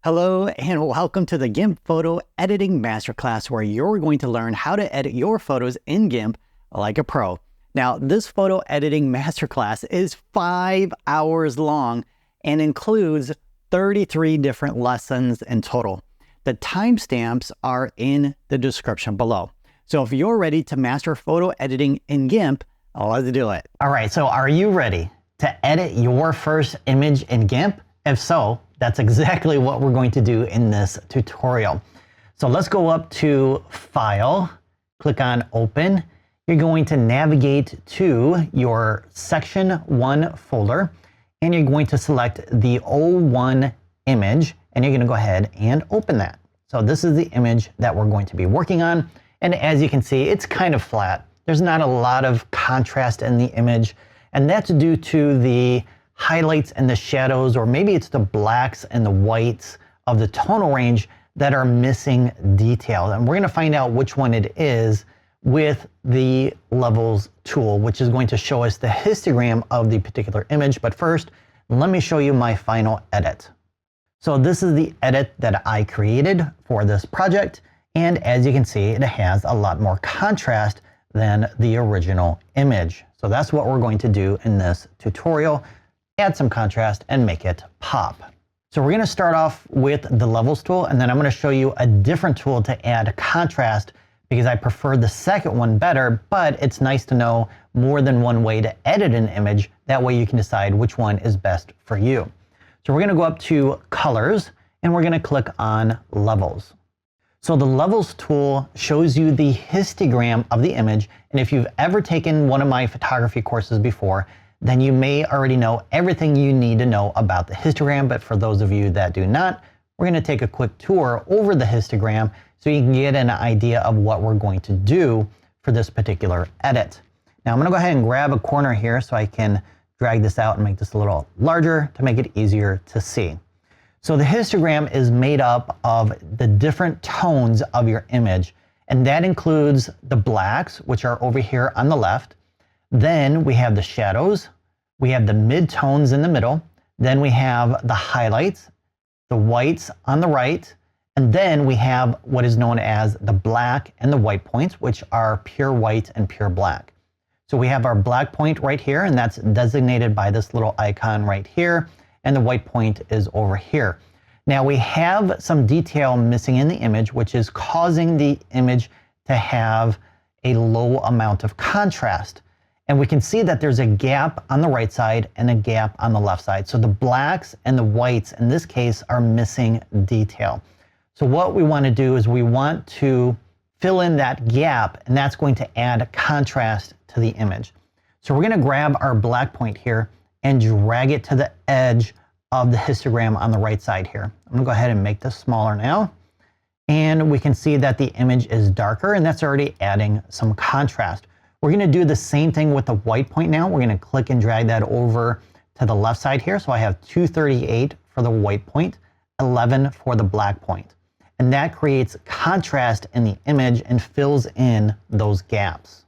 Hello and welcome to the GIMP Photo Editing Masterclass, where you're going to learn how to edit your photos in GIMP like a pro. Now, this photo editing masterclass is 5 hours long and includes 33 different lessons in total. The timestamps are in the description below. So if you're ready to master photo editing in GIMP, let's do it. All right, so are you ready to edit your first image in GIMP? If so, that's exactly what we're going to do in this tutorial. So let's go up to File, click on Open. You're going to navigate to your Section 1 folder, and you're going to select the O1 image, and you're going to go ahead and open that. So this is the image that we're going to be working on. And as you can see, it's kind of flat. There's not a lot of contrast in the image, and that's due to the highlights and the shadows, or maybe it's the blacks and the whites of the tonal range that are missing detail. And we're going to find out which one it is with the Levels tool, which is going to show us the histogram of the particular image. But first, let me show you my final edit. So this is the edit that I created for this project. And as you can see, it has a lot more contrast than the original image. So that's what we're going to do in this tutorial. Add some contrast and make it pop. So we're going to start off with the Levels tool, and then I'm going to show you a different tool to add contrast because I prefer the second one better, but it's nice to know more than one way to edit an image. That way you can decide which one is best for you. So we're going to go up to Colors, and we're going to click on Levels. So the Levels tool shows you the histogram of the image, and if you've ever taken one of my photography courses before, then you may already know everything you need to know about the histogram. But for those of you that do not, we're going to take a quick tour over the histogram so you can get an idea of what we're going to do for this particular edit. Now I'm going to go ahead and grab a corner here so I can drag this out and make this a little larger to make it easier to see. So the histogram is made up of the different tones of your image, and that includes the blacks, which are over here on the left. Then we have the shadows, we have the mid-tones in the middle, then we have the highlights, the whites on the right, and then we have what is known as the black and the white points, which are pure white and pure black. So we have our black point right here, and that's designated by this little icon right here, and the white point is over here. Now we have some detail missing in the image, which is causing the image to have a low amount of contrast. And we can see that there's a gap on the right side and a gap on the left side. So the blacks and the whites in this case are missing detail. So what we want to do is we want to fill in that gap, and that's going to add contrast to the image. So we're going to grab our black point here and drag it to the edge of the histogram on the right side here. I'm going to go ahead and make this smaller now. And we can see that the image is darker, and that's already adding some contrast. We're going to do the same thing with the white point now. We're going to click and drag that over to the left side here. So I have 238 for the white point, 11 for the black point. And that creates contrast in the image and fills in those gaps.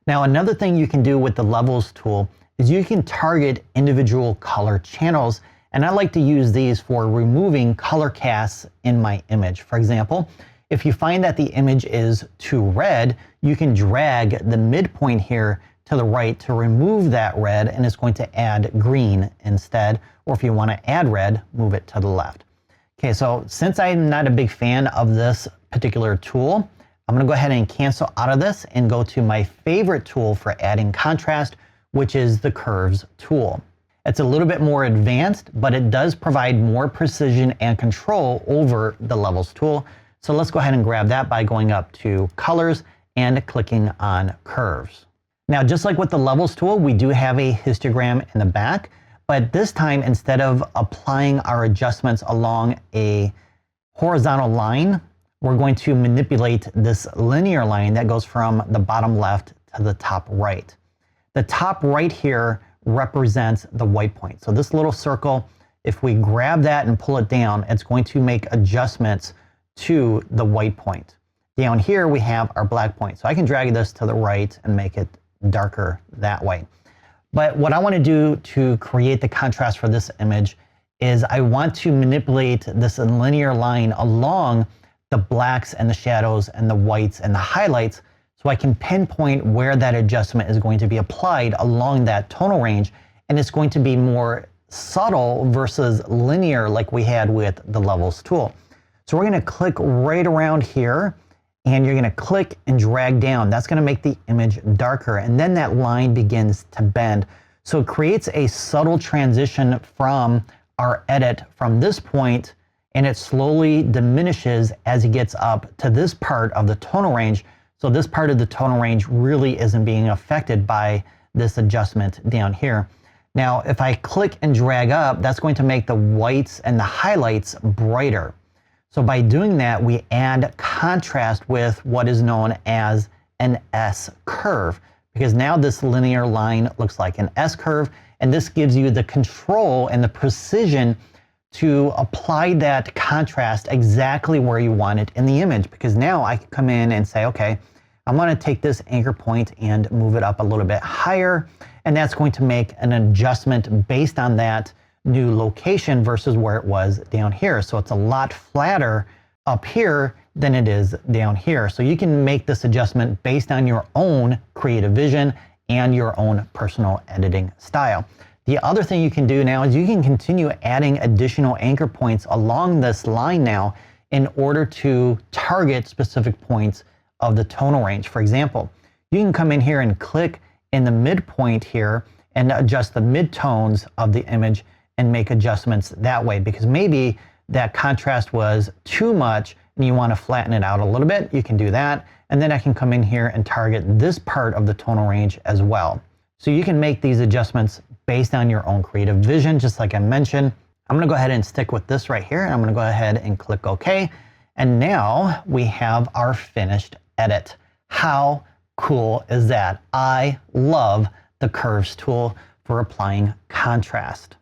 Now, another thing you can do with the Levels tool is you can target individual color channels. And I like to use these for removing color casts in my image. For example, if you find that the image is too red, you can drag the midpoint here to the right to remove that red, and it's going to add green instead. Or if you want to add red, move it to the left. Okay, so since I'm not a big fan of this particular tool, I'm going to go ahead and cancel out of this and go to my favorite tool for adding contrast, which is the Curves tool. It's a little bit more advanced, but it does provide more precision and control over the Levels tool. So let's go ahead and grab that by going up to Colors and clicking on Curves. Now, just like with the Levels tool, we do have a histogram in the back, but this time, instead of applying our adjustments along a horizontal line, we're going to manipulate this linear line that goes from the bottom left to the top right. The top right here represents the white point. So this little circle, if we grab that and pull it down, it's going to make adjustments to the white point. Down here we have our black point. So I can drag this to the right and make it darker that way. But what I want to do to create the contrast for this image is I want to manipulate this linear line along the blacks and the shadows and the whites and the highlights, so I can pinpoint where that adjustment is going to be applied along that tonal range, and it's going to be more subtle versus linear like we had with the levels tool. So we're going to click right around here, and you're going to click and drag down. That's going to make the image darker, and then that line begins to bend. So it creates a subtle transition from our edit from this point, and it slowly diminishes as it gets up to this part of the tonal range. So this part of the tonal range really isn't being affected by this adjustment down here. Now, if I click and drag up, that's going to make the whites and the highlights brighter. So by doing that, we add contrast with what is known as an S curve, because now this linear line looks like an S curve, and this gives you the control and the precision to apply that contrast exactly where you want it in the image. Because now I can come in and say, okay, I'm going to take this anchor point and move it up a little bit higher, and that's going to make an adjustment based on that new location versus where it was down here. So it's a lot flatter up here than it is down here. So you can make this adjustment based on your own creative vision and your own personal editing style. The other thing you can do now is you can continue adding additional anchor points along this line now in order to target specific points of the tonal range. For example, you can come in here and click in the midpoint here and adjust the midtones of the image and make adjustments that way, because maybe that contrast was too much and you want to flatten it out a little bit. You can do that, and then I can come in here and target this part of the tonal range as well. So you can make these adjustments based on your own creative vision, just like I mentioned. I'm going to go ahead and stick with this right here, and I'm going to go ahead and click OK. And now we have our finished edit. How cool is that? I love the curves tool for applying contrast.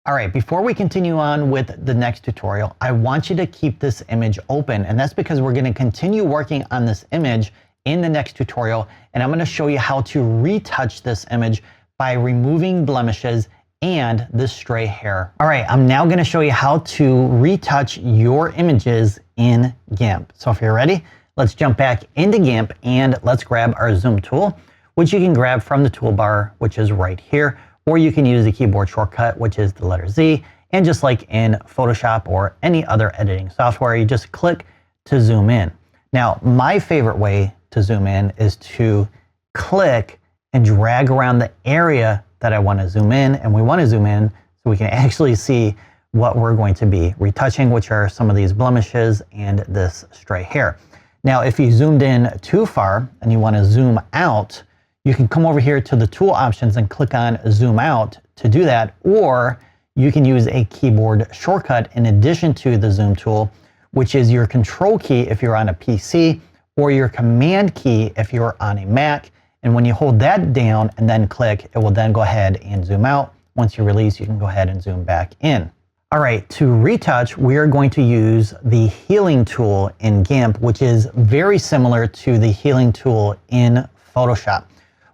All right, before we continue on with the next tutorial, I want you to keep this image open, and that's because we're going to continue working on this image in the next tutorial, and I'm going to show you how to retouch this image by removing blemishes and the stray hair. All right, I'm now going to show you how to retouch your images in GIMP. So if you're ready, let's jump back into GIMP and let's grab our zoom tool, which you can grab from the toolbar, which is right here, or you can use the keyboard shortcut, which is the letter Z. And just like in Photoshop or any other editing software, you just click to zoom in. Now, my favorite way to zoom in is to click and drag around the area that I want to zoom in. And we want to zoom in so we can actually see what we're going to be retouching, which are some of these blemishes and this stray hair. Now, if you zoomed in too far and you want to zoom out, you can come over here to the tool options and click on zoom out to do that, or you can use a keyboard shortcut in addition to the zoom tool, which is your control key if you're on a PC, or your command key if you're on a Mac. And when you hold that down and then click, it will then go ahead and zoom out. Once you release, you can go ahead and zoom back in. All right, to retouch, we are going to use the healing tool in GIMP, which is very similar to the healing tool in Photoshop.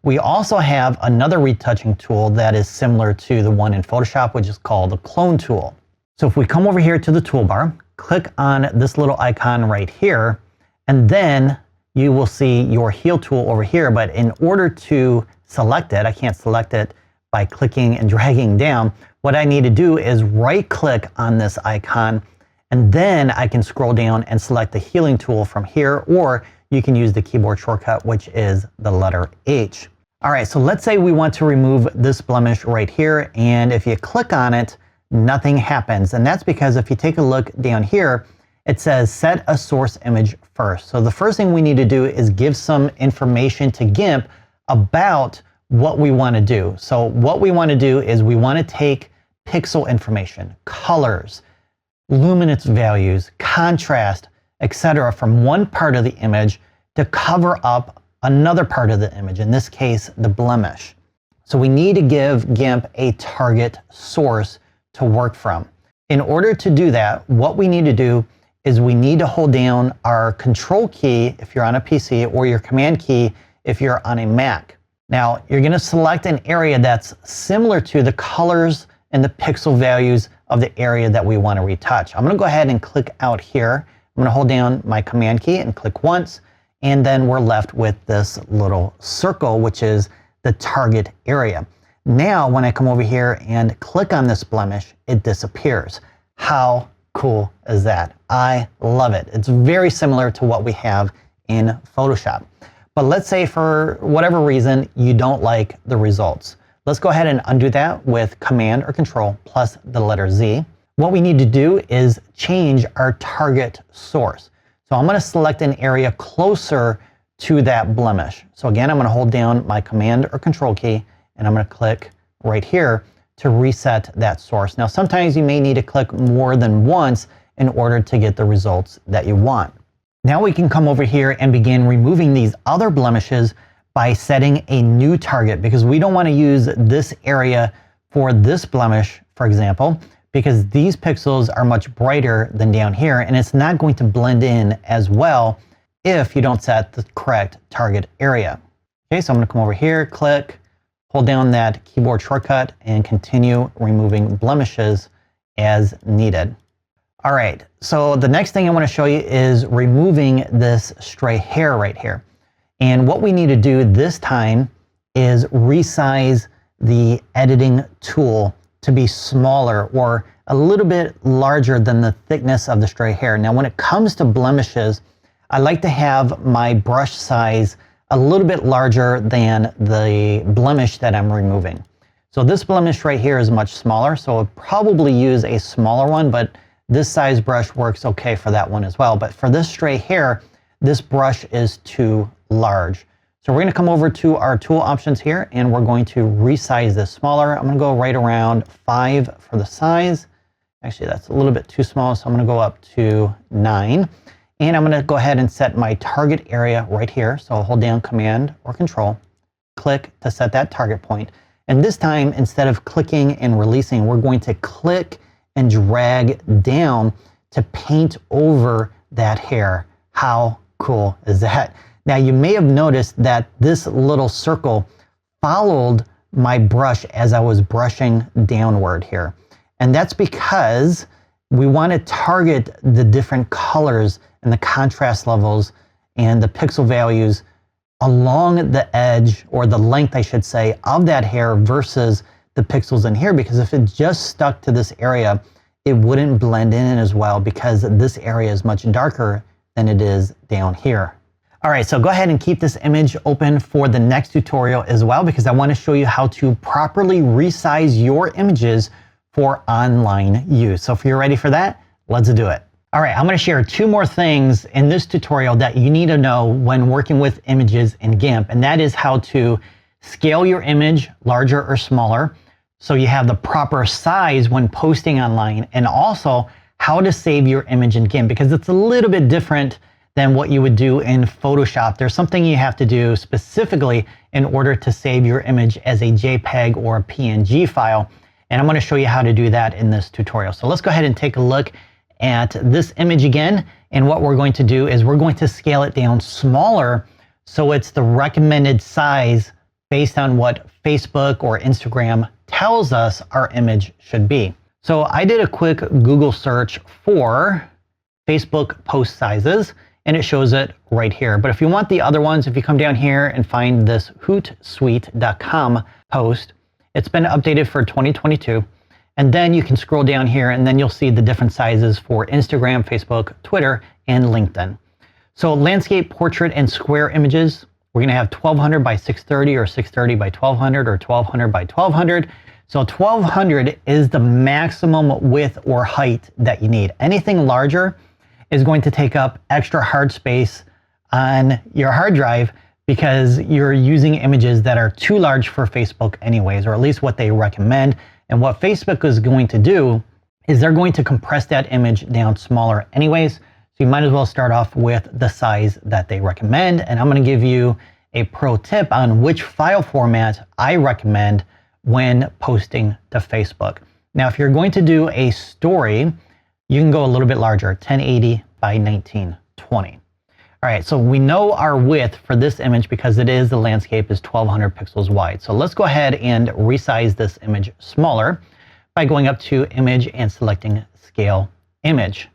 We also have another retouching tool that is similar to the one in Photoshop, which is called the clone tool. So if we come over here to the toolbar, click on this little icon right here, and then you will see your heal tool over here. But in order to select it, I can't select it by clicking and dragging down. What I need to do is right click on this icon, and then I can scroll down and select the healing tool from here, or you can use the keyboard shortcut, which is the letter H. All right, so let's say we want to remove this blemish right here, and if you click on it, nothing happens. And that's because if you take a look down here, it says set a source image first. So the first thing we need to do is give some information to GIMP about what we want to do. So what we want to do is we want to take pixel information, colors, luminance values, contrast, etc. from one part of the image to cover up another part of the image, in this case, the blemish. So we need to give GIMP a target source to work from. In order to do that, what we need to do is we need to hold down our control key if you're on a PC, or your command key if you're on a Mac. Now, you're going to select an area that's similar to the colors and the pixel values of the area that we want to retouch. I'm going to go ahead and click out here. I'm going to hold down my command key and click once, and then we're left with this little circle, which is the target area. Now, when I come over here and click on this blemish, it disappears. How cool is that? I love it. It's very similar to what we have in Photoshop. But let's say for whatever reason, you don't like the results. Let's go ahead and undo that with Command or Control plus the letter Z. What we need to do is change our target source. So I'm going to select an area closer to that blemish. So again, I'm going to hold down my Command or Control key, and I'm going to click right here to reset that source. Now, sometimes you may need to click more than once in order to get the results that you want. Now we can come over here and begin removing these other blemishes by setting a new target, because we don't want to use this area for this blemish, for example, because these pixels are much brighter than down here, and it's not going to blend in as well if you don't set the correct target area. Okay, so I'm going to come over here, click, hold down that keyboard shortcut, and continue removing blemishes as needed. All right, so the next thing I want to show you is removing this stray hair right here. And what we need to do this time is resize the editing tool to be smaller or a little bit larger than the thickness of the stray hair. Now, when it comes to blemishes, I like to have my brush size a little bit larger than the blemish that I'm removing. So this blemish right here is much smaller, so I'll probably use a smaller one, but this size brush works okay for that one as well. But for this stray hair, this brush is too large. So we're going to come over to our tool options here, and we're going to resize this smaller. I'm going to go right around 5 for the size. Actually, that's a little bit too small, so I'm going to go up to 9. And I'm going to go ahead and set my target area right here. So I'll hold down Command or Control, click to set that target point. And this time, instead of clicking and releasing, we're going to click and drag down to paint over that hair. How cool is that? Now, you may have noticed that this little circle followed my brush as I was brushing downward here. And that's because we want to target the different colors and the contrast levels and the pixel values along the edge, or the length, I should say, of that hair versus the pixels in here, because if it just stuck to this area, it wouldn't blend in as well, because this area is much darker than it is down here. All right, so go ahead and keep this image open for the next tutorial as well, because I want to show you how to properly resize your images for online use. So if you're ready for that, let's do it. All right, I'm going to share 2 more things in this tutorial that you need to know when working with images in GIMP, and that is how to scale your image larger or smaller so you have the proper size when posting online, and also how to save your image in GIMP, because it's a little bit different than what you would do in Photoshop. There's something you have to do specifically in order to save your image as a JPEG or a PNG file, and I'm going to show you how to do that in this tutorial. So let's go ahead and take a look at this image again, and what we're going to do is we're going to scale it down smaller so it's the recommended size based on what Facebook or Instagram tells us our image should be. So I did a quick Google search for Facebook post sizes, and it shows it right here. But if you want the other ones, if you come down here and find this hootsuite.com post, it's been updated for 2022. And then you can scroll down here, and then you'll see the different sizes for Instagram, Facebook, Twitter, and LinkedIn. So landscape, portrait, and square images, we're going to have 1200 by 630 or 630 by 1200 or 1200 by 1200. So 1200 is the maximum width or height that you need. Anything larger is going to take up extra hard space on your hard drive, because you're using images that are too large for Facebook anyways, or at least what they recommend. And what Facebook is going to do is they're going to compress that image down smaller anyways. So you might as well start off with the size that they recommend. And I'm going to give you a pro tip on which file format I recommend when posting to Facebook. Now, if you're going to do a story, you can go a little bit larger, 1080 by 1920. All right, so we know our width for this image, because it is, the landscape is 1200 pixels wide. So let's go ahead and resize this image smaller by going up to Image and selecting Scale Image.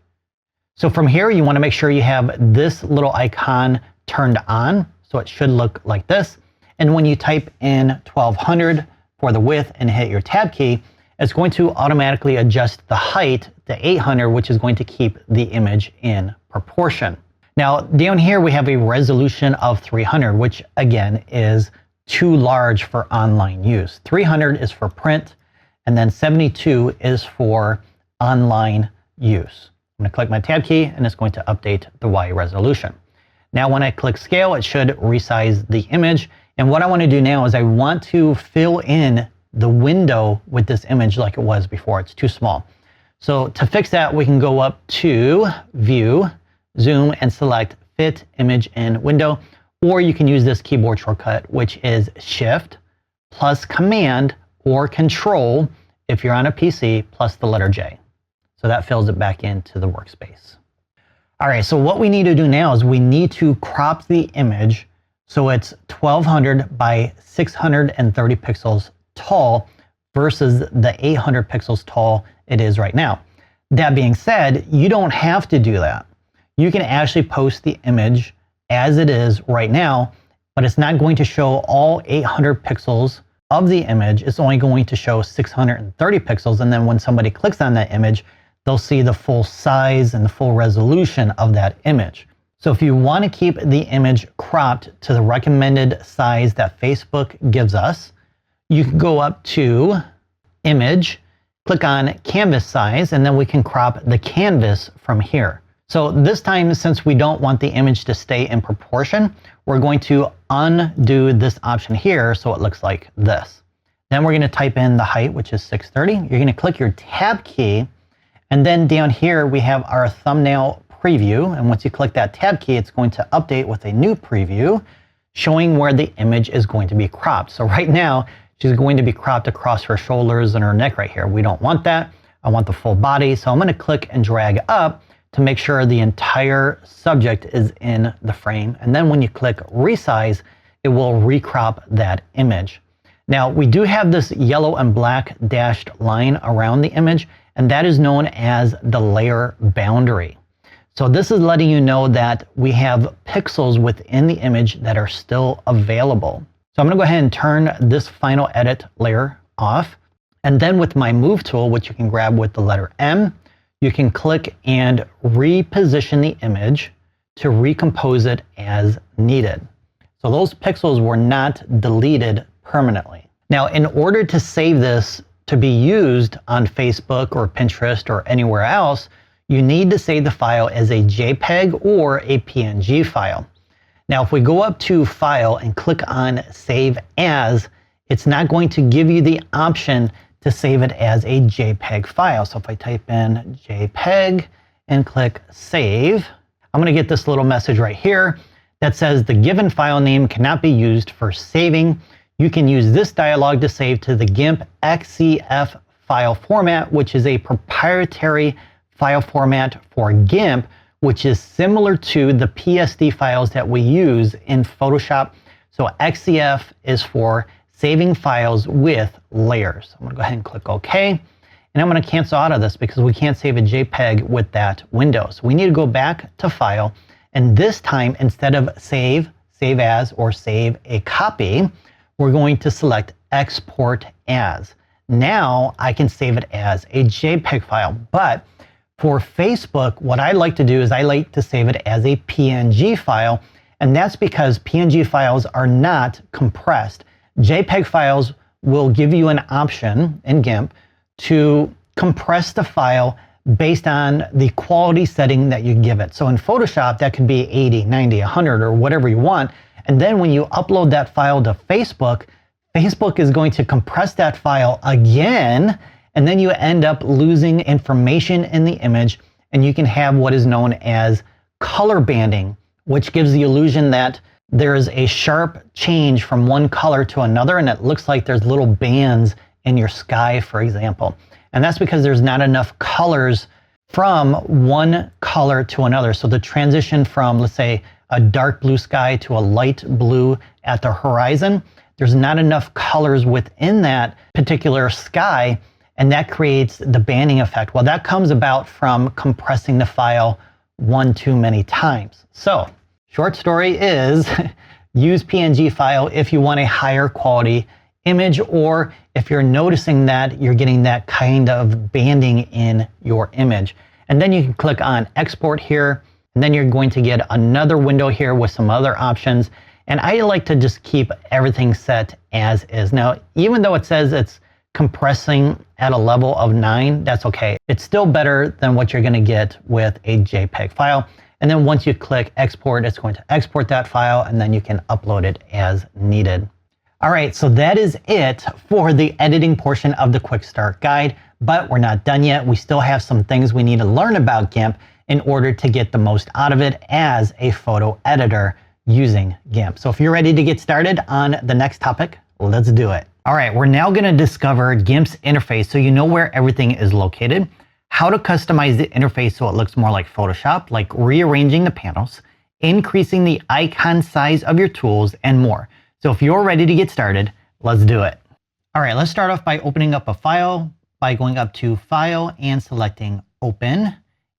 So from here, you want to make sure you have this little icon turned on. So it should look like this. And when you type in 1200 for the width and hit your tab key, it's going to automatically adjust the height to 800, which is going to keep the image in proportion. Now down here, we have a resolution of 300, which again is too large for online use. 300 is for print, and then 72 is for online use. I'm going to click my tab key and it's going to update the Y resolution. Now when I click scale, it should resize the image. And what I want to do now is I want to fill in the window with this image like it was before. It's too small. So to fix that, we can go up to View, Zoom, and select Fit Image in Window. Or you can use this keyboard shortcut, which is Shift plus Command or Control if you're on a PC plus the letter J. So that fills it back into the workspace. All right, so what we need to do now is we need to crop the image so it's 1200 by 630 pixels tall versus the 800 pixels tall it is right now. That being said, you don't have to do that. You can actually post the image as it is right now, but it's not going to show all 800 pixels of the image. It's only going to show 630 pixels. And then when somebody clicks on that image, they'll see the full size and the full resolution of that image. So if you want to keep the image cropped to the recommended size that Facebook gives us, you can go up to Image, click on Canvas Size, and then we can crop the canvas from here. So this time, since we don't want the image to stay in proportion, we're going to undo this option here so it looks like this. Then we're going to type in the height, which is 630. You're going to click your tab key. And then down here, we have our thumbnail preview. And once you click that tab key, it's going to update with a new preview showing where the image is going to be cropped. So right now, she's going to be cropped across her shoulders and her neck right here. We don't want that. I want the full body. So I'm going to click and drag up to make sure the entire subject is in the frame. And then when you click resize, it will recrop that image. Now we do have this yellow and black dashed line around the image, and that is known as the layer boundary. So this is letting you know that we have pixels within the image that are still available. So I'm going to go ahead and turn this final edit layer off. And then with my move tool, which you can grab with the letter M, you can click and reposition the image to recompose it as needed. So those pixels were not deleted permanently. Now, in order to save this to be used on Facebook or Pinterest or anywhere else, you need to save the file as a JPEG or a PNG file. Now, if we go up to File and click on Save As, it's not going to give you the option to save it as a JPEG file. So if I type in JPEG and click Save, I'm going to get this little message right here that says the given file name cannot be used for saving. You can use this dialog to save to the GIMP XCF file format, which is a proprietary file format for GIMP, which is similar to the PSD files that we use in Photoshop. So XCF is for saving files with layers. I'm going to go ahead and click OK. And I'm going to cancel out of this because we can't save a JPEG with that window. So we need to go back to File. And this time, instead of Save, Save As, or Save a Copy, we're going to select Export As. Now I can save it as a JPEG file. But for Facebook, what I like to do is I like to save it as a PNG file. And that's because PNG files are not compressed. JPEG files will give you an option in GIMP to compress the file based on the quality setting that you give it. So in Photoshop, that could be 80, 90, 100, or whatever you want. And then when you upload that file to Facebook, Facebook is going to compress that file again, and then you end up losing information in the image, and you can have what is known as color banding, which gives the illusion that there is a sharp change from one color to another, and it looks like there's little bands in your sky, for example. And that's because there's not enough colors from one color to another. So the transition from, let's say, a dark blue sky to a light blue at the horizon, there's not enough colors within that particular sky, and that creates the banding effect. Well, that comes about from compressing the file one too many times. So short story is use PNG file if you want a higher quality image, or if you're noticing that you're getting that kind of banding in your image. And then you can click on export here, and then you're going to get another window here with some other options. And I like to just keep everything set as is. Now, even though it says it's compressing at a level of 9, that's okay. It's still better than what you're going to get with a JPEG file. And then once you click export, it's going to export that file, and then you can upload it as needed. All right, so that is it for the editing portion of the Quick Start Guide, but we're not done yet. We still have some things we need to learn about GIMP in order to get the most out of it as a photo editor using GIMP. So if you're ready to get started on the next topic, let's do it. All right, we're now going to discover GIMP's interface so you know where everything is located, how to customize the interface so it looks more like Photoshop, like rearranging the panels, increasing the icon size of your tools, and more. So if you're ready to get started, let's do it. All right, let's start off by opening up a file by going up to File and selecting Open.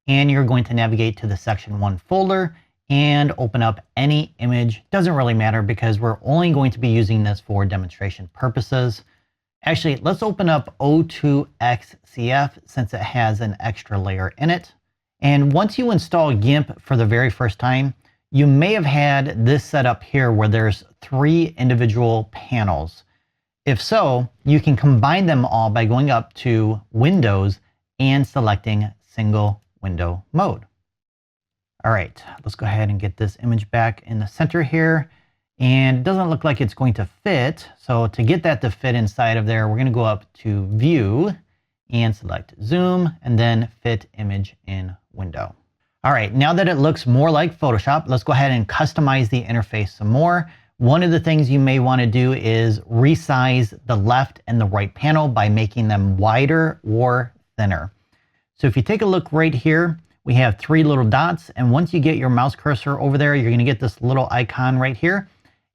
And you're going to navigate to the Section 1 folder and open up any image. Doesn't really matter because we're only going to be using this for demonstration purposes. Actually, let's open up O2XCF since it has an extra layer in it. And once you install GIMP for the very first time, you may have had this set up here where there's 3 individual panels. If so, you can combine them all by going up to Windows and selecting Single Window Mode. All right, let's go ahead and get this image back in the center here. And it doesn't look like it's going to fit. So to get that to fit inside of there, we're going to go up to View and select Zoom and then Fit Image in Window. All right, now that it looks more like Photoshop, let's go ahead and customize the interface some more. One of the things you may want to do is resize the left and the right panel by making them wider or thinner. So if you take a look right here, we have 3 little dots, and once you get your mouse cursor over there, you're going to get this little icon right here.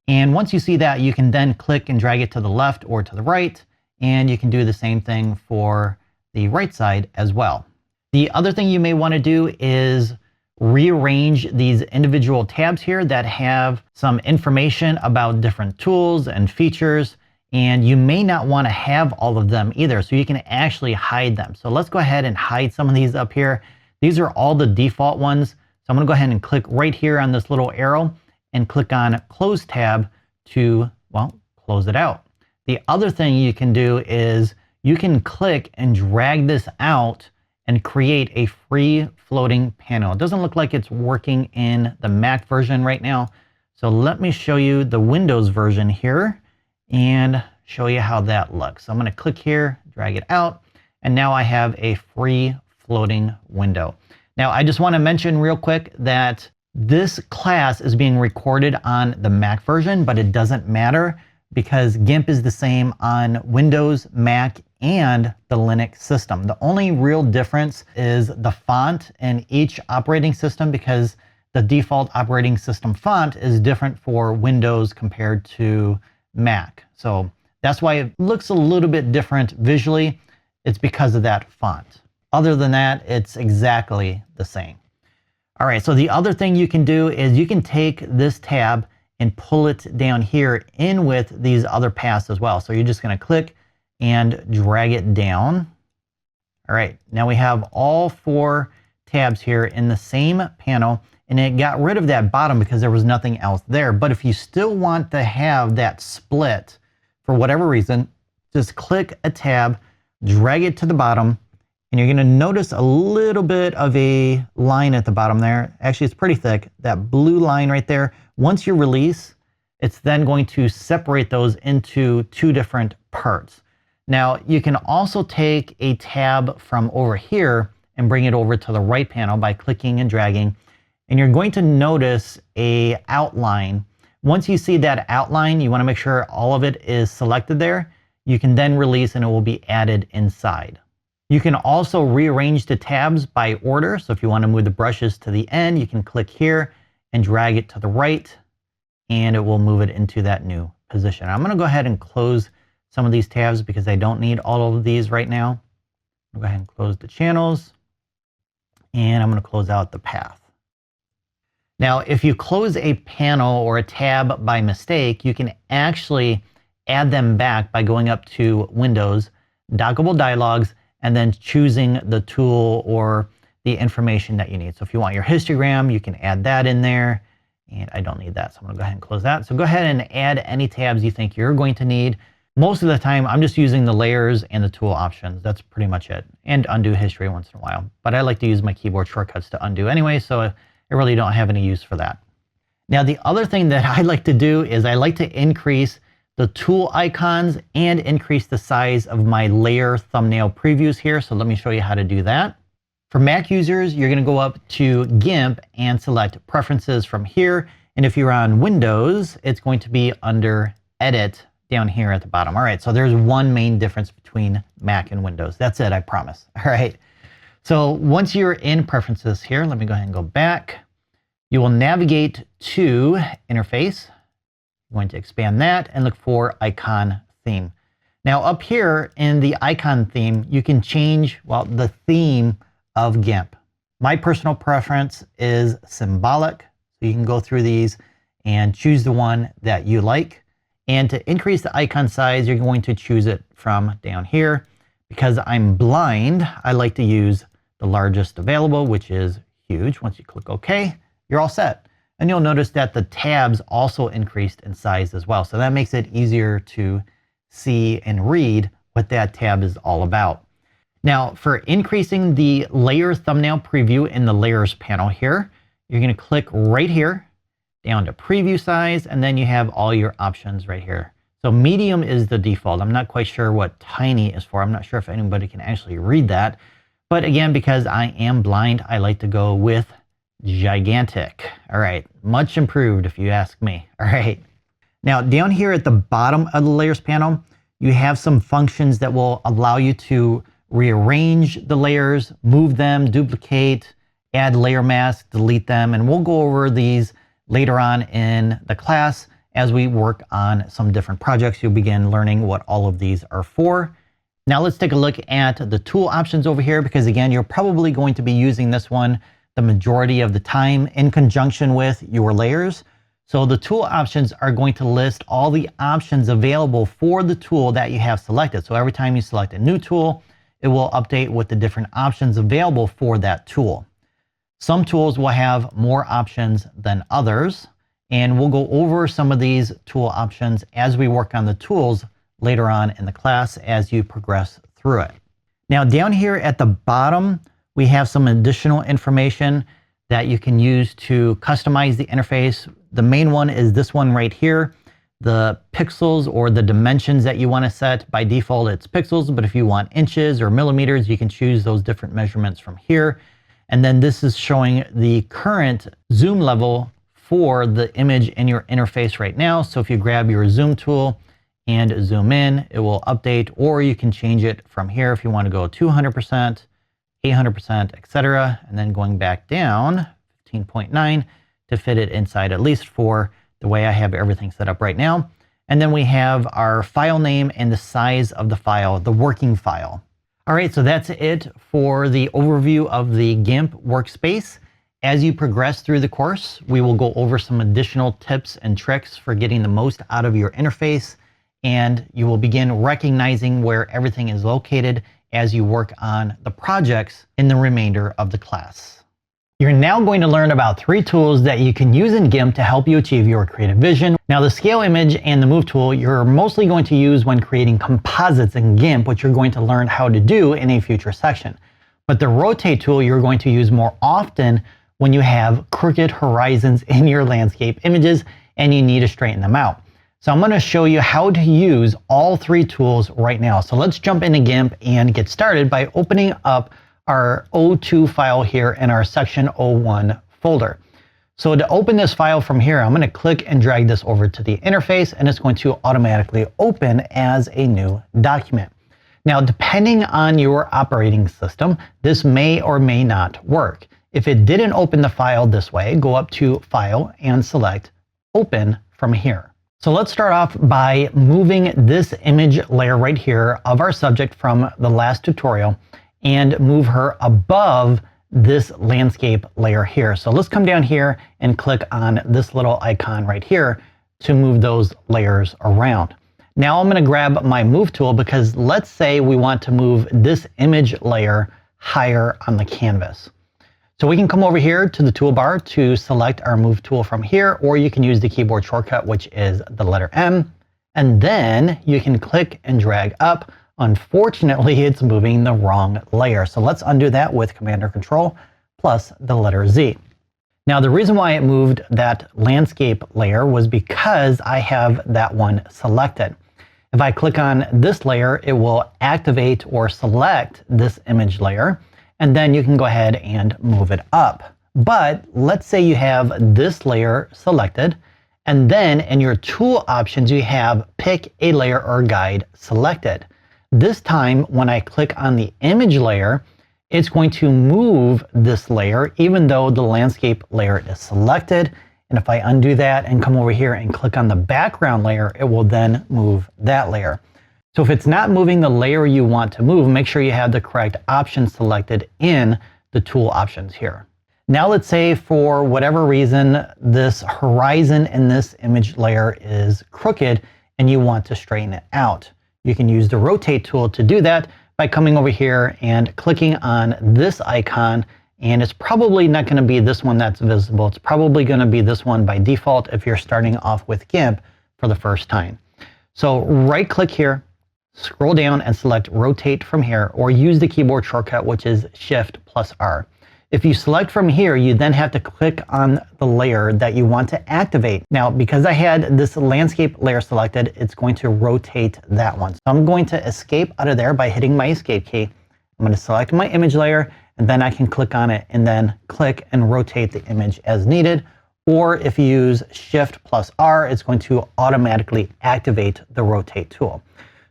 And once you see that, you can then click and drag it to the left or to the right, and you can do the same thing for the right side as well. The other thing you may want to do is rearrange these individual tabs here that have some information about different tools and features, and you may not want to have all of them either, so you can actually hide them. So let's go ahead and hide some of these up here. These are all the default ones. So I'm going to go ahead and click right here on this little arrow and click on Close tab to, well, close it out. The other thing you can do is you can click and drag this out and create a free floating panel. It doesn't look like it's working in the Mac version right now. So let me show you the Windows version here and show you how that looks. So I'm going to click here, drag it out, and now I have a free floating window. Now, I just want to mention real quick that this class is being recorded on the Mac version, but it doesn't matter because GIMP is the same on Windows, Mac, and the Linux system. The only real difference is the font in each operating system, because the default operating system font is different for Windows compared to Mac. So that's why it looks a little bit different visually. It's because of that font. Other than that, it's exactly the same. All right, so the other thing you can do is you can take this tab and pull it down here in with these other paths as well. So you're just going to click and drag it down. All right, now we have all 4 tabs here in the same panel, and it got rid of that bottom because there was nothing else there. But if you still want to have that split for whatever reason, just click a tab, drag it to the bottom, and you're going to notice a little bit of a line at the bottom there. Actually, it's pretty thick, that blue line right there. Once you release, it's then going to separate those into 2 different parts. Now, you can also take a tab from over here and bring it over to the right panel by clicking and dragging, and you're going to notice a outline. Once you see that outline, you want to make sure all of it is selected there. You can then release and it will be added inside. You can also rearrange the tabs by order. So if you want to move the brushes to the end, you can click here and drag it to the right, and it will move it into that new position. I'm going to go ahead and close some of these tabs because I don't need all of these right now. I'll go ahead and close the channels. And I'm going to close out the path. Now, if you close a panel or a tab by mistake, you can actually add them back by going up to Windows, Dockable Dialogues, and then choosing the tool or the information that you need. So if you want your histogram, you can add that in there. And I don't need that, so I'm going to go ahead and close that. So go ahead and add any tabs you think you're going to need. Most of the time, I'm just using the layers and the tool options. That's pretty much it. And undo history once in a while. But I like to use my keyboard shortcuts to undo anyway, so I really don't have any use for that. Now, the other thing that I like to do is I like to increase the tool icons and increase the size of my layer thumbnail previews here. So let me show you how to do that. For Mac users, you're going to go up to GIMP and select Preferences from here. And if you're on Windows, it's going to be under Edit down here at the bottom. All right, so there's one main difference between Mac and Windows. That's it, I promise. All right. So once you're in Preferences here, let me go ahead and go back. You will navigate to Interface. I'm going to expand that and look for Icon Theme. Now up here in the icon theme, you can change, well, the theme of GIMP. My personal preference is symbolic. So you can go through these and choose the one that you like. And to increase the icon size, you're going to choose it from down here. Because I'm blind, I like to use the largest available, which is huge. Once you click OK, you're all set. And you'll notice that the tabs also increased in size as well. So that makes it easier to see and read what that tab is all about. Now, for increasing the layer thumbnail preview in the layers panel here, you're going to click right here down to preview size, and then you have all your options right here. So medium is the default. I'm not quite sure what tiny is for. I'm not sure if anybody can actually read that. But again, because I am blind, I like to go with gigantic. All right, much improved if you ask me. All right. Now down here at the bottom of the layers panel, you have some functions that will allow you to rearrange the layers, move them, duplicate, add layer masks, delete them, and we'll go over these later on in the class as we work on some different projects. You'll begin learning what all of these are for. Now let's take a look at the tool options over here, because again, you're probably going to be using this one the majority of the time in conjunction with your layers. So the tool options are going to list all the options available for the tool that you have selected. So every time you select a new tool, it will update with the different options available for that tool. Some tools will have more options than others, and we'll go over some of these tool options as we work on the tools later on in the class as you progress through it. Now down here at the bottom, we have some additional information that you can use to customize the interface. The main one is this one right here, the pixels or the dimensions that you want to set. By default, it's pixels, but if you want inches or millimeters, you can choose those different measurements from here. And then this is showing the current zoom level for the image in your interface right now. So if you grab your zoom tool and zoom in, it will update, or you can change it from here if you want to go 200%, 800%, etc. And then going back down 15.9 to fit it inside, at least for the way I have everything set up right now. And then we have our file name and the size of the file, the working file. All right, so that's it for the overview of the GIMP workspace. As you progress through the course, we will go over some additional tips and tricks for getting the most out of your interface, and you will begin recognizing where everything is located as you work on the projects in the remainder of the class. You're now going to learn about 3 tools that you can use in GIMP to help you achieve your creative vision. Now, the scale image and the move tool, you're mostly going to use when creating composites in GIMP, which you're going to learn how to do in a future section. But the rotate tool, you're going to use more often when you have crooked horizons in your landscape images and you need to straighten them out. So I'm going to show you how to use all 3 tools right now. So let's jump into GIMP and get started by opening up our O2 file here in our section 01 folder. So to open this file from here, I'm going to click and drag this over to the interface, and it's going to automatically open as a new document. Now, depending on your operating system, this may or may not work. If it didn't open the file this way, go up to File and select Open from here. So let's start off by moving this image layer right here of our subject from the last tutorial and move her above this landscape layer here. So let's come down here and click on this little icon right here to move those layers around. Now I'm going to grab my move tool because let's say we want to move this image layer higher on the canvas. So we can come over here to the toolbar to select our move tool from here, or you can use the keyboard shortcut, which is the letter M, and then you can click and drag up. Unfortunately, it's moving the wrong layer. So let's undo that with Command or Control plus the letter Z. Now, the reason why it moved that landscape layer was because I have that one selected. If I click on this layer, it will activate or select this image layer, and then you can go ahead and move it up. But let's say you have this layer selected, and then in your tool options, you have pick a layer or guide selected. This time, when I click on the image layer, it's going to move this layer, even though the landscape layer is selected. And if I undo that and come over here and click on the background layer, it will then move that layer. So if it's not moving the layer you want to move, make sure you have the correct option selected in the tool options here. Now let's say for whatever reason, this horizon in this image layer is crooked and you want to straighten it out. You can use the rotate tool to do that by coming over here and clicking on this icon, and it's probably not going to be this one that's visible. It's probably going to be this one by default if you're starting off with GIMP for the first time. So right click here, scroll down and select rotate from here, or use the keyboard shortcut, which is Shift plus R. If you select from here, you then have to click on the layer that you want to activate. Now, because I had this landscape layer selected, it's going to rotate that one. So I'm going to escape out of there by hitting my escape key. I'm going to select my image layer, and then I can click on it and then click and rotate the image as needed. Or if you use Shift plus R, it's going to automatically activate the rotate tool.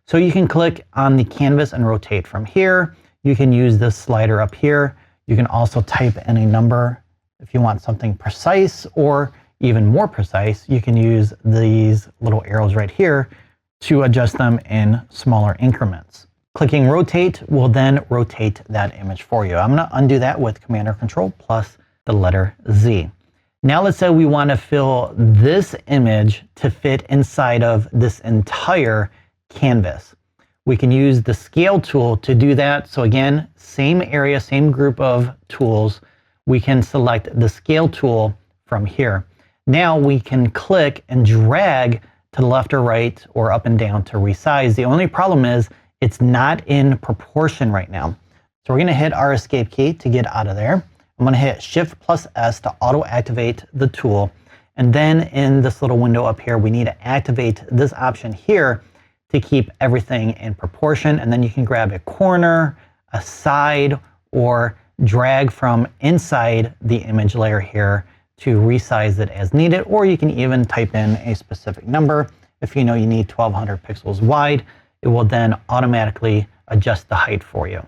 So you can click on the canvas and rotate from here. You can use this slider up here. You can also type in a number if you want something precise, or even more precise, you can use these little arrows right here to adjust them in smaller increments. Clicking rotate will then rotate that image for you. I'm going to undo that with Command or Control plus the letter Z. Now let's say we want to fill this image to fit inside of this entire canvas. We can use the scale tool to do that. So again, same area, same group of tools. We can select the scale tool from here. Now we can click and drag to the left or right or up and down to resize. The only problem is it's not in proportion right now. So we're going to hit our escape key to get out of there. I'm going to hit Shift plus S to auto activate the tool. And then in this little window up here, we need to activate this option here to keep everything in proportion. And then you can grab a corner, a side, or drag from inside the image layer here to resize it as needed. Or you can even type in a specific number. If you know you need 1200 pixels wide, it will then automatically adjust the height for you.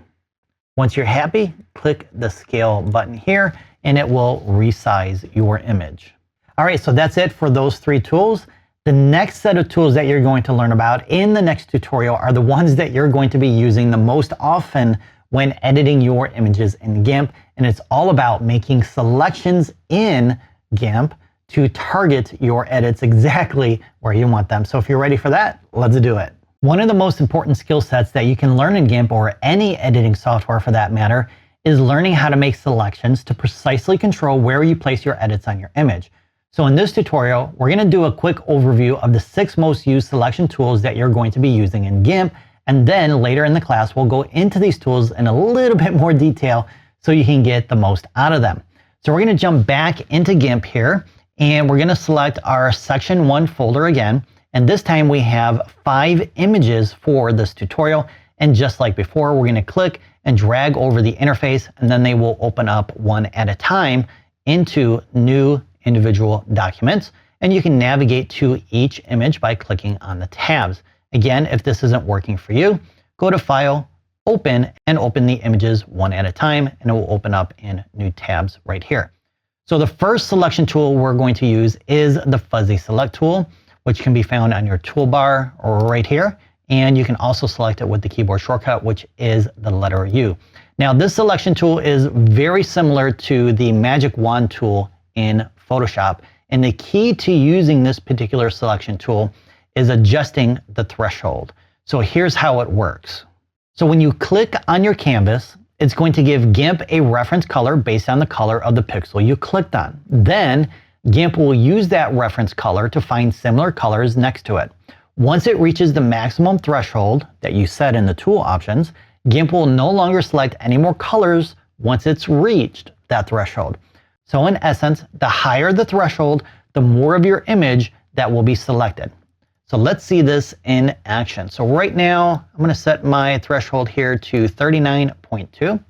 Once you're happy, click the scale button here and it will resize your image. All right, so that's it for those three tools. The next set of tools that you're going to learn about in the next tutorial are the ones that you're going to be using the most often when editing your images in GIMP. And it's all about making selections in GIMP to target your edits exactly where you want them. So if you're ready for that, let's do it. One of the most important skill sets that you can learn in GIMP, or any editing software for that matter, is learning how to make selections to precisely control where you place your edits on your image. So in this tutorial, we're going to do a quick overview of the 6 most used selection tools that you're going to be using in GIMP. And then later in the class, we'll go into these tools in a little bit more detail so you can get the most out of them. So we're going to jump back into GIMP here, and we're going to select our Section 1 folder again. And this time we have 5 images for this tutorial. And just like before, we're going to click and drag over the interface, and then they will open up one at a time into new individual documents. And you can navigate to each image by clicking on the tabs. Again, if this isn't working for you, go to File, Open, and open the images one at a time, and it will open up in new tabs right here. So the first selection tool we're going to use is the Fuzzy Select tool, which can be found on your toolbar or right here. and you can also select it with the keyboard shortcut, which is the letter U. Now, this selection tool is very similar to the Magic Wand tool in Photoshop, and the key to using this particular selection tool is adjusting the threshold. So here's how it works. So when you click on your canvas, it's going to give GIMP a reference color based on the color of the pixel you clicked on. Then GIMP will use that reference color to find similar colors next to it. Once it reaches the maximum threshold that you set in the tool options, GIMP will no longer select any more colors once it's reached that threshold. So in essence, the higher the threshold, the more of your image that will be selected. So let's see this in action. So right now, I'm going to set my threshold here to 39.2.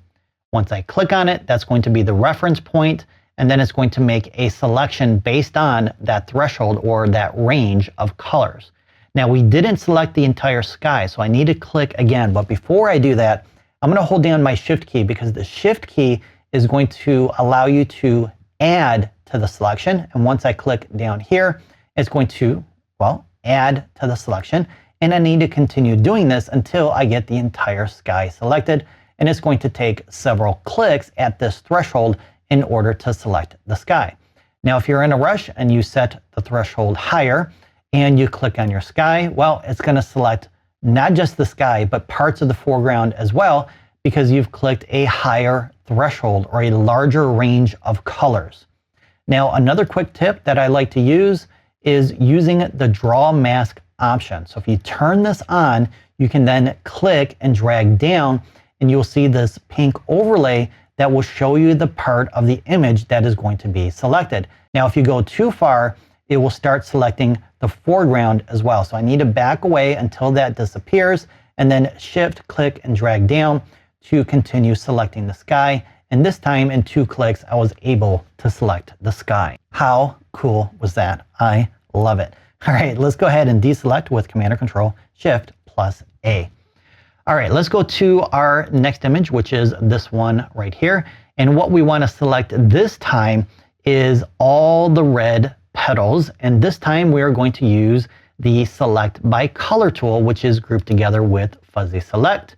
Once I click on it, that's going to be the reference point, and then it's going to make a selection based on that threshold or that range of colors. Now, we didn't select the entire sky, so I need to click again. But before I do that, I'm going to hold down my Shift key, because the Shift key is going to allow you to add to the selection. And once I click down here, it's going to, well, add to the selection. And I need to continue doing this until I get the entire sky selected. And it's going to take several clicks at this threshold in order to select the sky. Now, if you're in a rush and you set the threshold higher and you click on your sky, well, it's going to select not just the sky, but parts of the foreground as well, because you've clicked a higher threshold or a larger range of colors. Now, another quick tip that I like to use is using the draw mask option. So if you turn this on, you can then click and drag down, and you'll see this pink overlay that will show you the part of the image that is going to be selected. Now, if you go too far, it will start selecting the foreground as well. So I need to back away until that disappears, and then Shift, click, and drag down to continue selecting the sky. And this time, in 2 clicks, I was able to select the sky. How cool was that? I love it. All right, let's go ahead and deselect with Command or Control Shift plus A. All right, let's go to our next image, which is this one right here. And what we want to select this time is all the red petals. And this time we are going to use the Select by Color tool, which is grouped together with Fuzzy Select.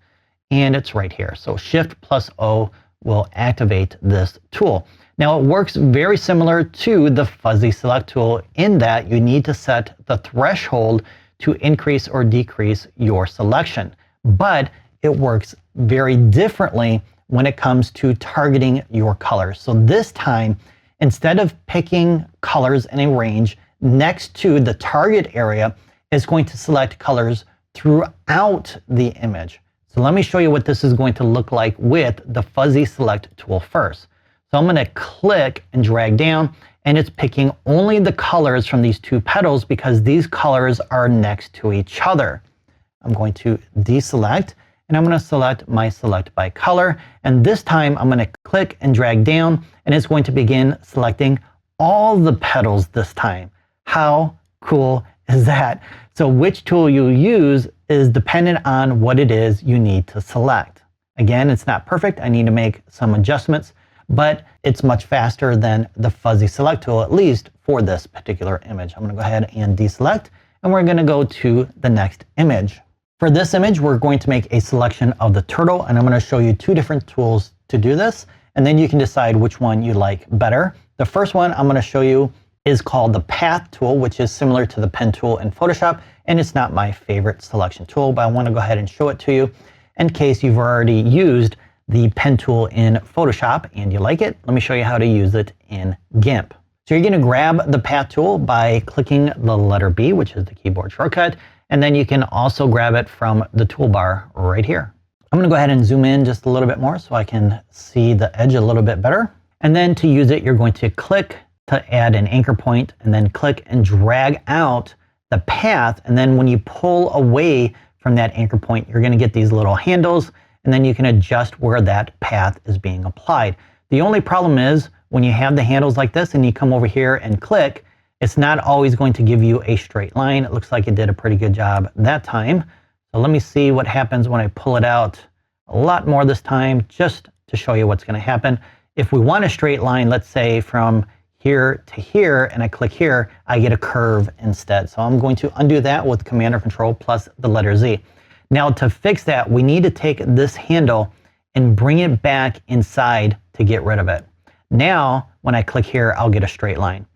And it's right here. So Shift plus O will activate this tool. Now, it works very similar to the Fuzzy Select tool in that you need to set the threshold to increase or decrease your selection. But it works very differently when it comes to targeting your colors. So this time, instead of picking colors in a range next to the target area, it's going to select colors throughout the image. So let me show you what this is going to look like with the Fuzzy Select tool first. So I'm going to click and drag down, and it's picking only the colors from these 2 petals because these colors are next to each other. I'm going to deselect, and I'm going to select my Select by Color. And this time I'm going to click and drag down, and it's going to begin selecting all the petals this time. How cool is that? So which tool you use is dependent on what it is you need to select. Again, it's not perfect. I need to make some adjustments, but it's much faster than the Fuzzy Select tool, at least for this particular image. I'm going to go ahead and deselect, and we're going to go to the next image. For this image, we're going to make a selection of the turtle, and I'm going to show you 2 different tools to do this, and then you can decide which one you like better. The first one I'm going to show you is called the Path tool, which is similar to the pen tool in Photoshop, and it's not my favorite selection tool, but I want to go ahead and show it to you in case you've already used the pen tool in Photoshop and you like it. Let me show you how to use it in GIMP. So you're going to grab the Path tool by clicking the letter B, which is the keyboard shortcut, and then you can also grab it from the toolbar right here. I'm going to go ahead and zoom in just a little bit more so I can see the edge a little bit better. And then to use it, you're going to click to add an anchor point, and then click and drag out the path. And then when you pull away from that anchor point, you're going to get these little handles, and then you can adjust where that path is being applied. The only problem is when you have the handles like this and you come over here and click, it's not always going to give you a straight line. It looks like it did a pretty good job that time. So let me see what happens when I pull it out a lot more this time, just to show you what's going to happen. If we want a straight line, let's say from here to here and I click here, I get a curve instead. So I'm going to undo that with Command or Control plus the letter Z. Now to fix that, we need to take this handle and bring it back inside to get rid of it. Now, when I click here, I'll get a straight line.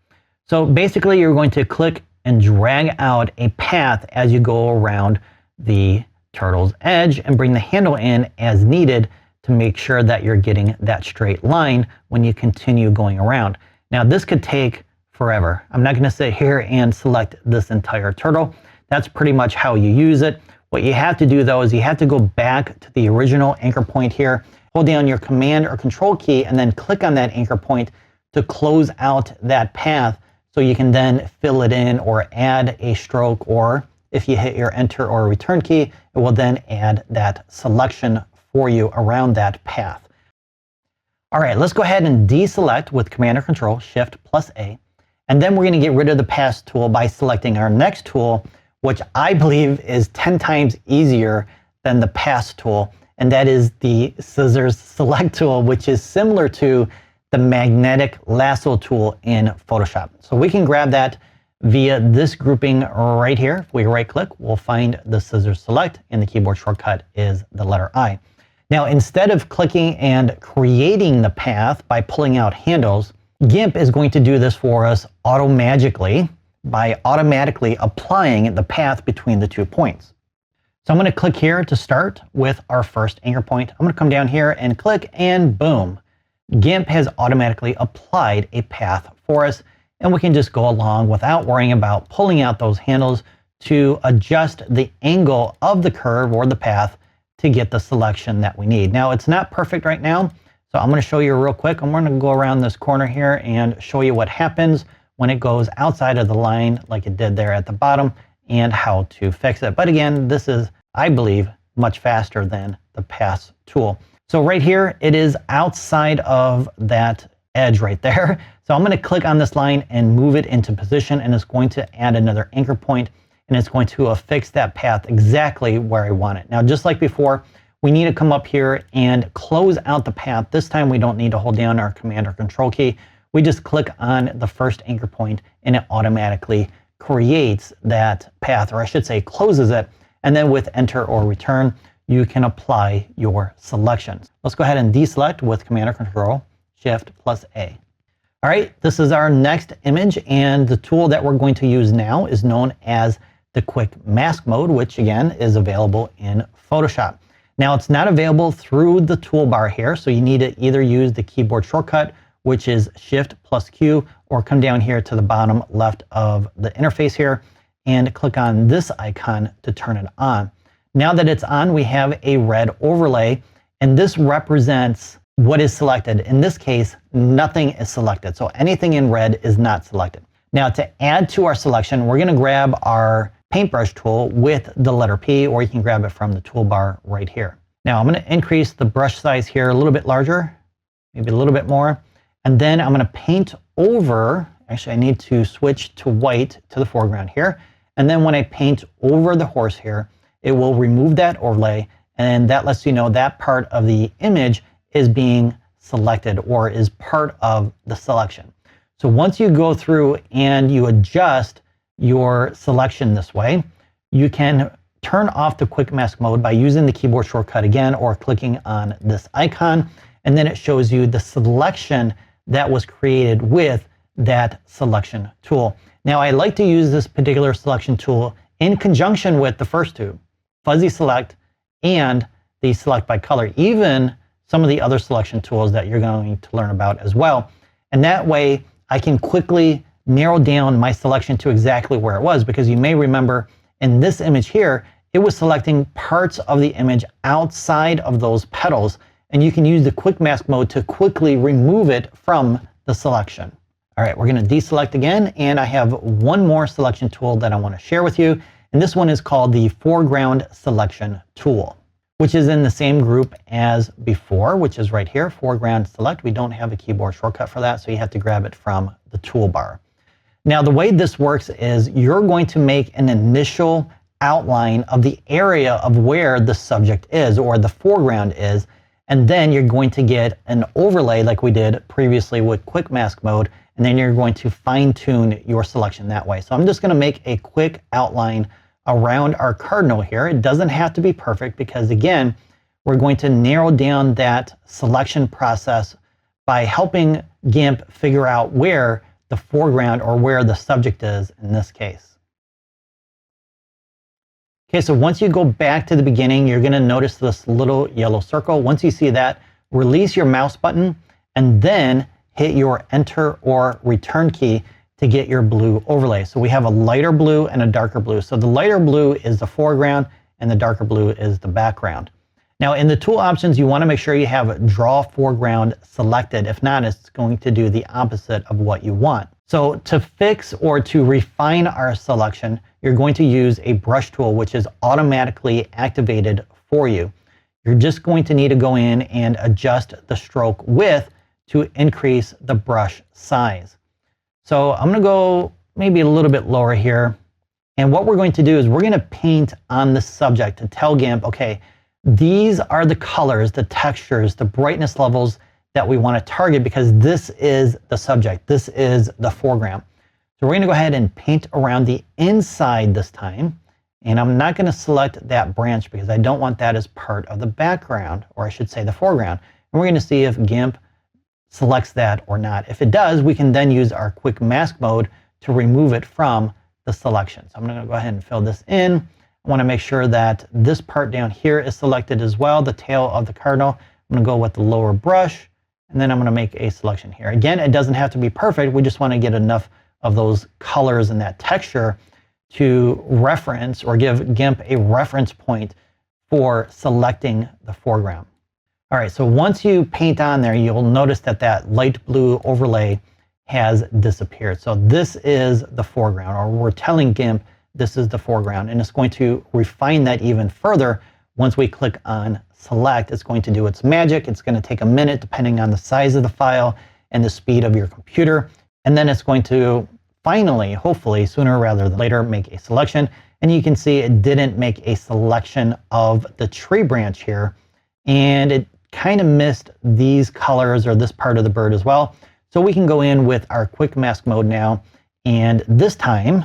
So basically, you're going to click and drag out a path as you go around the turtle's edge and bring the handle in as needed to make sure that you're getting that straight line when you continue going around. Now, this could take forever. I'm not going to sit here and select this entire turtle. That's pretty much how you use it. What you have to do though is you have to go back to the original anchor point here, hold down your Command or Control key, and then click on that anchor point to close out that path so you can then fill it in or add a stroke, or if you hit your Enter or Return key, it will then add that selection for you around that path. All right, let's go ahead and deselect with Command or Control, Shift plus A, and then we're going to get rid of the Pass tool by selecting our next tool, which I believe is 10 times easier than the Pass tool, and that is the Scissors Select tool, which is similar to the magnetic lasso tool in Photoshop. So we can grab that via this grouping right here. If we right click, we'll find the Scissors Select, and the keyboard shortcut is the letter I. Now, instead of clicking and creating the path by pulling out handles, GIMP is going to do this for us automatically by automatically applying the path between the 2 points. So I'm going to click here to start with our first anchor point. I'm going to come down here and click, and boom, GIMP has automatically applied a path for us, and we can just go along without worrying about pulling out those handles to adjust the angle of the curve or the path to get the selection that we need. Now, it's not perfect right now, so I'm going to show you real quick. I'm going to go around this corner here and show you what happens when it goes outside of the line like it did there at the bottom and how to fix it. But again, this is, I believe, much faster than the Pass tool. So right here, it is outside of that edge right there. So I'm going to click on this line and move it into position, and it's going to add another anchor point, and it's going to affix that path exactly where I want it. Now, just like before, we need to come up here and close out the path. This time we don't need to hold down our Command or Control key. We just click on the first anchor point and it automatically creates that path, or I should say closes it. And then with Enter or Return, you can apply your selections. Let's go ahead and deselect with Command or Control, Shift plus A. All right, this is our next image, and the tool that we're going to use now is known as the Quick Mask Mode, which again is available in Photoshop. Now, it's not available through the toolbar here, so you need to either use the keyboard shortcut, which is Shift plus Q, or come down here to the bottom left of the interface here and click on this icon to turn it on. Now that it's on, we have a red overlay, and this represents what is selected. In this case, nothing is selected, so anything in red is not selected. Now, to add to our selection, we're going to grab our paintbrush tool with the letter P, or you can grab it from the toolbar right here. Now, I'm going to increase the brush size here a little bit larger, maybe a little bit more. And then I'm going to paint over, actually I need to switch to white to the foreground here. And then when I paint over the horse here, it will remove that overlay, and that lets you know that part of the image is being selected or is part of the selection. So once you go through and you adjust your selection this way, you can turn off the Quick Mask Mode by using the keyboard shortcut again or clicking on this icon, and then it shows you the selection that was created with that selection tool. Now, I like to use this particular selection tool in conjunction with the first two, Fuzzy Select and the Select by Color, even some of the other selection tools that you're going to learn about as well. And that way I can quickly narrow down my selection to exactly where it was, because you may remember in this image here, it was selecting parts of the image outside of those petals, and you can use the Quick Mask Mode to quickly remove it from the selection. All right, we're going to deselect again, and I have one more selection tool that I want to share with you, and this one is called the Foreground Selection Tool, which is in the same group as before, which is right here, Foreground Select. We don't have a keyboard shortcut for that, so you have to grab it from the toolbar. Now, the way this works is you're going to make an initial outline of the area of where the subject is or the foreground is, and then you're going to get an overlay like we did previously with Quick Mask Mode, and then you're going to fine tune your selection that way. So I'm just going to make a quick outline around our cardinal here. It doesn't have to be perfect because again, we're going to narrow down that selection process by helping GIMP figure out where the foreground or where the subject is in this case. Okay, so once you go back to the beginning, you're going to notice this little yellow circle. Once you see that, release your mouse button and then hit your enter or return key to get your blue overlay. So we have a lighter blue and a darker blue. So the lighter blue is the foreground and the darker blue is the background. Now in the tool options, you want to make sure you have draw foreground selected. If not, it's going to do the opposite of what you want. So to fix or to refine our selection, you're going to use a brush tool, which is automatically activated for you. You're just going to need to go in and adjust the stroke width to increase the brush size. So I'm going to go maybe a little bit lower here. And what we're going to do is we're going to paint on the subject to tell GIMP, okay, these are the colors, the textures, the brightness levels that we want to target because this is the subject. This is the foreground. So we're going to go ahead and paint around the inside this time. And I'm not going to select that branch because I don't want that as part of the background, or I should say the foreground. And we're going to see if GIMP selects that or not. If it does, we can then use our quick mask mode to remove it from the selection. So I'm going to go ahead and fill this in. I want to make sure that this part down here is selected as well, the tail of the cardinal. I'm going to go with the lower brush, and then I'm going to make a selection here. Again, it doesn't have to be perfect. We just want to get enough of those colors and that texture to reference or give GIMP a reference point for selecting the foreground. All right, so once you paint on there, you'll notice that that light blue overlay has disappeared. So this is the foreground, or we're telling GIMP this is the foreground, and it's going to refine that even further. Once we click on select, it's going to do its magic. It's going to take a minute depending on the size of the file and the speed of your computer. And then it's going to finally, hopefully, sooner rather than later, make a selection. And you can see it didn't make a selection of the tree branch here. And it kind of missed these colors or this part of the bird as well. So we can go in with our quick mask mode now. And this time,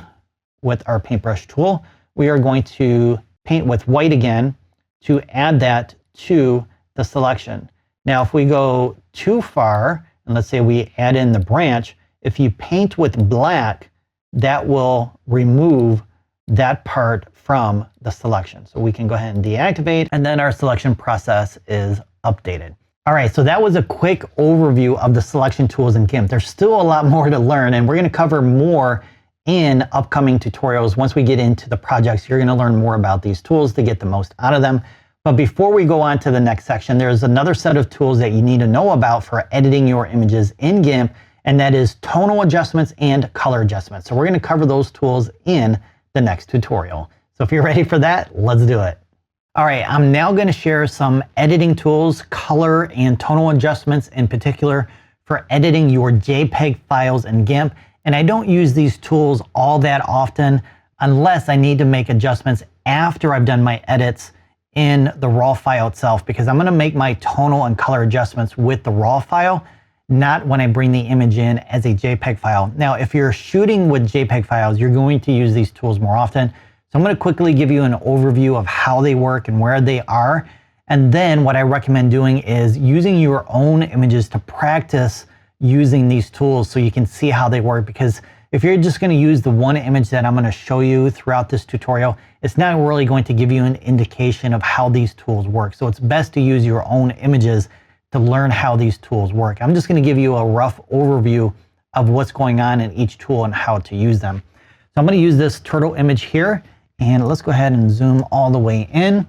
with our paintbrush tool, we are going to paint with white again to add that to the selection. Now, if we go too far, and let's say we add in the branch, if you paint with black, that will remove that part from the selection. So we can go ahead and deactivate, and then our selection process is updated. All right, so that was a quick overview of the selection tools in GIMP. There's still a lot more to learn, and we're going to cover more in upcoming tutorials. Once we get into the projects, you're going to learn more about these tools to get the most out of them. But before we go on to the next section, there's another set of tools that you need to know about for editing your images in GIMP, and that is tonal adjustments and color adjustments. So we're going to cover those tools in the next tutorial. So if you're ready for that, let's do it. All right, I'm now going to share some editing tools, color and tonal adjustments in particular, for editing your JPEG files in GIMP. And I don't use these tools all that often unless I need to make adjustments after I've done my edits in the raw file itself, because I'm going to make my tonal and color adjustments with the raw file, not when I bring the image in as a JPEG file. Now, if you're shooting with JPEG files, you're going to use these tools more often. So I'm going to quickly give you an overview of how they work and where they are. And then what I recommend doing is using your own images to practice using these tools so you can see how they work. Because if you're just going to use the one image that I'm going to show you throughout this tutorial, it's not really going to give you an indication of how these tools work. So it's best to use your own images to learn how these tools work. I'm just going to give you a rough overview of what's going on in each tool and how to use them. So I'm going to use this turtle image here, and let's go ahead and zoom all the way in.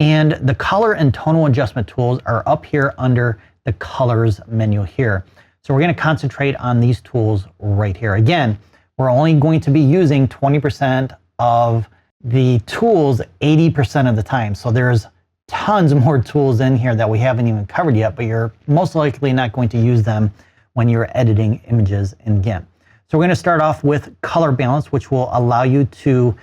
And the color and tonal adjustment tools are up here under the colors menu here. So we're going to concentrate on these tools right here. Again, we're only going to be using 20% of the tools 80% of the time. So there's tons more tools in here that we haven't even covered yet, but you're most likely not going to use them when you're editing images in GIMP. So we're going to start off with color balance, which will allow you to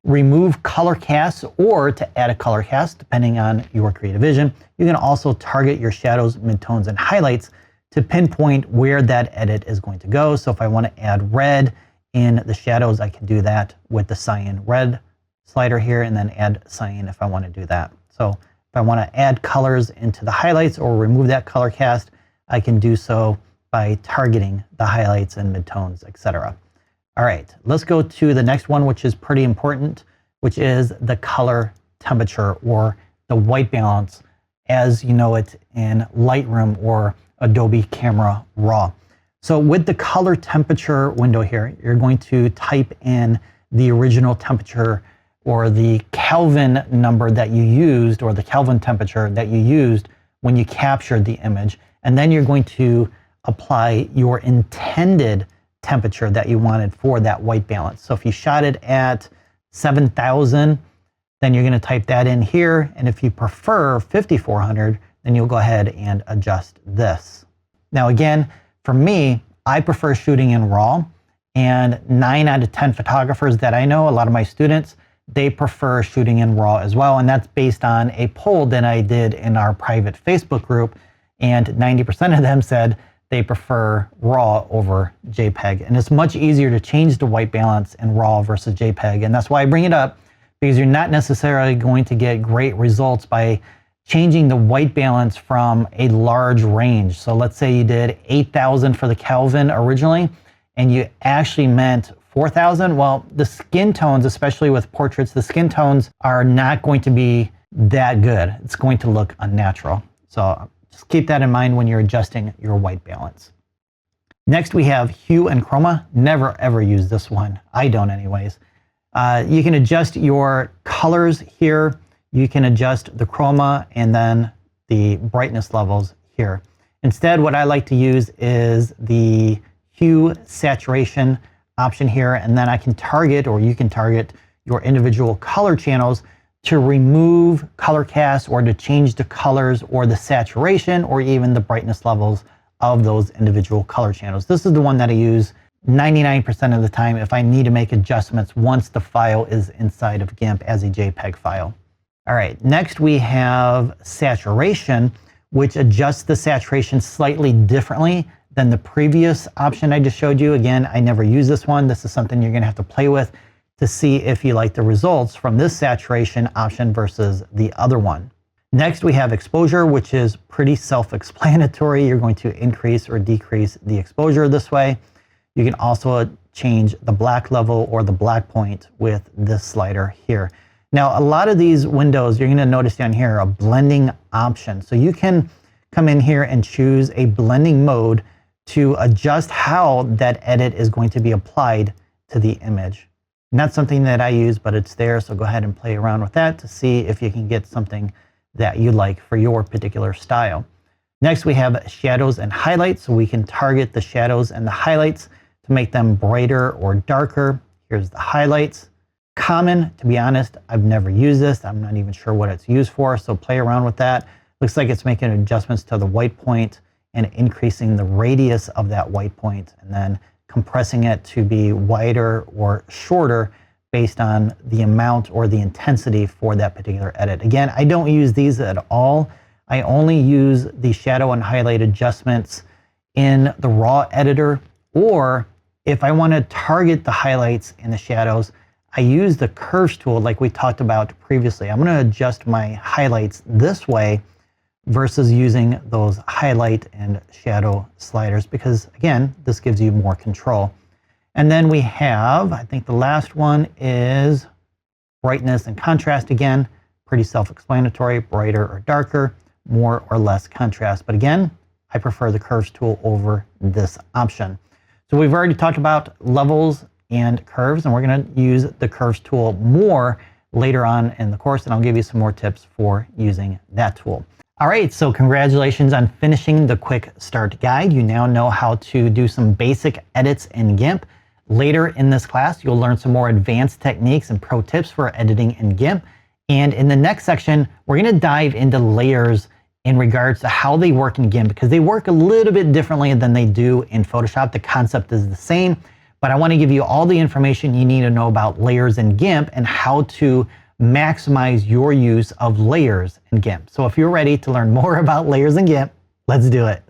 remove color casts or to add a color cast depending on your creative vision. You can also target your shadows, midtones, and highlights to pinpoint where that edit is going to go. So if I want to add red in the shadows, I can do that with the cyan red slider here, and then add cyan if I want to do that. So if I want to add colors into the highlights or remove that color cast, I can do so by targeting the highlights and midtones, etc. All right, let's go to the next one, which is pretty important, which is the color temperature or the white balance as you know it in Lightroom or Adobe Camera Raw. So with the color temperature window here, you're going to type in the original temperature or the Kelvin number that you used, or the Kelvin temperature that you used when you captured the image. And then you're going to apply your intended temperature that you wanted for that white balance. So if you shot it at 7,000, then you're going to type that in here. And if you prefer 5,400, then you'll go ahead and adjust this. Now again, for me, I prefer shooting in RAW, and 9 out of 10 photographers that I know, a lot of my students, they prefer shooting in RAW as well. And that's based on a poll that I did in our private Facebook group. And 90% of them said they prefer RAW over JPEG. And it's much easier to change the white balance in RAW versus JPEG. And that's why I bring it up, because you're not necessarily going to get great results by changing the white balance from a large range. So let's say you did 8,000 for the Kelvin originally, and you actually meant 4,000. Well, the skin tones, especially with portraits, the skin tones are not going to be that good. It's going to look unnatural. So just keep that in mind when you're adjusting your white balance. Next, we have hue and chroma. Never ever use this one. I don't anyways. You can adjust your colors here. You can adjust the chroma and then the brightness levels here. Instead, what I like to use is the hue saturation option here, and then I can target, or you can target your individual color channels to remove color cast or to change the colors or the saturation or even the brightness levels of those individual color channels. This is the one that I use 99% of the time if I need to make adjustments once the file is inside of GIMP as a JPEG file. All right, next we have saturation, which adjusts the saturation slightly differently than the previous option I just showed you. Again, I never use this one. This is something you're gonna have to play with to see if you like the results from this saturation option versus the other one. Next, we have exposure, which is pretty self-explanatory. You're going to increase or decrease the exposure this way. You can also change the black level or the black point with this slider here. Now, a lot of these windows, you're gonna notice down here, a blending option. So you can come in here and choose a blending mode to adjust how that edit is going to be applied to the image. Not something that I use, but it's there. So go ahead and play around with that to see if you can get something that you like for your particular style. Next, we have shadows and highlights. So we can target the shadows and the highlights to make them brighter or darker. Here's the highlights. Common, to be honest, I've never used this. I'm not even sure what it's used for. So play around with that. Looks like it's making adjustments to the white point and increasing the radius of that white point, and then compressing it to be wider or shorter based on the amount or the intensity for that particular edit. Again, I don't use these at all. I only use the shadow and highlight adjustments in the raw editor, or if I want to target the highlights and the shadows, I use the curves tool like we talked about previously. I'm going to adjust my highlights this way versus using those highlight and shadow sliders, because again, this gives you more control. And then we have, I think the last one is brightness and contrast. Again, pretty self-explanatory, brighter or darker, more or less contrast. But again, I prefer the curves tool over this option. So we've already talked about levels and curves, and we're going to use the curves tool more later on in the course, and I'll give you some more tips for using that tool. All right, so congratulations on finishing the quick start guide. You now know how to do some basic edits in GIMP. Later in this class, you'll learn some more advanced techniques and pro tips for editing in GIMP. And in the next section, we're gonna dive into layers in regards to how they work in GIMP, because they work a little bit differently than they do in Photoshop. The concept is the same, but I wanna give you all the information you need to know about layers in GIMP and how to maximize your use of layers in GIMP. So if you're ready to learn more about layers in GIMP, let's do it.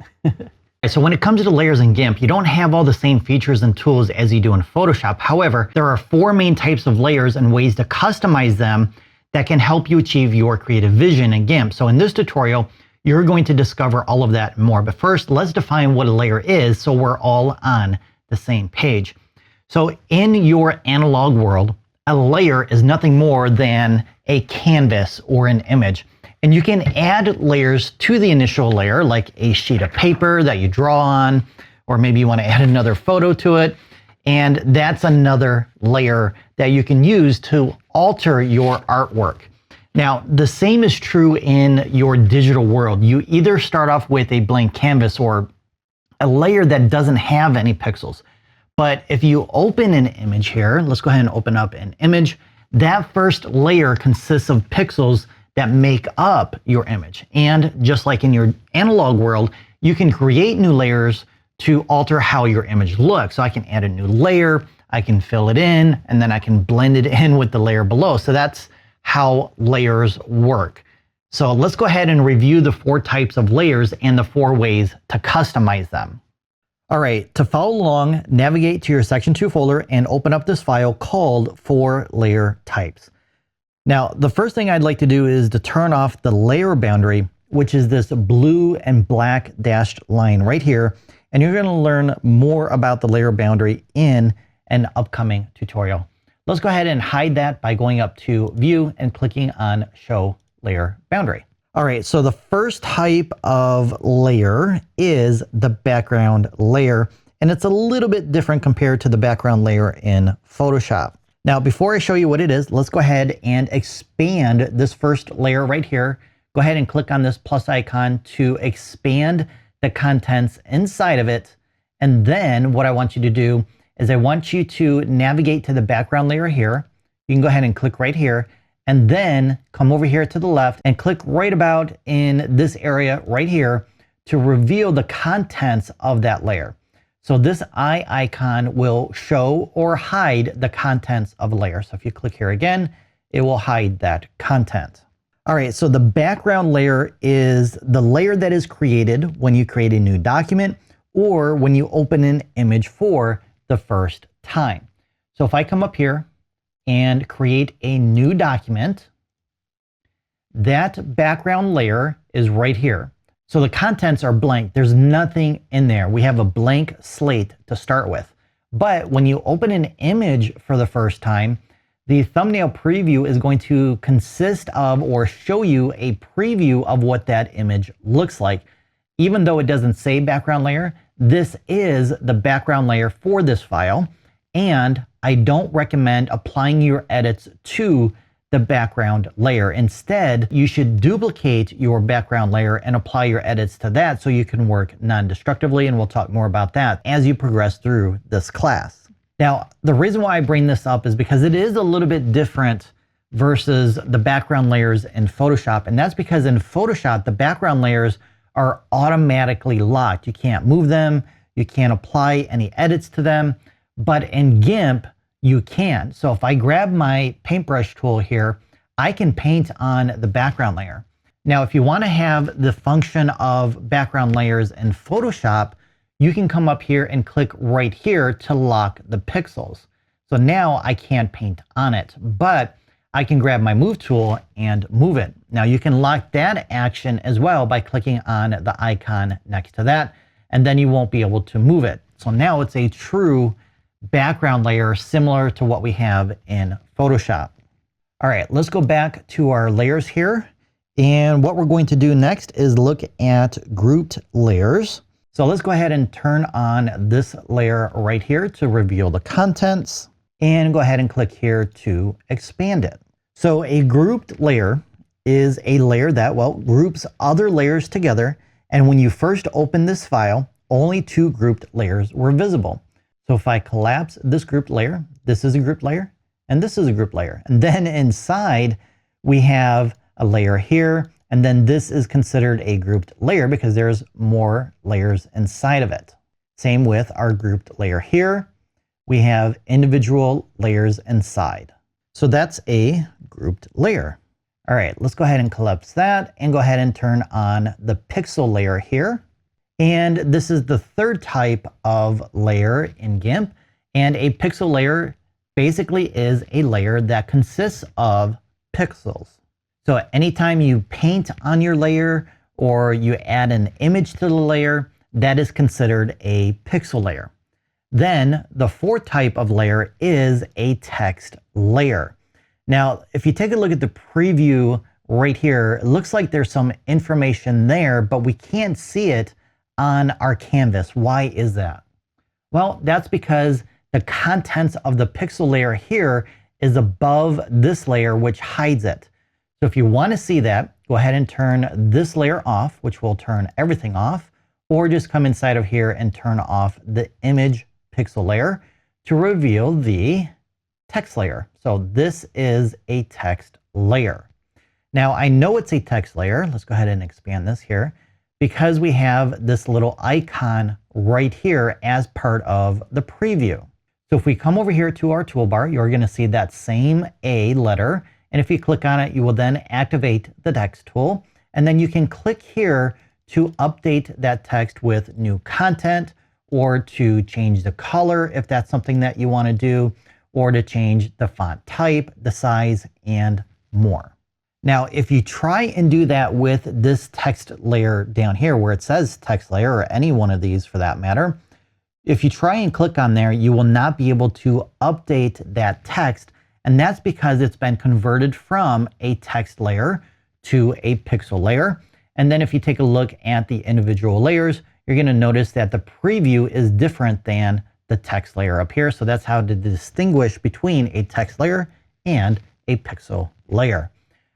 So when it comes to layers in GIMP, you don't have all the same features and tools as you do in Photoshop. However, there are 4 main types of layers and ways to customize them that can help you achieve your creative vision in GIMP. So in this tutorial, you're going to discover all of that and more. But first, let's define what a layer is so we're all on the same page. So in your analog world, a layer is nothing more than a canvas or an image. And you can add layers to the initial layer, like a sheet of paper that you draw on, or maybe you want to add another photo to it. And that's another layer that you can use to alter your artwork. Now, the same is true in your digital world. You either start off with a blank canvas or a layer that doesn't have any pixels. But if you open an image here, let's go ahead and open up an image. That first layer consists of pixels that make up your image. And just like in your analog world, you can create new layers to alter how your image looks. So I can add a new layer, I can fill it in, and then I can blend it in with the layer below. So that's how layers work. So let's go ahead and review the 4 types of layers and the 4 ways to customize them. All right, to follow along, navigate to your Section 2 folder and open up this file called 4 Layer Types. Now, the first thing I'd like to do is to turn off the layer boundary, which is this blue and black dashed line right here. And you're going to learn more about the layer boundary in an upcoming tutorial. Let's go ahead and hide that by going up to View and clicking on Show Layer Boundary. All right, so the first type of layer is the background layer, and it's a little bit different compared to the background layer in Photoshop. Now, before I show you what it is, let's go ahead and expand this first layer right here. Go ahead and click on this plus icon to expand the contents inside of it. And then what I want you to do is I want you to navigate to the background layer here. You can go ahead and click right here and then come over here to the left and click right about in this area right here to reveal the contents of that layer. So this eye icon will show or hide the contents of a layer. So if you click here again, it will hide that content. All right, so the background layer is the layer that is created when you create a new document or when you open an image for the first time. So if I come up here and create a new document, that background layer is right here. So the contents are blank. There's nothing in there. We have a blank slate to start with. But when you open an image for the first time, the thumbnail preview is going to consist of or show you a preview of what that image looks like. Even though it doesn't say background layer, this is the background layer for this file. And I don't recommend applying your edits to the background layer. Instead, you should duplicate your background layer and apply your edits to that so you can work non-destructively, and we'll talk more about that as you progress through this class. Now, the reason why I bring this up is because it is a little bit different versus the background layers in Photoshop, and that's because in Photoshop, the background layers are automatically locked. You can't move them, you can't apply any edits to them, but in GIMP, you can. So if I grab my paintbrush tool here, I can paint on the background layer. Now, if you want to have the function of background layers in Photoshop, you can come up here and click right here to lock the pixels. So now I can't paint on it, but I can grab my move tool and move it. Now you can lock that action as well by clicking on the icon next to that, and then you won't be able to move it. So now it's a true background layer similar to what we have in Photoshop. All right, let's go back to our layers here. And what we're going to do next is look at grouped layers. So let's go ahead and turn on this layer right here to reveal the contents, and go ahead and click here to expand it. So a grouped layer is a layer that, well, groups other layers together. And when you first open this file, only 2 grouped layers were visible. So if I collapse this grouped layer, this is a grouped layer, and this is a grouped layer. And then inside, we have a layer here, and then this is considered a grouped layer because there's more layers inside of it. Same with our grouped layer here. We have individual layers inside. So that's a grouped layer. All right, let's go ahead and collapse that and go ahead and turn on the pixel layer here. And this is the third type of layer in GIMP. And a pixel layer basically is a layer that consists of pixels. So anytime you paint on your layer or you add an image to the layer, that is considered a pixel layer. Then the fourth type of layer is a text layer. Now, if you take a look at the preview right here, it looks like there's some information there, but we can't see it on our canvas. Why is that? Well, that's because the contents of the pixel layer here is above this layer, which hides it. So if you want to see that, go ahead and turn this layer off, which will turn everything off, or just come inside of here and turn off the image pixel layer to reveal the text layer. So this is a text layer. Now I know it's a text layer. Let's go ahead and expand this here because we have this little icon right here as part of the preview. So if we come over here to our toolbar, you're going to see that same A letter. And if you click on it, you will then activate the text tool. And then you can click here to update that text with new content, or to change the color if that's something that you want to do, or to change the font type, the size, and more. Now, if you try and do that with this text layer down here where it says text layer, or any one of these for that matter, if you try and click on there, you will not be able to update that text. And that's because it's been converted from a text layer to a pixel layer. And then if you take a look at the individual layers, you're going to notice that the preview is different than the text layer up here. So that's how to distinguish between a text layer and a pixel layer.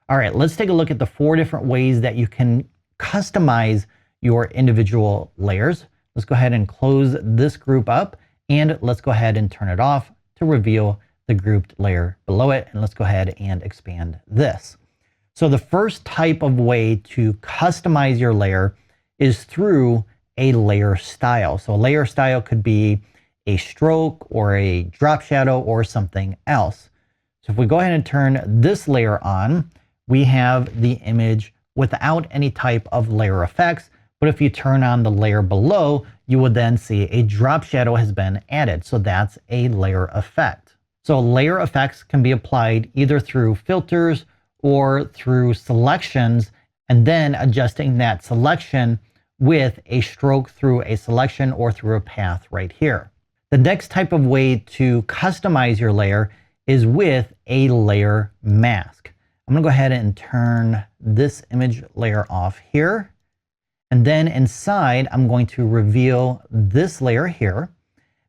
All right, let's take a look at the 4 different ways that you can customize your individual layers. Let's go ahead and close this group up, and let's go ahead and turn it off to reveal the grouped layer below it. And let's go ahead and expand this. So the first type of way to customize your layer is through a layer style. So a layer style could be a stroke or a drop shadow or something else. So if we go ahead and turn this layer on, we have the image without any type of layer effects. But if you turn on the layer below, you would then see a drop shadow has been added. So that's a layer effect. So layer effects can be applied either through filters or through selections, and then adjusting that selection with a stroke through a selection or through a path right here. The next type of way to customize your layer is with a layer mask. I'm going to go ahead and turn this image layer off here. And then inside, I'm going to reveal this layer here.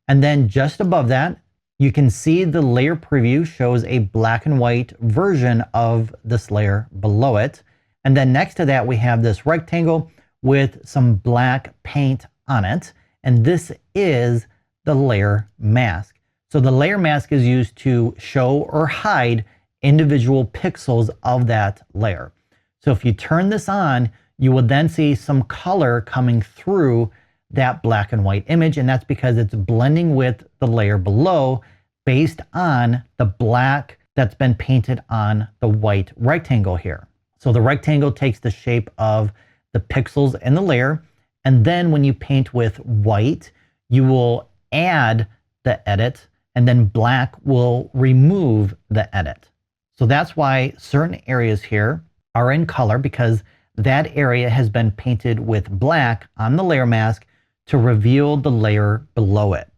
And then just above that, you can see the layer preview shows a black and white version of this layer below it. And then next to that, we have this rectangle with some black paint on it. And this is the layer mask. So the layer mask is used to show or hide individual pixels of that layer. So if you turn this on, you will then see some color coming through that black and white image. And that's because it's blending with the layer below based on the black that's been painted on the white rectangle here. So the rectangle takes the shape of the pixels in the layer. And then when you paint with white, you will add the edit, and then black will remove the edit. So that's why certain areas here are in color, because that area has been painted with black on the layer mask to reveal the layer below it.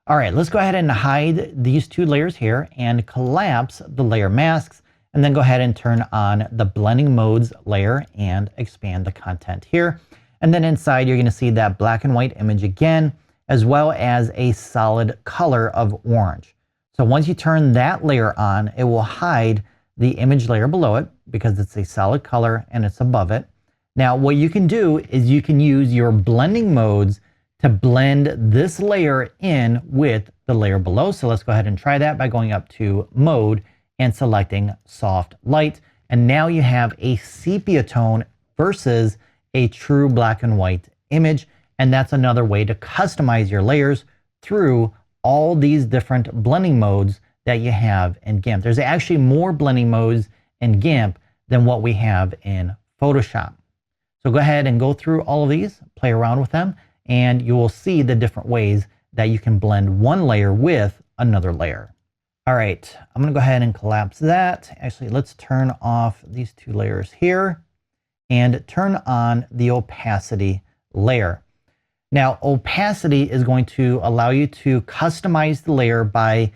All right, let's go ahead and hide these 2 layers here and collapse the layer masks, and then go ahead and turn on the blending modes layer and expand the content here. And then inside, you're going to see that black and white image again, as well as a solid color of orange. So once you turn that layer on, it will hide the image layer below it because it's a solid color and it's above it. Now, what you can do is you can use your blending modes to blend this layer in with the layer below. So let's go ahead and try that by going up to mode and selecting soft light. And now you have a sepia tone versus a true black and white image. And that's another way to customize your layers through all these different blending modes that you have in GIMP. There's actually more blending modes in GIMP than what we have in Photoshop. So go ahead and go through all of these, play around with them, and you will see the different ways that you can blend one layer with another layer. All right, I'm gonna go ahead and collapse that. Actually, let's turn off these two layers here and turn on the opacity layer. Now, opacity is going to allow you to customize the layer by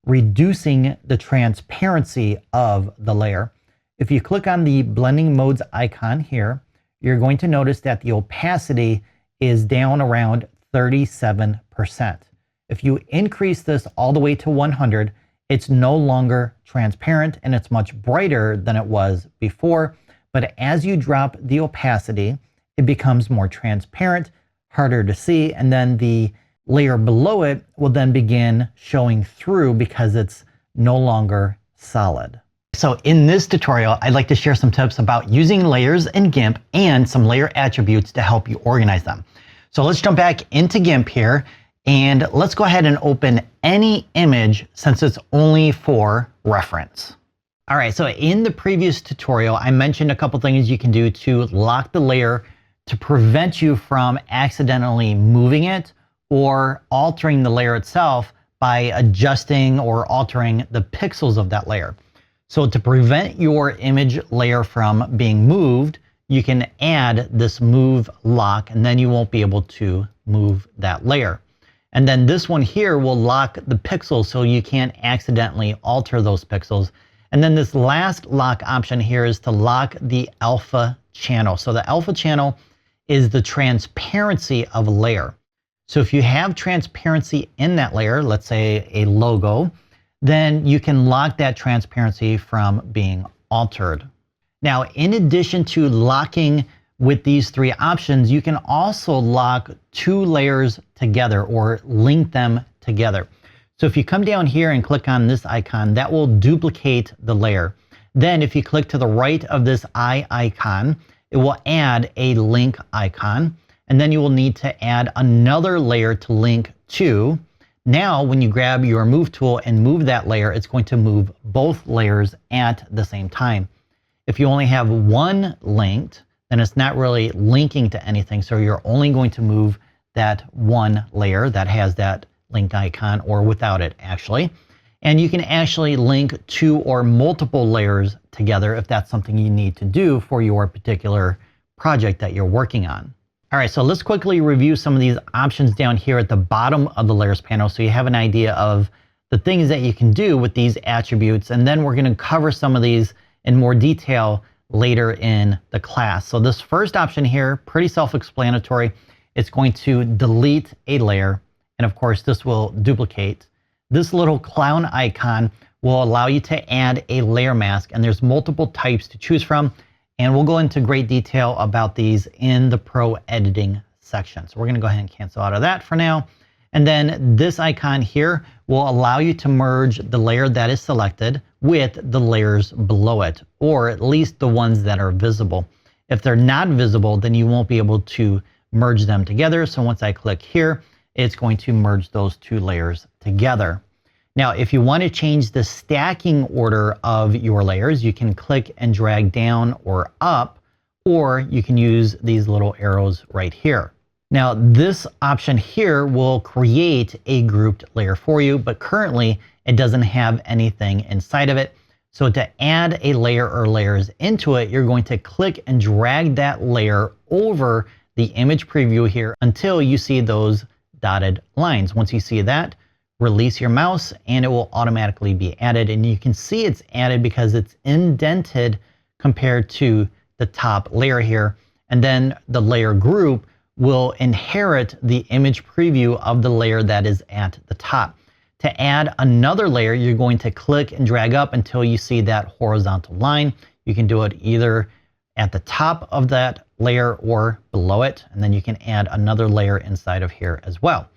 reducing the transparency of the layer. If you click on the blending modes icon here, you're going to notice that the opacity is down around 37%. If you increase this all the way to 100, it's no longer transparent and it's much brighter than it was before. But as you drop the opacity, it becomes more transparent, harder to see, and then the layer below it will then begin showing through because it's no longer solid. So in this tutorial, I'd like to share some tips about using layers in GIMP and some layer attributes to help you organize them. So let's jump back into GIMP here and let's go ahead and open any image since it's only for reference. All right, so in the previous tutorial, I mentioned a couple things you can do to lock the layer to prevent you from accidentally moving it or altering the layer itself by adjusting or altering the pixels of that layer. So to prevent your image layer from being moved, you can add this move lock and then you won't be able to move that layer. And then this one here will lock the pixels so you can't accidentally alter those pixels. And then this last lock option here is to lock the alpha channel. So the alpha channel is the transparency of a layer. So if you have transparency in that layer, let's say a logo, then you can lock that transparency from being altered. Now, in addition to locking with these three options, you can also lock two layers together or link them together. So if you come down here and click on this icon, that will duplicate the layer. Then if you click to the right of this eye icon, it will add a link icon. And then you will need to add another layer to link to. Now, when you grab your move tool and move that layer, it's going to move both layers at the same time. If you only have one linked, then it's not really linking to anything. So you're only going to move that one layer that has that link icon or without it actually. And you can actually link two or multiple layers together if that's something you need to do for your particular project that you're working on. All right, so let's quickly review some of these options down here at the bottom of the layers panel so you have an idea of the things that you can do with these attributes. And then we're going to cover some of these in more detail later in the class. So this first option here, pretty self-explanatory. It's going to delete a layer. And of course, this will duplicate. This little clown icon will allow you to add a layer mask. And there's multiple types to choose from. And we'll go into great detail about these in the Pro Editing section. So we're going to go ahead and cancel out of that for now. And then this icon here will allow you to merge the layer that is selected with the layers below it, or at least the ones that are visible. If they're not visible, then you won't be able to merge them together. So once I click here, it's going to merge those two layers together. Now, if you want to change the stacking order of your layers, you can click and drag down or up, or you can use these little arrows right here. Now, this option here will create a grouped layer for you, but currently it doesn't have anything inside of it. So to add a layer or layers into it, you're going to click and drag that layer over the image preview here until you see those dotted lines. Once you see that, release your mouse and it will automatically be added. And you can see it's added because it's indented compared to the top layer here. And then the layer group will inherit the image preview of the layer that is at the top. To add another layer, you're going to click and drag up until you see that horizontal line. You can do it either at the top of that layer or below it. And then you can add another layer inside of here as well.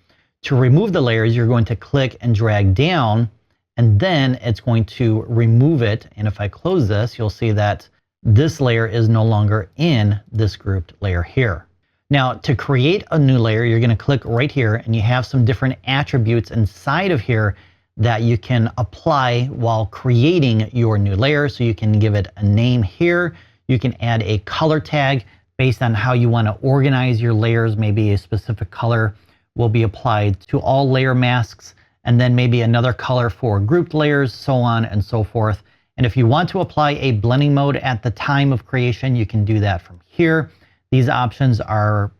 To remove the layers, you're going to click and drag down, and then it's going to remove it. And if I close this, you'll see that this layer is no longer in this grouped layer here. Now, to create a new layer, you're going to click right here, and you have some different attributes inside of here that you can apply while creating your new layer. So you can give it a name here. You can add a color tag based on how you want to organize your layers. Maybe a specific color will be applied to all layer masks, and then maybe another color for grouped layers, so on and so forth. And if you want to apply a blending mode at the time of creation, you can do that from here. These options are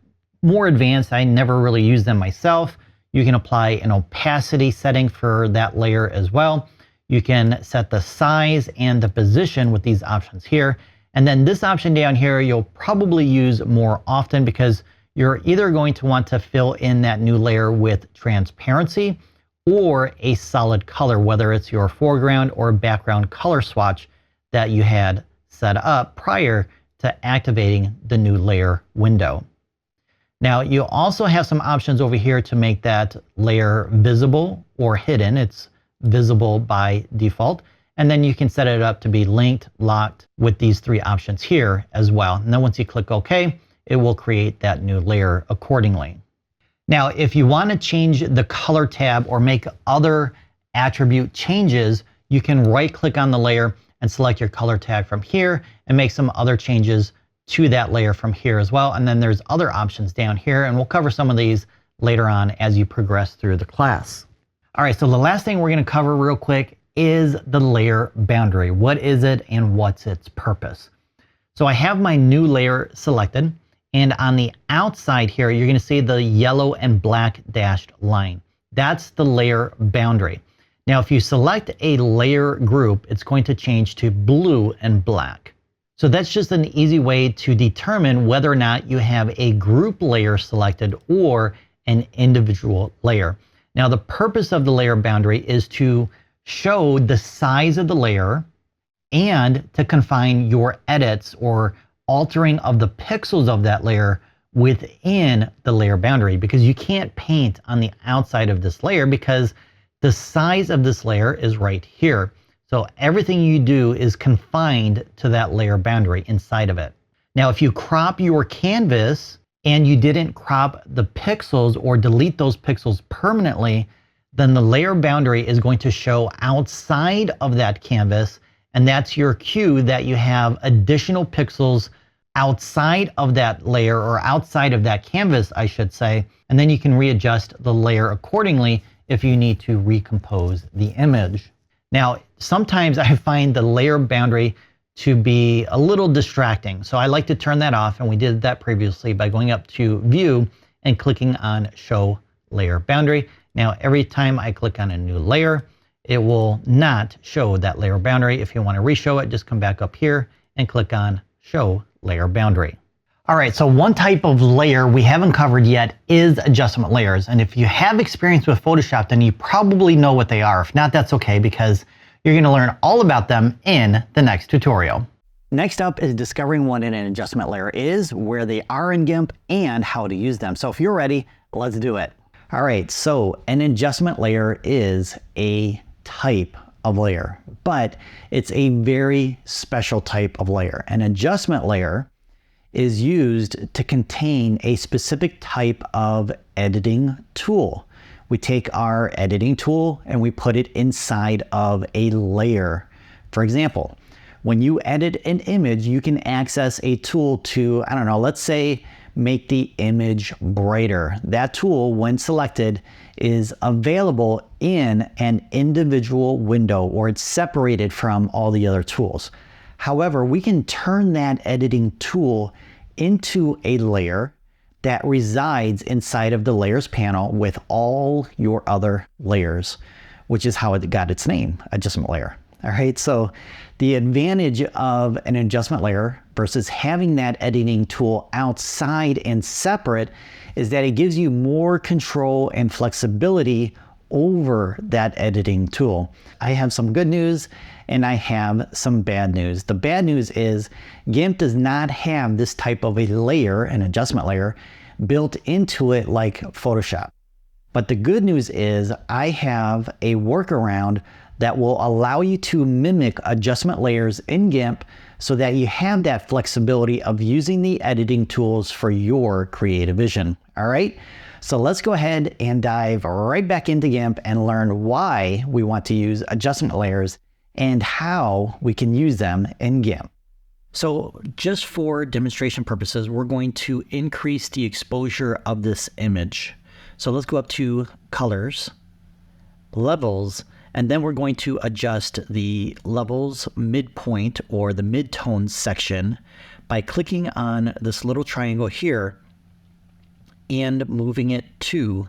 more advanced. I never really use them myself. You can apply an opacity setting for that layer as well. You can set the size and the position with these options here. And then this option down here, you'll probably use more often because you're either going to want to fill in that new layer with transparency or a solid color, whether it's your foreground or background color swatch that you had set up prior to activating the new layer window. Now you also have some options over here to make that layer visible or hidden. It's visible by default. And then you can set it up to be linked, locked with these three options here as well. And then once you click OK, it will create that new layer accordingly. Now, if you want to change the color tab or make other attribute changes, you can right click on the layer and select your color tag from here and make some other changes to that layer from here as well. And then there's other options down here, and we'll cover some of these later on as you progress through the class. All right, so the last thing we're going to cover real quick is the layer boundary. What is it and what's its purpose? So I have my new layer selected, and on the outside here, you're going to see the yellow and black dashed line. That's the layer boundary. Now, if you select a layer group, it's going to change to blue and black. So that's just an easy way to determine whether or not you have a group layer selected or an individual layer. Now, the purpose of the layer boundary is to show the size of the layer and to confine your edits or altering of the pixels of that layer within the layer boundary, because you can't paint on the outside of this layer because the size of this layer is right here. So everything you do is confined to that layer boundary inside of it. Now, if you crop your canvas and you didn't crop the pixels or delete those pixels permanently, then the layer boundary is going to show outside of that canvas, and that's your cue that you have additional pixels outside of that layer, or outside of that canvas, I should say, and then you can readjust the layer accordingly if you need to recompose the image. Now, sometimes I find the layer boundary to be a little distracting, so I like to turn that off, and we did that previously by going up to View and clicking on Show Layer Boundary. Now, every time I click on a new layer, it will not show that layer boundary. If you want to re-show it, just come back up here and click on Show Layer Boundary. All right, so one type of layer we haven't covered yet is adjustment layers. And if you have experience with Photoshop, then you probably know what they are. If not, that's okay, because you're going to learn all about them in the next tutorial. Next up is discovering what an adjustment layer is, where they are in GIMP, and how to use them. So if you're ready, let's do it. All right, so an adjustment layer is a type of layer, but it's a very special type of layer. An adjustment layer is used to contain a specific type of editing tool. We take our editing tool and we put it inside of a layer. For example, when you edit an image, you can access a tool to, I don't know, let's say make the image brighter. That tool, when selected, is available in an individual window, or it's separated from all the other tools. However, we can turn that editing tool into a layer that resides inside of the layers panel with all your other layers, which is how it got its name, adjustment layer. All right, so the advantage of an adjustment layer versus having that editing tool outside and separate is that it gives you more control and flexibility over that editing tool. I have some good news and I have some bad news. The bad news is GIMP does not have this type of a layer, an adjustment layer, built into it like Photoshop. But the good news is I have a workaround that will allow you to mimic adjustment layers in GIMP so that you have that flexibility of using the editing tools for your creative vision. All right, so let's go ahead and dive right back into GIMP and learn why we want to use adjustment layers and how we can use them in GIMP. So just for demonstration purposes, we're going to increase the exposure of this image. So let's go up to colors, levels, and then we're going to adjust the levels midpoint or the midtone section by clicking on this little triangle here and moving it to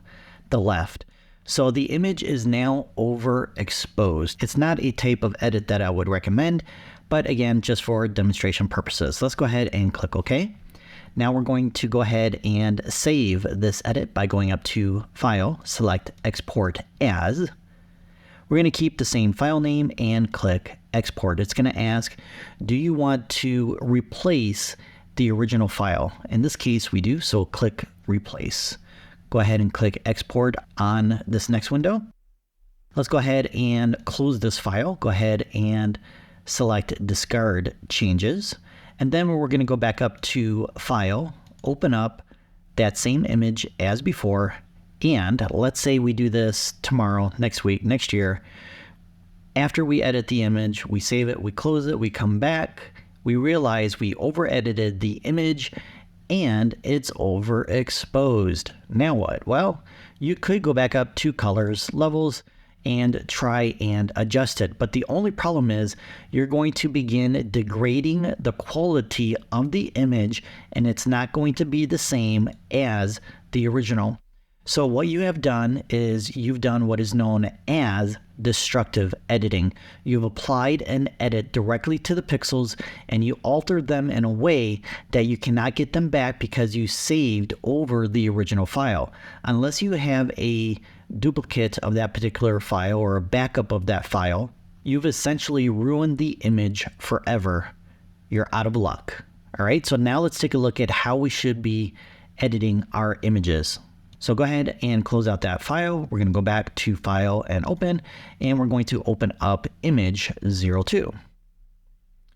the left. So the image is now overexposed. It's not a type of edit that I would recommend, but again, just for demonstration purposes. Let's go ahead and click OK. Now we're going to go ahead and save this edit by going up to File, select Export As. We're going to keep the same file name and click Export. It's going to ask, do you want to replace the original file? In this case, we do, so click Replace. Go ahead and click Export on this next window. Let's go ahead and close this file. Go ahead and select Discard Changes. And then we're going to go back up to File, open up that same image as before, and let's say we do this tomorrow, next week, next year. After we edit the image, we save it, we close it, we come back, we realize we over-edited the image and it's overexposed. Now what? Well, you could go back up to colors, levels, and try and adjust it. But the only problem is you're going to begin degrading the quality of the image and it's not going to be the same as the original. So what you have done is you've done what is known as destructive editing. You've applied an edit directly to the pixels and you altered them in a way that you cannot get them back because you saved over the original file. Unless you have a duplicate of that particular file or a backup of that file, you've essentially ruined the image forever. You're out of luck. All right, so now let's take a look at how we should be editing our images. So go ahead and close out that file. We're going to go back to File and Open, and we're going to open up image 02,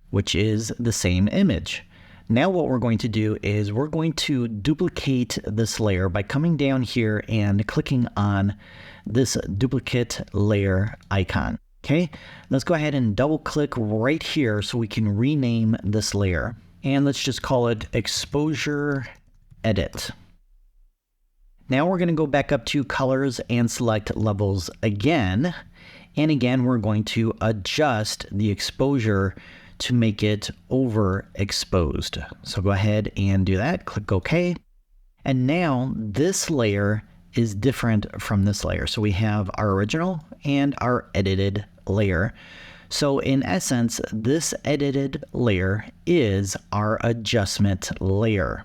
which is the same image. Now what we're going to do is we're going to duplicate this layer by coming down here and clicking on this duplicate layer icon. Okay, let's go ahead and double click right here so we can rename this layer. And let's just call it Exposure Edit. Now we're going to go back up to colors and select levels again. And again, we're going to adjust the exposure to make it overexposed. So go ahead and do that, click OK. And now this layer is different from this layer. So we have our original and our edited layer. So in essence, this edited layer is our adjustment layer.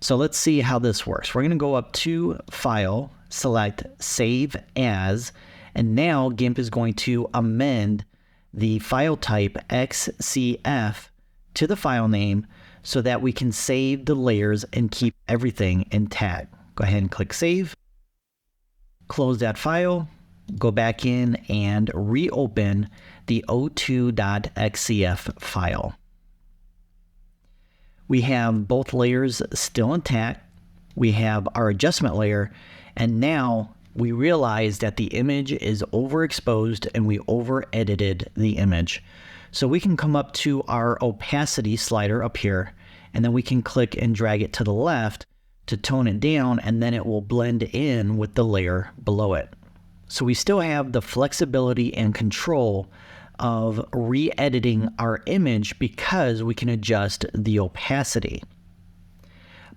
So let's see how this works. We're going to go up to File, select Save As, and now GIMP is going to amend the file type XCF to the file name so that we can save the layers and keep everything intact. Go ahead and click Save. Close that file. Go back in and reopen the o2.xcf file. We have both layers still intact. We have our adjustment layer, and now we realize that the image is overexposed and we over-edited the image. So we can come up to our opacity slider up here, and then we can click and drag it to the left to tone it down, and then it will blend in with the layer below it. So we still have the flexibility and control of re-editing our image because we can adjust the opacity.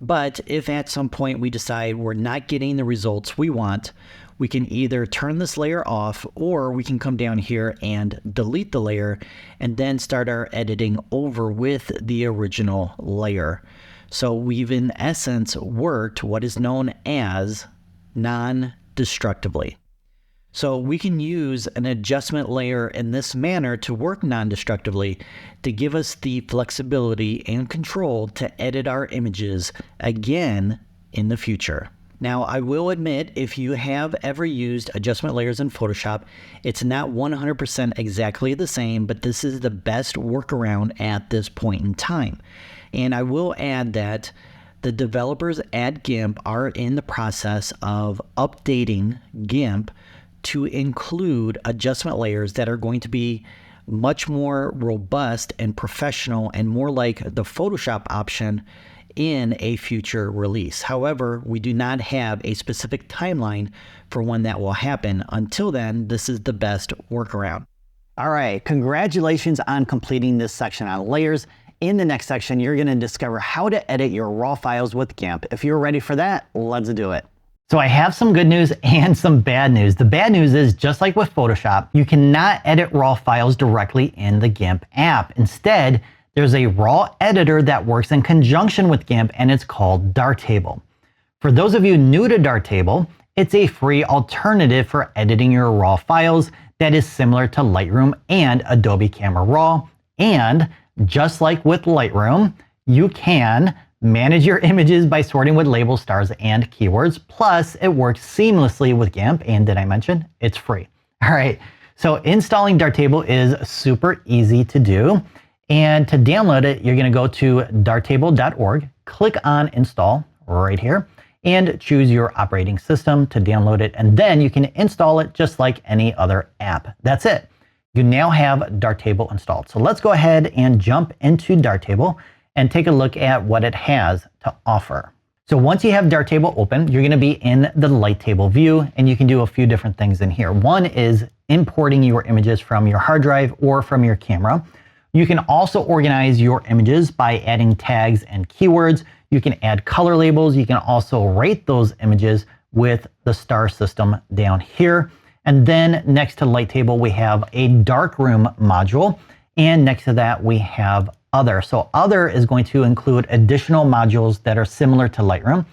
But if at some point we decide we're not getting the results we want, we can either turn this layer off, or we can come down here and delete the layer and then start our editing over with the original layer. So we've in essence worked what is known as non-destructively. So we can use an adjustment layer in this manner to work non-destructively to give us the flexibility and control to edit our images again in the future. Now, I will admit, if you have ever used adjustment layers in Photoshop, it's not 100% exactly the same, but this is the best workaround at this point in time. And I will add that the developers at GIMP are in the process of updating GIMP to include adjustment layers that are going to be much more robust and professional and more like the Photoshop option in a future release. However, we do not have a specific timeline for when that will happen. Until then, this is the best workaround. All right, congratulations on completing this section on layers. In the next section, you're going to discover how to edit your raw files with GIMP. If you're ready for that, let's do it. So I have some good news and some bad news. The bad news is, just like with Photoshop, you cannot edit raw files directly in the GIMP app. Instead, there's a raw editor that works in conjunction with GIMP, and it's called Darktable. For those of you new to Darktable, it's a free alternative for editing your raw files that is similar to Lightroom and Adobe Camera Raw. And just like with Lightroom, you can manage your images by sorting with labels, stars, and keywords. Plus, it works seamlessly with GIMP, and did I mention it's free? All right, so installing Darktable is super easy to do. And to download it, you're going to go to darktable.org, click on install right here, and choose your operating system to download it. And then you can install it just like any other app. That's it. You now have Darktable installed. So let's go ahead and jump into Darktable and take a look at what it has to offer. So once you have Darktable open, you're going to be in the light table view, and you can do a few different things in here. One is importing your images from your hard drive or from your camera. You can also organize your images by adding tags and keywords. You can add color labels. You can also rate those images with the star system down here. And then next to light table, we have a darkroom module. And next to that, we have other. So other is going to include additional modules that are similar to Lightroom.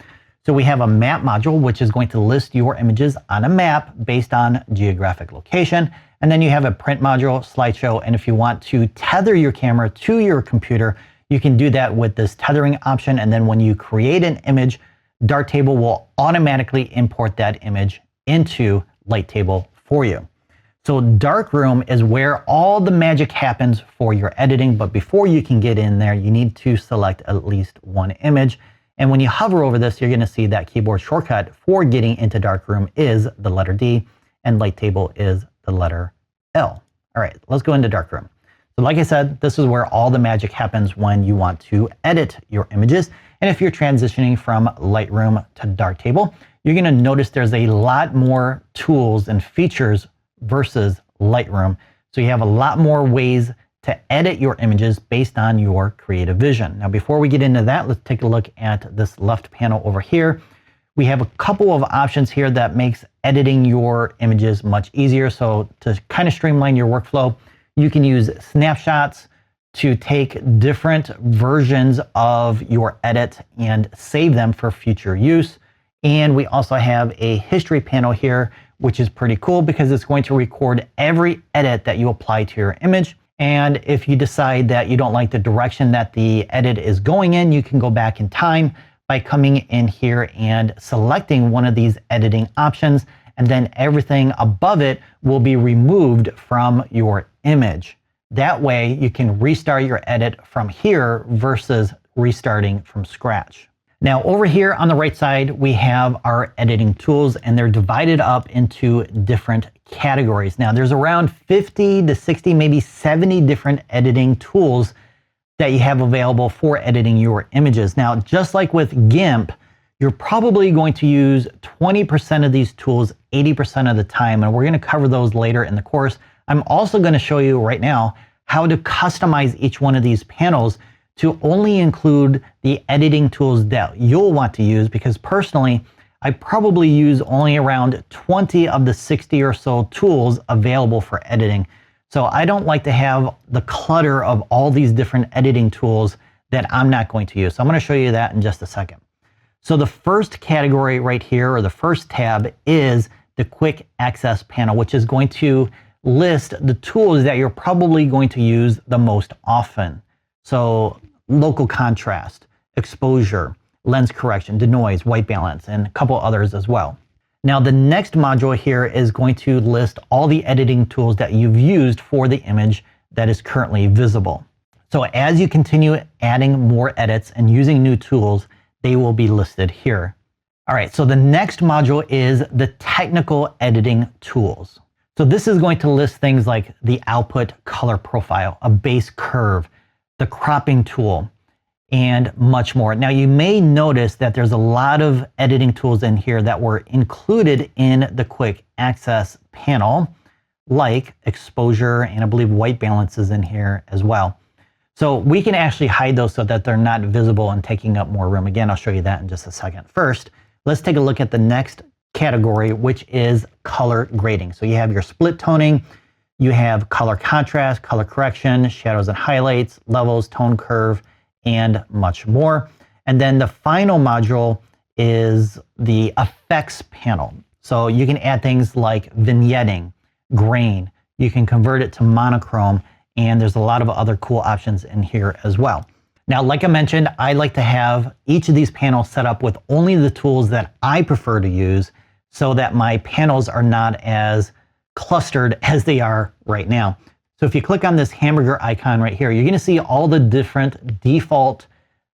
So we have a map module, which is going to list your images on a map based on geographic location. And then you have a print module, slideshow. And if you want to tether your camera to your computer, you can do that with this tethering option. And then when you create an image, Darktable will automatically import that image into light table for you. So Darkroom is where all the magic happens for your editing. But before you can get in there, you need to select at least one image. And when you hover over this, you're going to see that keyboard shortcut for getting into Darkroom is the letter D, and light table is the letter L. All right, let's go into Darkroom. So like I said, this is where all the magic happens when you want to edit your images. And if you're transitioning from Lightroom to Darktable, you're going to notice there's a lot more tools and features versus Lightroom. So you have a lot more ways to edit your images based on your creative vision. Now, before we get into that, let's take a look at this left panel over here. We have a couple of options here that makes editing your images much easier. So to kind of streamline your workflow, you can use snapshots to take different versions of your edit and save them for future use. And we also have a history panel here, which is pretty cool because it's going to record every edit that you apply to your image. And if you decide that you don't like the direction that the edit is going in, you can go back in time by coming in here and selecting one of these editing options, and then everything above it will be removed from your image. That way you can restart your edit from here versus restarting from scratch. Now over here on the right side, we have our editing tools, and they're divided up into different categories. Now there's around 50 to 60, maybe 70 different editing tools that you have available for editing your images. Now, just like with GIMP, you're probably going to use 20% of these tools 80% of the time, and we're going to cover those later in the course. I'm also going to show you right now how to customize each one of these panels to only include the editing tools that you'll want to use, because personally, I probably use only around 20 of the 60 or so tools available for editing. So I don't like to have the clutter of all these different editing tools that I'm not going to use. So I'm going to show you that in just a second. So the first category right here, or the first tab, is the quick access panel, which is going to list the tools that you're probably going to use the most often. So local contrast, exposure, lens correction, denoise, white balance, and a couple others as well. Now the next module here is going to list all the editing tools that you've used for the image that is currently visible. So as you continue adding more edits and using new tools, they will be listed here. All right, so the next module is the technical editing tools. So this is going to list things like the output color profile, a base curve, the cropping tool, and much more. Now you may notice that there's a lot of editing tools in here that were included in the quick access panel, like exposure, and I believe white balance is in here as well. So we can actually hide those so that they're not visible and taking up more room. Again, I'll show you that in just a second. First, let's take a look at the next category, which is color grading. So you have your split toning, you have color contrast, color correction, shadows and highlights, levels, tone curve, and much more. And then the final module is the effects panel. So you can add things like vignetting, grain, you can convert it to monochrome, and there's a lot of other cool options in here as well. Now, like I mentioned, I like to have each of these panels set up with only the tools that I prefer to use so that my panels are not as clustered as they are right now. So if you click on this hamburger icon right here, you're going to see all the different default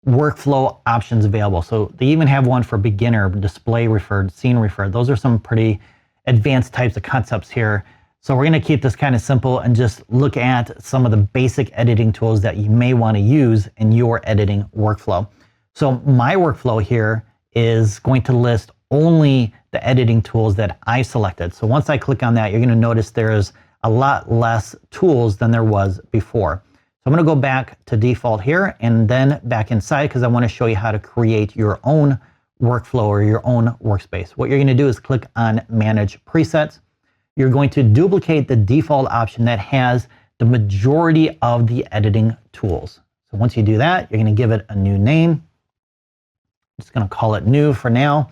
workflow options available. So they even have one for beginner, display referred, scene referred. Those are some pretty advanced types of concepts here. So we're going to keep this kind of simple and just look at some of the basic editing tools that you may want to use in your editing workflow. So my workflow here is going to list only the editing tools that I selected. So once I click on that, you're going to notice there's a lot less tools than there was before. So I'm going to go back to default here and then back inside because I want to show you how to create your own workflow or your own workspace. What you're going to do is click on Manage Presets. You're going to duplicate the default option that has the majority of the editing tools. So once you do that, you're going to give it a new name. I'm just going to call it new for now.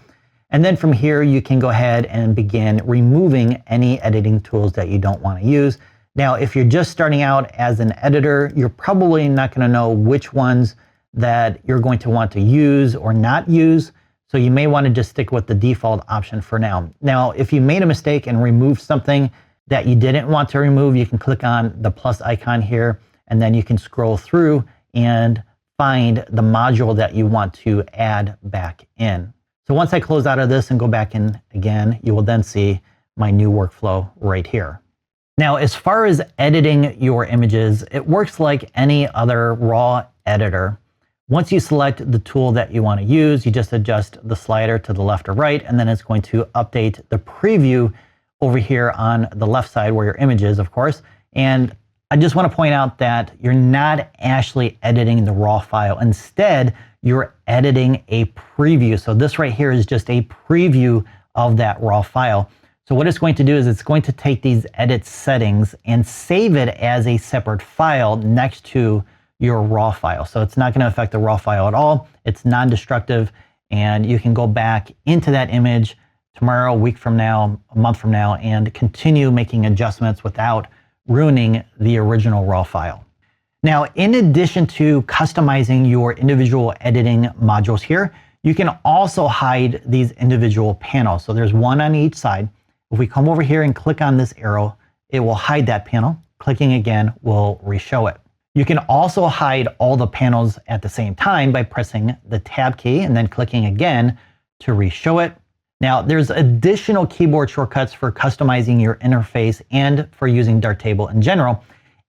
And then from here, you can go ahead and begin removing any editing tools that you don't want to use. Now, if you're just starting out as an editor, you're probably not going to know which ones that you're going to want to use or not use. So you may want to just stick with the default option for now. Now, if you made a mistake and removed something that you didn't want to remove, you can click on the plus icon here, and then you can scroll through and find the module that you want to add back in. So once I close out of this and go back in again, you will then see my new workflow right here. Now, as far as editing your images, it works like any other raw editor. Once you select the tool that you want to use, you just adjust the slider to the left or right, and then it's going to update the preview over here on the left side where your image is, of course. And I just want to point out that you're not actually editing the raw file. Instead, you're editing a preview. So this right here is just a preview of that raw file. So what it's going to do is it's going to take these edit settings and save it as a separate file next to your raw file. So it's not going to affect the raw file at all. It's non-destructive, and you can go back into that image tomorrow, a week from now, a month from now, and continue making adjustments without ruining the original raw file. Now, in addition to customizing your individual editing modules here, you can also hide these individual panels. So there's one on each side. If we come over here and click on this arrow, it will hide that panel. Clicking again will re-show it. You can also hide all the panels at the same time by pressing the Tab key and then clicking again to re-show it. Now, there's additional keyboard shortcuts for customizing your interface and for using Darktable in general.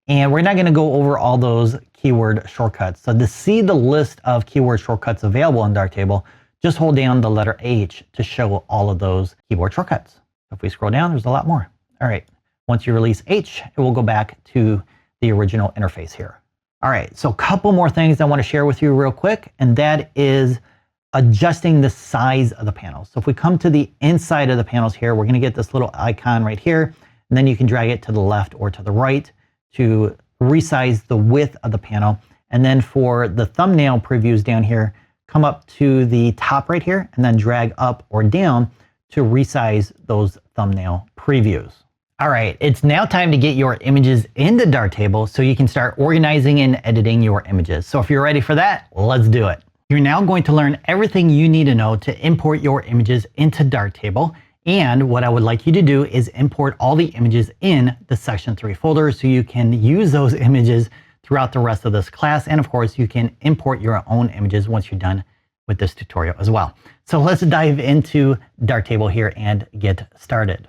And we're not going to go over all those keyword shortcuts. So to see the list of keyword shortcuts available in Darktable, just hold down the letter H to show all of those keyboard shortcuts. If we scroll down, there's a lot more. All right. Once you release H, it will go back to the original interface here. All right, so a couple more things I want to share with you real quick, and that is adjusting the size of the panels. So if we come to the inside of the panels here, we're going to get this little icon right here, and then you can drag it to the left or to the right to resize the width of the panel. And then for the thumbnail previews down here, come up to the top right here and then drag up or down to resize those thumbnail previews. All right, it's now time to get your images into Darktable so you can start organizing and editing your images. So if you're ready for that, let's do it. You're now going to learn everything you need to know to import your images into Darktable. And what I would like you to do is import all the images in the Section 3 folder so you can use those images throughout the rest of this class. And of course, you can import your own images once you're done with this tutorial as well. So let's dive into Darktable here and get started.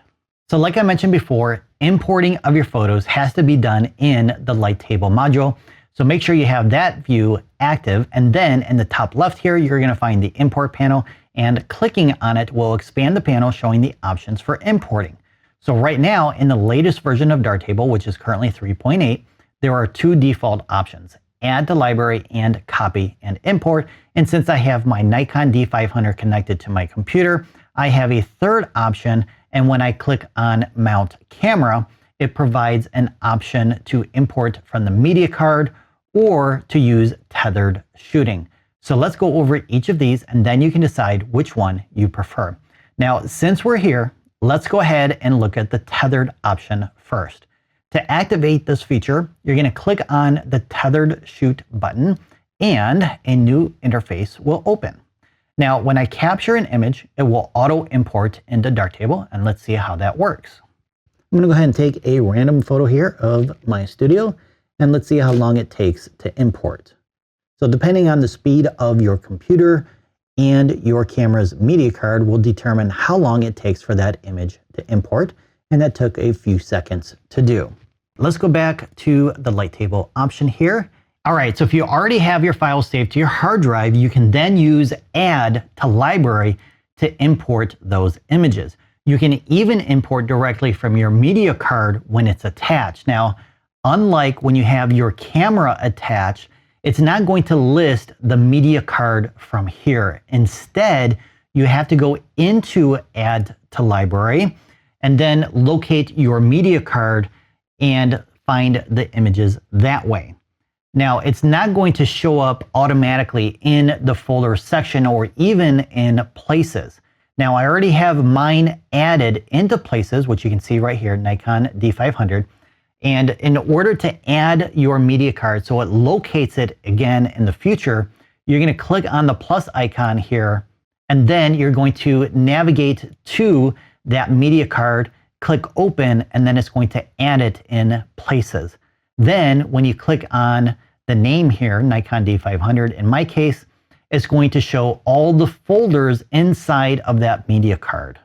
So like I mentioned before, importing of your photos has to be done in the light table module. So make sure you have that view active, and then in the top left here, you're going to find the import panel, and clicking on it will expand the panel showing the options for importing. So right now in the latest version of Darktable, which is currently 3.8, there are two default options: add to library and copy and import. And since I have my Nikon D500 connected to my computer, I have a third option. And when I click on mount camera, it provides an option to import from the media card or to use tethered shooting. So let's go over each of these, and then you can decide which one you prefer. Now, since we're here, let's go ahead and look at the tethered option first. To activate this feature, you're going to click on the tethered shoot button and a new interface will open. Now, when I capture an image, it will auto import into Darktable, and let's see how that works. I'm going to go ahead and take a random photo here of my studio, and let's see how long it takes to import. So depending on the speed of your computer and your camera's media card will determine how long it takes for that image to import, and that took a few seconds to do. Let's go back to the light table option here. All right, so if you already have your files saved to your hard drive, you can then use add to library to import those images. You can even import directly from your media card when it's attached. Now, unlike when you have your camera attached, it's not going to list the media card from here. Instead, you have to go into add to library and then locate your media card and find the images that way. Now, it's not going to show up automatically in the folder section or even in places. Now, I already have mine added into places, which you can see right here, Nikon D500. And in order to add your media card so it locates it again in the future, you're going to click on the plus icon here, and then you're going to navigate to that media card, click open, and then it's going to add it in places. Then when you click on the name here, Nikon D500, in my case, it's going to show all the folders inside of that media card.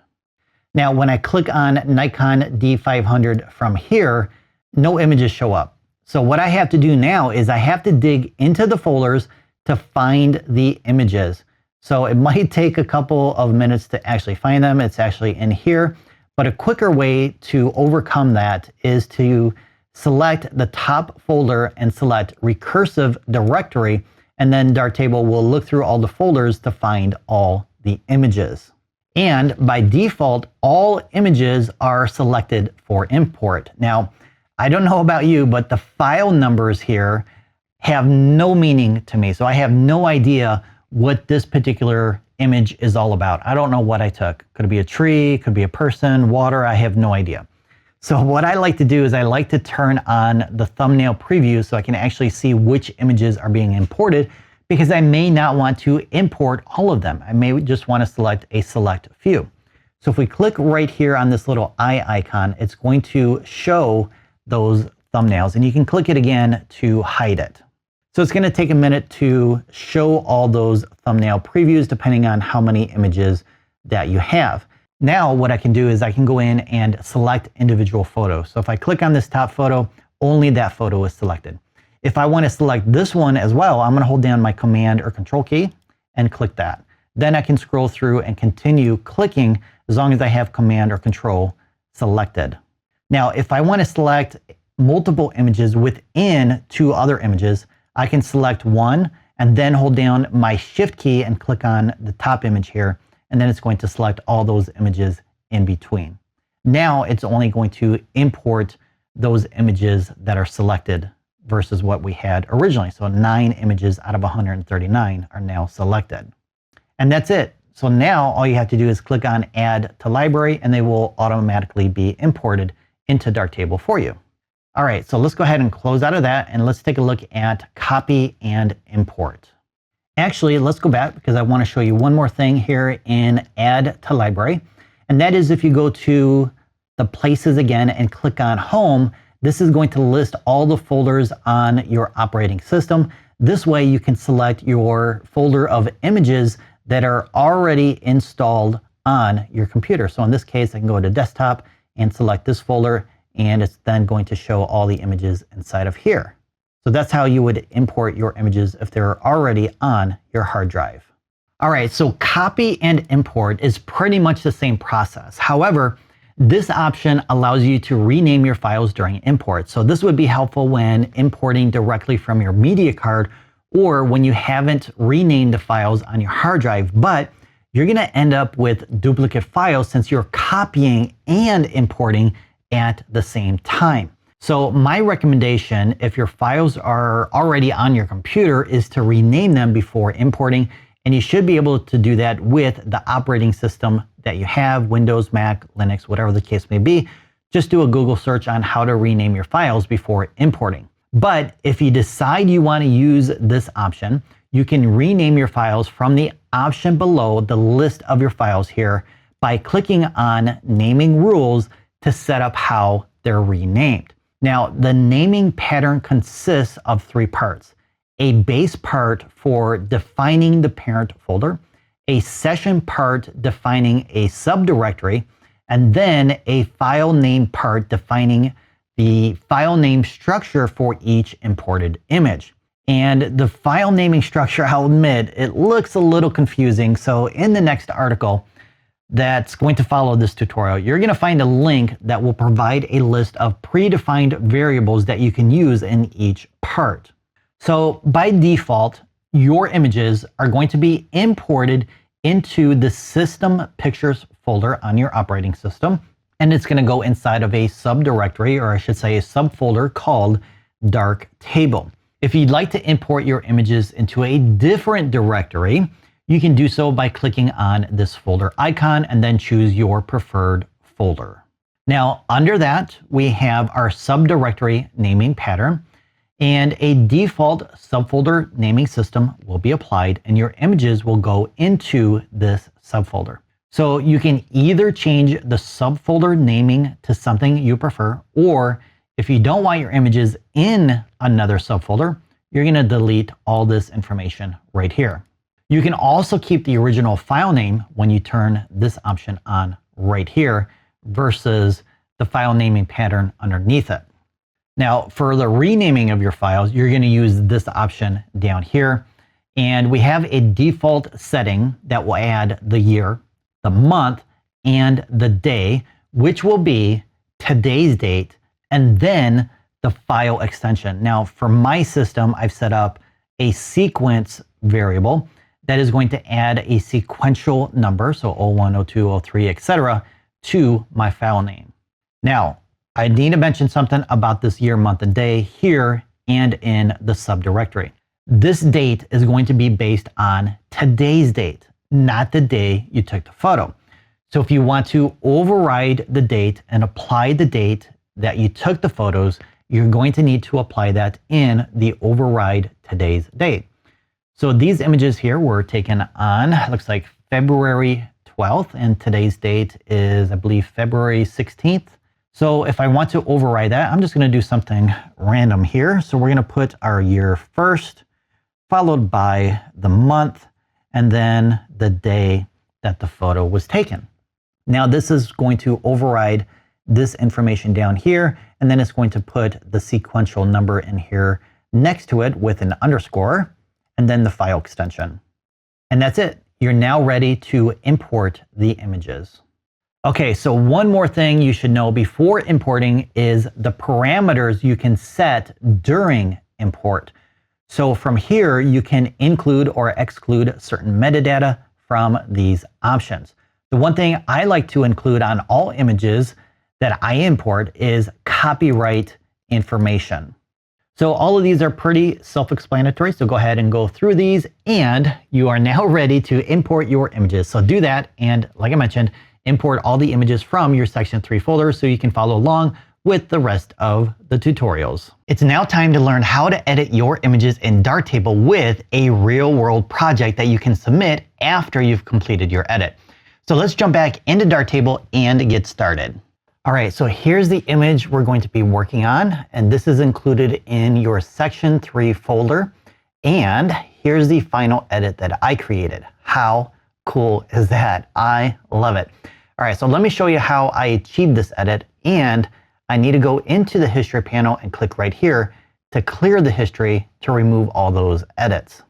Now, when I click on Nikon D500 from here, no images show up. So what I have to do now is I have to dig into the folders to find the images. So it might take a couple of minutes to actually find them. It's actually in here. But a quicker way to overcome that is to select the top folder and select recursive directory, and then Darktable will look through all the folders to find all the images. And by default, all images are selected for import. Now, I don't know about you, but the file numbers here have no meaning to me. So I have no idea what this particular image is all about. I don't know what I took. Could it be a tree? Could it be a person? Water? I have no idea. So what I like to do is I like to turn on the thumbnail preview so I can actually see which images are being imported, because I may not want to import all of them. I may just want to select a select few. So if we click right here on this little eye icon, it's going to show those thumbnails, and you can click it again to hide it. So it's going to take a minute to show all those thumbnail previews depending on how many images that you have. Now what I can do is I can go in and select individual photos. So if I click on this top photo, only that photo is selected. If I want to select this one as well, I'm going to hold down my Command or Control key and click that. Then I can scroll through and continue clicking as long as I have Command or Control selected. Now, if I want to select multiple images within two other images, I can select one and then hold down my Shift key and click on the top image here, and then it's going to select all those images in between. Now it's only going to import those images that are selected versus what we had originally. So 9 images out of 139 are now selected. And that's it. So now all you have to do is click on Add to Library, and they will automatically be imported into Darktable for you. All right, so let's go ahead and close out of that, and let's take a look at Copy and Import. Actually, let's go back because I want to show you one more thing here in Add to Library. And that is if you go to the Places again and click on Home, this is going to list all the folders on your operating system. This way you can select your folder of images that are already installed on your computer. So in this case, I can go to Desktop and select this folder, and it's then going to show all the images inside of here. So that's how you would import your images if they're already on your hard drive. All right, so copy and import is pretty much the same process. However, this option allows you to rename your files during import. So this would be helpful when importing directly from your media card or when you haven't renamed the files on your hard drive, but you're gonna end up with duplicate files since you're copying and importing at the same time. So my recommendation, if your files are already on your computer, is to rename them before importing. And you should be able to do that with the operating system that you have, Windows, Mac, Linux, whatever the case may be. Just do a Google search on how to rename your files before importing. But if you decide you want to use this option, you can rename your files from the option below the list of your files here by clicking on Naming Rules to set up how they're renamed. Now, the naming pattern consists of 3 parts. A base part for defining the parent folder, a session part defining a subdirectory, and then a file name part defining the file name structure for each imported image. And the file naming structure, I'll admit, it looks a little confusing. So in the next article that's going to follow this tutorial, you're going to find a link that will provide a list of predefined variables that you can use in each part. So by default, your images are going to be imported into the System Pictures folder on your operating system. And it's going to go inside of a subdirectory, or I should say a subfolder called darktable. If you'd like to import your images into a different directory, you can do so by clicking on this folder icon and then choose your preferred folder. Now, under that, we have our subdirectory naming pattern. And a default subfolder naming system will be applied and your images will go into this subfolder. So you can either change the subfolder naming to something you prefer, or if you don't want your images in another subfolder, you're going to delete all this information right here. You can also keep the original file name when you turn this option on right here versus the file naming pattern underneath it. Now, for the renaming of your files, you're going to use this option down here. And we have a default setting that will add the year, the month, and the day, which will be today's date, and then the file extension. Now, for my system, I've set up a sequence variable that is going to add a sequential number, so 01, 02, 03, etc., to my file name. Now, I need to mention something about this year, month, and day here and in the subdirectory. This date is going to be based on today's date, not the day you took the photo. So if you want to override the date and apply the date that you took the photos, you're going to need to apply that in the override today's date. So these images here were taken on, looks like February 12th, and today's date is, I believe, February 16th. So if I want to override that, I'm just going to do something random here. So we're going to put our year first, followed by the month, and then the day that the photo was taken. Now this is going to override this information down here, and then it's going to put the sequential number in here next to it with an underscore, and then the file extension. And that's it. You're now ready to import the images. Okay, so one more thing you should know before importing is the parameters you can set during import. So from here, you can include or exclude certain metadata from these options. The one thing I like to include on all images that I import is copyright information. So all of these are pretty self-explanatory, so go ahead and go through these, and you are now ready to import your images. So do that, and like I mentioned, import all the images from your Section 3 folder so you can follow along with the rest of the tutorials. It's now time to learn how to edit your images in Darktable with a real-world project that you can submit after you've completed your edit. So let's jump back into Darktable and get started. All right, so here's the image we're going to be working on, and this is included in your Section 3 folder. And here's the final edit that I created. How cool is that? I love it. All right, so let me show you how I achieved this edit and I need to go into the history panel and click right here to clear the history to remove all those edits.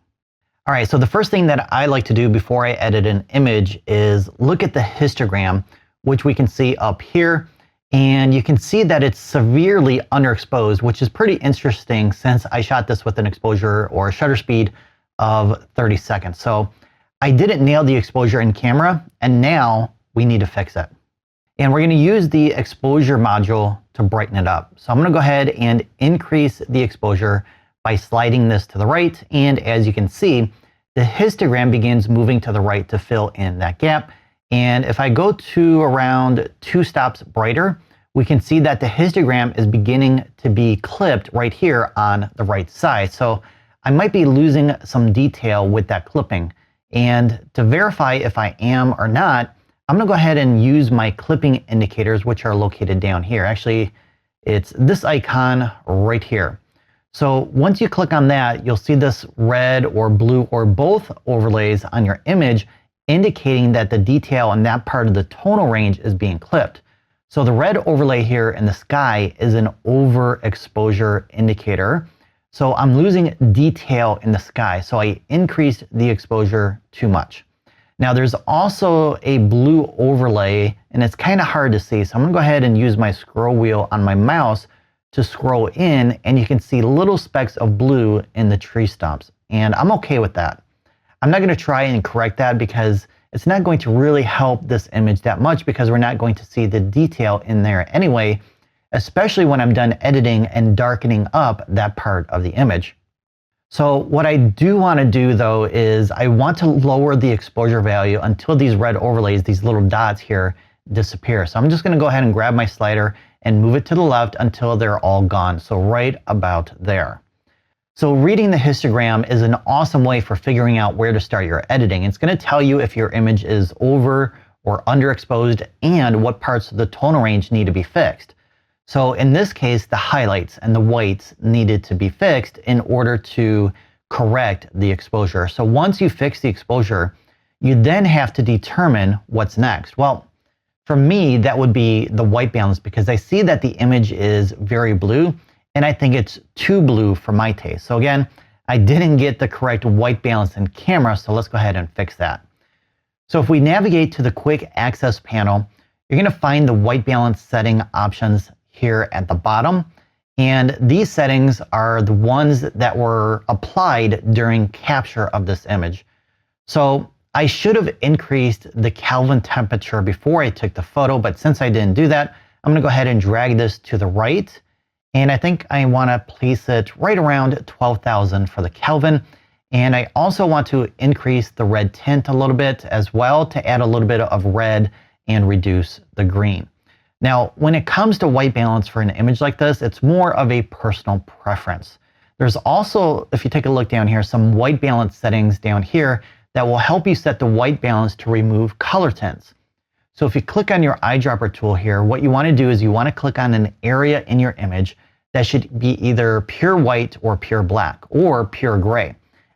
All right, so the first thing that I like to do before I edit an image is look at the histogram, which we can see up here. And you can see that it's severely underexposed, which is pretty interesting since I shot this with an exposure or shutter speed of 30 seconds. So I didn't nail the exposure in camera, and now we need to fix it. And we're going to use the exposure module to brighten it up. So I'm going to go ahead and increase the exposure by sliding this to the right. And as you can see, the histogram begins moving to the right to fill in that gap. And if I go to around 2 stops brighter, we can see that the histogram is beginning to be clipped right here on the right side. So I might be losing some detail with that clipping. And to verify if I am or not, I'm going to go ahead and use my clipping indicators, which are located down here. Actually, it's this icon right here. So once you click on that, you'll see this red or blue or both overlays on your image, indicating that the detail in that part of the tonal range is being clipped. So the red overlay here in the sky is an overexposure indicator. So I'm losing detail in the sky. So I increased the exposure too much. Now there's also a blue overlay, and it's kind of hard to see. So I'm gonna go ahead and use my scroll wheel on my mouse to scroll in, and you can see little specks of blue in the tree stumps. And I'm okay with that. I'm not going to try and correct that because it's not going to really help this image that much, because we're not going to see the detail in there anyway, especially when I'm done editing and darkening up that part of the image. So what I do want to do though is I want to lower the exposure value until these red overlays, these little dots here, disappear. So I'm just going to go ahead and grab my slider and move it to the left until they're all gone. So right about there. So reading the histogram is an awesome way for figuring out where to start your editing. It's going to tell you if your image is over or underexposed and what parts of the tonal range need to be fixed. So in this case, the highlights and the whites needed to be fixed in order to correct the exposure. So once you fix the exposure, you then have to determine what's next. Well, for me, that would be the white balance, because I see that the image is very blue, and I think it's too blue for my taste. So again, I didn't get the correct white balance in camera, so let's go ahead and fix that. So if we navigate to the quick access panel, you're going to find the white balance setting options here at the bottom. And these settings are the ones that were applied during capture of this image. So I should have increased the Kelvin temperature before I took the photo, but since I didn't do that, I'm going to go ahead and drag this to the right. And I think I want to place it right around 12,000 for the Kelvin. And I also want to increase the red tint a little bit as well to add a little bit of red and reduce the green. Now, when it comes to white balance for an image like this, it's more of a personal preference. There's also, if you take a look down here, some white balance settings down here that will help you set the white balance to remove color tints. So if you click on your eyedropper tool here, what you want to do is you want to click on an area in your image that should be either pure white or pure black or pure gray.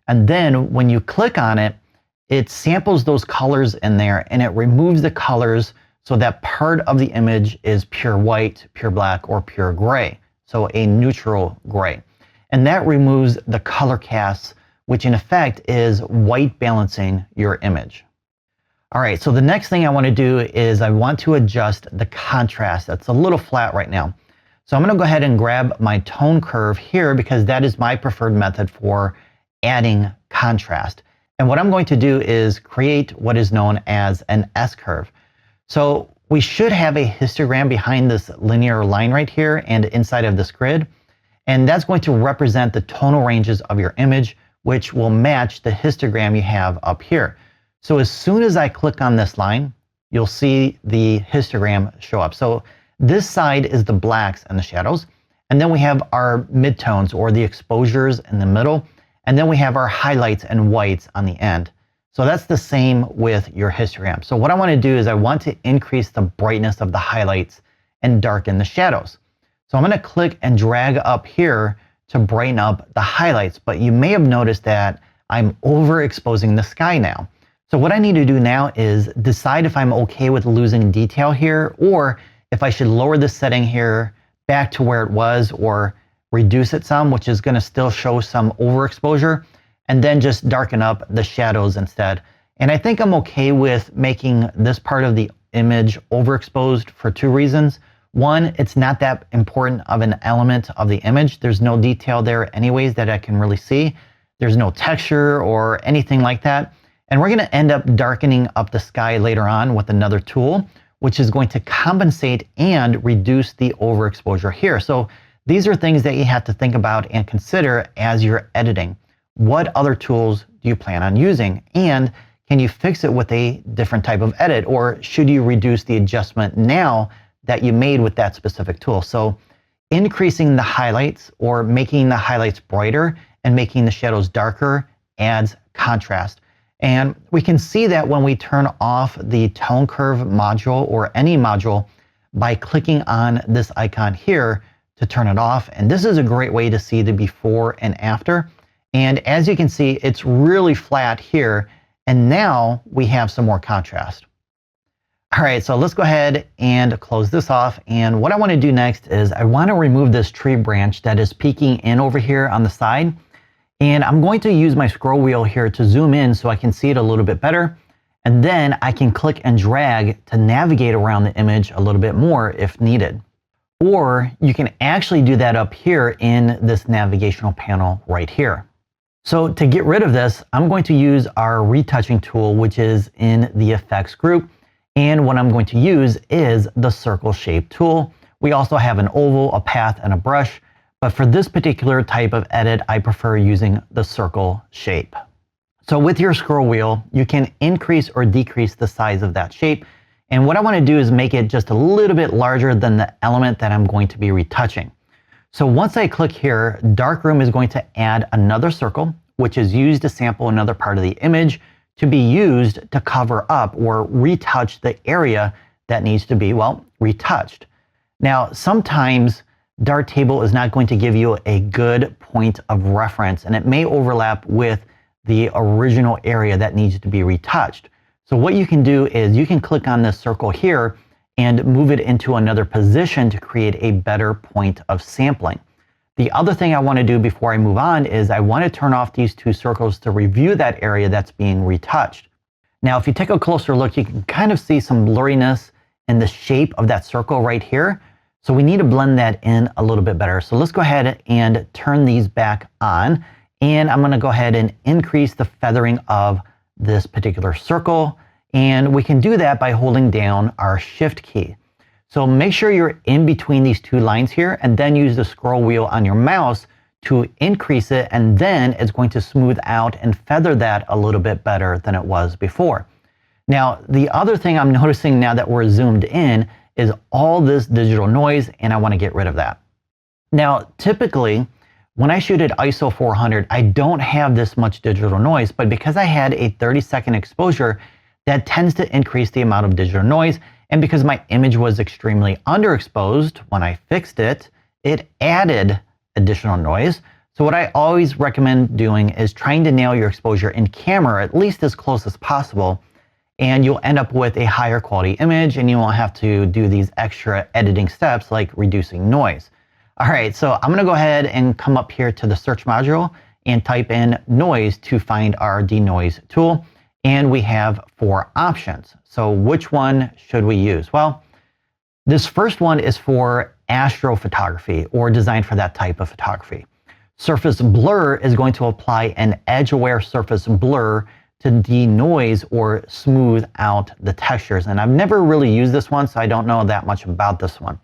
And then when you click on it, it samples those colors in there and it removes the colors so that part of the image is pure white, pure black, or pure gray. So a neutral gray. And that removes the color casts, which in effect is white balancing your image. All right, so the next thing I want to do is I want to adjust the contrast. That's a little flat right now. So I'm going to go ahead and grab my tone curve here because that is my preferred method for adding contrast. And what I'm going to do is create what is known as an S-curve. So we should have a histogram behind this linear line right here and inside of this grid. And that's going to represent the tonal ranges of your image, which will match the histogram you have up here. So as soon as I click on this line, you'll see the histogram show up. So this side is the blacks and the shadows. And then we have our midtones or the exposures in the middle. And then we have our highlights and whites on the end. So that's the same with your histogram. So what I want to do is I want to increase the brightness of the highlights and darken the shadows. So I'm going to click and drag up here to brighten up the highlights. But you may have noticed that I'm overexposing the sky now. So what I need to do now is decide if I'm okay with losing detail here or if I should lower this setting here back to where it was or reduce it some, which is going to still show some overexposure, and then just darken up the shadows instead. And I think I'm okay with making this part of the image overexposed for two reasons. One, it's not that important of an element of the image. There's no detail there anyways that I can really see. There's no texture or anything like that. And we're going to end up darkening up the sky later on with another tool, which is going to compensate and reduce the overexposure here. So these are things that you have to think about and consider as you're editing. What other tools do you plan on using? And can you fix it with a different type of edit? Or should you reduce the adjustment now that you made with that specific tool? So increasing the highlights or making the highlights brighter and making the shadows darker adds contrast. And we can see that when we turn off the tone curve module or any module by clicking on this icon here to turn it off. And this is a great way to see the before and after. And as you can see, it's really flat here. And now we have some more contrast. All right, so let's go ahead and close this off. And what I want to do next is I want to remove this tree branch that is peeking in over here on the side. And I'm going to use my scroll wheel here to zoom in so I can see it a little bit better. And then I can click and drag to navigate around the image a little bit more if needed. Or you can actually do that up here in this navigational panel right here. So to get rid of this, I'm going to use our retouching tool, which is in the effects group. And what I'm going to use is the circle shape tool. We also have an oval, a path, and a brush. But for this particular type of edit, I prefer using the circle shape. So with your scroll wheel, you can increase or decrease the size of that shape. And what I want to do is make it just a little bit larger than the element that I'm going to be retouching. So once I click here, Darkroom is going to add another circle, which is used to sample another part of the image to be used to cover up or retouch the area that needs to be, well, retouched. Now, sometimes Darktable is not going to give you a good point of reference, and it may overlap with the original area that needs to be retouched. So what you can do is you can click on this circle here and move it into another position to create a better point of sampling. The other thing I want to do before I move on is I want to turn off these two circles to review that area that's being retouched. Now, if you take a closer look, you can kind of see some blurriness in the shape of that circle right here. So we need to blend that in a little bit better. So let's go ahead and turn these back on. And I'm going to go ahead and increase the feathering of this particular circle. And we can do that by holding down our Shift key. So make sure you're in between these two lines here and then use the scroll wheel on your mouse to increase it. And then it's going to smooth out and feather that a little bit better than it was before. Now, the other thing I'm noticing now that we're zoomed in is all this digital noise, and I want to get rid of that. Now, typically, when I shoot at ISO 400, I don't have this much digital noise, but because I had a 30-second exposure, that tends to increase the amount of digital noise. And because my image was extremely underexposed when I fixed it, it added additional noise. So what I always recommend doing is trying to nail your exposure in camera, at least as close as possible. And you'll end up with a higher quality image and you won't have to do these extra editing steps like reducing noise. All right, so I'm gonna go ahead and come up here to the search module and type in noise to find our denoise tool. And we have 4 options. So which one should we use? Well, this first one is for astrophotography or designed for that type of photography. Surface blur is going to apply an edge-aware surface blur to denoise or smooth out the textures. And I've never really used this one, so I don't know that much about this one.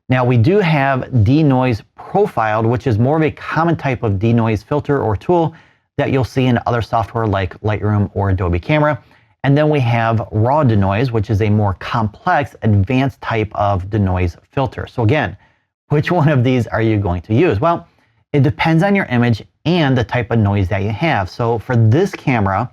Now we do have denoise profiled, which is more of a common type of denoise filter or tool that you'll see in other software like Lightroom or Adobe Camera. And then we have raw denoise, which is a more complex, advanced type of denoise filter. So again, which one of these are you going to use? Well, it depends on your image and the type of noise that you have. So for this camera,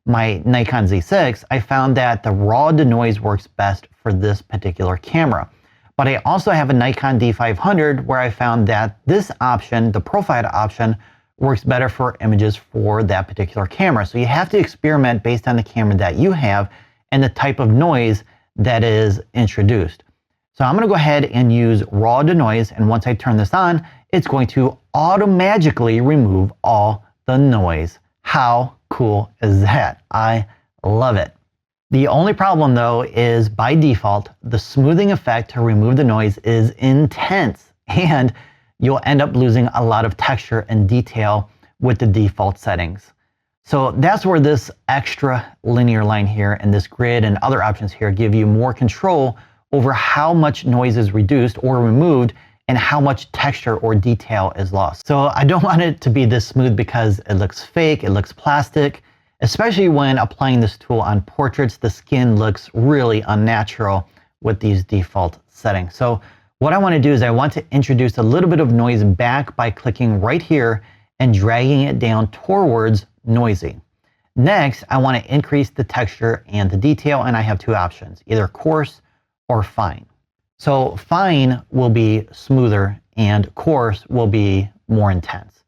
my Nikon Z6, I found that the raw denoise works best for this particular camera. But I also have a Nikon D500 where I found that this option, the profiled option, works better for images for that particular camera. So you have to experiment based on the camera that you have and the type of noise that is introduced. So I'm going to go ahead and use raw denoise, and once I turn this on, it's going to automatically remove all the noise. How cool is that? I love it. The only problem though is by default, the smoothing effect to remove the noise is intense, and you'll end up losing a lot of texture and detail with the default settings. So that's where this extra linear line here and this grid and other options here give you more control over how much noise is reduced or removed and how much texture or detail is lost. So I don't want it to be this smooth because it looks fake, it looks plastic. Especially when applying this tool on portraits, the skin looks really unnatural with these default settings. So what I want to do is I want to introduce a little bit of noise back by clicking right here and dragging it down towards noisy. Next, I want to increase the texture and the detail, and I have two options, either coarse or fine. So fine will be smoother and coarse will be more intense.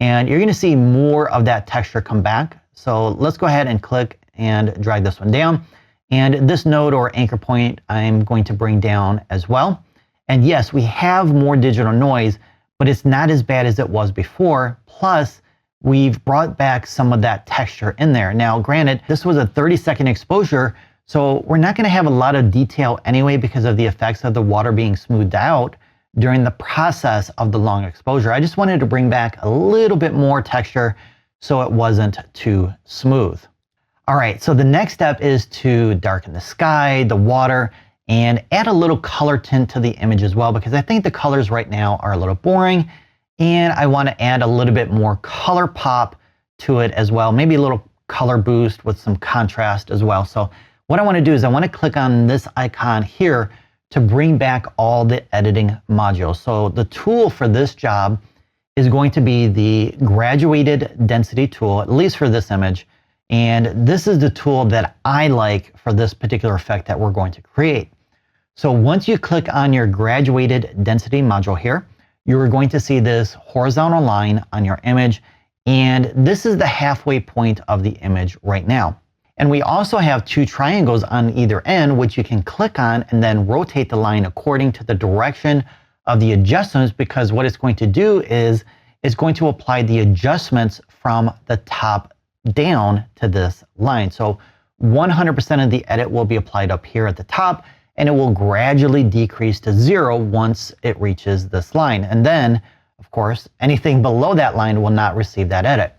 And you're going to see more of that texture come back. So let's go ahead and click and drag this one down. And this node or anchor point, I'm going to bring down as well. And yes, we have more digital noise, but it's not as bad as it was before. Plus, we've brought back some of that texture in there. Now, granted, this was a 30-second exposure, so we're not going to have a lot of detail anyway because of the effects of the water being smoothed out during the process of the long exposure. I just wanted to bring back a little bit more texture so it wasn't too smooth. All right, so the next step is to darken the sky, the water, and add a little color tint to the image as well, because I think the colors right now are a little boring, and I want to add a little bit more color pop to it as well, maybe a little color boost with some contrast as well. So what I want to do is I want to click on this icon here to bring back all the editing modules. So the tool for this job is going to be the graduated density tool, at least for this image. And this is the tool that I like for this particular effect that we're going to create. So once you click on your graduated density module here, you're going to see this horizontal line on your image. And this is the halfway point of the image right now. And we also have two triangles on either end, which you can click on and then rotate the line according to the direction of the adjustments, because what it's going to do is it's going to apply the adjustments from the top down to this line. So 100% of the edit will be applied up here at the top, and it will gradually decrease to 0 once it reaches this line. And then, of course, anything below that line will not receive that edit.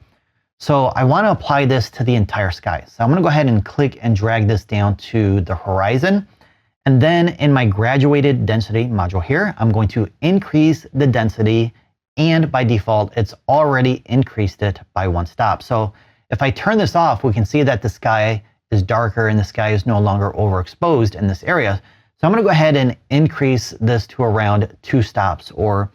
So I want to apply this to the entire sky. So I'm going to go ahead and click and drag this down to the horizon. And then in my graduated density module here, I'm going to increase the density, and by default, it's already increased it by 1 stop. So if I turn this off, we can see that the sky is darker and the sky is no longer overexposed in this area. So I'm going to go ahead and increase this to around 2 stops or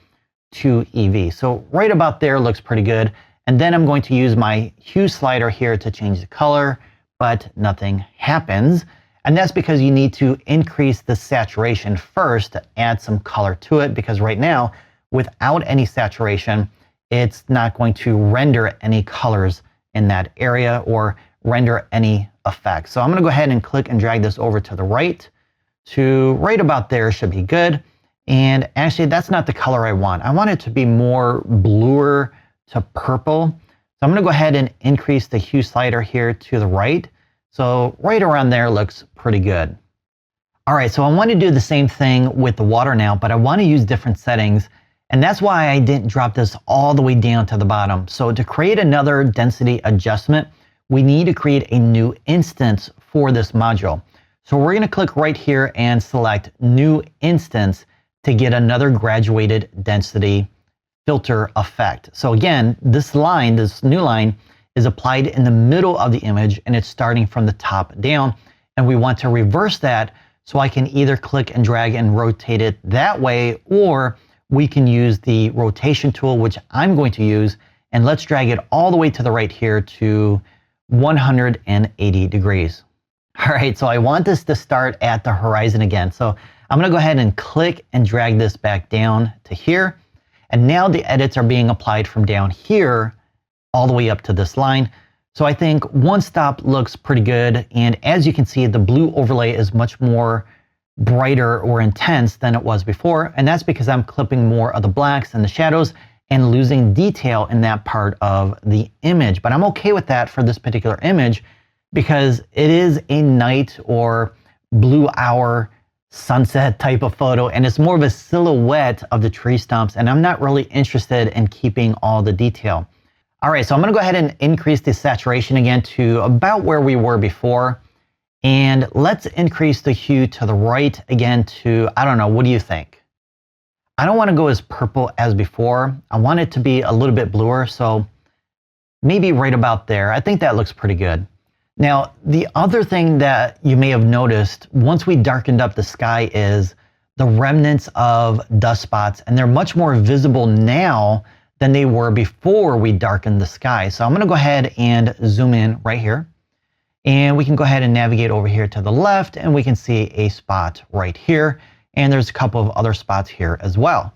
2 EV. So right about there looks pretty good. And then I'm going to use my hue slider here to change the color, but nothing happens. And that's because you need to increase the saturation first to add some color to it, because right now, without any saturation, it's not going to render any colors in that area or render any effects. So I'm going to go ahead and click and drag this over to the right to right about there should be good. And actually, that's not the color I want. I want it to be more bluer to purple. So I'm going to go ahead and increase the hue slider here to the right. So right around there looks pretty good. All right, so I want to do the same thing with the water now, but I want to use different settings. And that's why I didn't drop this all the way down to the bottom. So to create another density adjustment, we need to create a new instance for this module. So we're going to click right here and select New Instance to get another graduated density filter effect. So again, this line, this new line, is applied in the middle of the image, and it's starting from the top down. And we want to reverse that, so I can either click and drag and rotate it that way, or we can use the rotation tool, which I'm going to use, and let's drag it all the way to the right here to 180 degrees. All right, so I want this to start at the horizon again. So I'm gonna go ahead and click and drag this back down to here. And now the edits are being applied from down here all the way up to this line. So I think 1 stop looks pretty good. And as you can see, the blue overlay is much more brighter or intense than it was before. And that's because I'm clipping more of the blacks and the shadows and losing detail in that part of the image. But I'm okay with that for this particular image because it is a night or blue hour sunset type of photo, and it's more of a silhouette of the tree stumps, and I'm not really interested in keeping all the detail. All right, so I'm gonna go ahead and increase the saturation again to about where we were before. And let's increase the hue to the right again to, I don't know, what do you think? I don't want to go as purple as before. I want it to be a little bit bluer, so maybe right about there. I think that looks pretty good. Now, the other thing that you may have noticed once we darkened up the sky is the remnants of dust spots, and they're much more visible now than they were before we darkened the sky. So I'm going to go ahead and zoom in right here. And we can go ahead and navigate over here to the left, and we can see a spot right here. And there's a couple of other spots here as well.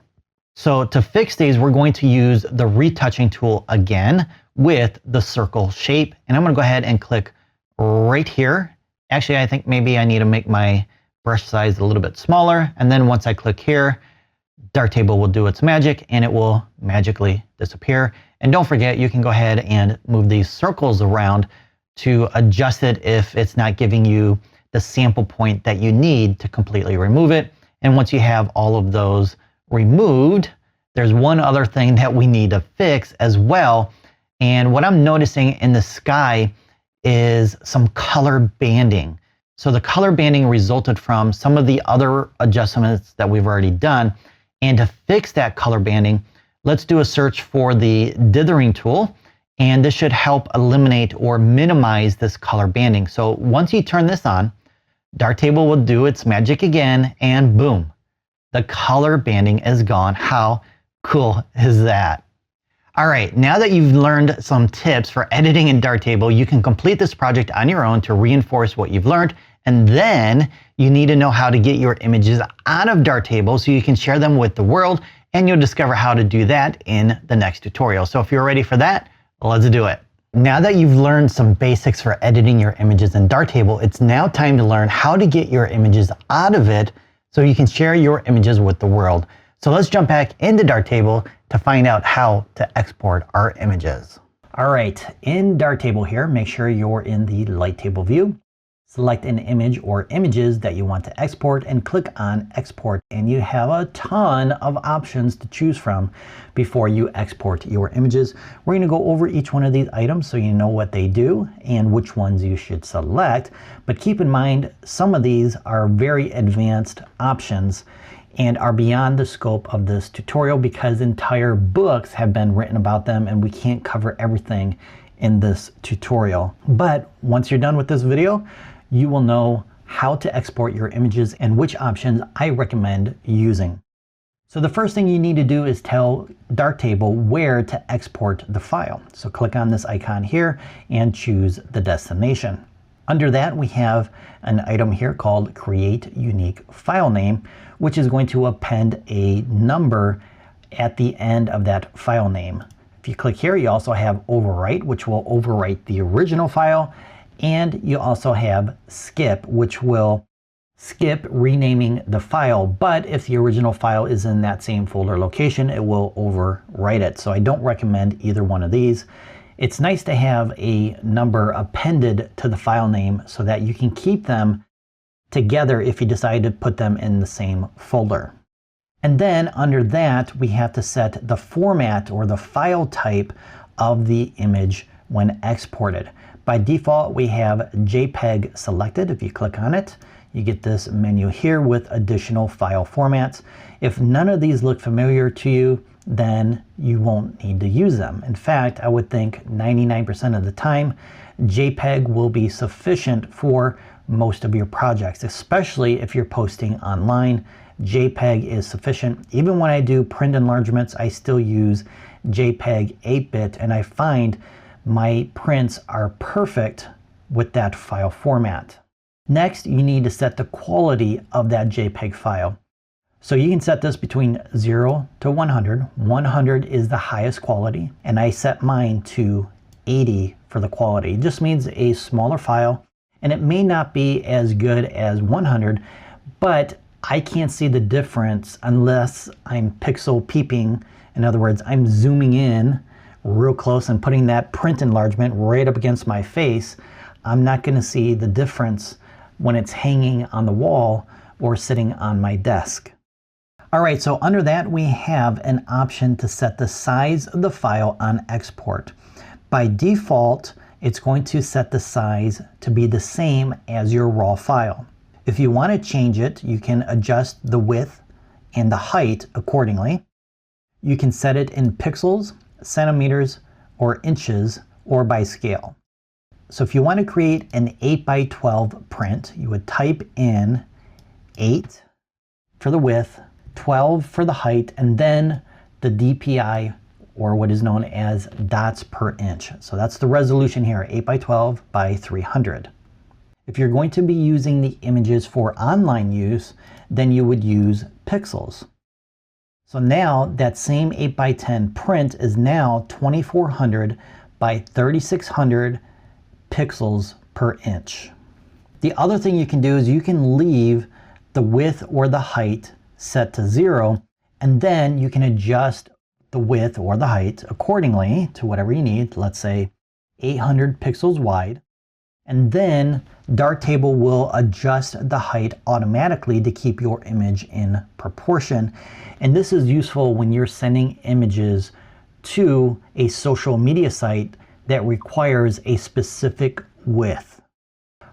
So to fix these, we're going to use the retouching tool again with the circle shape. And I'm going to go ahead and click right here. Actually, I think maybe I need to make my brush size a little bit smaller. And then once I click here, darktable will do its magic and it will magically disappear. And don't forget, you can go ahead and move these circles around to adjust it if it's not giving you the sample point that you need to completely remove it. And once you have all of those removed, there's one other thing that we need to fix as well. And what I'm noticing in the sky is some color banding. So the color banding resulted from some of the other adjustments that we've already done. And to fix that color banding, let's do a search for the dithering tool. And this should help eliminate or minimize this color banding. So once you turn this on, darktable will do its magic again, and boom, the color banding is gone. How cool is that? All right, now that you've learned some tips for editing in darktable, you can complete this project on your own to reinforce what you've learned. And then you need to know how to get your images out of darktable so you can share them with the world, and you'll discover how to do that in the next tutorial. So if you're ready for that, let's do it. Now that you've learned some basics for editing your images in darktable, it's now time to learn how to get your images out of it so you can share your images with the world. So let's jump back into darktable to find out how to export our images. All right, in darktable here, make sure you're in the light table view. Select an image or images that you want to export and click on export, and you have a ton of options to choose from before you export your images. We're going to go over each one of these items so you know what they do and which ones you should select. But keep in mind, some of these are very advanced options and are beyond the scope of this tutorial because entire books have been written about them, and we can't cover everything in this tutorial. But once you're done with this video, you will know how to export your images and which options I recommend using. So the first thing you need to do is tell darktable where to export the file. So click on this icon here and choose the destination. Under that, we have an item here called Create Unique File Name, which is going to append a number at the end of that file name. If you click here, you also have Overwrite, which will overwrite the original file. And you also have skip, which will skip renaming the file. But if the original file is in that same folder location, it will overwrite it. So I don't recommend either one of these. It's nice to have a number appended to the file name so that you can keep them together if you decide to put them in the same folder. And then under that, we have to set the format or the file type of the image when exported. By default, we have JPEG selected. If you click on it, you get this menu here with additional file formats. If none of these look familiar to you, then you won't need to use them. In fact, I would think 99% of the time, JPEG will be sufficient for most of your projects, especially if you're posting online. JPEG is sufficient. Even when I do print enlargements, I still use JPEG 8-bit, and I find my prints are perfect with that file format. Next, you need to set the quality of that JPEG file. So you can set this between 0 to 100. 100 is the highest quality, and I set mine to 80 for the quality. It just means a smaller file, and it may not be as good as 100, but I can't see the difference unless I'm pixel peeping. In other words, I'm zooming in real close and putting that print enlargement right up against my face. I'm not going to see the difference when it's hanging on the wall or sitting on my desk. All right, so under that we have an option to set the size of the file on export. By default, it's going to set the size to be the same as your raw file. If you want to change it, you can adjust the width and the height accordingly. You can set it in pixels, centimeters, or inches, or by scale. So if you want to create an 8x12 print, you would type in 8 for the width, 12 for the height, and then the DPI, or what is known as dots per inch. So that's the resolution here, 8x12 by 300. If you're going to be using the images for online use, then you would use pixels. So now that same 8x10 print is now 2400 by 3600 pixels per inch. The other thing you can do is you can leave the width or the height set to 0, and then you can adjust the width or the height accordingly to whatever you need, let's say 800 pixels wide. And then Darktable will adjust the height automatically to keep your image in proportion. And this is useful when you're sending images to a social media site that requires a specific width.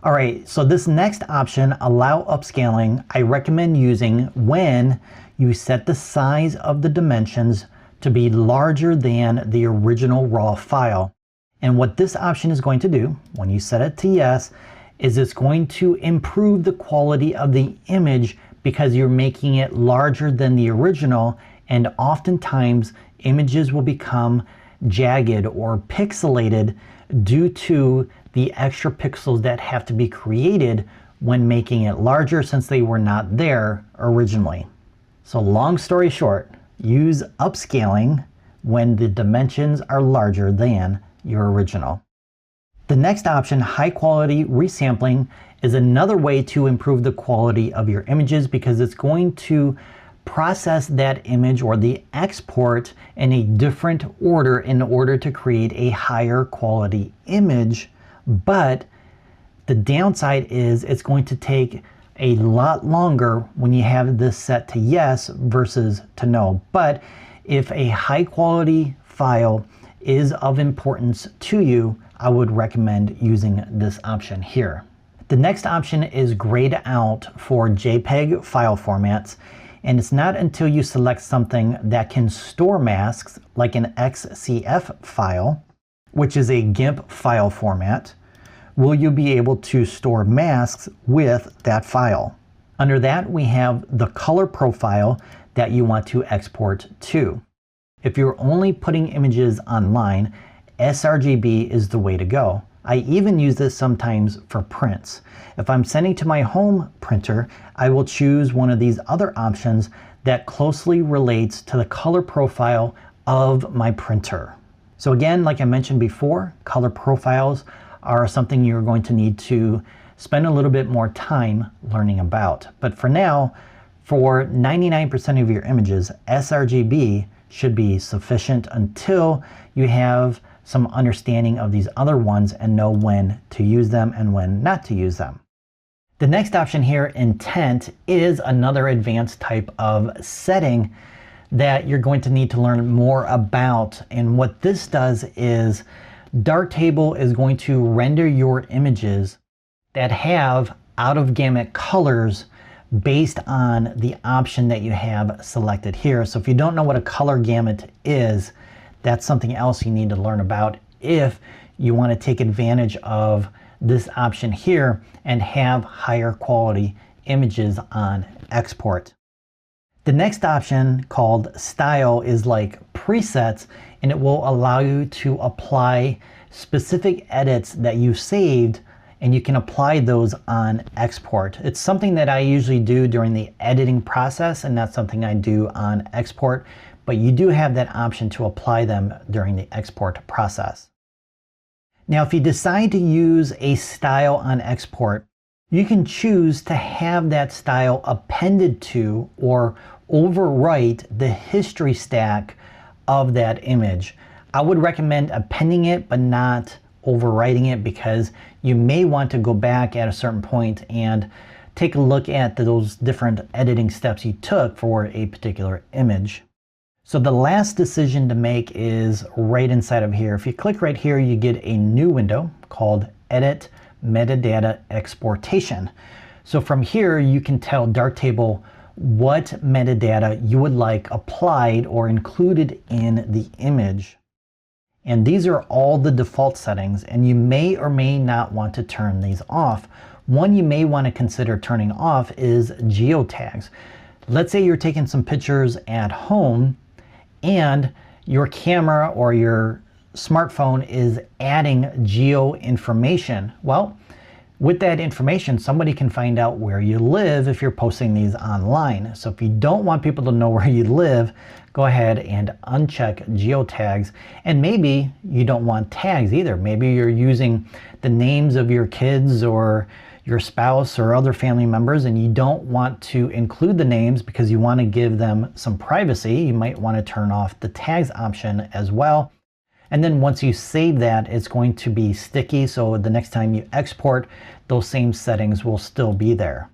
All right, so this next option, allow upscaling, I recommend using when you set the size of the dimensions to be larger than the original raw file. And what this option is going to do, when you set it to yes, is it's going to improve the quality of the image because you're making it larger than the original, and oftentimes images will become jagged or pixelated due to the extra pixels that have to be created when making it larger since they were not there originally. So long story short, use upscaling when the dimensions are larger than your original. The next option, high quality resampling, is another way to improve the quality of your images because it's going to process that image or the export in a different order in order to create a higher quality image. But the downside is it's going to take a lot longer when you have this set to yes versus to no. But if a high quality file is of importance to you, I would recommend using this option here. The next option is grayed out for JPEG file formats, and it's not until you select something that can store masks like an XCF file, which is a GIMP file format, will you be able to store masks with that file. Under that, we have the color profile that you want to export to. If you're only putting images online, sRGB is the way to go. I even use this sometimes for prints. If I'm sending to my home printer, I will choose one of these other options that closely relates to the color profile of my printer. So again, like I mentioned before, color profiles are something you're going to need to spend a little bit more time learning about. But for now, for 99% of your images, sRGB should be sufficient until you have some understanding of these other ones and know when to use them and when not to use them. The next option here, intent, is another advanced type of setting that you're going to need to learn more about. And what this does is Darktable is going to render your images that have out of gamut colors based on the option that you have selected here. So if you don't know what a color gamut is, that's something else you need to learn about if you want to take advantage of this option here and have higher quality images on export. The next option, called style, is like presets, and it will allow you to apply specific edits that you saved, and you can apply those on export. It's something that I usually do during the editing process and not something I do on export, but you do have that option to apply them during the export process. Now, if you decide to use a style on export, You can choose to have that style appended to or overwrite the history stack of that image. I would recommend appending it but not overwriting it, because you may want to go back at a certain point and take a look at those different editing steps you took for a particular image. So the last decision to make is right inside of here. If you click right here, you get a new window called Edit Metadata Exportation. So from here, you can tell Darktable what metadata you would like applied or included in the image. And these are all the default settings, and you may or may not want to turn these off. One you may want to consider turning off is geotags. Let's say you're taking some pictures at home and your camera or your smartphone is adding geo information. Well, with that information, somebody can find out where you live if you're posting these online. So if you don't want people to know where you live, go ahead and uncheck geotags. And maybe you don't want tags either. Maybe you're using the names of your kids or your spouse or other family members, and you don't want to include the names because you want to give them some privacy. You might want to turn off the tags option as well. And then once you save that, it's going to be sticky, so the next time you export, those same settings will still be there.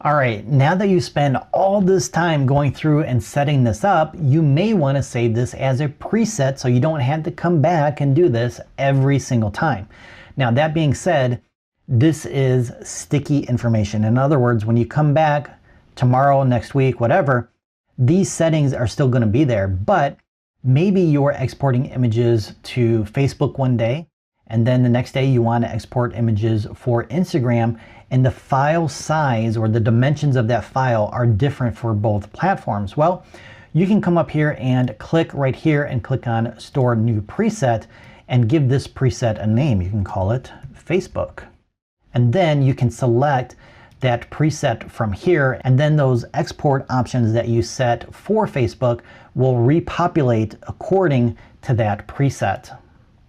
All right, now that you spend all this time going through and setting this up, you may want to save this as a preset so you don't have to come back and do this every single time. Now, that being said, this is sticky information. In other words, when you come back tomorrow, next week, whatever, these settings are still going to be there, but maybe you're exporting images to Facebook one day, and then the next day you want to export images for Instagram, and the file size or the dimensions of that file are different for both platforms. Well, you can come up here and click right here and click on Store New Preset and give this preset a name. You can call it Facebook. And then you can select that preset from here, and then those export options that you set for Facebook will repopulate according to that preset.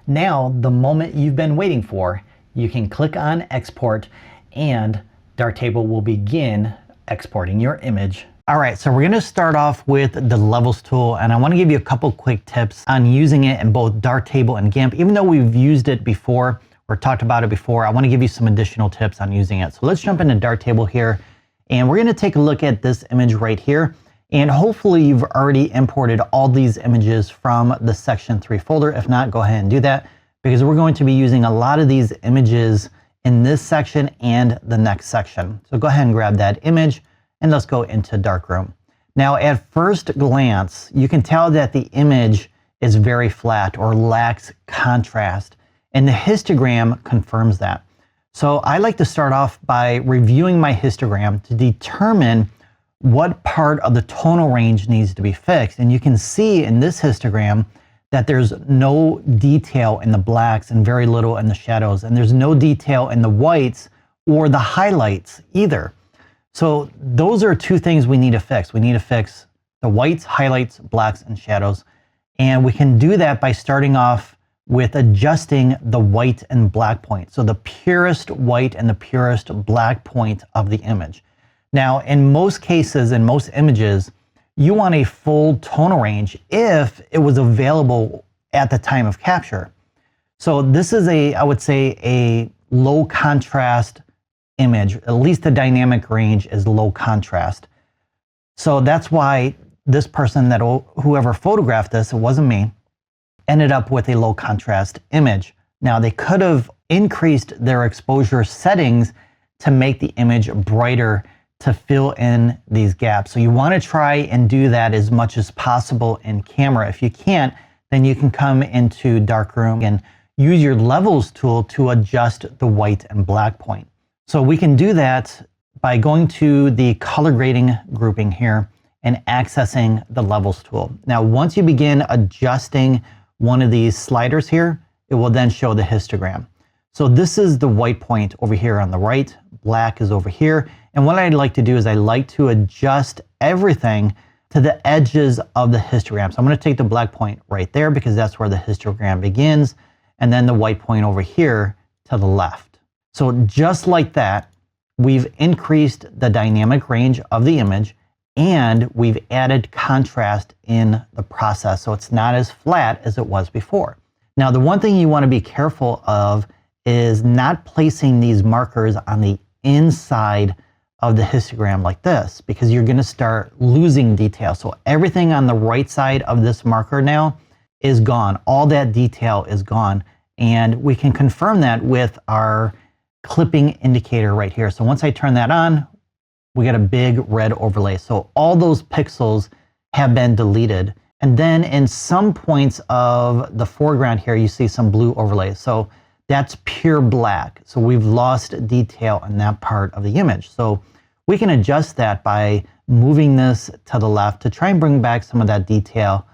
Now, the moment you've been waiting for, you can click on Export and Darktable will begin exporting your image. All right, so we're gonna start off with the Levels tool, and I wanna give you a couple quick tips on using it in both Darktable and GIMP. Even though we've used it before, or talked about it before, I want to give you some additional tips on using it. So let's jump into Darktable here, and we're going to take a look at this image right here. And hopefully you've already imported all these images from the Section 3 folder. If not, go ahead and do that, because we're going to be using a lot of these images in this section and the next section. So go ahead and grab that image, and let's go into Darkroom. Now, at first glance, you can tell that the image is very flat or lacks contrast. And the histogram confirms that. So I like to start off by reviewing my histogram to determine what part of the tonal range needs to be fixed. And you can see in this histogram that there's no detail in the blacks and very little in the shadows. And there's no detail in the whites or the highlights either. So those are two things we need to fix. We need to fix the whites, highlights, blacks, and shadows. And we can do that by starting off with adjusting the white and black point. So the purest white and the purest black point of the image. Now, in most cases, in most images, you want a full tonal range if it was available at the time of capture. So this is I would say, a low contrast image. At least the dynamic range is low contrast. So that's why this person whoever photographed this, it wasn't me, ended up with a low contrast image. Now, they could have increased their exposure settings to make the image brighter to fill in these gaps. So you want to try and do that as much as possible in camera. If you can't, then you can come into Darkroom and use your Levels tool to adjust the white and black point. So we can do that by going to the color grading grouping here and accessing the Levels tool. Now, once you begin adjusting one of these sliders here, it will then show the histogram. So this is the white point over here on the right, black is over here. And what I'd like to do is I like to adjust everything to the edges of the histogram. So I'm going to take the black point right there because that's where the histogram begins, and then the white point over here to the left. So just like that, we've increased the dynamic range of the image, and we've added contrast in the process, so it's not as flat as it was before. Now, the one thing you want to be careful of is not placing these markers on the inside of the histogram like this, because you're going to start losing detail. So everything on the right side of this marker now is gone. All that detail is gone. And we can confirm that with our clipping indicator right here. So once I turn that on, we get a big red overlay. So all those pixels have been deleted. And then in some points of the foreground here, you see some blue overlay. So that's pure black. So we've lost detail in that part of the image. So we can adjust that by moving this to the left to try and bring back some of that detail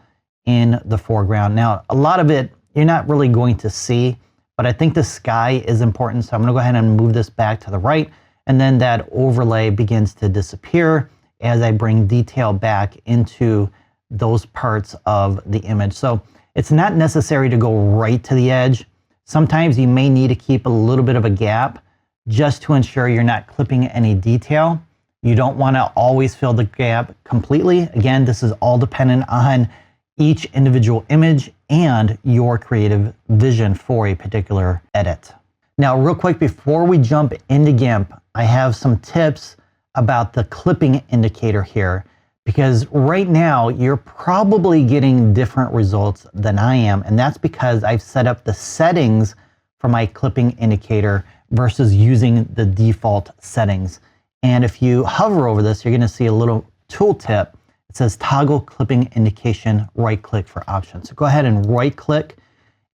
in the foreground. Now, a lot of it you're not really going to see, but I think the sky is important. So I'm going to go ahead and move this back to the right. And then that overlay begins to disappear as I bring detail back into those parts of the image. So it's not necessary to go right to the edge. Sometimes you may need to keep a little bit of a gap just to ensure you're not clipping any detail. You don't want to always fill the gap completely. Again, this is all dependent on each individual image and your creative vision for a particular edit. Now, real quick, before we jump into GIMP, I have some tips about the clipping indicator here, because right now you're probably getting different results than I am. And that's because I've set up the settings for my clipping indicator versus using the default settings. And if you hover over this, you're going to see a little tooltip. It says toggle clipping indication, right click for options. So go ahead and right click,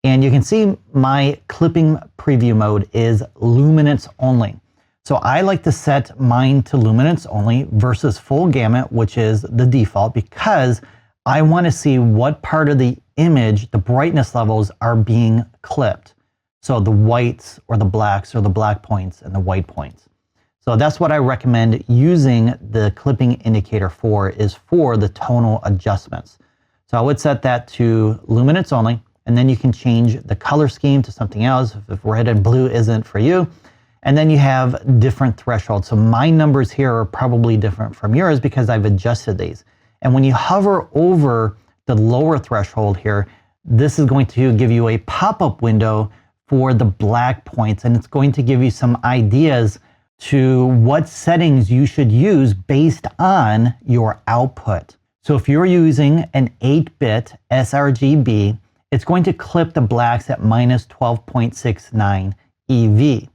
and you can see my clipping preview mode is luminance only. So I like to set mine to luminance only versus full gamut, which is the default, because I want to see what part of the image the brightness levels are being clipped. So the whites or the blacks or the black points and the white points. So that's what I recommend using the clipping indicator for, is for the tonal adjustments. So I would set that to luminance only, and then you can change the color scheme to something else if red and blue isn't for you. And then you have different thresholds. So my numbers here are probably different from yours because I've adjusted these. And when you hover over the lower threshold here, this is going to give you a pop-up window for the black points, and it's going to give you some ideas to what settings you should use based on your output. So if you're using an 8-bit sRGB, it's going to clip the blacks at minus 12.69 EV.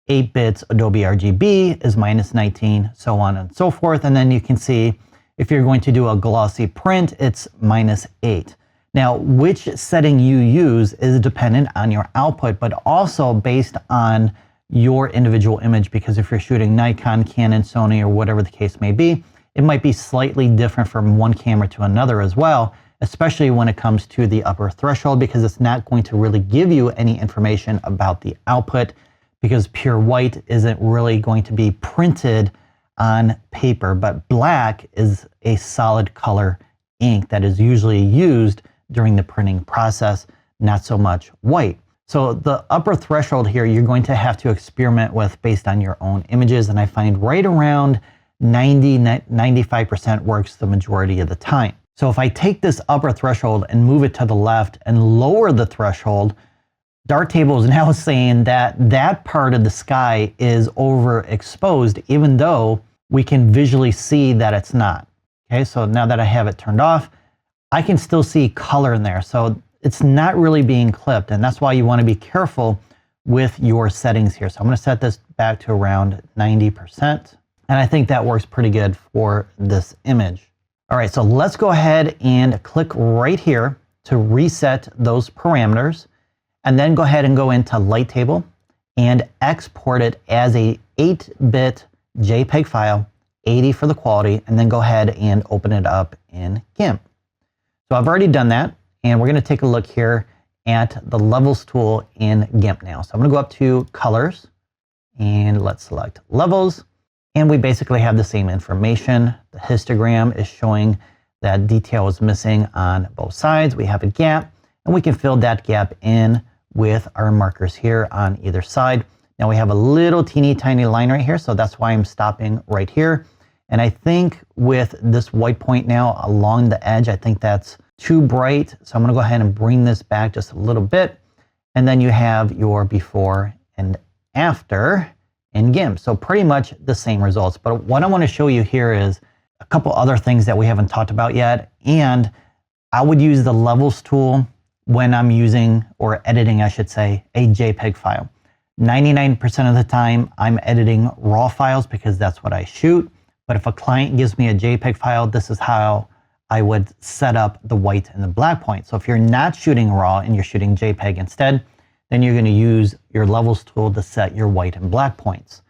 8 bits Adobe RGB is minus 19, so on and so forth. And then you can see if you're going to do a glossy print, it's minus 8. Now, which setting you use is dependent on your output, but also based on your individual image, because if you're shooting Nikon, Canon, Sony, or whatever the case may be, it might be slightly different from one camera to another as well, especially when it comes to the upper threshold, because it's not going to really give you any information about the output, because pure white isn't really going to be printed on paper, but black is a solid color ink that is usually used during the printing process, not so much white. So the upper threshold here, you're going to have to experiment with based on your own images. And I find right around 90–95% works the majority of the time. So if I take this upper threshold and move it to the left and lower the threshold, Darktable is now saying that that part of the sky is overexposed, even though we can visually see that it's not. Okay, so now that I have it turned off, I can still see color in there. So it's not really being clipped, and that's why you want to be careful with your settings here. So I'm going to set this back to around 90%, and I think that works pretty good for this image. All right, so let's go ahead and click right here to reset those parameters, and then go ahead and go into Light Table and export it as a 8-bit JPEG file, 80 for the quality, and then go ahead and open it up in GIMP. So I've already done that. And we're going to take a look here at the levels tool in GIMP now. So I'm going to go up to colors and let's select levels. And we basically have the same information. The histogram is showing that detail is missing on both sides. We have a gap, and we can fill that gap in with our markers here on either side Now we have a little teeny tiny line right here, so that's why I'm stopping right here. And I think with this white point now along the edge, I think that's too bright. So I'm gonna go ahead and bring this back just a little bit. And then you have your before and after in GIMP. So pretty much the same results. But what I wanna show you here is a couple other things that we haven't talked about yet. And I would use the levels tool when I'm using, or editing, I should say, a JPEG file. 99% of the time I'm editing raw files because that's what I shoot. But if a client gives me a JPEG file, this is how I would set up the white and the black point. So if you're not shooting raw and you're shooting JPEG instead, then you're gonna use your levels tool to set your white and black points.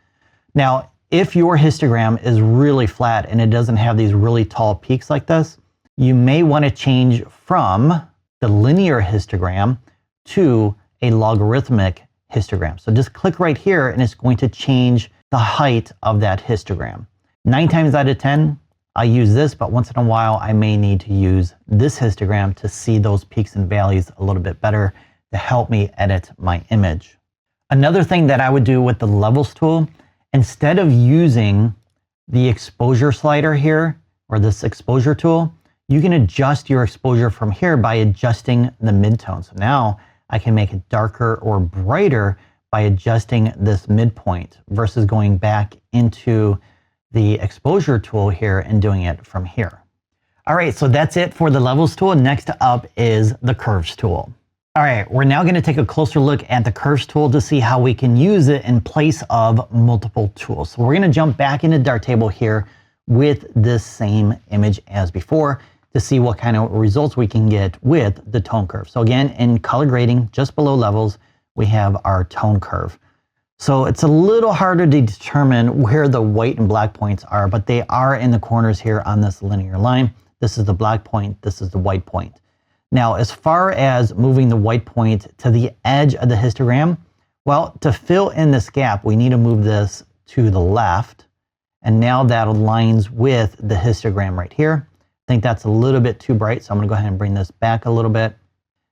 Now, if your histogram is really flat and it doesn't have these really tall peaks like this, you may wanna change from the linear histogram to a logarithmic histogram. So just click right here and it's going to change the height of that histogram. 9 times out of 10, I use this, but once in a while, I may need to use this histogram to see those peaks and valleys a little bit better to help me edit my image. Another thing that I would do with the levels tool, instead of using the exposure slider here, or this exposure tool, you can adjust your exposure from here by adjusting the midtone. So now I can make it darker or brighter by adjusting this midpoint versus going back into the exposure tool here and doing it from here. All right, so that's it for the levels tool. Next up is the curves tool. All right, we're now gonna take a closer look at the curves tool to see how we can use it in place of multiple tools. So we're gonna jump back into darktable here with this same image as before to see what kind of results we can get with the tone curve. So again, in color grading, just below levels, we have our tone curve. So it's a little harder to determine where the white and black points are, but they are in the corners here on this linear line. This is the black point, this is the white point. Now, as far as moving the white point to the edge of the histogram, well, to fill in this gap, we need to move this to the left. And now that aligns with the histogram right here. I think that's a little bit too bright, so I'm gonna go ahead and bring this back a little bit.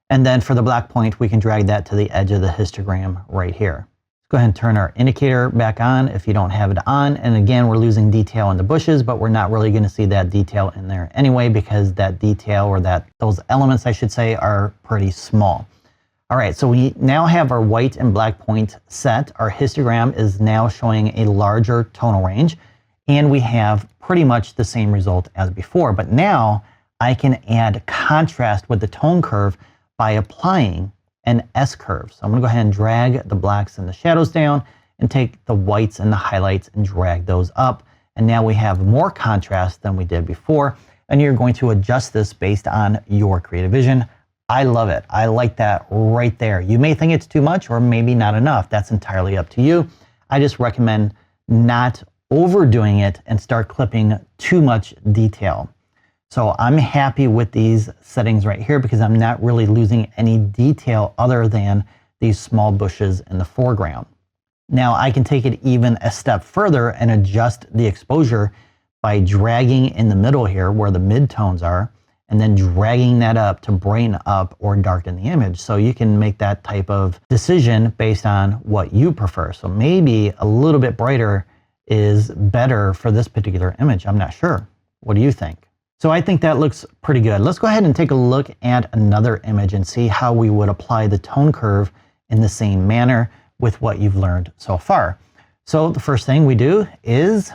And then for the black point, we can drag that to the edge of the histogram right here. Let's go ahead and turn our indicator back on if you don't have it on. And again, we're losing detail in the bushes, but we're not really gonna see that detail in there anyway, because that detail, or those elements I should say, are pretty small. All right, so we now have our white and black point set. Our histogram is now showing a larger tonal range, and we have pretty much the same result as before. But now I can add contrast with the tone curve by applying an S curve. So I'm gonna go ahead and drag the blacks and the shadows down and take the whites and the highlights and drag those up. And now we have more contrast than we did before. And you're going to adjust this based on your creative vision. I love it. I like that right there. You may think it's too much or maybe not enough. That's entirely up to you. I just recommend not overdoing it and start clipping too much detail. So I'm happy with these settings right here because I'm not really losing any detail other than these small bushes in the foreground. Now I can take it even a step further and adjust the exposure by dragging in the middle here where the midtones are, and then dragging that up to brighten up or darken the image. So you can make that type of decision based on what you prefer. So maybe a little bit brighter is better for this particular image. I'm not sure. What do you think? So I think that looks pretty good. Let's go ahead and take a look at another image and see how we would apply the tone curve in the same manner with what you've learned so far. So the first thing we do is,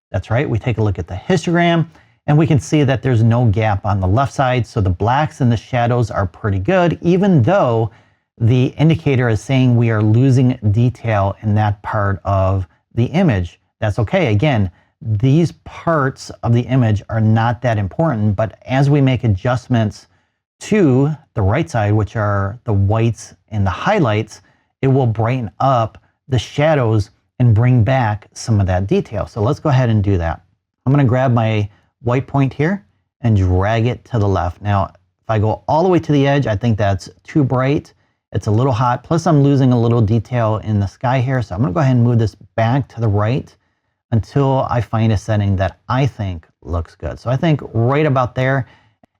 that's right, we take a look at the histogram and we can see that there's no gap on the left side. So the blacks and the shadows are pretty good, even though the indicator is saying we are losing detail in that part of the image. That's okay. Again, these parts of the image are not that important, but as we make adjustments to the right side, which are the whites and the highlights, it will brighten up the shadows and bring back some of that detail. So let's go ahead and do that. I'm gonna grab my white point here and drag it to the left. Now, if I go all the way to the edge, I think that's too bright. It's a little hot, plus I'm losing a little detail in the sky here. So I'm gonna go ahead and move this back to the right until I find a setting that I think looks good. So I think right about there.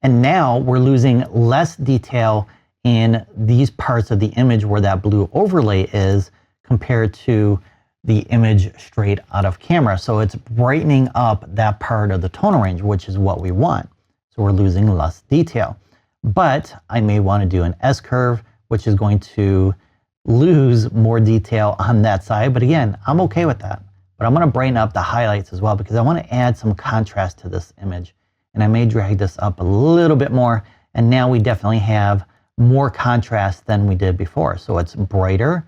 And now we're losing less detail in these parts of the image where that blue overlay is compared to the image straight out of camera. So it's brightening up that part of the tonal range, which is what we want. So we're losing less detail. But I may want to do an S-curve, which is going to lose more detail on that side. But again, I'm okay with that. But I'm going to brighten up the highlights as well because I want to add some contrast to this image. And I may drag this up a little bit more. And now we definitely have more contrast than we did before. So it's brighter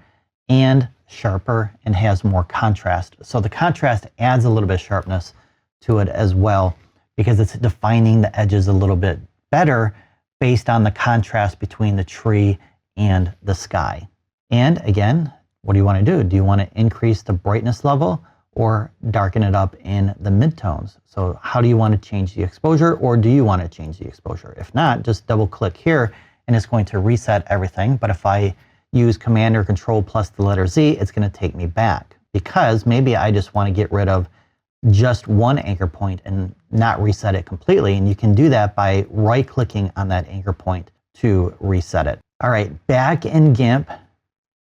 and sharper and has more contrast. So the contrast adds a little bit of sharpness to it as well because it's defining the edges a little bit better based on the contrast between the tree and the sky. And again, what do you want to do? Do you want to increase the brightness level or darken it up in the midtones? So how do you want to change the exposure, or do you want to change the exposure? If not, just double click here and it's going to reset everything. But if I use Command or Control plus the letter Z, it's going to take me back because maybe I just want to get rid of just one anchor point and not reset it completely. And you can do that by right clicking on that anchor point to reset it. All right, back in GIMP,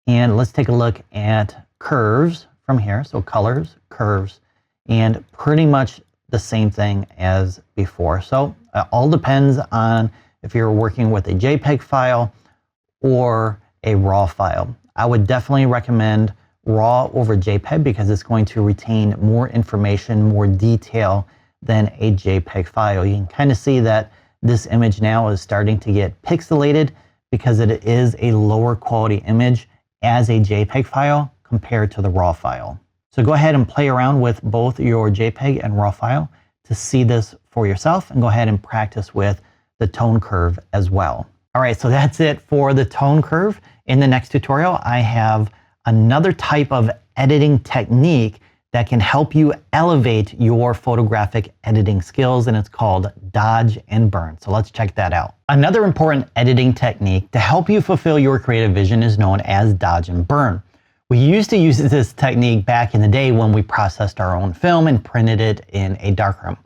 and let's take a look at curves from here. So colors, curves, and pretty much the same thing as before. So it all depends on if you're working with a JPEG file or a RAW file. I would definitely recommend RAW over JPEG because it's going to retain more information, more detail than a JPEG file. You can kind of see that this image now is starting to get pixelated because it is a lower quality image as a JPEG file compared to the RAW file. So go ahead and play around with both your JPEG and RAW file to see this for yourself, and go ahead and practice with the tone curve as well. All right, so that's it for the tone curve. In the next tutorial, I have another type of editing technique that can help you elevate your photographic editing skills, and it's called dodge and burn. So let's check that out. Another important editing technique to help you fulfill your creative vision is known as dodge and burn. We used to use this technique back in the day when we processed our own film and printed it in a darkroom.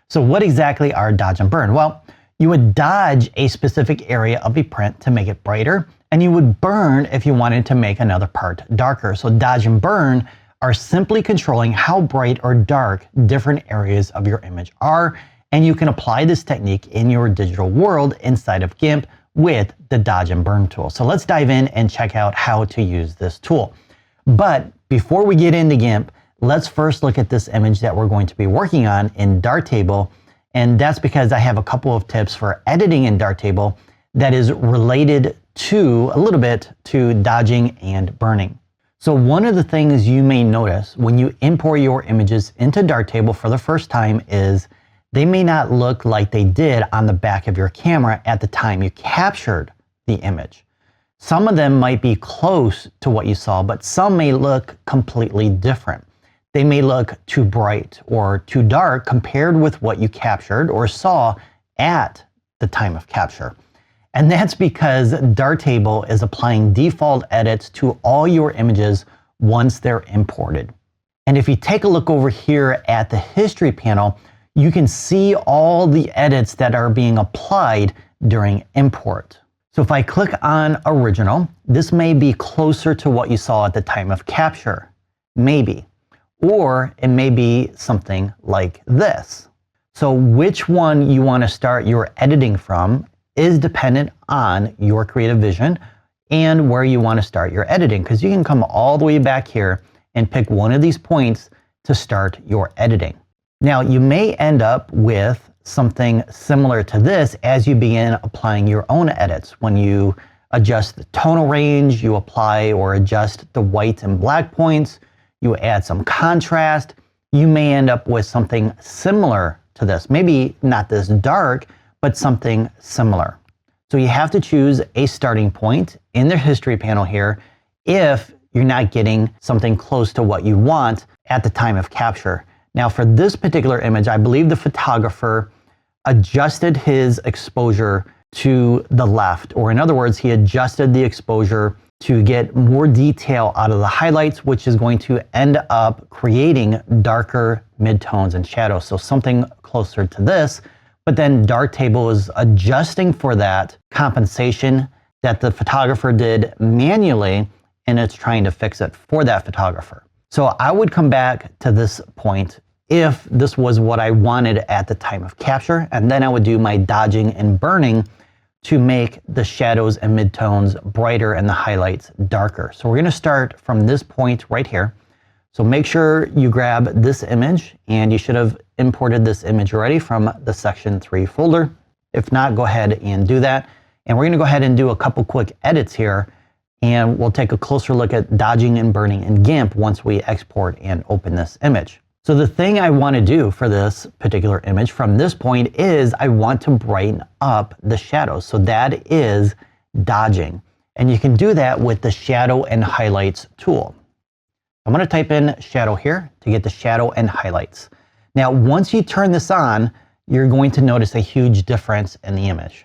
So what exactly are dodge and burn? Well, you would dodge a specific area of a print to make it brighter, and you would burn if you wanted to make another part darker. So dodge and burn are simply controlling how bright or dark different areas of your image are, and you can apply this technique in your digital world inside of GIMP with the dodge and burn tool. So let's dive in and check out how to use this tool. But before we get into GIMP, let's first look at this image that we're going to be working on in Darktable. And that's because I have a couple of tips for editing in Darktable that is related to a little bit to dodging and burning. So one of the things you may notice when you import your images into Darktable for the first time is they may not look like they did on the back of your camera at the time you captured the image. Some of them might be close to what you saw, but some may look completely different. They may look too bright or too dark compared with what you captured or saw at the time of capture. And that's because Darktable is applying default edits to all your images once they're imported. And if you take a look over here at the history panel, you can see all the edits that are being applied during import. So if I click on original, this may be closer to what you saw at the time of capture, maybe. Or it may be something like this. So which one you want to start your editing from is dependent on your creative vision and where you want to start your editing, because you can come all the way back here and pick one of these points to start your editing. Now you may end up with something similar to this as you begin applying your own edits. When you adjust the tonal range, you apply or adjust the white and black points, you add some contrast, you may end up with something similar to this. Maybe not this dark, but something similar. So you have to choose a starting point in the history panel here if you're not getting something close to what you want at the time of capture. Now for this particular image, I believe the photographer adjusted his exposure to the left, or in other words, he adjusted the exposure to get more detail out of the highlights, which is going to end up creating darker midtones and shadows. So something closer to this, but then Darktable is adjusting for that compensation that the photographer did manually and it's trying to fix it for that photographer. So I would come back to this point if this was what I wanted at the time of capture, and then I would do my dodging and burning to make the shadows and midtones brighter and the highlights darker. So we're going to start from this point right here. So make sure you grab this image, and you should have imported this image already from the section 3 folder. If not, go ahead and do that. And we're going to go ahead and do a couple quick edits here, and we'll take a closer look at dodging and burning in GIMP once we export and open this image. So the thing I want to do for this particular image from this point is I want to brighten up the shadows. So that is dodging. And you can do that with the shadow and highlights tool. I'm going to type in shadow here to get the shadow and highlights. Now, once you turn this on, you're going to notice a huge difference in the image.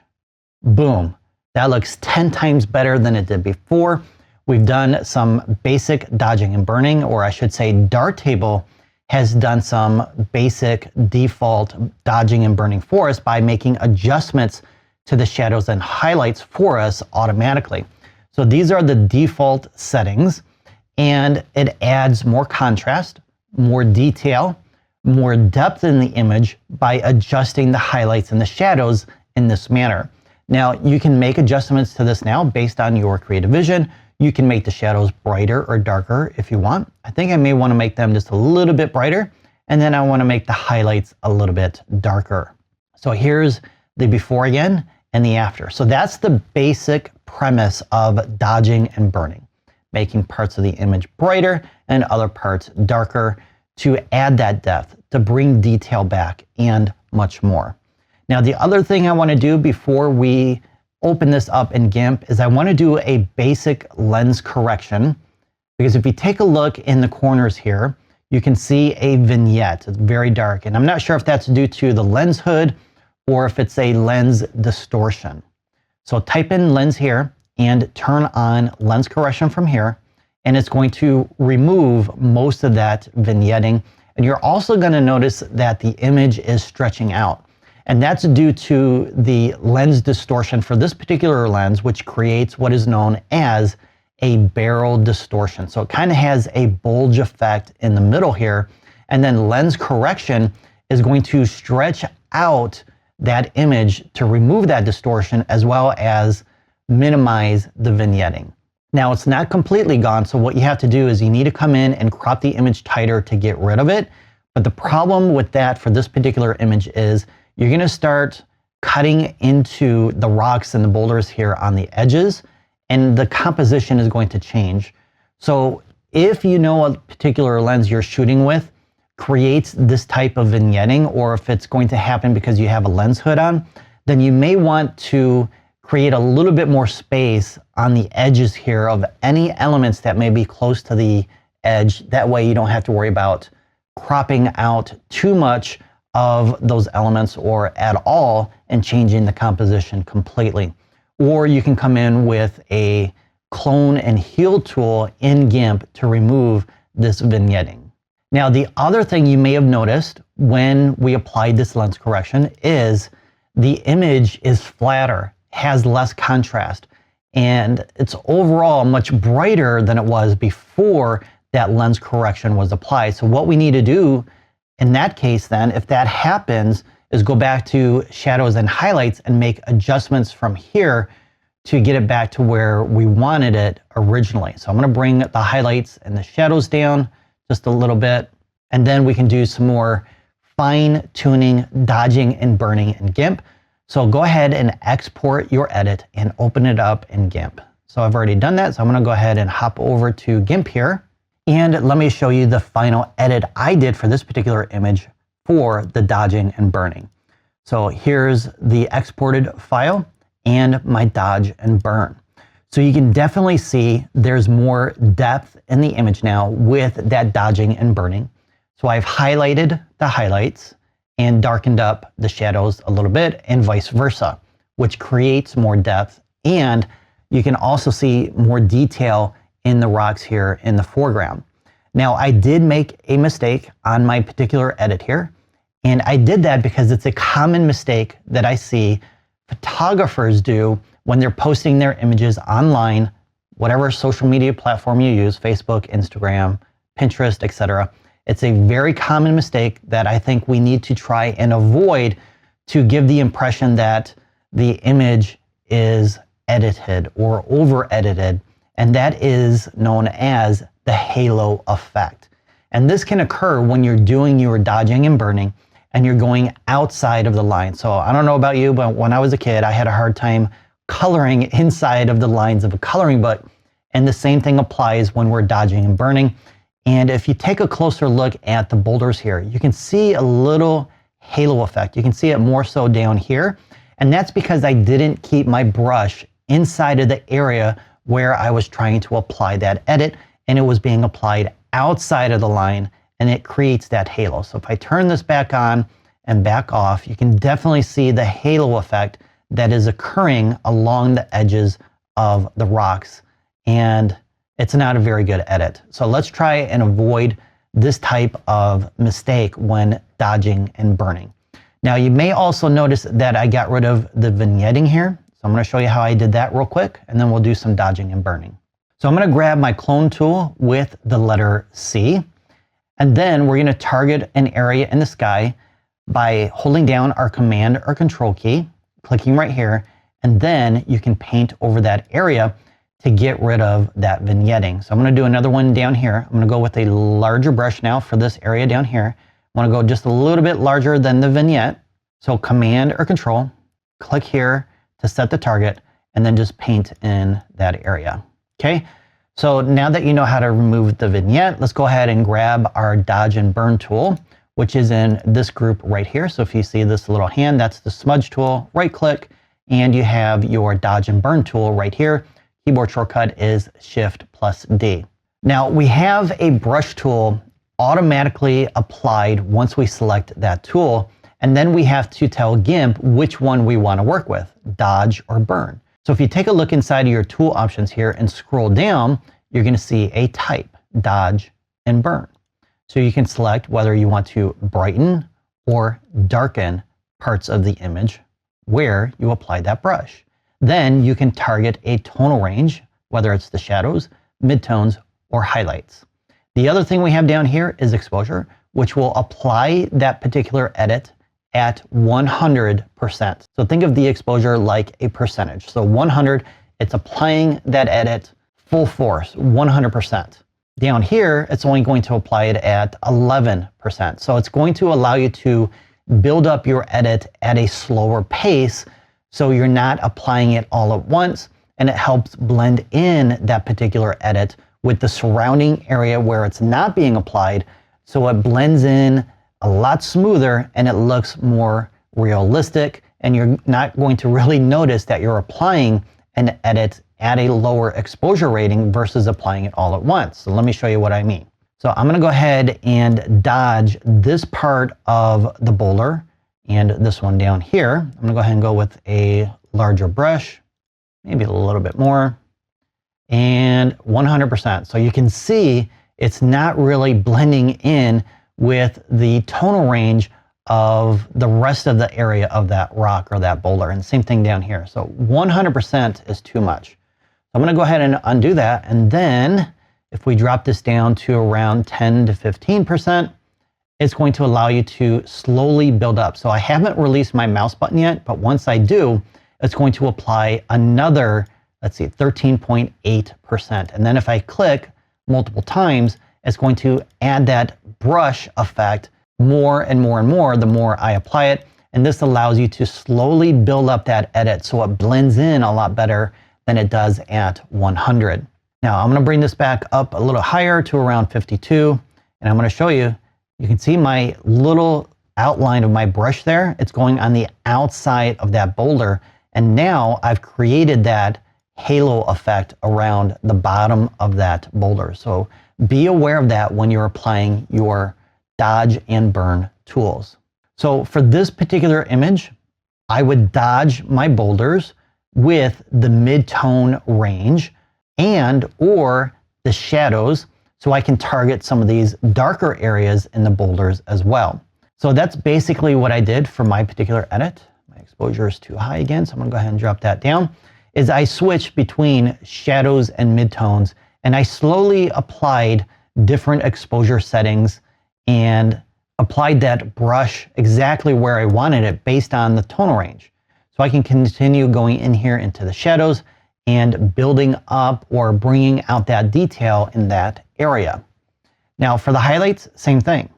Boom. That looks 10 times better than it did before. We've done some basic dodging and burning, or I should say darktable has done some basic default dodging and burning for us by making adjustments to the shadows and highlights for us automatically. So these are the default settings, and it adds more contrast, more detail, more depth in the image by adjusting the highlights and the shadows in this manner. Now, you can make adjustments to this now based on your creative vision. You can make the shadows brighter or darker if you want. I think I may want to make them just a little bit brighter, and then I want to make the highlights a little bit darker. So here's the before again and the after. So that's the basic premise of dodging and burning, making parts of the image brighter and other parts darker to add that depth, to bring detail back, and much more. Now, the other thing I want to do before we open this up in GIMP is I want to do a basic lens correction, because if you take a look in the corners here, you can see a vignette. It's very dark, and I'm not sure if that's due to the lens hood or if it's a lens distortion. So type in lens here and turn on lens correction from here, and it's going to remove most of that vignetting. And you're also going to notice that the image is stretching out. And that's due to the lens distortion for this particular lens, which creates what is known as a barrel distortion. So it kind of has a bulge effect in the middle here. And then lens correction is going to stretch out that image to remove that distortion as well as minimize the vignetting. Now, it's not completely gone, so what you have to do is you need to come in and crop the image tighter to get rid of it. But the problem with that for this particular image is you're going to start cutting into the rocks and the boulders here on the edges, and the composition is going to change. So if you know a particular lens you're shooting with creates this type of vignetting, or if it's going to happen because you have a lens hood on, then you may want to create a little bit more space on the edges here of any elements that may be close to the edge. That way you don't have to worry about cropping out too much of those elements or at all and changing the composition completely. Or you can come in with a clone and heal tool in GIMP to remove this vignetting. Now, the other thing you may have noticed when we applied this lens correction is the image is flatter, has less contrast, and it's overall much brighter than it was before that lens correction was applied. So what we need to do in that case then, if that happens, is go back to shadows and highlights and make adjustments from here to get it back to where we wanted it originally. So I'm going to bring the highlights and the shadows down just a little bit, and then we can do some more fine tuning, dodging and burning in GIMP. So go ahead and export your edit and open it up in GIMP. So I've already done that, so I'm going to go ahead and hop over to GIMP here. And let me show you the final edit I did for this particular image for the dodging and burning. So here's the exported file and my dodge and burn. So you can definitely see there's more depth in the image now with that dodging and burning. So I've highlighted the highlights and darkened up the shadows a little bit and vice versa, which creates more depth. And you can also see more detail in the rocks here in the foreground. Now, I did make a mistake on my particular edit here, and I did that because it's a common mistake that I see photographers do when they're posting their images online whatever social media platform you use, Facebook, Instagram, Pinterest, etc. It's a very common mistake that I think we need to try and avoid to give the impression that the image is edited or over edited, and that is known as the halo effect. And this can occur when you're doing your dodging and burning and you're going outside of the line. So I don't know about you, but when I was a kid, I had a hard time coloring inside of the lines of a coloring book. And the same thing applies when we're dodging and burning. And if you take a closer look at the boulders here, you can see a little halo effect. You can see it more so down here. And that's because I didn't keep my brush inside of the area where I was trying to apply that edit, and it was being applied outside of the line, and it creates that halo. So if I turn this back on and back off, you can definitely see the halo effect that is occurring along the edges of the rocks, and it's not a very good edit. So let's try and avoid this type of mistake when dodging and burning. Now you may also notice that I got rid of the vignetting here. So I'm going to show you how I did that real quick, and then we'll do some dodging and burning. So I'm going to grab my clone tool with the letter C, and then we're going to target an area in the sky by holding down our Command or Control key, clicking right here, and then you can paint over that area to get rid of that vignetting. So I'm going to do another one down here. I'm going to go with a larger brush now for this area down here. I want to go just a little bit larger than the vignette. So Command or Control, click here to set the target, and then just paint in that area. Okay, so now that you know how to remove the vignette, let's go ahead and grab our dodge and burn tool, which is in this group right here. So if you see this little hand, that's the smudge tool. Right click, and you have your dodge and burn tool right here. Keyboard shortcut is Shift+D. Now we have a brush tool automatically applied once we select that tool, and then we have to tell GIMP which one we want to work with, dodge or burn. So if you take a look inside of your tool options here and scroll down, you're going to see a type, dodge and burn. So you can select whether you want to brighten or darken parts of the image where you apply that brush. Then you can target a tonal range, whether it's the shadows, midtones, or highlights. The other thing we have down here is exposure, which will apply that particular edit at 100%. So think of the exposure like a percentage. So 100, it's applying that edit full force, 100%. Down here, it's only going to apply it at 11%. So it's going to allow you to build up your edit at a slower pace, so you're not applying it all at once, and it helps blend in that particular edit with the surrounding area where it's not being applied, so it blends in a lot smoother and it looks more realistic, and you're not going to really notice that you're applying an edit at a lower exposure rating versus applying it all at once. So let me show you what I mean. So I'm going to go ahead and dodge this part of the boulder and this one down here. I'm going to go ahead and go with a larger brush, maybe a little bit more, and 100%. So you can see it's not really blending in with the tonal range of the rest of the area of that rock or that boulder. And same thing down here. So 100% is too much. I'm going to go ahead and undo that. And then if we drop this down to around 10 to 15%, it's going to allow you to slowly build up. So I haven't released my mouse button yet, but once I do, it's going to apply another, let's see, 13.8%. And then if I click multiple times, it's going to add that brush effect more and more and more the more I apply it. And this allows you to slowly build up that edit so it blends in a lot better than it does at 100. Now I'm going to bring this back up a little higher to around 52, and I'm going to show you. You can see my little outline of my brush there. It's going on the outside of that boulder. And now I've created that halo effect around the bottom of that boulder. So be aware of that when you're applying your dodge and burn tools. So for this particular image, I would dodge my boulders with the mid-tone range and or the shadows, so I can target some of these darker areas in the boulders as well. So that's basically what I did for my particular edit. My exposure is too high again, so I'm going to go ahead and drop that down. is I switched between shadows and midtones, and I slowly applied different exposure settings and applied that brush exactly where I wanted it based on the tonal range. So I can continue going in here into the shadows and building up or bringing out that detail in that area. Now for the highlights, same thing.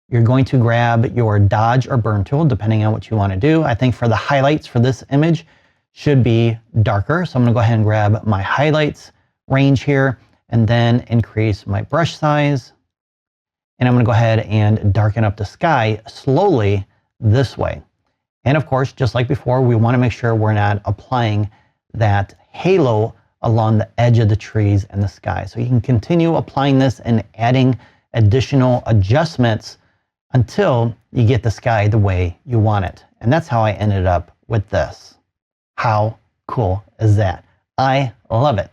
You're going to grab your dodge or burn tool, depending on what you want to do. I think for the highlights for this image should be darker. So I'm going to go ahead and grab my highlights range here and then increase my brush size. And I'm going to go ahead and darken up the sky slowly this way. And of course, just like before, we want to make sure we're not applying that halo along the edge of the trees and the sky. So you can continue applying this and adding additional adjustments until you get the sky the way you want it. And that's how I ended up with this. How cool is that? I love it.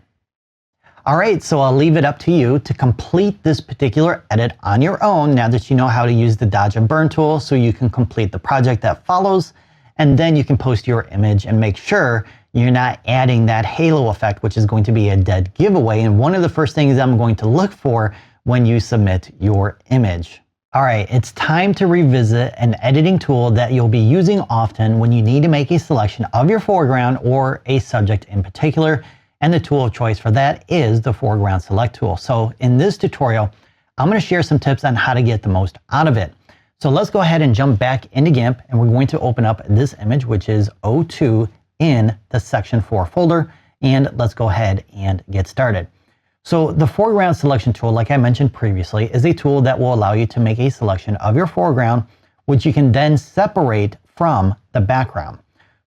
All right, so I'll leave it up to you to complete this particular edit on your own now that you know how to use the dodge and burn tool, so you can complete the project that follows, and then you can post your image and make sure you're not adding that halo effect, which is going to be a dead giveaway. And one of the first things I'm going to look for when you submit your image. All right, it's time to revisit an editing tool that you'll be using often when you need to make a selection of your foreground or a subject in particular. And the tool of choice for that is the Foreground Select tool. So in this tutorial, I'm going to share some tips on how to get the most out of it. So let's go ahead and jump back into GIMP, and we're going to open up this image, which is 02 in the Section 4 folder. And let's go ahead and get started. So the Foreground Selection tool, like I mentioned previously, is a tool that will allow you to make a selection of your foreground, which you can then separate from the background.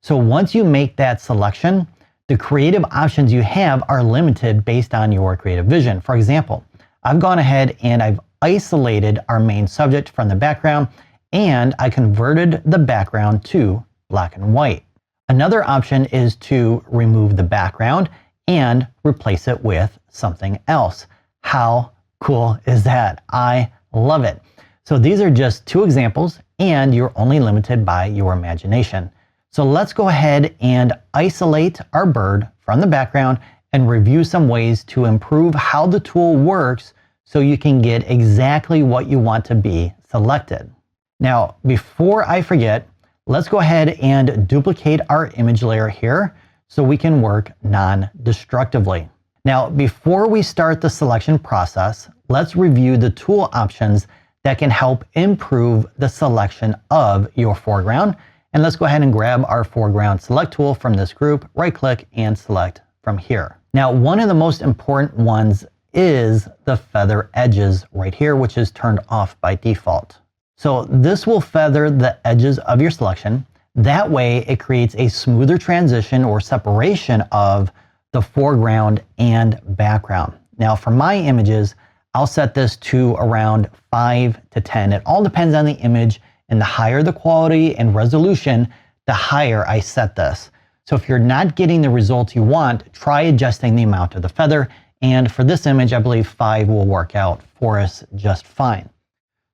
So once you make that selection, the creative options you have are limited based on your creative vision. For example, I've gone ahead and I've isolated our main subject from the background, and I converted the background to black and white. Another option is to remove the background and replace it with something else. How cool is that? I love it. So these are just two examples, and you're only limited by your imagination. So let's go ahead and isolate our bird from the background and review some ways to improve how the tool works so you can get exactly what you want to be selected. Now, before I forget, let's go ahead and duplicate our image layer here so we can work non-destructively. Now, before we start the selection process, let's review the tool options that can help improve the selection of your foreground. And let's go ahead and grab our Foreground Select tool from this group, right click and select from here. Now, one of the most important ones is the feather edges right here, which is turned off by default. So this will feather the edges of your selection. That way it creates a smoother transition or separation of the foreground and background. Now for my images, I'll set this to around 5 to 10. It all depends on the image, and the higher the quality and resolution, the higher I set this. So if you're not getting the results you want, try adjusting the amount of the feather. And for this image, I believe 5 will work out for us just fine.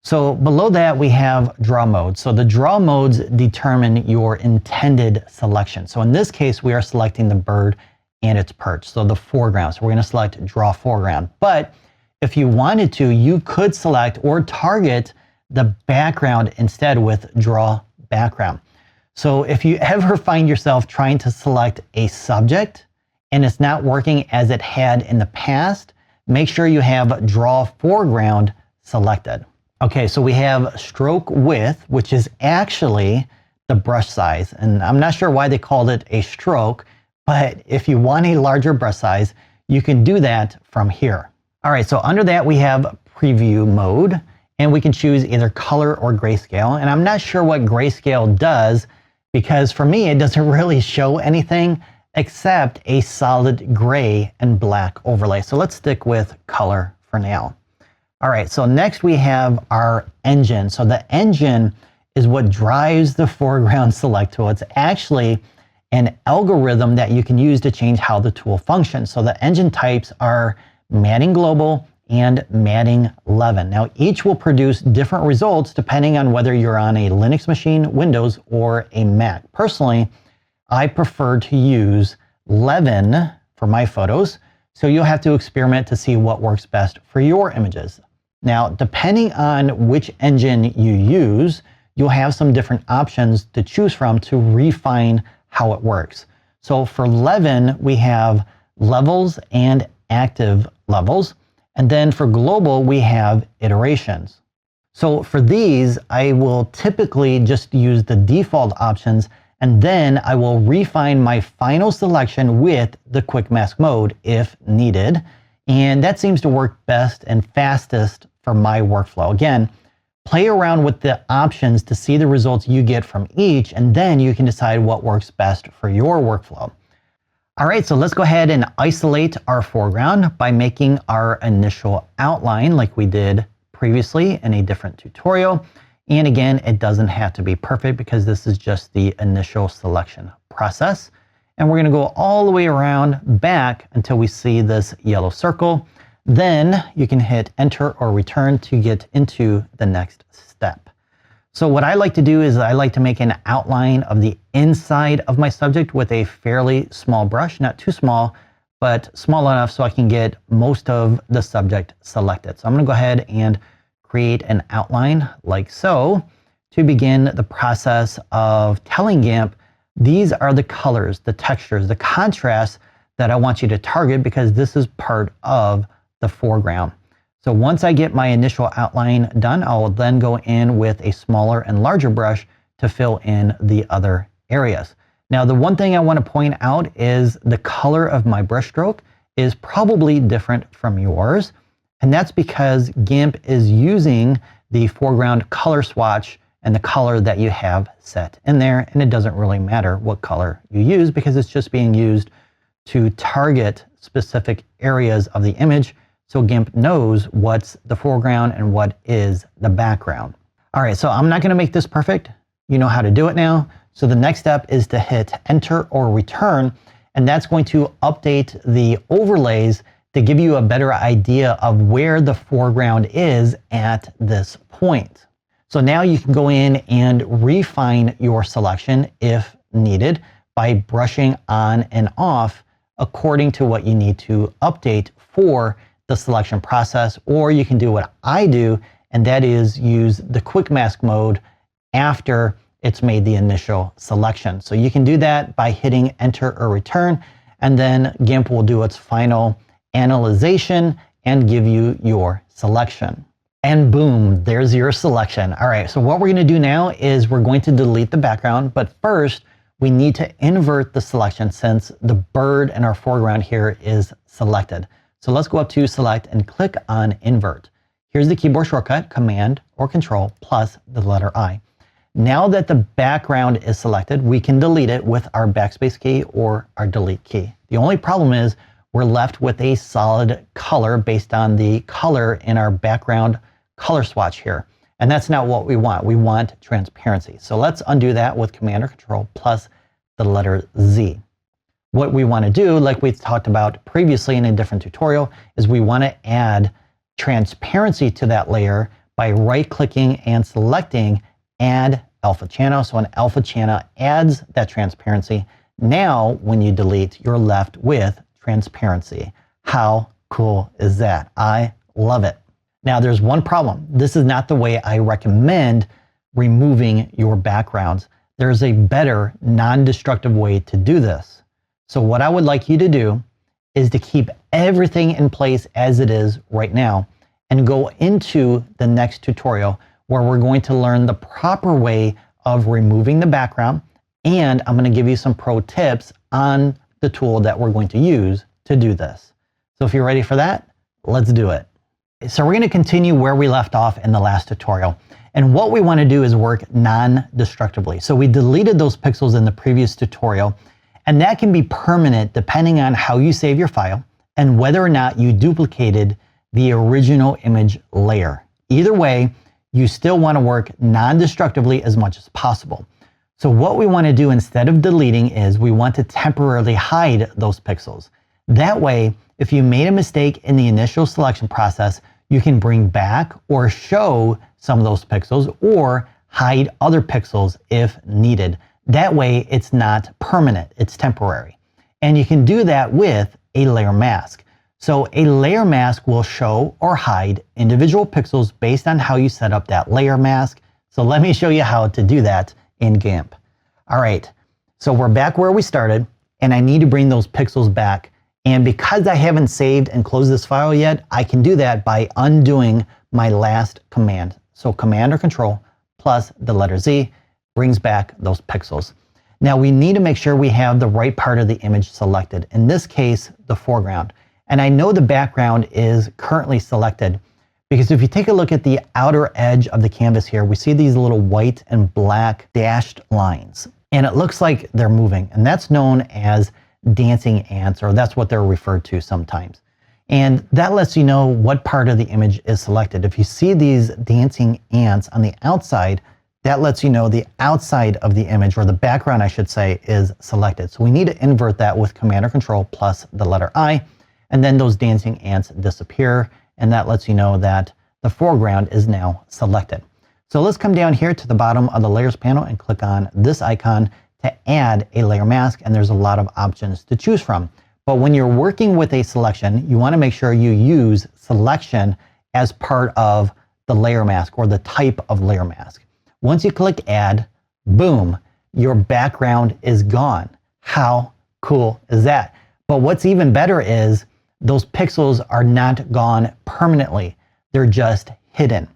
So below that, we have draw modes. So the draw modes determine your intended selection. So in this case, we are selecting the bird and its perch, so the foreground. So we're going to select draw foreground. But if you wanted to, you could select or target the background instead with draw background. So if you ever find yourself trying to select a subject and it's not working as it had in the past, make sure you have draw foreground selected. Okay, so we have stroke width, which is actually the brush size. And I'm not sure why they called it a stroke, but if you want a larger brush size, you can do that from here. All right, so under that we have preview mode, and we can choose either color or grayscale. And I'm not sure what grayscale does, because for me, it doesn't really show anything except a solid gray and black overlay. So let's stick with color for now. All right, so next we have our engine. So the engine is what drives the Foreground Select tool. It's actually an algorithm that you can use to change how the tool functions. So the engine types are matting global and matting Levin. Now each will produce different results depending on whether you're on a Linux machine, Windows, or a Mac. Personally, I prefer to use 11 for my photos. So you'll have to experiment to see what works best for your images. Now, depending on which engine you use, you'll have some different options to choose from to refine how it works. So for 11, we have levels and active levels. And then for global, we have iterations. So for these, I will typically just use the default options, and then I will refine my final selection with the quick mask mode if needed. And that seems to work best and fastest for my workflow. Again, play around with the options to see the results you get from each, and then you can decide what works best for your workflow. All right, so let's go ahead and isolate our foreground by making our initial outline like we did previously in a different tutorial. And again, it doesn't have to be perfect because this is just the initial selection process. And we're gonna go all the way around back until we see this yellow circle. Then you can hit enter or return to get into the next step. So what I like to do is I like to make an outline of the inside of my subject with a fairly small brush, not too small, but small enough so I can get most of the subject selected. So I'm gonna go ahead and create an outline like so to begin the process of telling GIMP, these are the colors, the textures, the contrasts that I want you to target because this is part of the foreground. So once I get my initial outline done, I'll then go in with a smaller and larger brush to fill in the other areas. Now, the one thing I want to point out is the color of my brush stroke is probably different from yours. And that's because GIMP is using the foreground color swatch and the color that you have set in there. And it doesn't really matter what color you use because it's just being used to target specific areas of the image. So GIMP knows what's the foreground and what is the background. All right, so I'm not going to make this perfect. You know how to do it now. So the next step is to hit enter or return, and that's going to update the overlays to give you a better idea of where the foreground is at this point. So now you can go in and refine your selection if needed by brushing on and off according to what you need to update for the selection process, or you can do what I do, and that is use the quick mask mode after it's made the initial selection. So you can do that by hitting enter or return, and then GIMP will do its final analyzation and give you your selection. And boom, there's your selection. All right, so what we're gonna do now is we're going to delete the background, but first we need to invert the selection since the bird in our foreground here is selected. So let's go up to select and click on invert. Here's the keyboard shortcut, Command or Control plus the letter I. Now that the background is selected, we can delete it with our backspace key or our delete key. The only problem is we're left with a solid color based on the color in our background color swatch here. And that's not what we want. We want transparency. So let's undo that with Command or Control plus the letter Z. What we want to do, like we talked about previously in a different tutorial, is we want to add transparency to that layer by right-clicking and selecting Add Alpha Channel. So an alpha channel adds that transparency. Now, when you delete, you're left with transparency. How cool is that? I love it. Now, there's one problem. This is not the way I recommend removing your backgrounds. There's a better non-destructive way to do this. So what I would like you to do is to keep everything in place as it is right now and go into the next tutorial where we're going to learn the proper way of removing the background, and I'm going to give you some pro tips on the tool that we're going to use to do this. So if you're ready for that, let's do it. So we're going to continue where we left off in the last tutorial. And what we want to do is work non-destructively. So we deleted those pixels in the previous tutorial, and that can be permanent depending on how you save your file and whether or not you duplicated the original image layer. Either way, you still want to work non-destructively as much as possible. So what we want to do instead of deleting is we want to temporarily hide those pixels. That way, if you made a mistake in the initial selection process, you can bring back or show some of those pixels or hide other pixels if needed. That way, it's not permanent, it's temporary. And you can do that with a layer mask. So a layer mask will show or hide individual pixels based on how you set up that layer mask. So let me show you how to do that in GIMP. All right, so we're back where we started, and I need to bring those pixels back. And because I haven't saved and closed this file yet, I can do that by undoing my last command. So Command or Control plus the letter Z brings back those pixels. Now we need to make sure we have the right part of the image selected. In this case, the foreground. And I know the background is currently selected because if you take a look at the outer edge of the canvas here, we see these little white and black dashed lines. And it looks like they're moving. And that's known as dancing ants, or that's what they're referred to sometimes. And that lets you know what part of the image is selected. If you see these dancing ants on the outside, that lets you know the outside of the image, or the background I should say, is selected. So we need to invert that with Command or Control plus the letter I. And then those dancing ants disappear, and that lets you know that the foreground is now selected. So let's come down here to the bottom of the layers panel and click on this icon to add a layer mask, and there's a lot of options to choose from. But when you're working with a selection, you want to make sure you use selection as part of the layer mask or the type of layer mask. Once you click add, boom, your background is gone. How cool is that? But what's even better is those pixels are not gone permanently. They're just hidden.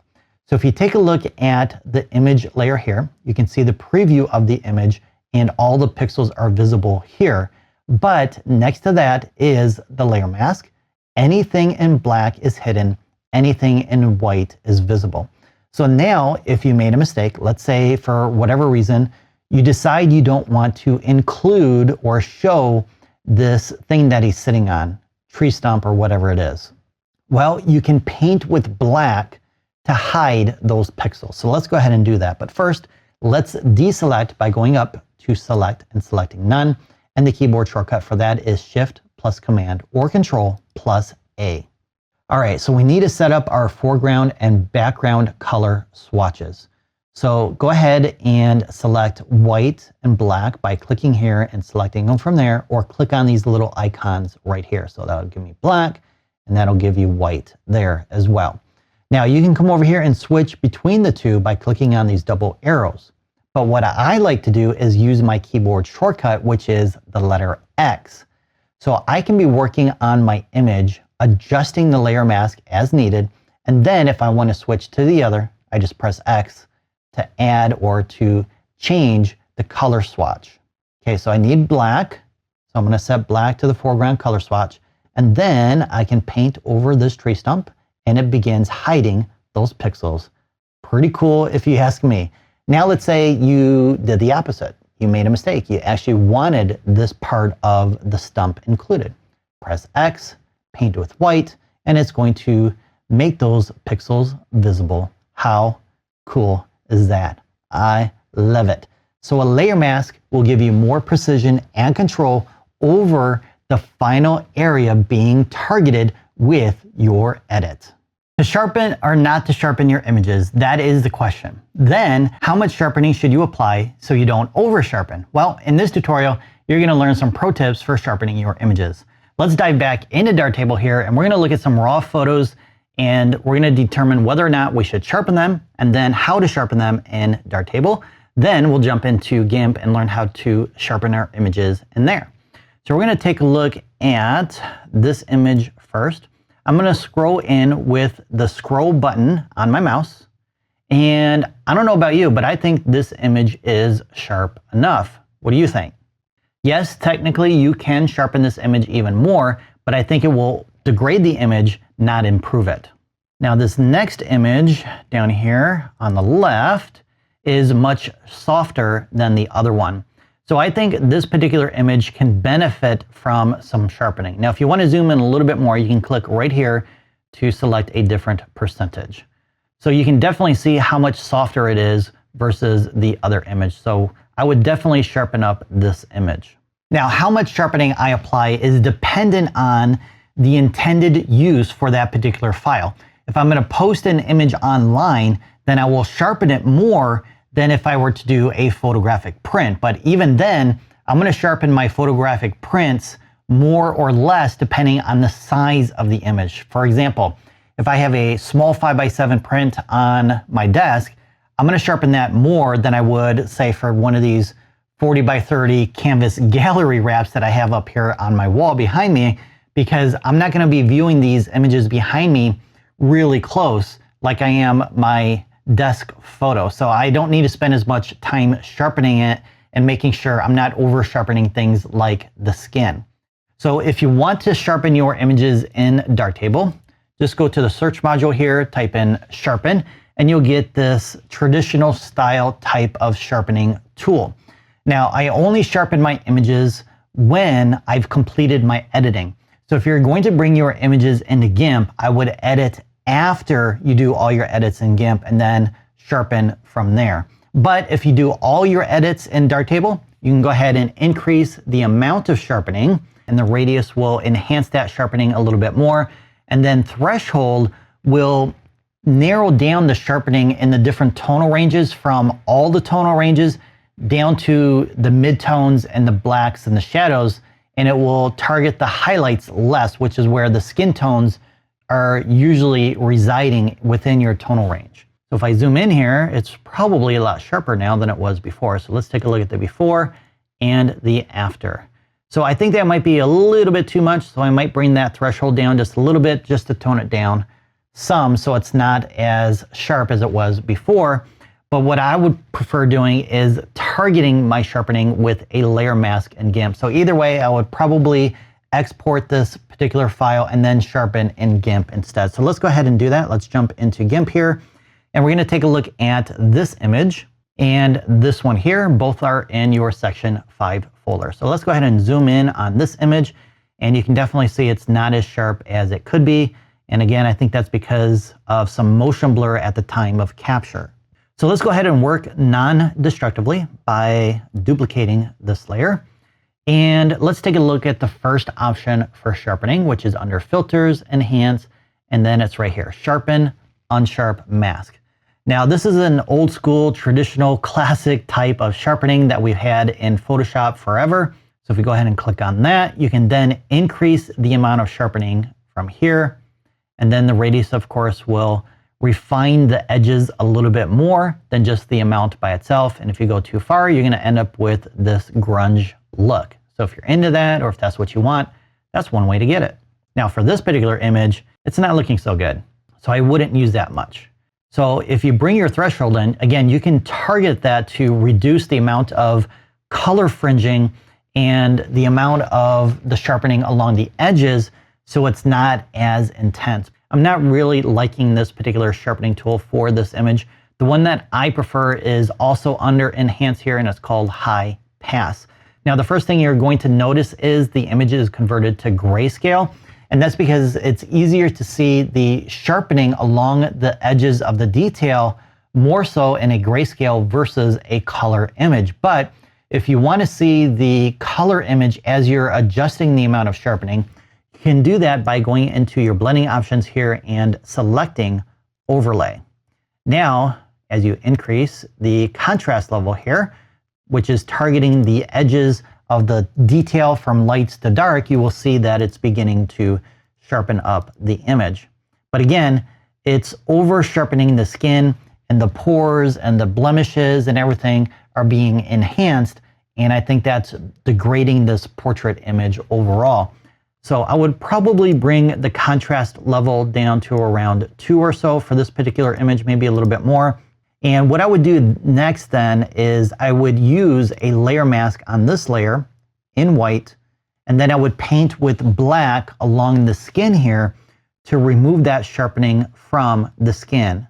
So if you take a look at the image layer here, you can see the preview of the image and all the pixels are visible here. But next to that is the layer mask. Anything in black is hidden. Anything in white is visible. So now if you made a mistake, let's say for whatever reason, you decide you don't want to include or show this thing that he's sitting on, tree stump or whatever it is. Well, you can paint with black to hide those pixels. So let's go ahead and do that. But first, let's deselect by going up to select and selecting none. And the keyboard shortcut for that is Shift plus Command or Control plus A. All right, so we need to set up our foreground and background color swatches. So go ahead and select white and black by clicking here and selecting them from there, or click on these little icons right here. So that'll give me black and that'll give you white there as well. Now you can come over here and switch between the two by clicking on these double arrows. But what I like to do is use my keyboard shortcut, which is the letter X. So I can be working on my image, adjusting the layer mask as needed. And then if I want to switch to the other, I just press X to add or to change the color swatch. Okay, so I need black. So I'm going to set black to the foreground color swatch. And then I can paint over this tree stump and it begins hiding those pixels. Pretty cool if you ask me. Now let's say you did the opposite. You made a mistake. You actually wanted this part of the stump included. Press X, paint with white, and it's going to make those pixels visible. How cool is that? I love it. So a layer mask will give you more precision and control over the final area being targeted with your edit. To sharpen or not to sharpen your images, that is the question. Then, how much sharpening should you apply so you don't over sharpen? Well, in this tutorial, you're going to learn some pro tips for sharpening your images. Let's dive back into Darktable here, and we're going to look at some raw photos, and we're going to determine whether or not we should sharpen them, and then how to sharpen them in Darktable. Then we'll jump into GIMP and learn how to sharpen our images in there. So we're going to take a look at this image first. I'm going to scroll in with the scroll button on my mouse. And I don't know about you, but I think this image is sharp enough. What do you think? Yes, technically you can sharpen this image even more, but I think it will degrade the image, not improve it. Now this next image down here on the left is much softer than the other one. So I think this particular image can benefit from some sharpening. Now, if you want to zoom in a little bit more, you can click right here to select a different percentage. So you can definitely see how much softer it is versus the other image. So I would definitely sharpen up this image. Now, how much sharpening I apply is dependent on the intended use for that particular file. If I'm going to post an image online, then I will sharpen it more than if I were to do a photographic print. But even then, I'm going to sharpen my photographic prints more or less depending on the size of the image. For example, if I have a small 5x7 print on my desk, I'm going to sharpen that more than I would, say, for one of these 40x30 canvas gallery wraps that I have up here on my wall behind me, because I'm not going to be viewing these images behind me really close like I am my desk photo. So I don't need to spend as much time sharpening it and making sure I'm not over sharpening things like the skin. So if you want to sharpen your images in Darktable, just go to the search module here, type in Sharpen, and you'll get this traditional style type of sharpening tool. Now, I only sharpen my images when I've completed my editing. So if you're going to bring your images into GIMP, I would edit after you do all your edits in GIMP and then sharpen from there. But if you do all your edits in Darktable, you can go ahead and increase the amount of sharpening, and the radius will enhance that sharpening a little bit more. And then threshold will narrow down the sharpening in the different tonal ranges from all the tonal ranges down to the midtones and the blacks and the shadows. And it will target the highlights less, which is where the skin tones are usually residing within your tonal range. So if I zoom in here, it's probably a lot sharper now than it was before. So let's take a look at the before and the after. So I think that might be a little bit too much. So I might bring that threshold down just a little bit just to tone it down some so it's not as sharp as it was before. But what I would prefer doing is targeting my sharpening with a layer mask in GIMP. So either way, I would probably export this particular file and then sharpen in GIMP instead. So let's go ahead and do that. Let's jump into GIMP here. And we're going to take a look at this image and this one here. Both are in your section 5 folder. So let's go ahead and zoom in on this image. And you can definitely see it's not as sharp as it could be. And again, I think that's because of some motion blur at the time of capture. So let's go ahead and work non-destructively by duplicating this layer. And let's take a look at the first option for sharpening, which is under Filters, Enhance, and then it's right here, Sharpen, Unsharp Mask. Now, this is an old school, traditional, classic type of sharpening that we've had in Photoshop forever. So if we go ahead and click on that, you can then increase the amount of sharpening from here. And then the radius, of course, will refine the edges a little bit more than just the amount by itself. And if you go too far, you're going to end up with this grunge look. So if you're into that, or if that's what you want, that's one way to get it. Now for this particular image, it's not looking so good. So I wouldn't use that much. So if you bring your threshold in, again, you can target that to reduce the amount of color fringing and the amount of the sharpening along the edges so it's not as intense. I'm not really liking this particular sharpening tool for this image. The one that I prefer is also under Enhance here, and it's called High Pass. Now, the first thing you're going to notice is the image is converted to grayscale, and that's because it's easier to see the sharpening along the edges of the detail more so in a grayscale versus a color image. But if you want to see the color image as you're adjusting the amount of sharpening, you can do that by going into your blending options here and selecting Overlay. Now, as you increase the contrast level here, which is targeting the edges of the detail from lights to dark, you will see that it's beginning to sharpen up the image. But again, it's over sharpening the skin, and the pores and the blemishes and everything are being enhanced. And I think that's degrading this portrait image overall. So I would probably bring the contrast level down to around 2 or so for this particular image, maybe a little bit more. And what I would do next then is I would use a layer mask on this layer in white, and then I would paint with black along the skin here to remove that sharpening from the skin.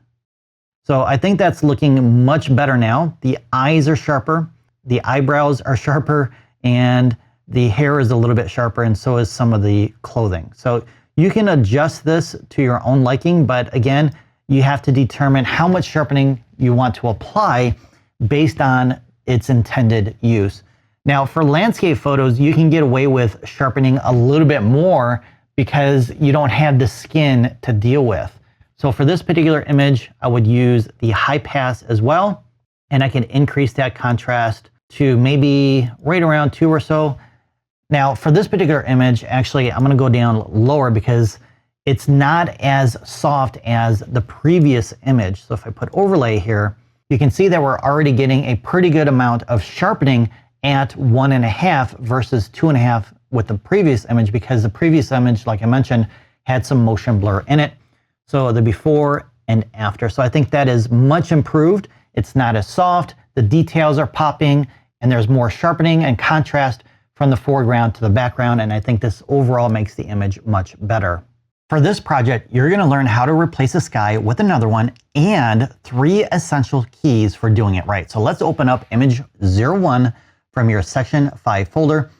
So I think that's looking much better now. The eyes are sharper, the eyebrows are sharper, and the hair is a little bit sharper, and so is some of the clothing. So you can adjust this to your own liking, but again, you have to determine how much sharpening you want to apply based on its intended use. Now, for landscape photos, you can get away with sharpening a little bit more because you don't have the skin to deal with. So for this particular image, I would use the high pass as well, and I can increase that contrast to maybe right around 2 or so. Now for this particular image, actually, I'm gonna go down lower because it's not as soft as the previous image. So if I put overlay here, you can see that we're already getting a pretty good amount of sharpening at 1.5 versus 2.5 with the previous image, because the previous image, like I mentioned, had some motion blur in it. So the before and after. So I think that is much improved. It's not as soft, the details are popping, and there's more sharpening and contrast from the foreground to the background, and I think this overall makes the image much better. For this project, you're gonna learn how to replace a sky with another one and 3 essential keys for doing it right. So let's open up image 01 from your section 5 folder.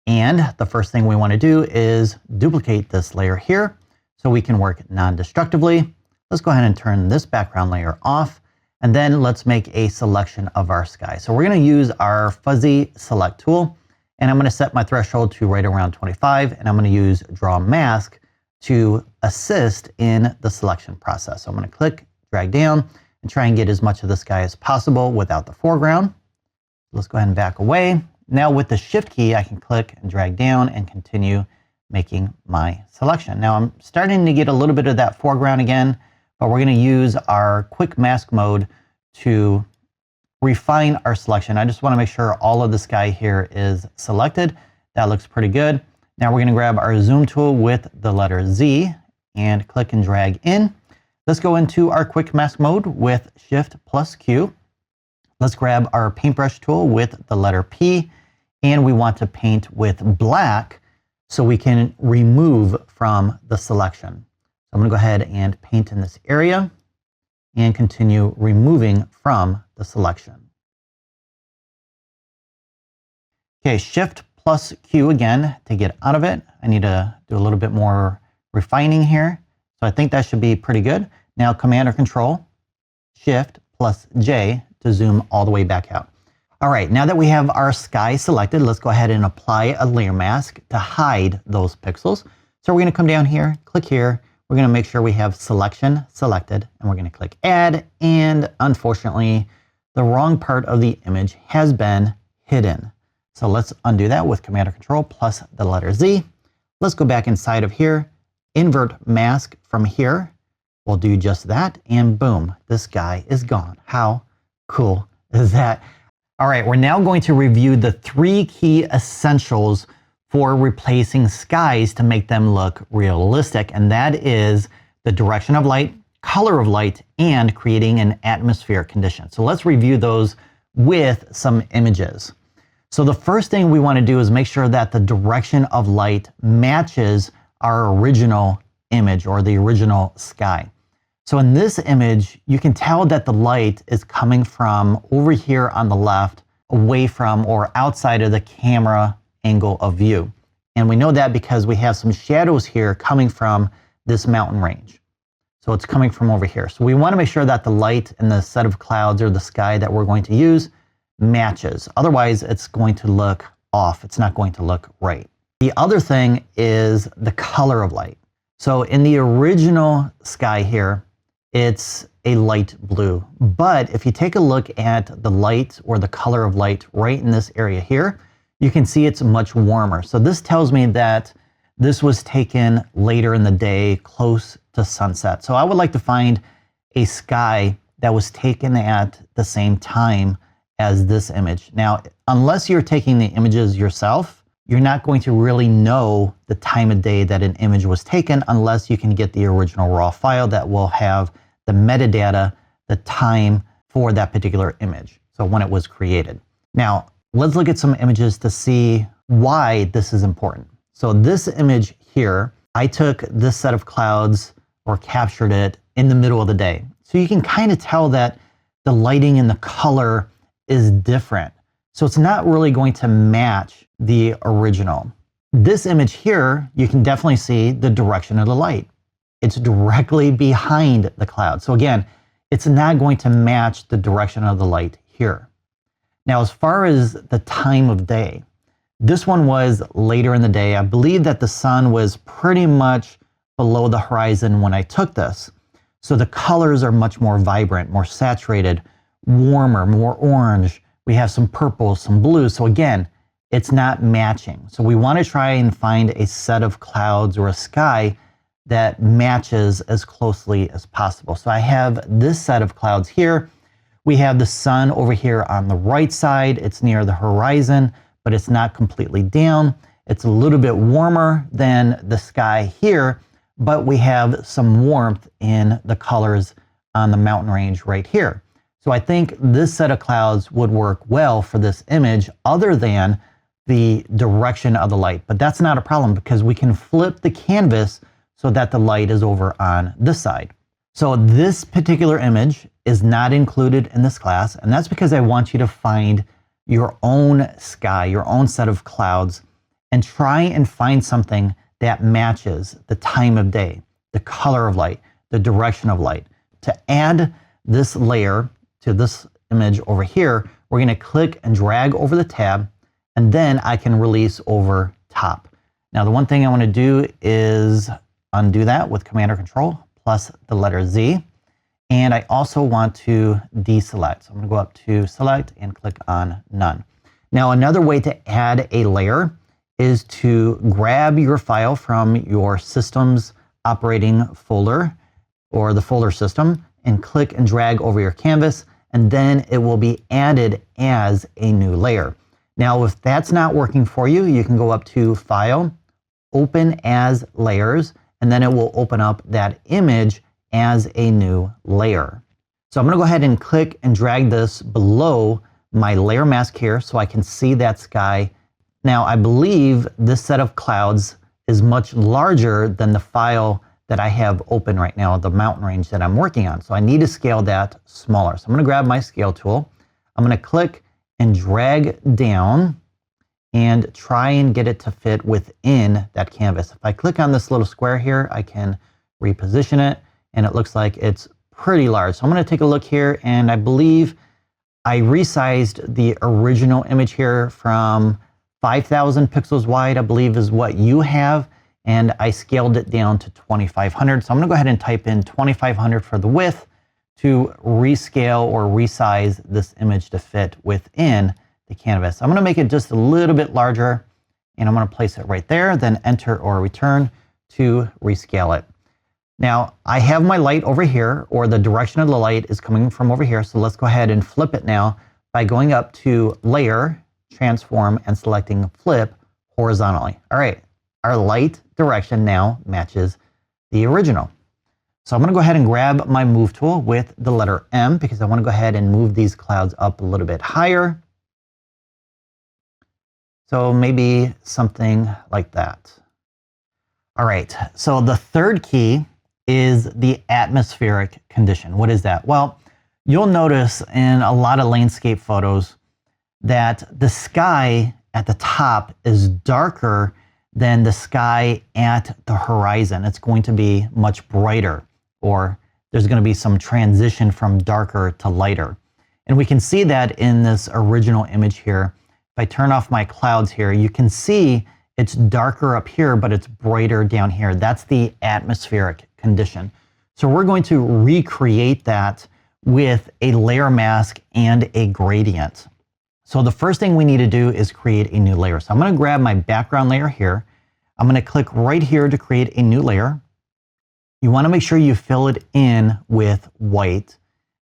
And the first thing we wanna do is duplicate this layer here so we can work non-destructively. Let's go ahead and turn this background layer off. And then let's make a selection of our sky. So we're gonna use our fuzzy select tool, and I'm gonna set my threshold to right around 25, and I'm gonna use draw mask to assist in the selection process. So I'm gonna click, drag down, and try and get as much of the sky as possible without the foreground. Let's go ahead and back away. Now with the shift key, I can click and drag down and continue making my selection. Now I'm starting to get a little bit of that foreground again, but we're gonna use our quick mask mode to refine our selection. I just wanna make sure all of the sky here is selected. That looks pretty good. Now we're gonna grab our zoom tool with the letter Z and click and drag in. Let's go into our quick mask mode with Shift plus Q. Let's grab our paintbrush tool with the letter P, and we want to paint with black so we can remove from the selection. So I'm gonna go ahead and paint in this area and continue removing from the selection. Okay, Shift plus Q again to get out of it. I need to do a little bit more refining here. So I think that should be pretty good. Now Command or Control, Shift plus J to zoom all the way back out. All right, now that we have our sky selected, let's go ahead and apply a layer mask to hide those pixels. So we're gonna come down here, click here, we're gonna make sure we have selection selected, and we're gonna click add, and unfortunately, the wrong part of the image has been hidden. So let's undo that with Command or Control plus the letter Z. Let's go back inside of here, invert mask from here. We'll do just that, and boom, this guy is gone. How cool is that? All right, we're now going to review the 3 key essentials for replacing skies to make them look realistic, and that is the direction of light, color of light, and creating an atmospheric condition. So let's review those with some images. So the first thing we want to do is make sure that the direction of light matches our original image or the original sky. So in this image, you can tell that the light is coming from over here on the left, away from or outside of the camera angle of view. And we know that because we have some shadows here coming from this mountain range. So it's coming from over here. So we want to make sure that the light in the set of clouds or the sky that we're going to use matches. Otherwise, it's going to look off. It's not going to look right. The other thing is the color of light. So in the original sky here, it's a light blue. But if you take a look at the light or the color of light right in this area here, you can see it's much warmer. So this tells me that this was taken later in the day, close to sunset. So I would like to find a sky that was taken at the same time as this image. Now, unless you're taking the images yourself, you're not going to really know the time of day that an image was taken unless you can get the original raw file that will have the metadata, the time for that particular image. So when it was created. Now, let's look at some images to see why this is important. So this image here, I took this set of clouds or captured it in the middle of the day. So you can kind of tell that the lighting and the color is different. So it's not really going to match the original. This image here, you can definitely see the direction of the light. It's directly behind the cloud. So again, it's not going to match the direction of the light here. Now, as far as the time of day, this one was later in the day. I believe that the sun was pretty much below the horizon when I took this. So the colors are much more vibrant, more saturated, warmer, more orange, We have some purple, some blue. So again, it's not matching. So we want to try and find a set of clouds or a sky that matches as closely as possible. So I have this set of clouds here. We have the sun over here on the right side. It's near the horizon, but it's not completely down. It's a little bit warmer than the sky here, but we have some warmth in the colors on the mountain range right here. So I think this set of clouds would work well for this image other than the direction of the light. But that's not a problem because we can flip the canvas so that the light is over on this side. So this particular image is not included in this class, and that's because I want you to find your own sky, your own set of clouds, and try and find something that matches the time of day, the color of light, the direction of light. To add this layer to this image over here, we're going to click and drag over the tab, and then I can release over top. Now the one thing I want to do is undo that with Command or Control plus the letter Z. And I also want to deselect. So I'm going to go up to Select and click on None. Now another way to add a layer is to grab your file from your system's operating folder or the folder system and click and drag over your canvas, and then it will be added as a new layer. Now if that's not working for you, you can go up to File, Open as Layers, and then it will open up that image as a new layer. So I'm going to go ahead and click and drag this below my layer mask here so I can see that sky. Now I believe this set of clouds is much larger than the file that I have open right now, the mountain range that I'm working on. So I need to scale that smaller. So I'm going to grab my scale tool. I'm going to click and drag down and try and get it to fit within that canvas. If I click on this little square here, I can reposition it, and it looks like it's pretty large. So I'm going to take a look here, and I believe I resized the original image here from 5,000 pixels wide, I believe is what you have, and I scaled it down to 2,500. So I'm going to go ahead and type in 2,500 for the width to rescale or resize this image to fit within the canvas. I'm going to make it just a little bit larger, and I'm going to place it right there, then enter or return to rescale it. Now I have my light over here, or the direction of the light is coming from over here. So let's go ahead and flip it now by going up to Layer, Transform, and selecting Flip horizontally. All right, our light direction now matches the original. So I'm going to go ahead and grab my Move tool with the letter M because I want to go ahead and move these clouds up a little bit higher. So maybe something like that. All right, so the third key is the atmospheric condition. What is that? Well, you'll notice in a lot of landscape photos that the sky at the top is darker than the sky at the horizon. It's going to be much brighter, or there's going to be some transition from darker to lighter. And we can see that in this original image here. If I turn off my clouds here, you can see it's darker up here, but it's brighter down here. That's the atmospheric condition. So we're going to recreate that with a layer mask and a gradient. So the first thing we need to do is create a new layer. So I'm going to grab my background layer here. I'm going to click right here to create a new layer. You want to make sure you fill it in with white.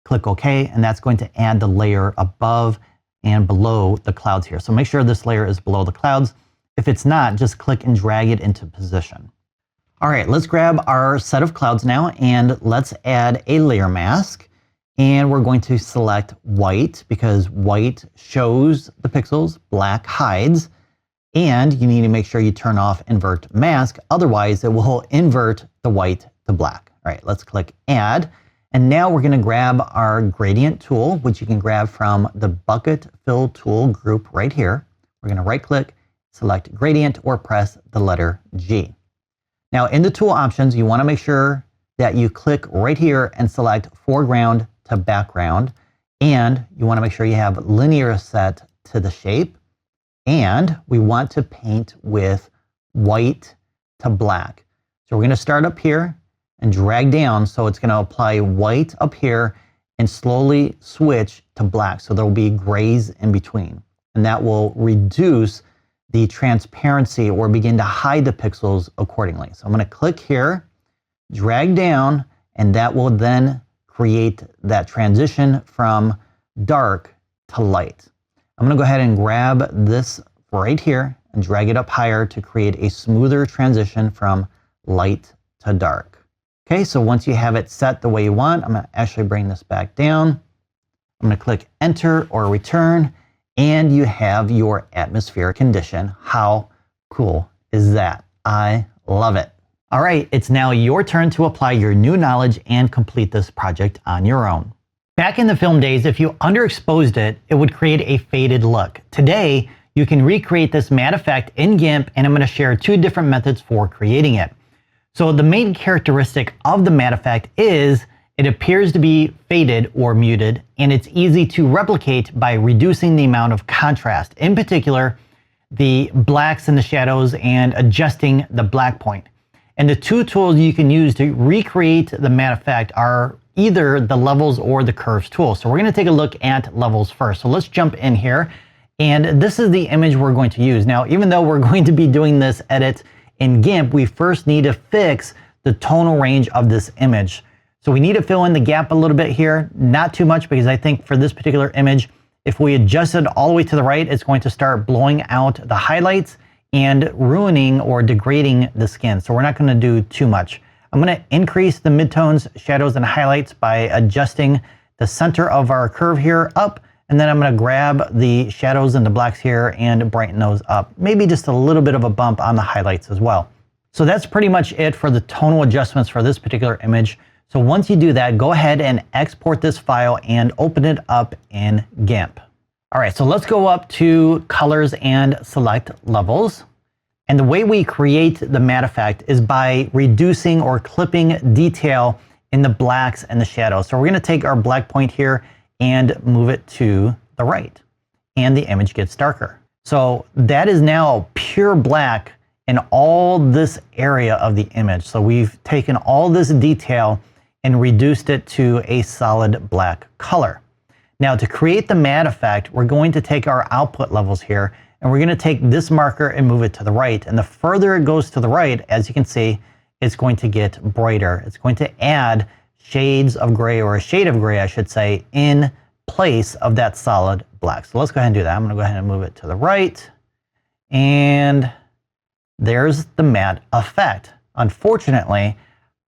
Click OK, and that's going to add the layer above and below the clouds here. So make sure this layer is below the clouds. If it's not, just click and drag it into position. All right, let's grab our set of clouds now, and let's add a layer mask. And we're going to select white because white shows the pixels, black hides. And you need to make sure you turn off invert mask, otherwise it will invert the white to black. All right, let's click add. And now we're going to grab our gradient tool, which you can grab from the bucket fill tool group right here. We're going to right click, select gradient, or press the letter G. Now in the tool options, you want to make sure that you click right here and select foreground to background. And you want to make sure you have linear set to the shape. And we want to paint with white to black. So we're going to start up here and drag down. So it's going to apply white up here and slowly switch to black. So there will be grays in between, and that will reduce the transparency or begin to hide the pixels accordingly. So I'm going to click here, drag down, and that will then create that transition from dark to light. I'm going to go ahead and grab this right here and drag it up higher to create a smoother transition from light to dark. Okay, so once you have it set the way you want, I'm going to actually bring this back down. I'm going to click enter or return, and you have your atmospheric condition. How cool is that? I love it. All right, it's now your turn to apply your new knowledge and complete this project on your own. Back in the film days, if you underexposed it, it would create a faded look. Today, you can recreate this matte effect in GIMP, and I'm going to share 2 different methods for creating it. So the main characteristic of the matte effect is it appears to be faded or muted, and it's easy to replicate by reducing the amount of contrast, in particular, the blacks and the shadows, and adjusting the black point. And the 2 tools you can use to recreate the matte effect are either the levels or the curves tool. So we're going to take a look at levels first. So let's jump in here, and this is the image we're going to use. Now, even though we're going to be doing this edit in GIMP, we first need to fix the tonal range of this image. So we need to fill in the gap a little bit here, not too much, because I think for this particular image, if we adjust it all the way to the right, it's going to start blowing out the highlights and ruining or degrading the skin. So we're not going to do too much. I'm going to increase the midtones, shadows, and highlights by adjusting the center of our curve here up, and then I'm going to grab the shadows and the blacks here and brighten those up. Maybe just a little bit of a bump on the highlights as well. So that's pretty much it for the tonal adjustments for this particular image. So once you do that, go ahead and export this file and open it up in GIMP. All right, so let's go up to colors and select levels. And the way we create the matte effect is by reducing or clipping detail in the blacks and the shadows. So we're going to take our black point here and move it to the right, and the image gets darker. So that is now pure black in all this area of the image. So we've taken all this detail and reduced it to a solid black color. Now, to create the matte effect, we're going to take our output levels here, and we're going to take this marker and move it to the right. And the further it goes to the right, as you can see, it's going to get brighter. It's going to add shades of gray, or a shade of gray, I should say, in place of that solid black. So let's go ahead and do that. I'm going to go ahead and move it to the right. And there's the matte effect. Unfortunately,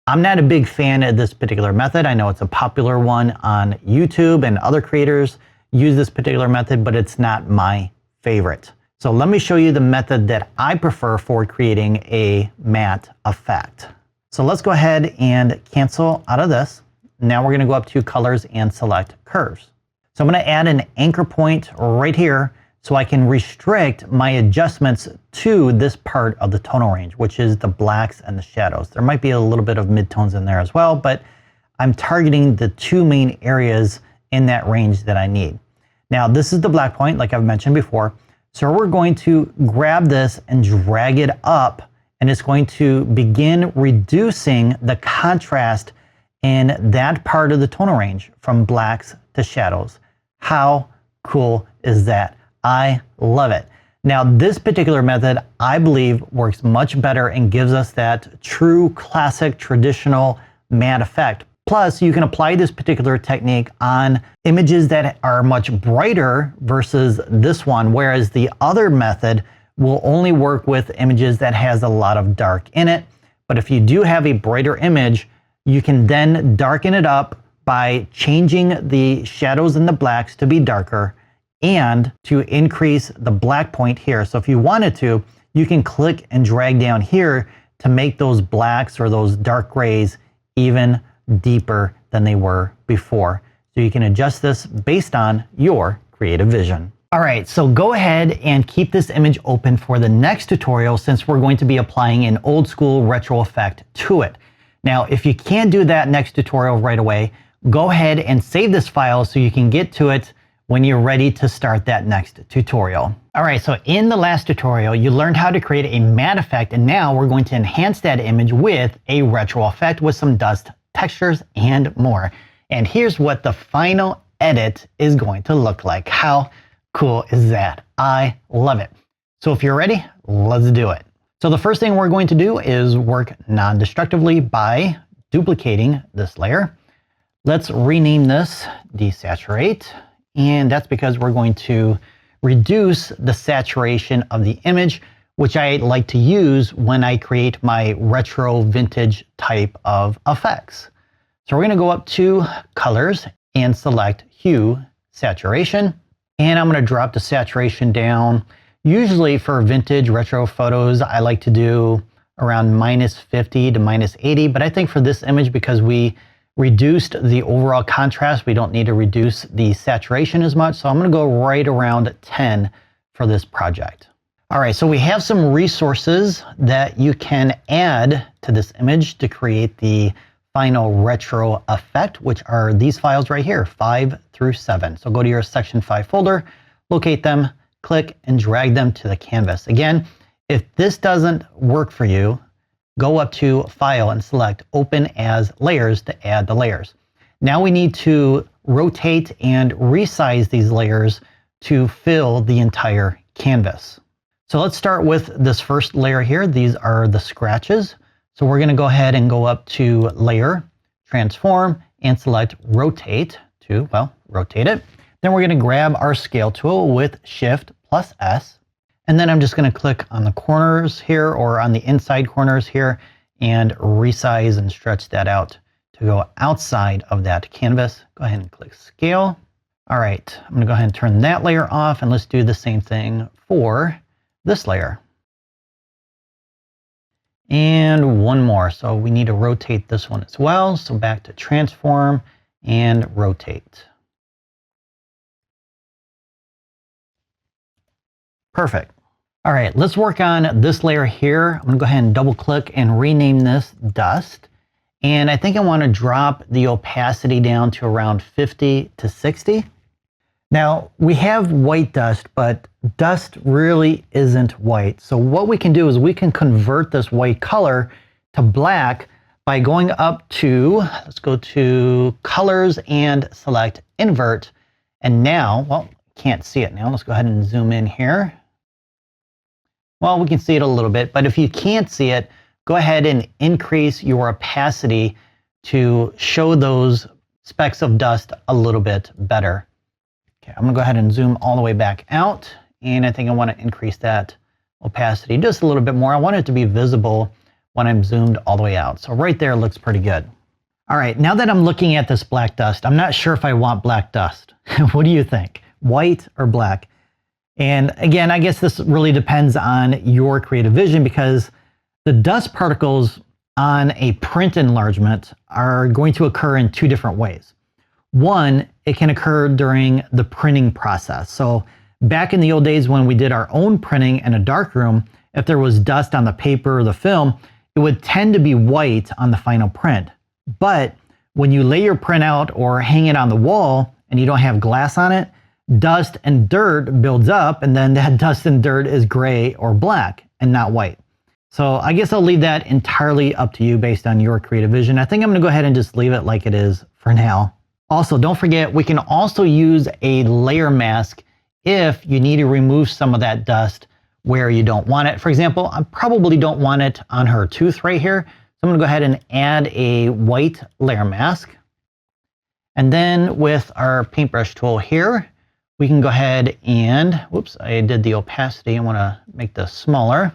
I'm not a big fan of this particular method. I know it's a popular one on YouTube, and other creators use this particular method, but it's not my favorite. So let me show you the method that I prefer for creating a matte effect. So let's go ahead and cancel out of this. Now we're going to go up to colors and select curves. So I'm going to add an anchor point right here so I can restrict my adjustments to this part of the tonal range, which is the blacks and the shadows. There might be a little bit of midtones in there as well, but I'm targeting the 2 main areas in that range that I need. Now this is the black point, like I've mentioned before. So we're going to grab this and drag it up, and it's going to begin reducing the contrast in that part of the tonal range from blacks to shadows. How cool is that? I love it. Now, this particular method, I believe, works much better and gives us that true classic traditional matte effect. Plus, you can apply this particular technique on images that are much brighter versus this one, whereas the other method will only work with images that has a lot of dark in it. But if you do have a brighter image, you can then darken it up by changing the shadows and the blacks to be darker and to increase the black point here. So if you wanted to, you can click and drag down here to make those blacks or those dark grays even deeper than they were before. So you can adjust this based on your creative vision. All right, so go ahead and keep this image open for the next tutorial, since we're going to be applying an old school retro effect to it. Now, if you can't do that next tutorial right away, go ahead and save this file so you can get to it when you're ready to start that next tutorial. All right, so in the last tutorial, you learned how to create a matte effect, and now we're going to enhance that image with a retro effect with some dust textures and more. And here's what the final edit is going to look like. How cool is that? I love it. So if you're ready, let's do it. So the first thing we're going to do is work non-destructively by duplicating this layer. Let's rename this Desaturate. And that's because we're going to reduce the saturation of the image, which I like to use when I create my retro vintage type of effects. So we're going to go up to Colors and select Hue Saturation. And I'm going to drop the saturation down. Usually for vintage retro photos, I like to do around -50 to -80. But I think for this image, because we reduced the overall contrast, we don't need to reduce the saturation as much. So I'm going to go right around 10 for this project. All right, so we have some resources that you can add to this image to create the final retro effect, which are these files right here, 5 through 7. So go to your Section 5 folder, locate them, click and drag them to the canvas. Again, if this doesn't work for you, go up to File and select Open as Layers to add the layers. Now we need to rotate and resize these layers to fill the entire canvas. So let's start with this first layer here. These are the scratches. So we're going to go ahead and go up to Layer, Transform, and select Rotate to, well, rotate it. Then we're going to grab our Scale tool with Shift plus S. And then I'm just going to click on the corners here or on the inside corners here and resize and stretch that out to go outside of that canvas. Go ahead and click Scale. All right, I'm going to go ahead and turn that layer off, and let's do the same thing for this layer. And one more. So we need to rotate this one as well. So back to Transform and Rotate. Perfect. All right, let's work on this layer here. I'm going to go ahead and double click and rename this Dust. And I think I want to drop the opacity down to around 50 to 60. Now we have white dust, but dust really isn't white. So what we can do is we can convert this white color to black by going up to, let's go to Colors and select Invert. And now, well, can't see it now. Let's go ahead and zoom in here. Well, we can see it a little bit, but if you can't see it, go ahead and increase your opacity to show those specks of dust a little bit better. Okay, I'm gonna go ahead and zoom all the way back out, and I think I want to increase that opacity just a little bit more. I want it to be visible when I'm zoomed all the way out. So right there looks pretty good. All right, now that I'm looking at this black dust, I'm not sure if I want black dust. What do you think? White or black? And again, I guess this really depends on your creative vision, because the dust particles on a print enlargement are going to occur in two different ways. One, it can occur during the printing process. So back in the old days when we did our own printing in a darkroom, if there was dust on the paper or the film, it would tend to be white on the final print. But when you lay your print out or hang it on the wall and you don't have glass on it, dust and dirt builds up, and then that dust and dirt is gray or black and not white. So I guess I'll leave that entirely up to you based on your creative vision. I think I'm going to go ahead and just leave it like it is for now. Also, don't forget, we can also use a layer mask if you need to remove some of that dust where you don't want it. For example, I probably don't want it on her tooth right here. So I'm going to go ahead and add a white layer mask. And then with our paintbrush tool here, we can go ahead and, whoops, I did the opacity. I want to make this smaller.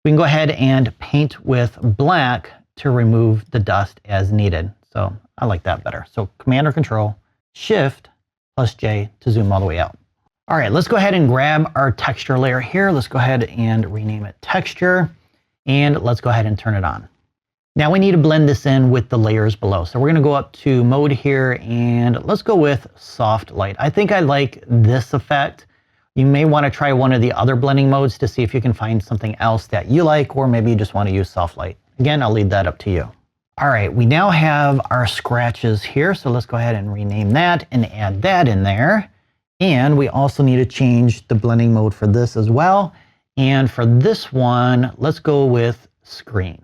We can go ahead and paint with black to remove the dust as needed. So I like that better. So Command or Control, Shift plus J to zoom all the way out. All right, let's go ahead and grab our texture layer here. Let's go ahead and rename it Texture, and let's go ahead and turn it on. Now we need to blend this in with the layers below. So we're going to go up to Mode here, and let's go with Soft Light. I think I like this effect. You may want to try one of the other blending modes to see if you can find something else that you like, or maybe you just want to use Soft Light. Again, I'll leave that up to you. All right, we now have our scratches here. So let's go ahead and rename that and add that in there. And we also need to change the blending mode for this as well. And for this one, let's go with Screen.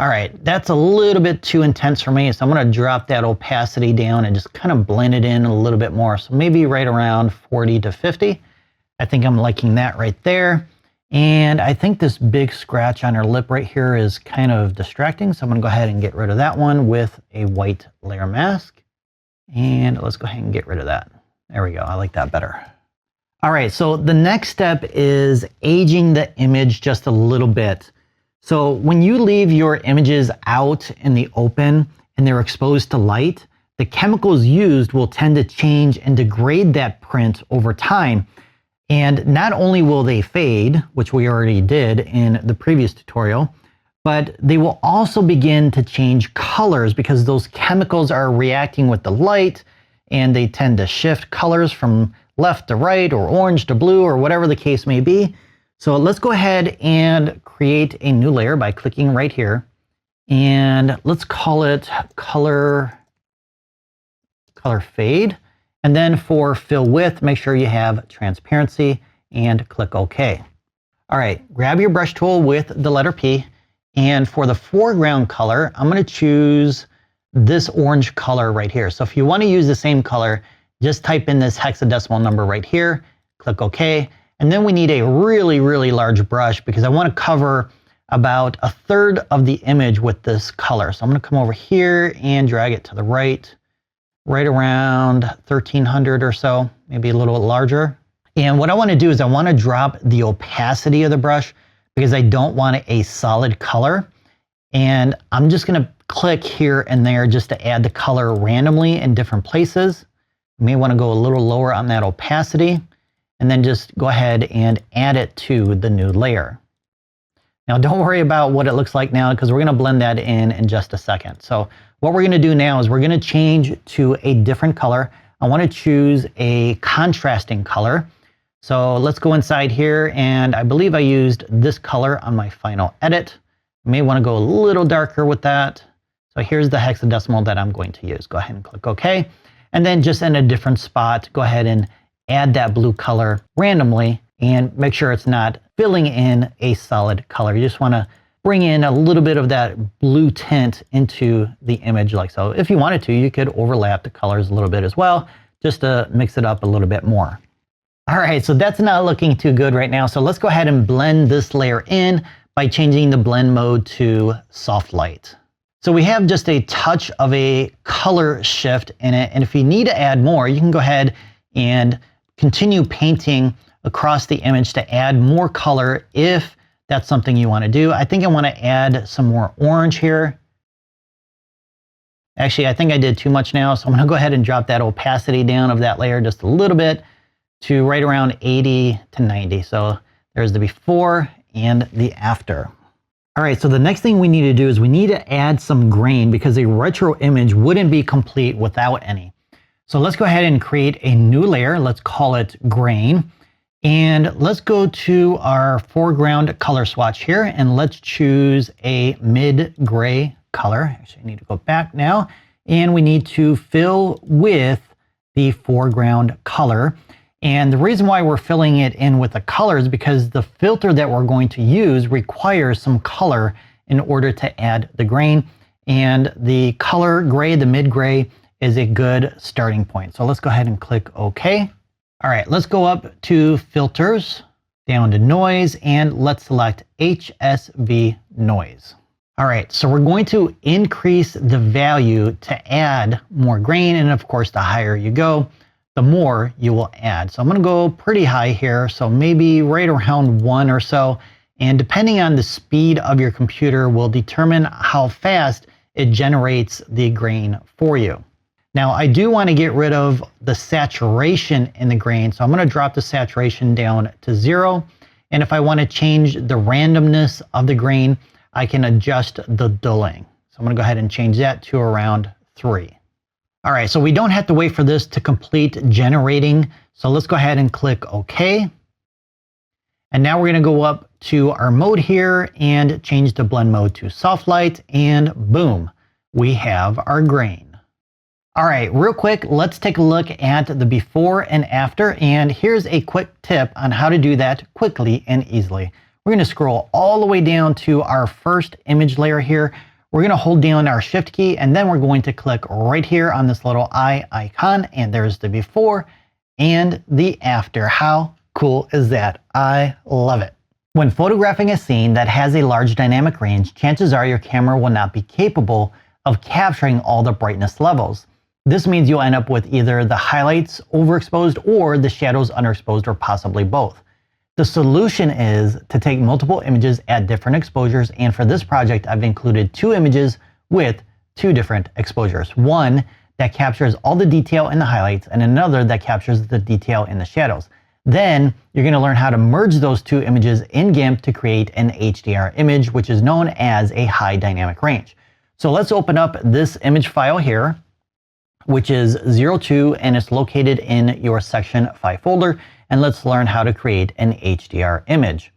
All right, that's a little bit too intense for me, so I'm going to drop that opacity down and just kind of blend it in a little bit more. So maybe right around 40 to 50. I think I'm liking that right there. And I think this big scratch on her lip right here is kind of distracting, so I'm going to go ahead and get rid of that one with a white layer mask. And let's go ahead and get rid of that. There we go. I like that better. All right, so the next step is aging the image just a little bit. So when you leave your images out in the open and they're exposed to light, the chemicals used will tend to change and degrade that print over time. And not only will they fade, which we already did in the previous tutorial, but they will also begin to change colors because those chemicals are reacting with the light and they tend to shift colors from left to right or orange to blue or whatever the case may be. So let's go ahead and create a new layer by clicking right here. And let's call it color fade. And then for fill width, make sure you have transparency and click OK. All right, grab your brush tool with the letter P. And for the foreground color, I'm going to choose this orange color right here. So if you want to use the same color, just type in this hexadecimal number right here, click OK. And then we need a really, really large brush because I want to cover about 1/3 of the image with this color. So I'm going to come over here and drag it to the right around 1300 or so, maybe a little larger. And what I want to do is I want to drop the opacity of the brush because I don't want a solid color. And I'm just going to click here and there just to add the color randomly in different places. You may want to go a little lower on that opacity and then just go ahead and add it to the new layer. Now don't worry about what it looks like now because we're going to blend that in just a second. So what we're going to do now is we're going to change to a different color. I want to choose a contrasting color. So let's go inside here, and I believe I used this color on my final edit. You may want to go a little darker with that. So here's the hexadecimal that I'm going to use. Go ahead and click OK. And then just in a different spot, go ahead and add that blue color randomly and make sure it's not filling in a solid color. You just want to bring in a little bit of that blue tint into the image like so. If you wanted to, you could overlap the colors a little bit as well, just to mix it up a little bit more. All right, so that's not looking too good right now. So let's go ahead and blend this layer in by changing the blend mode to soft light. So we have just a touch of a color shift in it. And if you need to add more, you can go ahead and continue painting across the image to add more color if that's something you want to do. I think I want to add some more orange here. Actually, I think I did too much now. So I'm going to go ahead and drop that opacity down of that layer just a little bit to right around 80 to 90. So there's the before and the after. All right, so the next thing we need to do is we need to add some grain because a retro image wouldn't be complete without any. So let's go ahead and create a new layer. Let's call it grain. And let's go to our foreground color swatch here and let's choose a mid-gray color. Actually, I need to go back now. And we need to fill with the foreground color. And the reason why we're filling it in with a color is because the filter that we're going to use requires some color in order to add the grain. And the color gray, the mid-gray, is a good starting point. So let's go ahead and click OK. All right, let's go up to filters, down to noise, and let's select HSV noise. All right, so we're going to increase the value to add more grain. And of course, the higher you go, the more you will add. So I'm going to go pretty high here. So maybe right around 1 or so. And depending on the speed of your computer will determine how fast it generates the grain for you. Now, I do want to get rid of the saturation in the grain. So I'm going to drop the saturation down to 0. And if I want to change the randomness of the grain, I can adjust the dulling. So I'm going to go ahead and change that to around 3. All right, so we don't have to wait for this to complete generating. So let's go ahead and click OK. And now we're going to go up to our mode here and change the blend mode to soft light. And boom, we have our grain. All right, real quick, let's take a look at the before and after. And here's a quick tip on how to do that quickly and easily. we're going to scroll all the way down to our first image layer here. We're going to hold down our shift key, and then we're going to click right here on this little eye icon, and there's the before and the after. How cool is that? I love it. When photographing a scene that has a large dynamic range, chances are your camera will not be capable of capturing all the brightness levels. This means you'll end up with either the highlights overexposed or the shadows underexposed, or possibly both. The solution is to take multiple images at different exposures, and for this project I've included 2 images with 2 different exposures. One that captures all the detail in the highlights, and another that captures the detail in the shadows. Then you're going to learn how to merge those 2 images in GIMP to create an HDR image, which is known as a high dynamic range. So let's open up this image file here, which is 02, and it's located in your section 5 folder. And let's learn how to create an HDR image.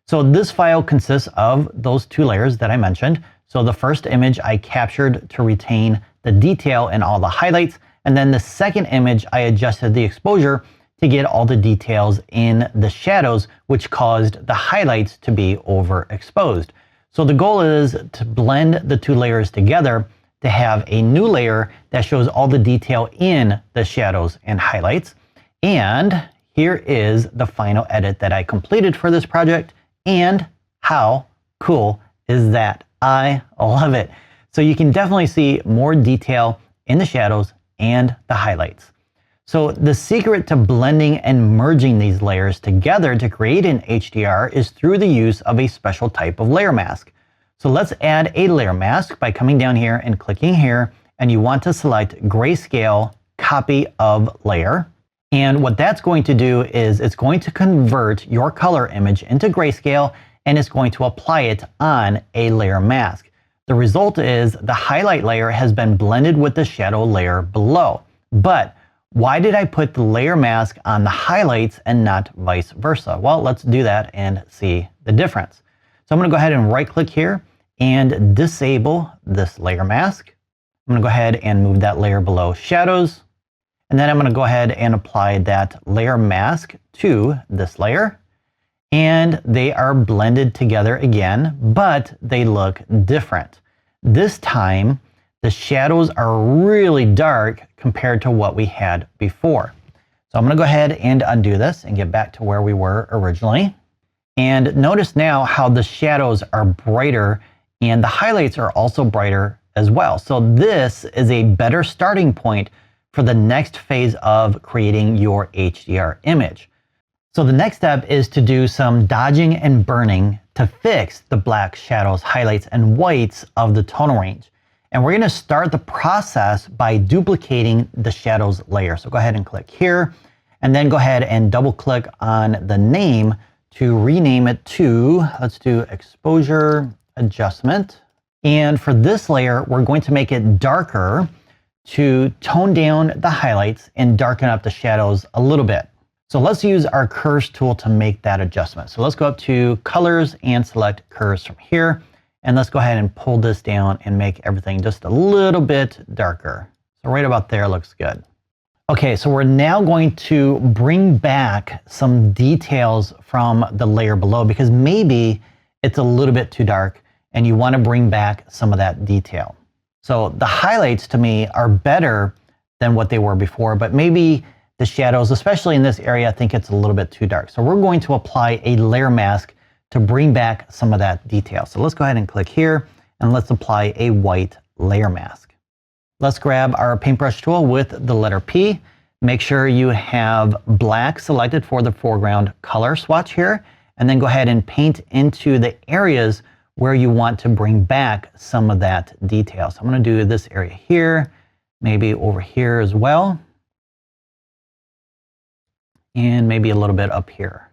So this file consists of those 2 layers that I mentioned. So the first image I captured to retain the detail and all the highlights. And then the second image, I adjusted the exposure to get all the details in the shadows, which caused the highlights to be overexposed. So the goal is to blend the 2 layers together to have a new layer that shows all the detail in the shadows and highlights. And here is the final edit that I completed for this project. And how cool is that? I love it. So you can definitely see more detail in the shadows and the highlights. So the secret to blending and merging these layers together to create an HDR is through the use of a special type of layer mask. So let's add a layer mask by coming down here and clicking here, and you want to select Grayscale Copy of Layer. And what that's going to do is it's going to convert your color image into grayscale, and it's going to apply it on a layer mask. The result is the highlight layer has been blended with the shadow layer below. But why did I put the layer mask on the highlights and not vice versa? Well, let's do that and see the difference. So I'm going to go ahead and right click here and disable this layer mask. I'm going to go ahead and move that layer below shadows. And then I'm going to go ahead and apply that layer mask to this layer. And they are blended together again, but they look different. This time, the shadows are really dark compared to what we had before. So I'm going to go ahead and undo this and get back to where we were originally. And notice now how the shadows are brighter and the highlights are also brighter as well. So this is a better starting point for the next phase of creating your HDR image. So the next step is to do some dodging and burning to fix the black shadows, highlights, and whites of the tonal range. And we're going to start the process by duplicating the shadows layer. So go ahead and click here, and then go ahead and double click on the name to rename it to, let's do exposure adjustment. And for this layer, we're going to make it darker to tone down the highlights and darken up the shadows a little bit. So let's use our curves tool to make that adjustment. So let's go up to colors and select curves from here. And let's go ahead and pull this down and make everything just a little bit darker. So right about there looks good. Okay, so we're now going to bring back some details from the layer below because maybe it's a little bit too dark and you want to bring back some of that detail. So the highlights to me are better than what they were before, but maybe the shadows, especially in this area, I think it's a little bit too dark. So we're going to apply a layer mask to bring back some of that detail. So let's go ahead and click here and let's apply a white layer mask. Let's grab our paintbrush tool with the letter P. Make sure you have black selected for the foreground color swatch here, and then go ahead and paint into the areas where you want to bring back some of that detail. So I'm going to do this area here, maybe over here as well, and maybe a little bit up here.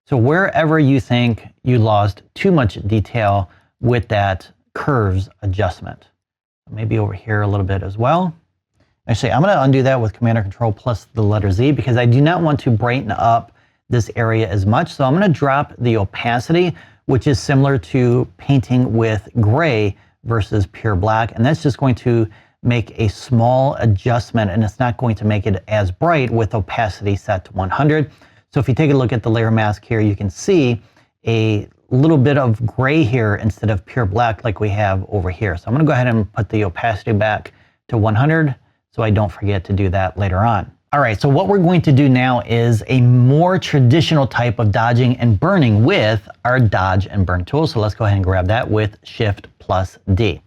So wherever you think you lost too much detail with that curves adjustment. Maybe over here a little bit as well. Actually, I'm going to undo that with Command or Control plus the letter Z because I do not want to brighten up this area as much. So I'm going to drop the opacity, which is similar to painting with gray versus pure black. And that's just going to make a small adjustment, and it's not going to make it as bright with opacity set to 100. So if you take a look at the layer mask here, you can see a little bit of gray here instead of pure black like we have over here. So I'm going to go ahead and put the opacity back to 100 so I don't forget to do that later on. All right, so what we're going to do now is a more traditional type of dodging and burning with our dodge and burn tool. So let's go ahead and grab that with Shift+D.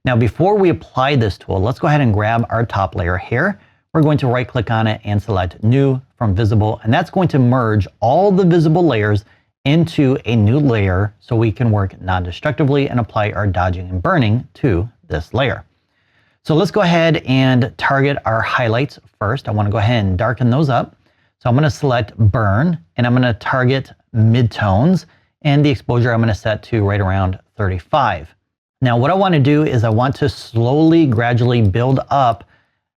Now, before we apply this tool, let's go ahead and grab our top layer here. We're going to right click on it and select New from Visible, and that's going to merge all the visible layers into a new layer so we can work non-destructively and apply our dodging and burning to this layer. So let's go ahead and target our highlights first. I want to go ahead and darken those up. So I'm going to select Burn, and I'm going to target midtones, and the exposure I'm going to set to right around 35. Now what I want to do is I want to slowly, gradually build up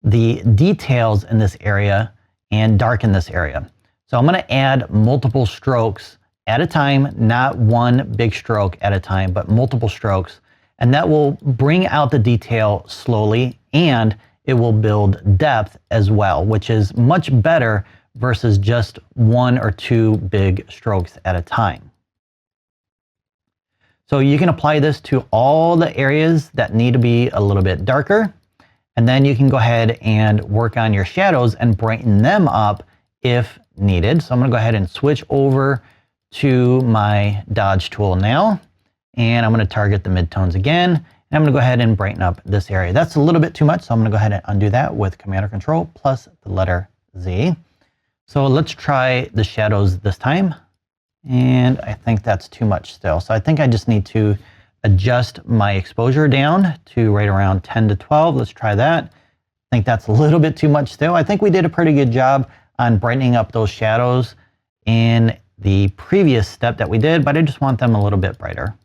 the details in this area and darken this area. So I'm going to add multiple strokes at a time, not one big stroke at a time, but multiple strokes. And that will bring out the detail slowly, and it will build depth as well, which is much better versus just one or two big strokes at a time. So you can apply this to all the areas that need to be a little bit darker. And then you can go ahead and work on your shadows and brighten them up if needed. So I'm going to go ahead and switch over to my dodge tool now. And I'm going to target the midtones again. And I'm going to go ahead and brighten up this area. That's a little bit too much, so I'm going to go ahead and undo that with Command or Control plus the letter Z. So let's try the shadows this time. And I think that's too much still. So I think I just need to adjust my exposure down to right around 10 to 12. Let's try that. I think that's a little bit too much still. I think we did a pretty good job on brightening up those shadows in the previous step that we did, but I just want them a little bit brighter.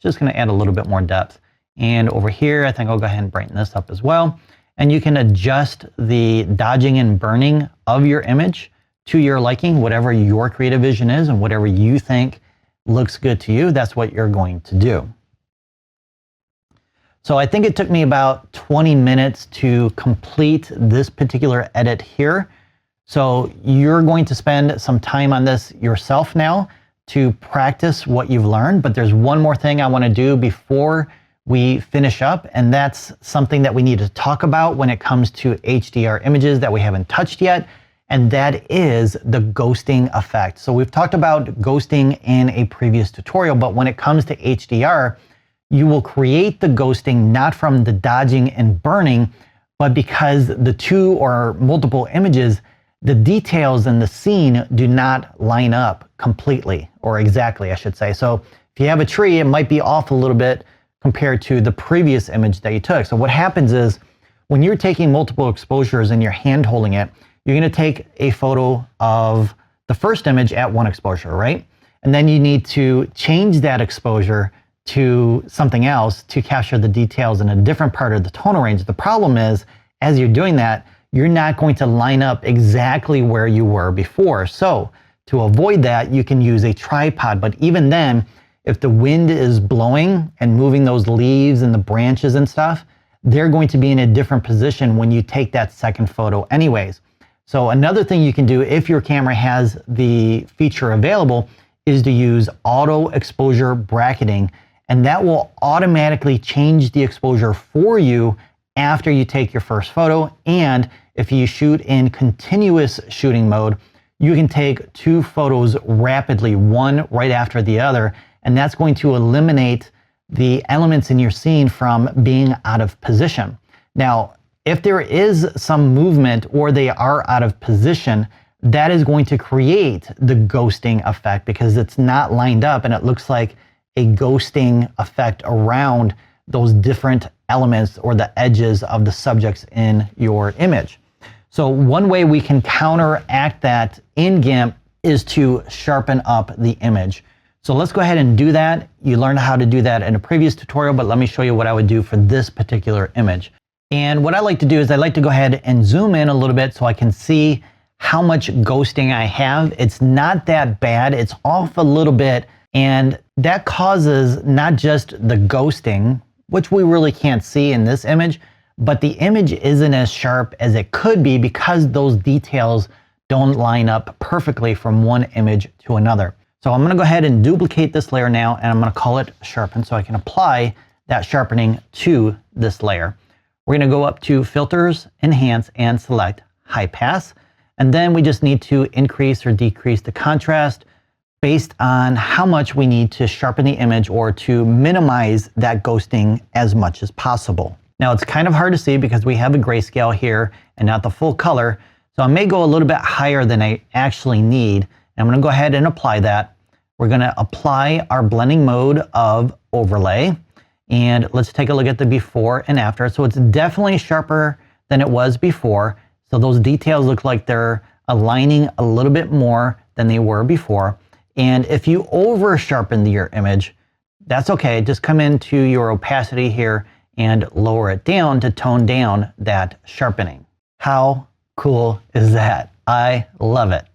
Just going to add a little bit more depth. And over here, I think I'll go ahead and brighten this up as well. And you can adjust the dodging and burning of your image to your liking, whatever your creative vision is and whatever you think looks good to you, that's what you're going to do. So I think it took me about 20 minutes to complete this particular edit here. So you're going to spend some time on this yourself now to practice what you've learned, but there's one more thing I want to do before we finish up, and that's something that we need to talk about when it comes to HDR images that we haven't touched yet, and that is the ghosting effect. So we've talked about ghosting in a previous tutorial, but when it comes to HDR, you will create the ghosting not from the dodging and burning, but because the two or multiple images, the details in the scene do not line up completely, or exactly, I should say. So if you have a tree, it might be off a little bit compared to the previous image that you took. So what happens is when you're taking multiple exposures and you're hand holding it, you're going to take a photo of the first image at one exposure, right? And then you need to change that exposure to something else to capture the details in a different part of the tonal range. The problem is, as you're doing that, you're not going to line up exactly where you were before. So to avoid that, you can use a tripod. But even then, if the wind is blowing and moving those leaves and the branches and stuff, they're going to be in a different position when you take that second photo anyways. So another thing you can do if your camera has the feature available is to use auto exposure bracketing, and that will automatically change the exposure for you after you take your first photo. And if you shoot in continuous shooting mode, you can take two photos rapidly, one right after the other, and that's going to eliminate the elements in your scene from being out of position. Now, if there is some movement or they are out of position, that is going to create the ghosting effect because it's not lined up and it looks like a ghosting effect around those different elements or the edges of the subjects in your image. So one way we can counteract that in GIMP is to sharpen up the image. So let's go ahead and do that. You learned how to do that in a previous tutorial, but let me show you what I would do for this particular image. And what I like to do is I like to go ahead and zoom in a little bit so I can see how much ghosting I have. It's not that bad. It's off a little bit, and that causes not just the ghosting, which we really can't see in this image, but the image isn't as sharp as it could be because those details don't line up perfectly from one image to another. So I'm going to go ahead and duplicate this layer now, and I'm going to call it Sharpen so I can apply that sharpening to this layer. We're going to go up to Filters, Enhance, and select High Pass. And then we just need to increase or decrease the contrast based on how much we need to sharpen the image or to minimize that ghosting as much as possible. Now it's kind of hard to see because we have a grayscale here and not the full color. So I may go a little bit higher than I actually need. I'm going to go ahead and apply that. We're going to apply our blending mode of overlay. And let's take a look at the before and after. So it's definitely sharper than it was before. So those details look like they're aligning a little bit more than they were before. And if you over sharpen your image, that's okay. Just come into your opacity here and lower it down to tone down that sharpening. How cool is that? I love it.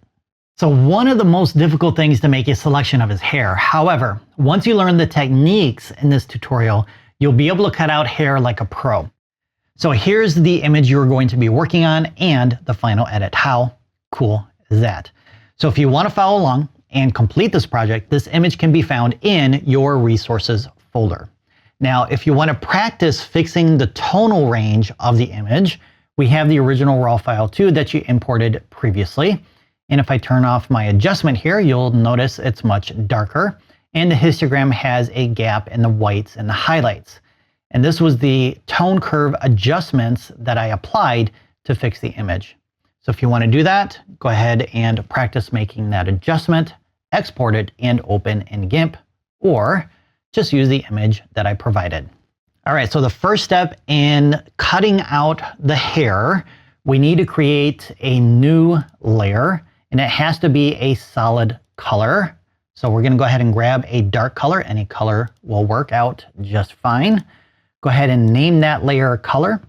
So one of the most difficult things to make a selection of is hair. However, once you learn the techniques in this tutorial, you'll be able to cut out hair like a pro. So here's the image you're going to be working on and the final edit. How cool is that? So if you want to follow along and complete this project, this image can be found in your resources folder. Now, if you want to practice fixing the tonal range of the image, we have the original raw file too that you imported previously. And if I turn off my adjustment here, you'll notice it's much darker. And the histogram has a gap in the whites and the highlights. And this was the tone curve adjustments that I applied to fix the image. So if you want to do that, go ahead and practice making that adjustment, export it and open in GIMP, or just use the image that I provided. All right, so the first step in cutting out the hair, we need to create a new layer, and it has to be a solid color. So we're going to go ahead and grab a dark color. Any color will work out just fine. Go ahead and name that layer color,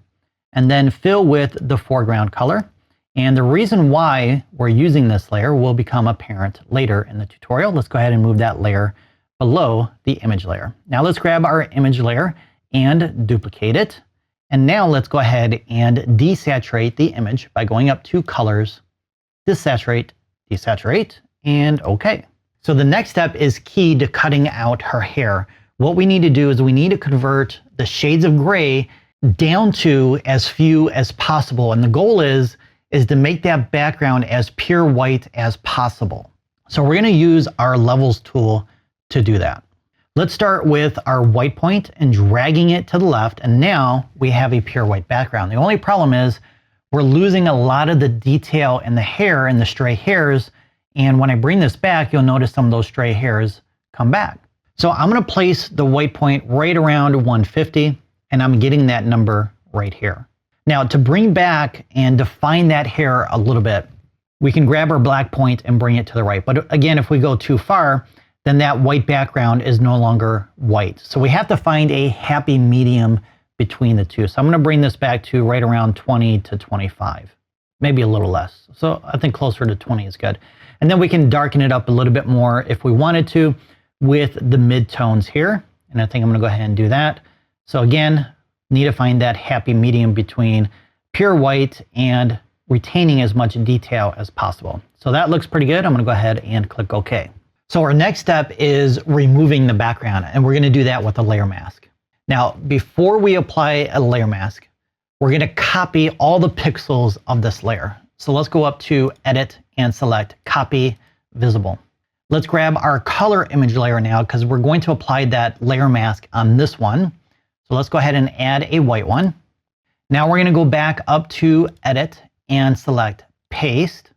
and then fill with the foreground color. And the reason why we're using this layer will become apparent later in the tutorial. Let's go ahead and move that layer below the image layer. Now let's grab our image layer and duplicate it. And now let's go ahead and desaturate the image by going up to Colors, Desaturate, Desaturate, and OK. So the next step is key to cutting out her hair. What we need to do is we need to convert the shades of gray down to as few as possible. And the goal is to make that background as pure white as possible. So we're going to use our Levels tool to do that. Let's start with our white point and dragging it to the left. And now we have a pure white background. The only problem is we're losing a lot of the detail in the hair and the stray hairs. And when I bring this back, you'll notice some of those stray hairs come back. So I'm going to place the white point right around 150, and I'm getting that number right here. Now to bring back and define that hair a little bit, we can grab our black point and bring it to the right. But again, if we go too far, then that white background is no longer white. So we have to find a happy medium between the two. So I'm going to bring this back to right around 20 to 25, maybe a little less. So I think closer to 20 is good. And then we can darken it up a little bit more if we wanted to with the midtones here. And I think I'm going to go ahead and do that. So again, need to find that happy medium between pure white and retaining as much detail as possible. So that looks pretty good. I'm going to go ahead and click OK. So our next step is removing the background, and we're going to do that with a layer mask. Now, before we apply a layer mask, we're going to copy all the pixels of this layer. So let's go up to Edit and select Copy Visible. Let's grab our color image layer now because we're going to apply that layer mask on this one. So let's go ahead and add a white one. Now we're going to go back up to Edit and select Paste.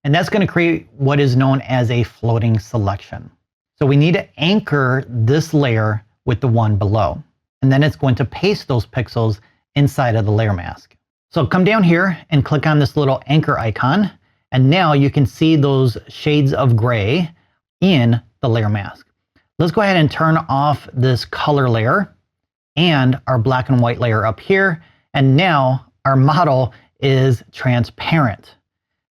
And that's going to create what is known as a floating selection. So we need to anchor this layer with the one below. And then it's going to paste those pixels inside of the layer mask. So come down here and click on this little anchor icon. And now you can see those shades of gray in the layer mask. Let's go ahead and turn off this color layer and our black and white layer up here. And now our model is transparent.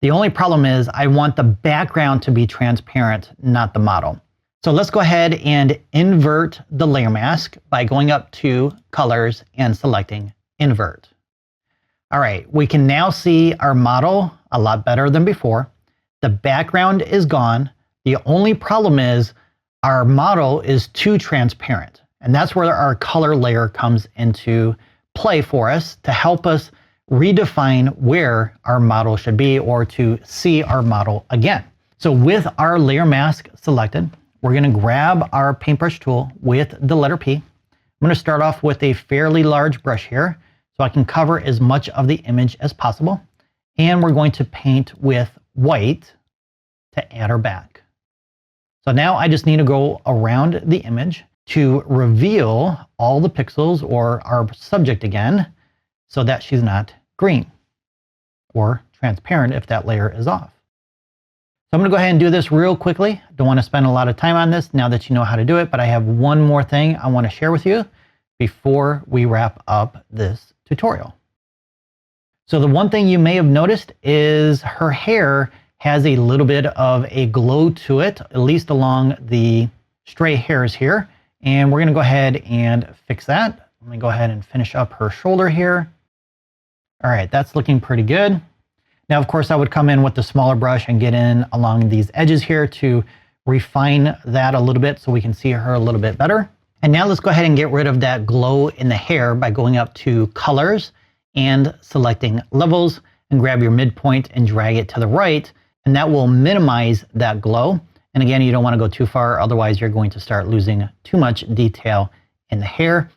The only problem is I want the background to be transparent, not the model. So let's go ahead and invert the layer mask by going up to Colors and selecting Invert. All right, we can now see our model a lot better than before. The background is gone. The only problem is our model is too transparent. And that's where our color layer comes into play for us to help us redefine where our model should be or to see our model again. So with our layer mask selected, we're going to grab our paintbrush tool with the letter P. I'm going to start off with a fairly large brush here so I can cover as much of the image as possible. And we're going to paint with white to add her back. So now I just need to go around the image to reveal all the pixels or our subject again so that she's not green or transparent if that layer is off. So I'm going to go ahead and do this real quickly. Don't want to spend a lot of time on this now that you know how to do it, but I have one more thing I want to share with you before we wrap up this tutorial. So the one thing you may have noticed is her hair has a little bit of a glow to it, at least along the stray hairs here. And we're going to go ahead and fix that. Let me go ahead and finish up her shoulder here. All right, that's looking pretty good. Now, of course, I would come in with the smaller brush and get in along these edges here to refine that a little bit so we can see her a little bit better. And now let's go ahead and get rid of that glow in the hair by going up to Colors and selecting Levels and grab your midpoint and drag it to the right. And that will minimize that glow. And again, you don't want to go too far, otherwise you're going to start losing too much detail in the hair.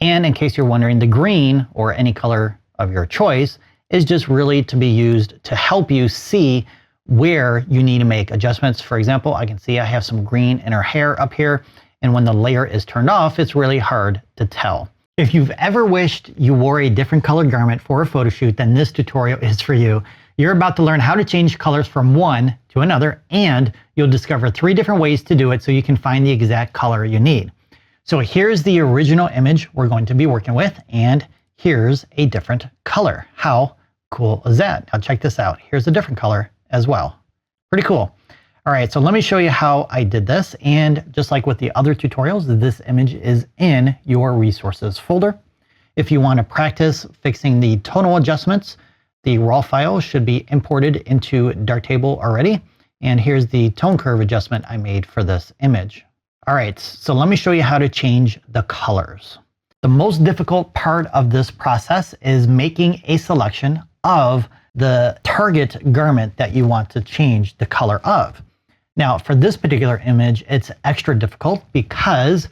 And in case you're wondering, the green or any color of your choice is just really to be used to help you see where you need to make adjustments. For example, I can see I have some green in her hair up here, and when the layer is turned off, it's really hard to tell. If you've ever wished you wore a different colored garment for a photo shoot, then this tutorial is for you. You're about to learn how to change colors from one to another, and you'll discover 3 different ways to do it so you can find the exact color you need. So here's the original image we're going to be working with, and here's a different color. How cool is that? Now check this out. Here's a different color as well. Pretty cool. All right, so let me show you how I did this. And just like with the other tutorials, this image is in your resources folder. If you want to practice fixing the tonal adjustments, the raw file should be imported into Darktable already. And here's the tone curve adjustment I made for this image. All right, so let me show you how to change the colors. The most difficult part of this process is making a selection of the target garment that you want to change the color of. Now, for this particular image, it's extra difficult because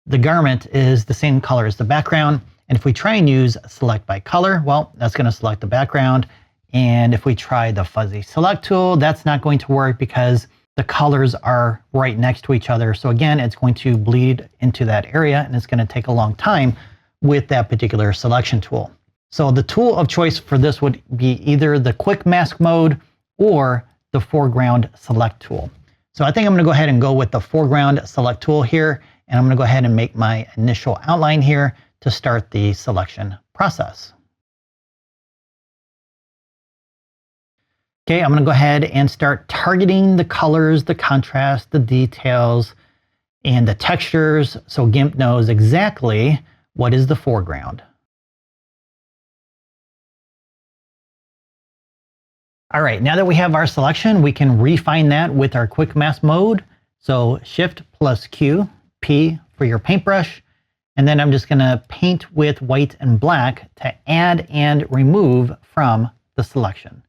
the garment is the same color as the background. And if we try and use select by color, well, that's going to select the background. And if we try the fuzzy select tool, that's not going to work because the colors are right next to each other. So again, it's going to bleed into that area and it's going to take a long time with that particular selection tool. So the tool of choice for this would be either the quick mask mode or the foreground select tool. So I think I'm going to go ahead and go with the foreground select tool here. And I'm going to go ahead and make my initial outline here to start the selection process. Okay, I'm going to go ahead and start targeting the colors, the contrast, the details, and the textures so GIMP knows exactly what is the foreground. All right, now that we have our selection, we can refine that with our quick mask mode. So Shift plus Q, P for your paintbrush. And then I'm just going to paint with white and black to add and remove from the selection.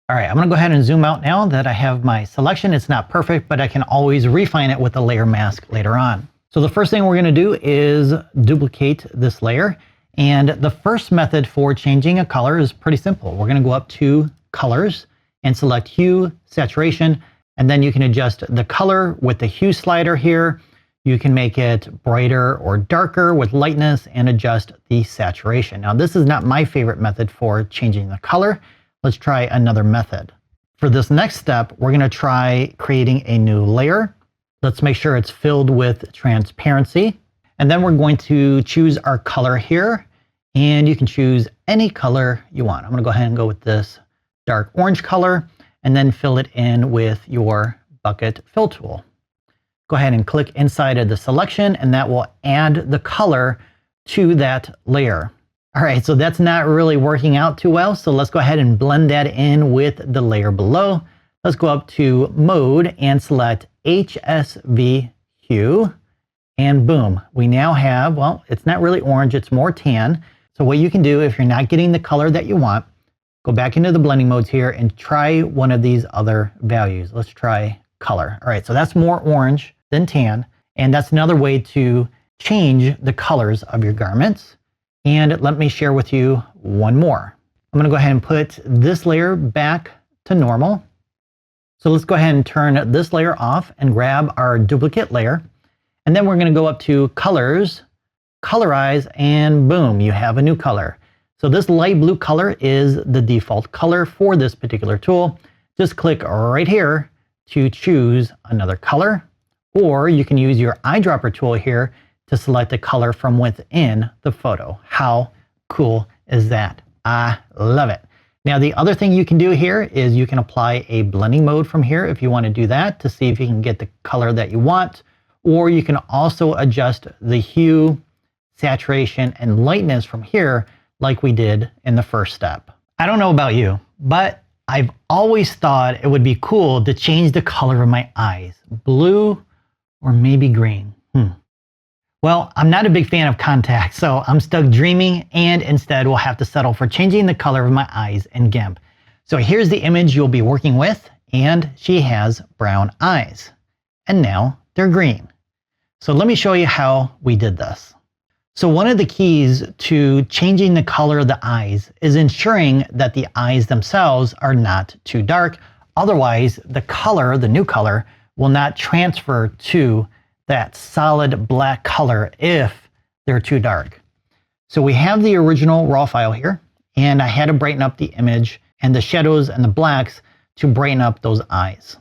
All right, I'm going to go ahead and zoom out now that I have my selection. It's not perfect, but I can always refine it with a layer mask later on. So the first thing we're going to do is duplicate this layer. And the first method for changing a color is pretty simple. We're going to go up to Colors and select Hue, Saturation, and then you can adjust the color with the hue slider here. You can make it brighter or darker with lightness and adjust the saturation. Now, this is not my favorite method for changing the color. Let's try another method. For this next step, we're going to try creating a new layer. Let's make sure it's filled with transparency. And then we're going to choose our color here. And you can choose any color you want. I'm going to go ahead and go with this dark orange color and then fill it in with your bucket fill tool. Go ahead and click inside of the selection and that will add the color to that layer. All right, so that's not really working out too well. So let's go ahead and blend that in with the layer below. Let's go up to Mode and select HSV Hue. And boom, we now have, well, it's not really orange, it's more tan. So what you can do if you're not getting the color that you want, go back into the blending modes here and try one of these other values. Let's try color. All right, so that's more orange than tan. And that's another way to change the colors of your garments. And let me share with you one more. I'm gonna go ahead and put this layer back to normal. So let's go ahead and turn this layer off and grab our duplicate layer. And then we're gonna go up to Colors, Colorize, and boom, you have a new color. So this light blue color is the default color for this particular tool. Just click right here to choose another color, or you can use your eyedropper tool here to select a color from within the photo. How cool is that? I love it. Now, the other thing you can do here is you can apply a blending mode from here if you want to do that to see if you can get the color that you want, or you can also adjust the hue, saturation, and lightness from here like we did in the first step. I don't know about you, but I've always thought it would be cool to change the color of my eyes, blue or maybe green. Well, I'm not a big fan of contacts, so I'm stuck dreaming, and instead we'll have to settle for changing the color of my eyes in GIMP. So here's the image you'll be working with, and she has brown eyes. And now they're green. So let me show you how we did this. So one of the keys to changing the color of the eyes is ensuring that the eyes themselves are not too dark. Otherwise, the color, the new color, will not transfer to that solid black color if they're too dark. So we have the original raw file here, and I had to brighten up the image and the shadows and the blacks to brighten up those eyes.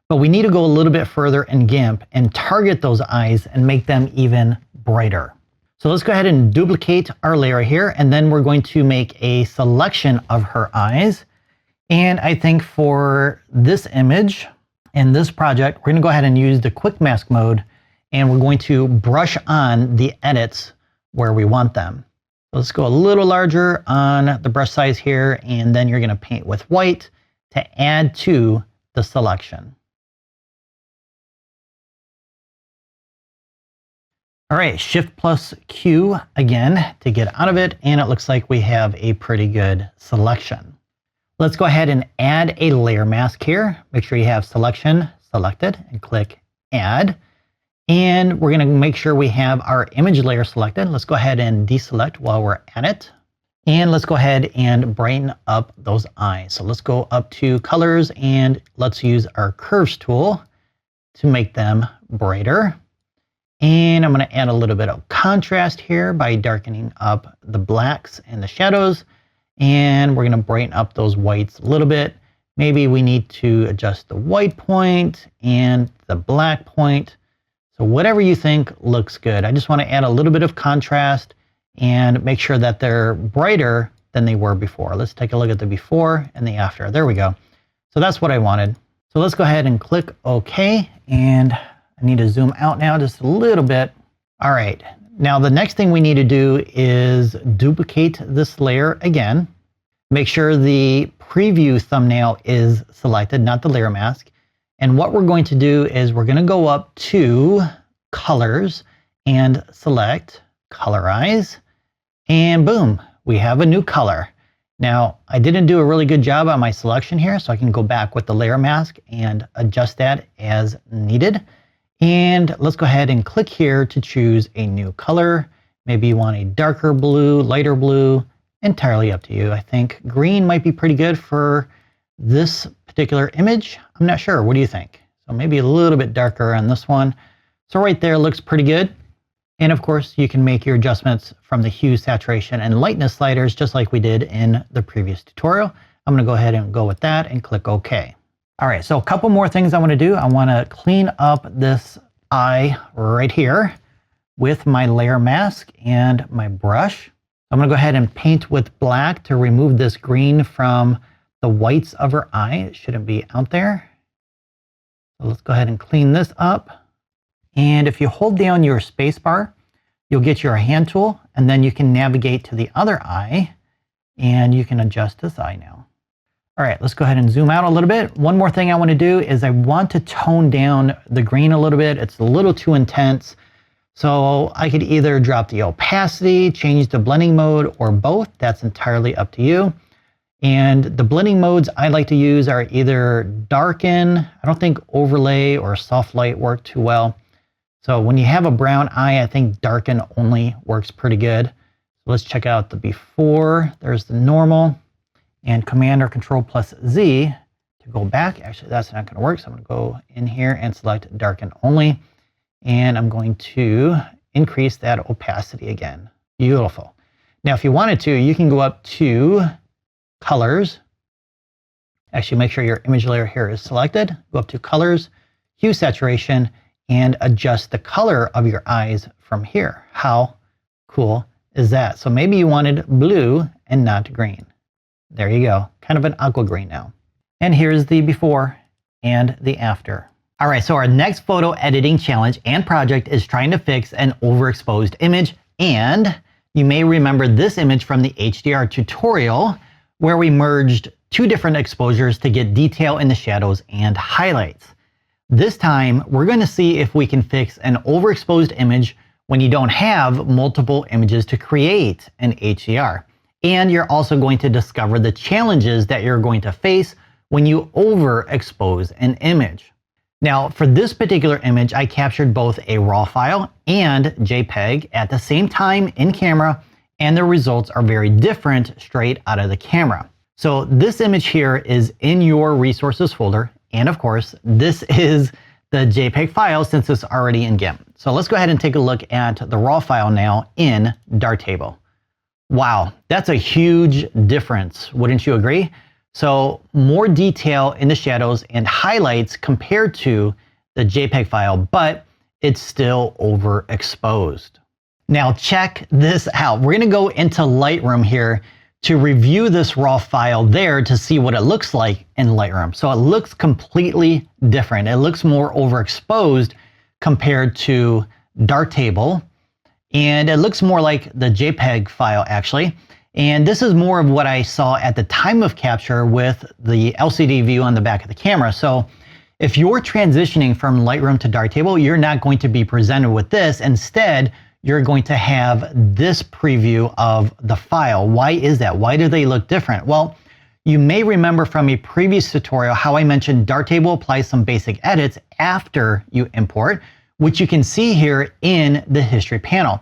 But we need to go a little bit further in GIMP and target those eyes and make them even brighter. So let's go ahead and duplicate our layer here, and then we're going to make a selection of her eyes. And I think for this image and this project, we're gonna go ahead and use the quick mask mode, and we're going to brush on the edits where we want them. Let's go a little larger on the brush size here, and then you're gonna paint with white to add to the selection. All right, Shift plus Q again to get out of it, and it looks like we have a pretty good selection. Let's go ahead and add a layer mask here. Make sure you have selection selected and click Add. And we're gonna make sure we have our image layer selected. Let's go ahead and deselect while we're at it. And let's go ahead and brighten up those eyes. So let's go up to Colors, and let's use our Curves tool to make them brighter. And I'm gonna add a little bit of contrast here by darkening up the blacks and the shadows. And we're gonna brighten up those whites a little bit. Maybe we need to adjust the white point and the black point. So whatever you think looks good. I just wanna add a little bit of contrast and make sure that they're brighter than they were before. Let's take a look at the before and the after. There we go. So that's what I wanted. So let's go ahead and click OK, and I need to zoom out now just a little bit. All right, now the next thing we need to do is duplicate this layer again. Make sure the preview thumbnail is selected, not the layer mask. And what we're going to do is we're going to go up to Colors and select Colorize, and boom, we have a new color. Now, I didn't do a really good job on my selection here, so I can go back with the layer mask and adjust that as needed. And let's go ahead and click here to choose a new color. Maybe you want a darker blue, lighter blue, entirely up to you. I think green might be pretty good for this particular image. I'm not sure, what do you think? So maybe a little bit darker on this one. So right there looks pretty good. And of course, you can make your adjustments from the hue, saturation, and lightness sliders just like we did in the previous tutorial. I'm gonna go ahead and go with that and click OK. All right, so a couple more things I wanna do. I wanna clean up this eye right here with my layer mask and my brush. I'm gonna go ahead and paint with black to remove this green from the whites of her eye. It shouldn't be out there. So let's go ahead and clean this up. And if you hold down your space bar, you'll get your hand tool, and then you can navigate to the other eye, and you can adjust this eye now. All right, let's go ahead and zoom out a little bit. One more thing I want to do is I want to tone down the green a little bit. It's a little too intense. So I could either drop the opacity, change the blending mode, or both. That's entirely up to you. And the blending modes I like to use are either darken. I don't think overlay or soft light work too well. So when you have a brown eye, I think darken only works pretty good. So let's check out the before. There's the normal. And Command or Control plus Z to go back. Actually, that's not going to work. So I'm going to go in here and select darken only. And I'm going to increase that opacity again. Beautiful. Now, if you wanted to, you can go up to colors. Actually, make sure your image layer here is selected. Go up to colors, hue saturation, and adjust the color of your eyes from here. How cool is that? So maybe you wanted blue and not green. There you go. Kind of an aqua green now. And here's the before and the after. All right, so our next photo editing challenge and project is trying to fix an overexposed image. And you may remember this image from the HDR tutorial where we merged two different exposures to get detail in the shadows and highlights. This time, we're going to see if we can fix an overexposed image when you don't have multiple images to create an HDR. And you're also going to discover the challenges that you're going to face when you overexpose an image. Now, for this particular image, I captured both a RAW file and JPEG at the same time in camera, and the results are very different straight out of the camera. So this image here is in your resources folder. And of course, this is the JPEG file since it's already in GIMP. So let's go ahead and take a look at the RAW file now in darktable. Wow, that's a huge difference, wouldn't you agree? So more detail in the shadows and highlights compared to the JPEG file, but it's still overexposed. Now check this out. We're gonna go into Lightroom here to review this RAW file there to see what it looks like in Lightroom. So it looks completely different. It looks more overexposed compared to darktable. And it looks more like the JPEG file actually. And this is more of what I saw at the time of capture with the LCD view on the back of the camera. So if you're transitioning from Lightroom to darktable, you're not going to be presented with this. Instead, you're going to have this preview of the file. Why is that? Why do they look different? Well, you may remember from a previous tutorial how I mentioned darktable applies some basic edits after you import, which you can see here in the history panel.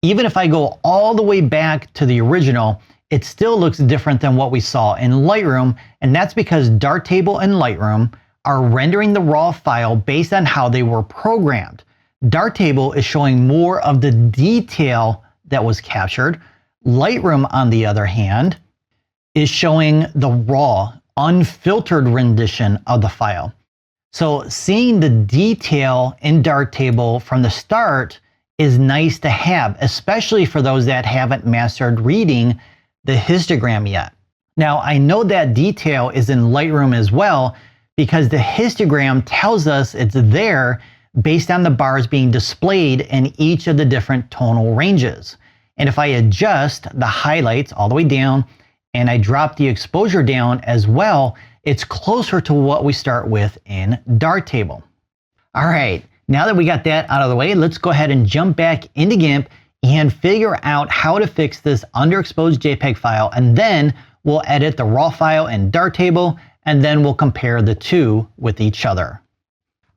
Even if I go all the way back to the original, it still looks different than what we saw in Lightroom, and that's because darktable and Lightroom are rendering the RAW file based on how they were programmed. Darktable is showing more of the detail that was captured. Lightroom, on the other hand, is showing the raw, unfiltered rendition of the file. So seeing the detail in darktable from the start is nice to have, especially for those that haven't mastered reading the histogram yet. Now, I know that detail is in Lightroom as well because the histogram tells us it's there based on the bars being displayed in each of the different tonal ranges. And if I adjust the highlights all the way down and I drop the exposure down as well, it's closer to what we start with in darktable. All right. Now that we got that out of the way, let's go ahead and jump back into GIMP and figure out how to fix this underexposed JPEG file, and then we'll edit the RAW file in darktable, and then we'll compare the two with each other.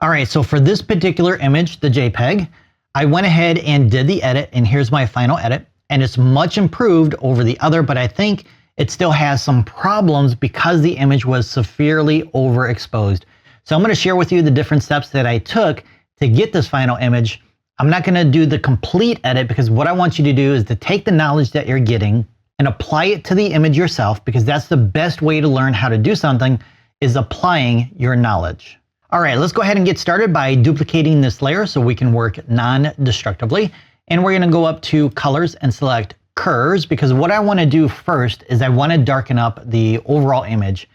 All right, so for this particular image, the JPEG, I went ahead and did the edit, and here's my final edit, and it's much improved over the other, but I think it still has some problems because the image was severely overexposed. So I'm going to share with you the different steps that I took to get this final image. I'm not going to do the complete edit because what I want you to do is to take the knowledge that you're getting and apply it to the image yourself, because that's the best way to learn how to do something, is applying your knowledge. All right, let's go ahead and get started by duplicating this layer so we can work non-destructively. And we're going to go up to colors and select curves, because what I want to do first is I want to darken up the overall image.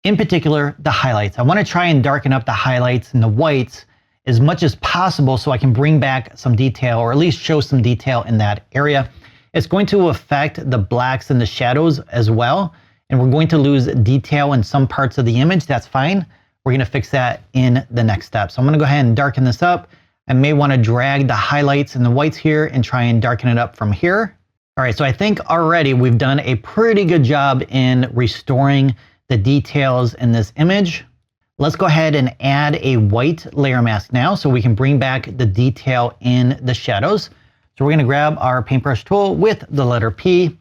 In particular, the highlights. I want to try and darken up the highlights and the whites as much as possible so I can bring back some detail, or at least show some detail in that area. It's going to affect the blacks and the shadows as well, and we're going to lose detail in some parts of the image. That's fine. We're going to fix that in the next step. So I'm going to go ahead and darken this up. I may want to drag the highlights and the whites here and try and darken it up from here. All right, so I think already we've done a pretty good job in restoring the details in this image. Let's go ahead and add a white layer mask now so we can bring back the detail in the shadows. So we're going to grab our paintbrush tool with the letter P,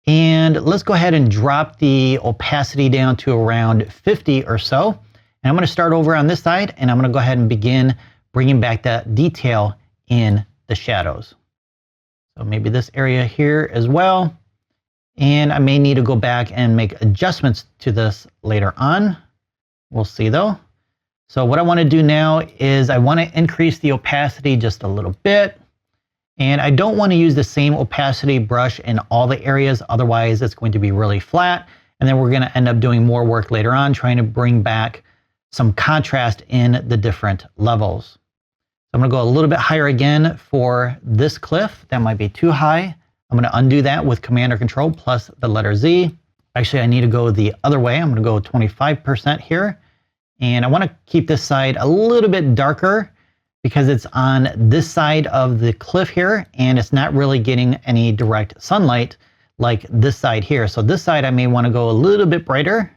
and let's go ahead and drop the opacity down to around 50 or so. And I'm going to start over on this side, and I'm going to go ahead and begin bringing back that detail in the shadows. So maybe this area here as well. And I may need to go back and make adjustments to this later on. We'll see though. So what I want to do now is I want to increase the opacity just a little bit. And I don't want to use the same opacity brush in all the areas, otherwise it's going to be really flat. And then we're going to end up doing more work later on, trying to bring back some contrast in the different levels. I'm going to go a little bit higher again for this cliff. That might be too high. I'm going to undo that with Command or Control plus the letter Z. Actually, I need to go the other way. I'm going to go 25% here. And I want to keep this side a little bit darker because it's on this side of the cliff here, and it's not really getting any direct sunlight like this side here. So this side I may want to go a little bit brighter.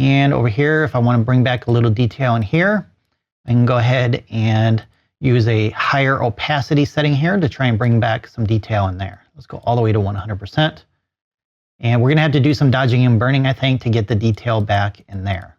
And over here, if I want to bring back a little detail in here, I can go ahead and use a higher opacity setting here to try and bring back some detail in there. Let's go all the way to 100%. And we're going to have to do some dodging and burning, I think, to get the detail back in there.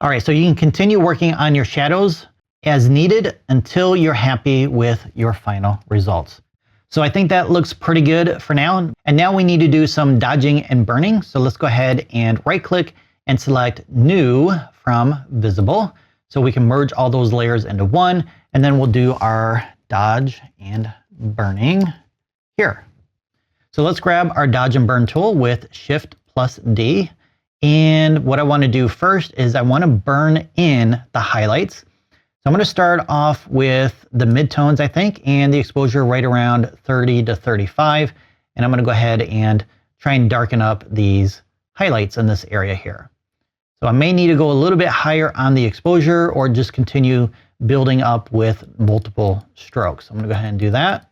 All right, so you can continue working on your shadows as needed until you're happy with your final results. So I think that looks pretty good for now. And now we need to do some dodging and burning. So let's go ahead and right-click and select New from Visible, so we can merge all those layers into one, and then we'll do our dodge and burning here. So let's grab our dodge and burn tool with Shift plus D. And what I want to do first is I want to burn in the highlights. So I'm going to start off with the midtones, I think, and the exposure right around 30 to 35. And I'm going to go ahead and try and darken up these highlights in this area here. So I may need to go a little bit higher on the exposure or just continue building up with multiple strokes. I'm going to go ahead and do that.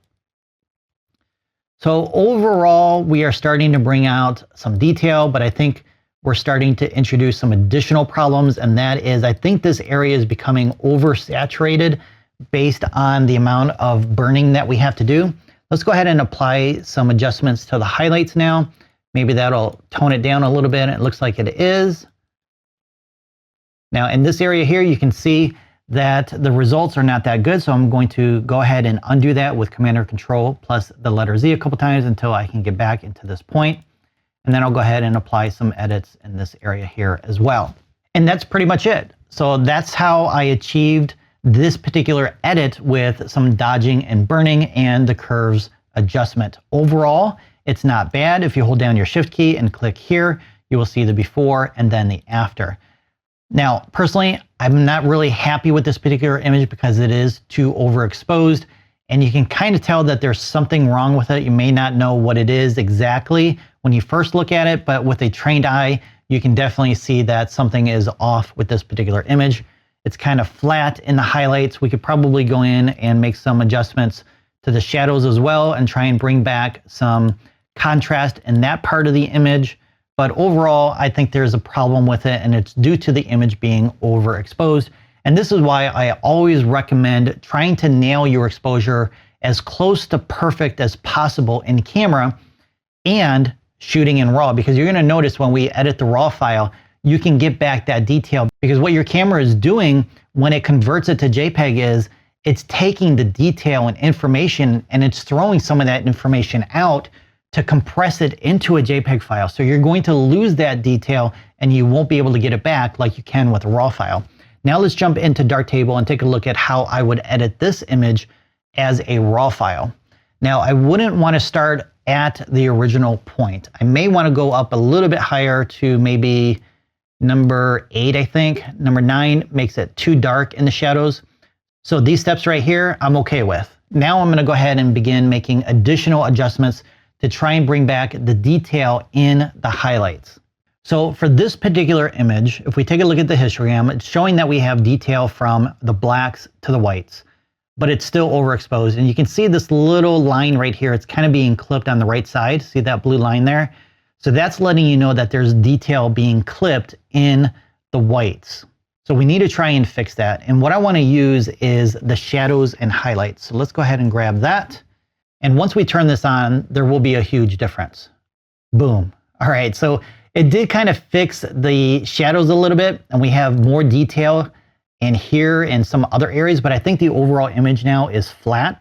So overall, we are starting to bring out some detail, but I think we're starting to introduce some additional problems, and that is I think this area is becoming oversaturated based on the amount of burning that we have to do. Let's go ahead and apply some adjustments to the highlights now. Maybe that'll tone it down a little bit. It looks like it is. Now in this area here, you can see that the results are not that good. So I'm going to go ahead and undo that with Command or Control plus the letter Z a couple times until I can get back into this point. And then I'll go ahead and apply some edits in this area here as well. And that's pretty much it. So that's how I achieved this particular edit with some dodging and burning and the curves adjustment. Overall, it's not bad. If you hold down your Shift key and click here, you will see the before and then the after. Now, personally, I'm not really happy with this particular image because it is too overexposed, and you can kind of tell that there's something wrong with it. You may not know what it is exactly when you first look at it, but with a trained eye, you can definitely see that something is off with this particular image. It's kind of flat in the highlights. We could probably go in and make some adjustments to the shadows as well and try and bring back some contrast in that part of the image. But overall, I think there's a problem with it, and it's due to the image being overexposed. And this is why I always recommend trying to nail your exposure as close to perfect as possible in camera and shooting in RAW, because you're going to notice when we edit the RAW file, you can get back that detail, because what your camera is doing when it converts it to JPEG is it's taking the detail and information and it's throwing some of that information out to compress it into a JPEG file. So you're going to lose that detail and you won't be able to get it back like you can with a RAW file. Now let's jump into Darktable and take a look at how I would edit this image as a RAW file. Now I wouldn't want to start at the original point. I may want to go up a little bit higher to maybe Number 8, I think. Number 9 makes it too dark in the shadows. So these steps right here, I'm okay with. Now I'm gonna go ahead and begin making additional adjustments to try and bring back the detail in the highlights. So for this particular image, if we take a look at the histogram, it's showing that we have detail from the blacks to the whites, but it's still overexposed. And you can see this little line right here. It's kind of being clipped on the right side. See that blue line there? So that's letting you know that there's detail being clipped in the whites. So we need to try and fix that. And what I want to use is the shadows and highlights. So let's go ahead and grab that. And once we turn this on, there will be a huge difference. Boom. All right, so it did kind of fix the shadows a little bit, and we have more detail in here and some other areas, but I think the overall image now is flat.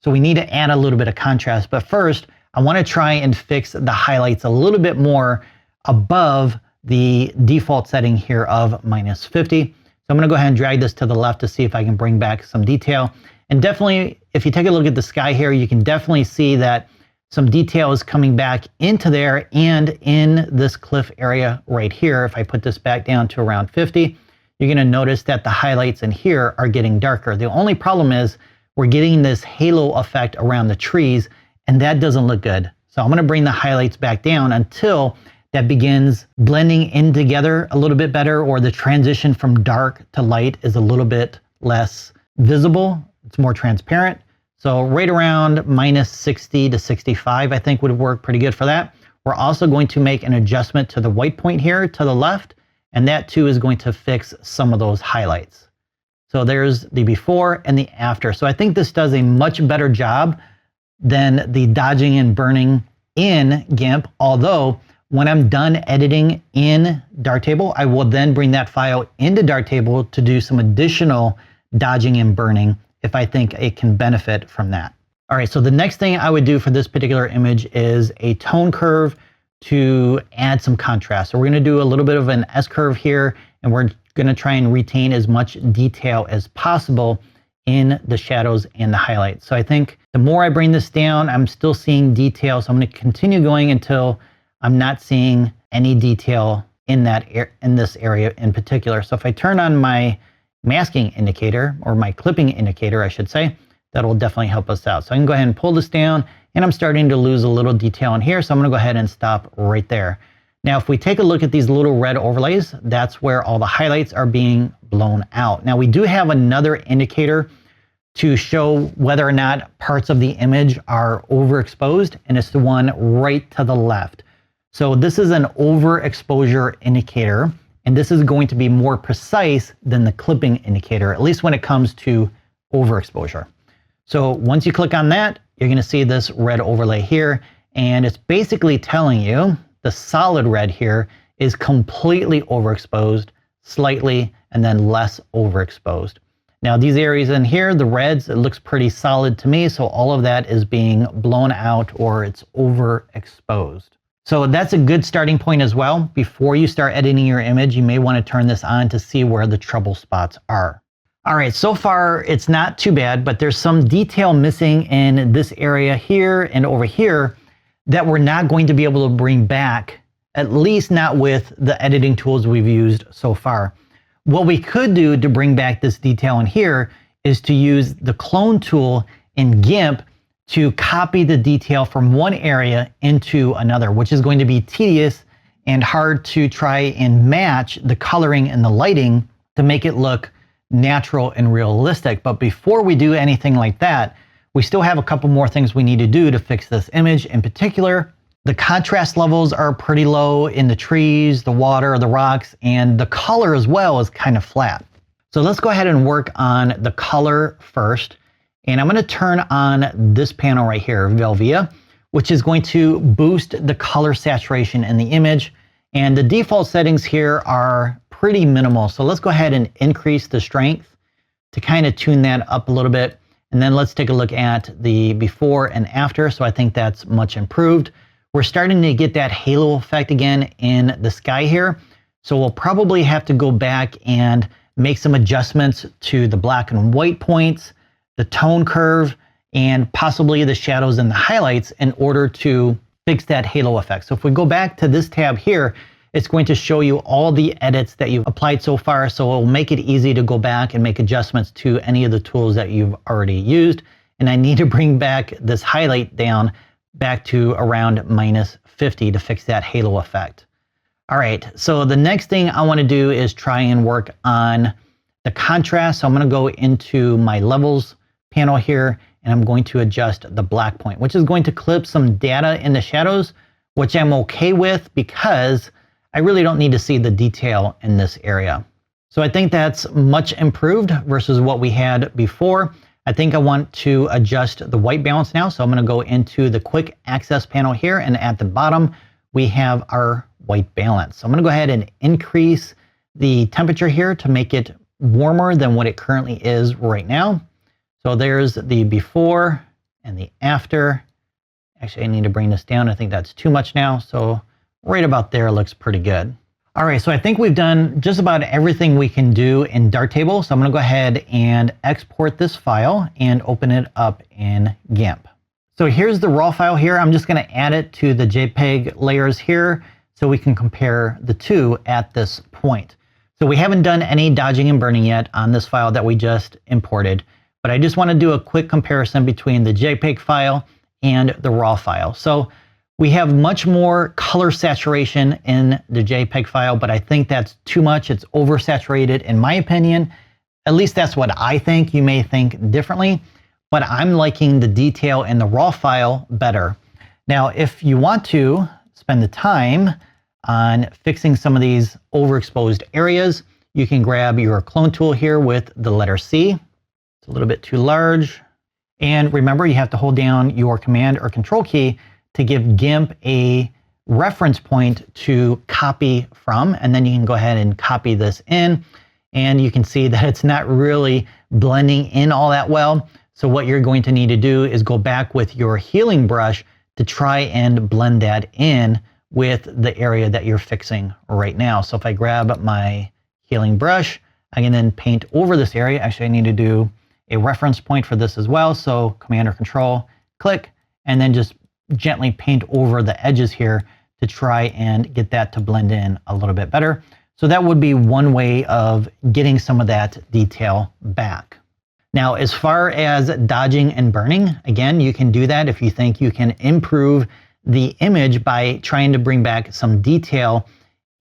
So we need to add a little bit of contrast. But first, I want to try and fix the highlights a little bit more above the default setting here of -50. So I'm going to go ahead and drag this to the left to see if I can bring back some detail. And definitely, if you take a look at the sky here, you can definitely see that some detail is coming back into there and in this cliff area right here. If I put this back down to around 50, you're going to notice that the highlights in here are getting darker. The only problem is we're getting this halo effect around the trees, and that doesn't look good. So I'm going to bring the highlights back down until that begins blending in together a little bit better, or the transition from dark to light is a little bit less visible. It's more transparent. So right around -60 to 65, I think would work pretty good for that. We're also going to make an adjustment to the white point here to the left, and that too is going to fix some of those highlights. So there's the before and the after. So I think this does a much better job than the dodging and burning in GIMP, although when I'm done editing in Darktable, I will then bring that file into Darktable to do some additional dodging and burning if I think it can benefit from that. All right, so the next thing I would do for this particular image is a tone curve to add some contrast. So we're gonna do a little bit of an S-curve here, and we're gonna try and retain as much detail as possible in the shadows and the highlights. So I think the more I bring this down, I'm still seeing detail. So I'm gonna continue going until I'm not seeing any detail in this area in particular. So if I turn on my masking indicator, or my clipping indicator, I should say, that'll definitely help us out. So I can go ahead and pull this down, and I'm starting to lose a little detail in here. So I'm gonna go ahead and stop right there. Now, if we take a look at these little red overlays, that's where all the highlights are being blown out. Now we do have another indicator to show whether or not parts of the image are overexposed, and it's the one right to the left. So this is an overexposure indicator, and this is going to be more precise than the clipping indicator, at least when it comes to overexposure. So once you click on that, you're gonna see this red overlay here, and it's basically telling you the solid red here is completely overexposed, slightly, and then less overexposed. Now these areas in here, the reds, it looks pretty solid to me, so all of that is being blown out, or it's overexposed. So that's a good starting point as well. Before you start editing your image, you may want to turn this on to see where the trouble spots are. All right, so far it's not too bad, but there's some detail missing in this area here and over here that we're not going to be able to bring back, at least not with the editing tools we've used so far. What we could do to bring back this detail in here is to use the clone tool in GIMP to copy the detail from one area into another, which is going to be tedious and hard to try and match the coloring and the lighting to make it look natural and realistic. But before we do anything like that, we still have a couple more things we need to do to fix this image. In particular, the contrast levels are pretty low in the trees, the water, the rocks, and the color as well is kind of flat. So let's go ahead and work on the color first. And I'm going to turn on this panel right here, Velvia, which is going to boost the color saturation in the image. And the default settings here are pretty minimal. So let's go ahead and increase the strength to kind of tune that up a little bit. And then let's take a look at the before and after. So I think that's much improved. We're starting to get that halo effect again in the sky here. So we'll probably have to go back and make some adjustments to the black and white points, the tone curve, and possibly the shadows and the highlights in order to fix that halo effect. So if we go back to this tab here, it's going to show you all the edits that you've applied so far. So it will make it easy to go back and make adjustments to any of the tools that you've already used. And I need to bring back this highlight down back to around -50 to fix that halo effect. All right, so the next thing I want to do is try and work on the contrast. So I'm going to go into my levels panel here, and I'm going to adjust the black point, which is going to clip some data in the shadows, which I'm okay with because I really don't need to see the detail in this area. So I think that's much improved versus what we had before. I think I want to adjust the white balance now. So I'm going to go into the quick access panel here, and at the bottom, we have our white balance. So I'm going to go ahead and increase the temperature here to make it warmer than what it currently is right now. So there's the before and the after. Actually, I need to bring this down. I think that's too much now. So right about there looks pretty good. All right, so I think we've done just about everything we can do in Darktable. So I'm going to go ahead and export this file and open it up in GIMP. So here's the raw file here. I'm just going to add it to the JPEG layers here so we can compare the two at this point. So we haven't done any dodging and burning yet on this file that we just imported, but I just want to do a quick comparison between the JPEG file and the raw file. So we have much more color saturation in the JPEG file, but I think that's too much. It's oversaturated in my opinion. At least that's what I think. You may think differently, but I'm liking the detail in the raw file better. Now, if you want to spend the time on fixing some of these overexposed areas, you can grab your clone tool here with the letter C. It's a little bit too large. And remember, you have to hold down your Command or Control key to give GIMP a reference point to copy from, and then you can go ahead and copy this in, and you can see that it's not really blending in all that well. So what you're going to need to do is go back with your healing brush to try and blend that in with the area that you're fixing right now. So if I grab my healing brush, I can then paint over this area. Actually, I need to do a reference point for this as well. So Command or Control, click, and then just gently paint over the edges here to try and get that to blend in a little bit better. So that would be one way of getting some of that detail back. Now, as far as dodging and burning, again, you can do that if you think you can improve the image by trying to bring back some detail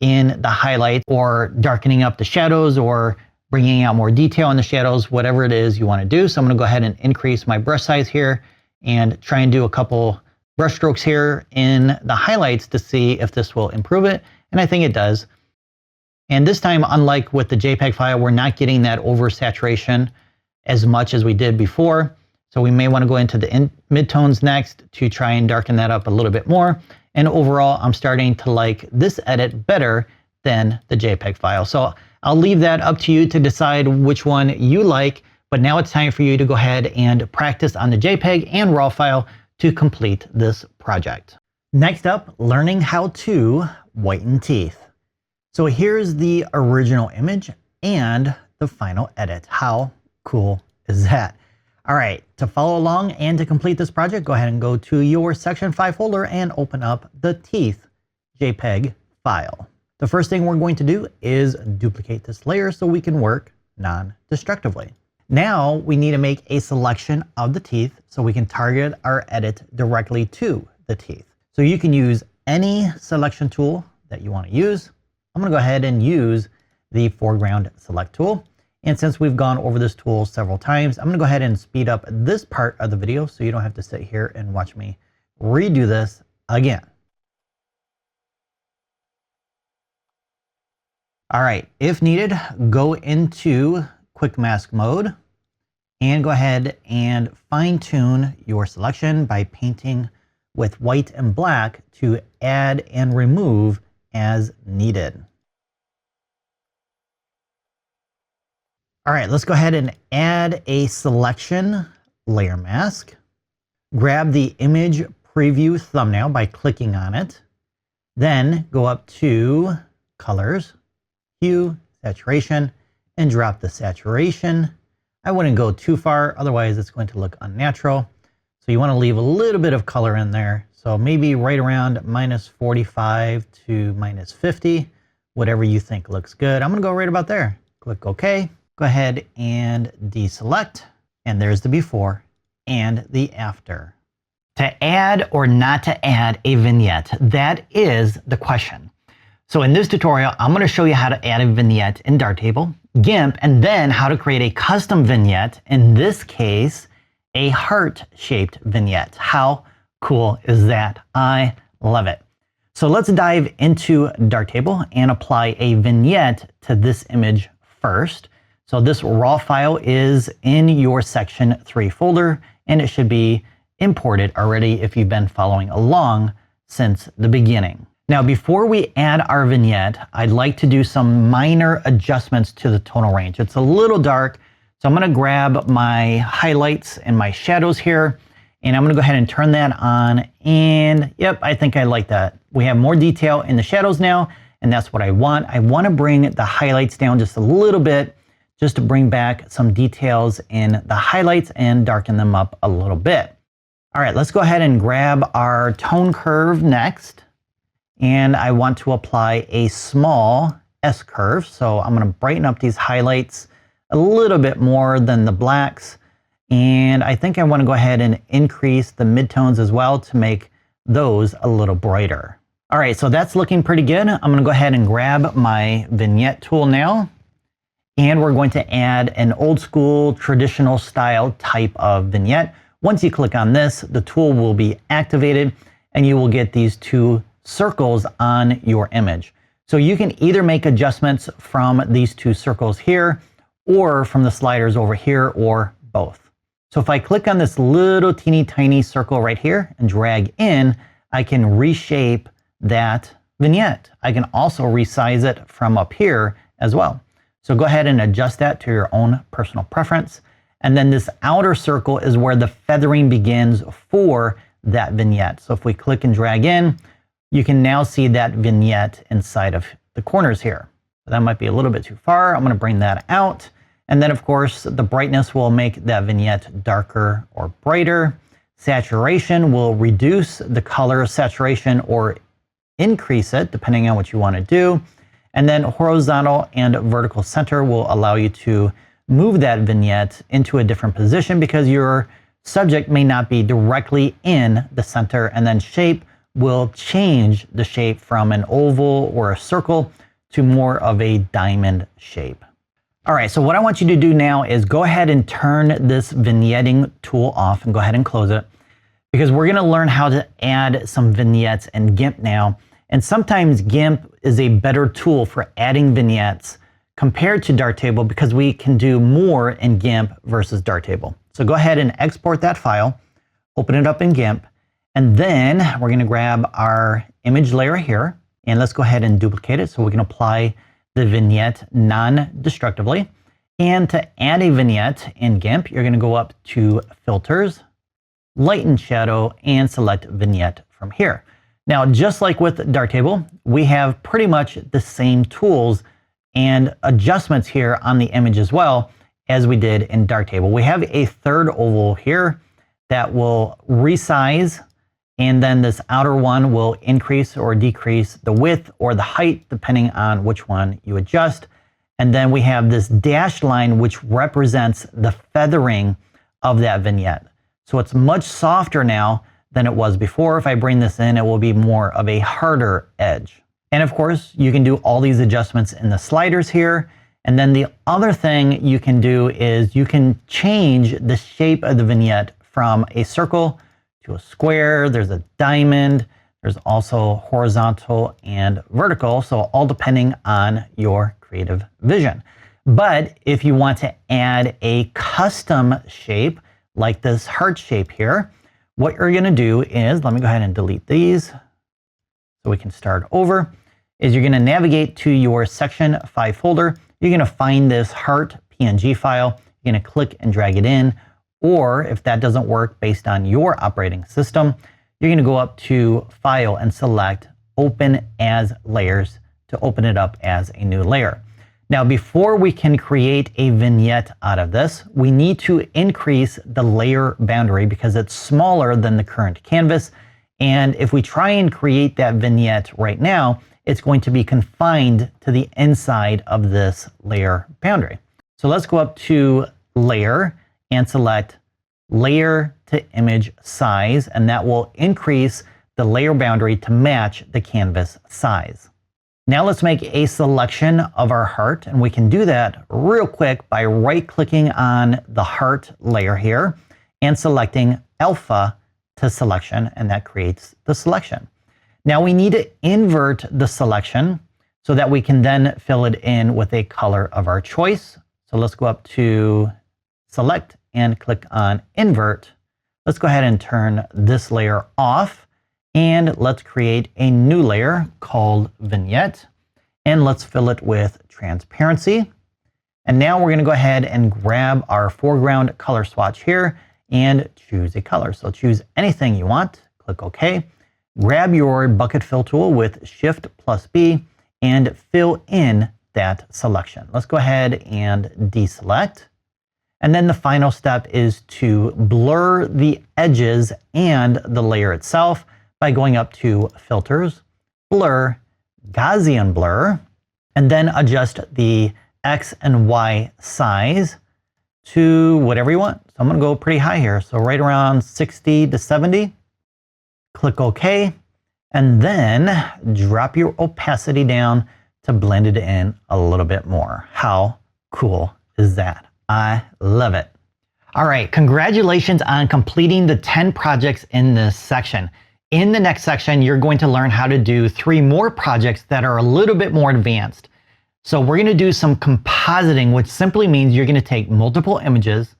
in the highlight or darkening up the shadows or bringing out more detail in the shadows, whatever it is you want to do. So I'm going to go ahead and increase my brush size here and try and do a couple brush strokes here in the highlights to see if this will improve it. And I think it does. And this time, unlike with the JPEG file, we're not getting that oversaturation as much as we did before. So we may want to go into the midtones next to try and darken that up a little bit more. And overall, I'm starting to like this edit better than the JPEG file. So I'll leave that up to you to decide which one you like. But now it's time for you to go ahead and practice on the JPEG and RAW file to complete this project. Next up, learning how to whiten teeth. So here's the original image and the final edit. How cool is that? All right, to follow along and to complete this project, go ahead and go to your Section 5 folder and open up the teeth JPEG file. The first thing we're going to do is duplicate this layer so we can work non-destructively. Now we need to make a selection of the teeth so we can target our edit directly to the teeth. So you can use any selection tool that you want to use. I'm going to go ahead and use the Foreground Select tool. And since we've gone over this tool several times, I'm going to go ahead and speed up this part of the video so you don't have to sit here and watch me redo this again. All right, if needed, go into Quick Mask mode and go ahead and fine tune your selection by painting with white and black to add and remove as needed. All right, let's go ahead and add a selection layer mask. Grab the image preview thumbnail by clicking on it. Then go up to colors, hue, saturation, and drop the saturation. I wouldn't go too far, otherwise it's going to look unnatural. So you want to leave a little bit of color in there. So maybe right around -45 to -50, whatever you think looks good. I'm going to go right about there. Click OK. Go ahead and deselect. And there's the before and the after. To add or not to add a vignette, that is the question. So in this tutorial, I'm going to show you how to add a vignette in Darktable, GIMP, and then how to create a custom vignette, in this case, a heart-shaped vignette. How cool is that? I love it. So let's dive into Darktable and apply a vignette to this image first. So this raw file is in your section 3 folder, and it should be imported already if you've been following along since the beginning. Now, before we add our vignette, I'd like to do some minor adjustments to the tonal range. It's a little dark, so I'm going to grab my highlights and my shadows here, and I'm going to go ahead and turn that on. And yep, I think I like that. We have more detail in the shadows now, and that's what I want. I want to bring the highlights down just a little bit, just to bring back some details in the highlights and darken them up a little bit. All right, let's go ahead and grab our tone curve next. And I want to apply a small S curve. So I'm going to brighten up these highlights a little bit more than the blacks. And I think I want to go ahead and increase the midtones as well to make those a little brighter. All right, so that's looking pretty good. I'm going to go ahead and grab my vignette tool now. And we're going to add an old school traditional style type of vignette. Once you click on this, the tool will be activated and you will get these two circles on your image. So you can either make adjustments from these two circles here or from the sliders over here, or both. So if I click on this little teeny tiny circle right here and drag in, I can reshape that vignette. I can also resize it from up here as well. So go ahead and adjust that to your own personal preference. And then this outer circle is where the feathering begins for that vignette. So if we click and drag in, you can now see that vignette inside of the corners here. That might be a little bit too far. I'm going to bring that out. And then of course, the brightness will make that vignette darker or brighter. Saturation will reduce the color saturation or increase it depending on what you want to do. And then horizontal and vertical center will allow you to move that vignette into a different position because your subject may not be directly in the center. And then shape will change the shape from an oval or a circle to more of a diamond shape. All right, so what I want you to do now is go ahead and turn this vignetting tool off and go ahead and close it, because we're going to learn how to add some vignettes in GIMP now. And sometimes GIMP is a better tool for adding vignettes compared to Darktable because we can do more in GIMP versus Darktable. So go ahead and export that file, open it up in GIMP, and then we're going to grab our image layer here, and let's go ahead and duplicate it so we can apply the vignette non-destructively. And to add a vignette in GIMP, you're going to go up to Filters, Light and Shadow, and select Vignette from here. Now, just like with Darktable, we have pretty much the same tools and adjustments here on the image as well as we did in Darktable. We have a third oval here that will resize, and then this outer one will increase or decrease the width or the height depending on which one you adjust. And then we have this dashed line which represents the feathering of that vignette. So it's much softer now than it was before. If I bring this in, it will be more of a harder edge. And of course, you can do all these adjustments in the sliders here. And then the other thing you can do is you can change the shape of the vignette from a circle to a square. There's a diamond. There's also horizontal and vertical. So all depending on your creative vision. But if you want to add a custom shape like this heart shape here, what you're going to do is, let me go ahead and delete these so we can start over, is you're going to navigate to your section 5 folder. You're going to find this heart PNG file. You're going to click and drag it in. Or if that doesn't work based on your operating system, you're going to go up to File and select Open as Layers to open it up as a new layer. Now, before we can create a vignette out of this, we need to increase the layer boundary because it's smaller than the current canvas. And if we try and create that vignette right now, it's going to be confined to the inside of this layer boundary. So let's go up to Layer and select Layer to Image Size, and that will increase the layer boundary to match the canvas size. Now let's make a selection of our heart, and we can do that real quick by right-clicking on the heart layer here and selecting Alpha to Selection, and that creates the selection. Now we need to invert the selection so that we can then fill it in with a color of our choice. So let's go up to Select and click on Invert. Let's go ahead and turn this layer off, and let's create a new layer called Vignette, and let's fill it with transparency. And now we're going to go ahead and grab our foreground color swatch here and choose a color. So choose anything you want, click OK. Grab your bucket fill tool with Shift+B and fill in that selection. Let's go ahead and deselect. And then the final step is to blur the edges and the layer itself by going up to Filters, Blur, Gaussian Blur, and then adjust the X and Y size to whatever you want. So I'm going to go pretty high here. So right around 60 to 70. Click OK, and then drop your opacity down to blend it in a little bit more. How cool is that? I love it. All right, congratulations on completing the 10 projects in this section. In the next section, you're going to learn how to do 3 more projects that are a little bit more advanced. So we're going to do some compositing, which simply means you're going to take multiple images,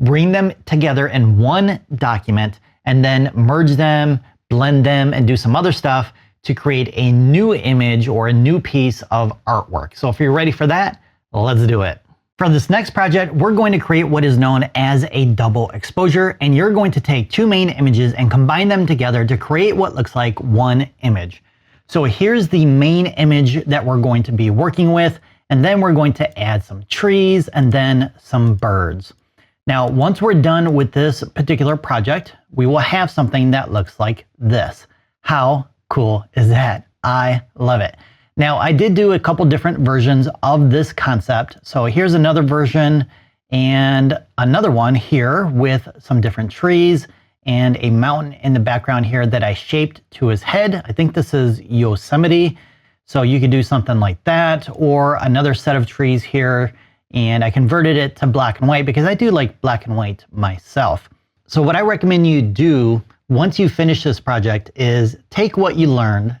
bring them together in one document, and then merge them, blend them, and do some other stuff to create a new image or a new piece of artwork. So if you're ready for that, let's do it. For this next project, we're going to create what is known as a double exposure, and you're going to take 2 main images and combine them together to create what looks like one image. So here's the main image that we're going to be working with, and then we're going to add some trees and then some birds. Now, once we're done with this particular project, we will have something that looks like this. How cool is that? I love it. Now, I did do a couple different versions of this concept. So here's another version and another one here with some different trees and a mountain in the background here that I shaped to his head. I think this is Yosemite. So you could do something like that, or another set of trees here. And I converted it to black and white because I do like black and white myself. So what I recommend you do once you finish this project is take what you learned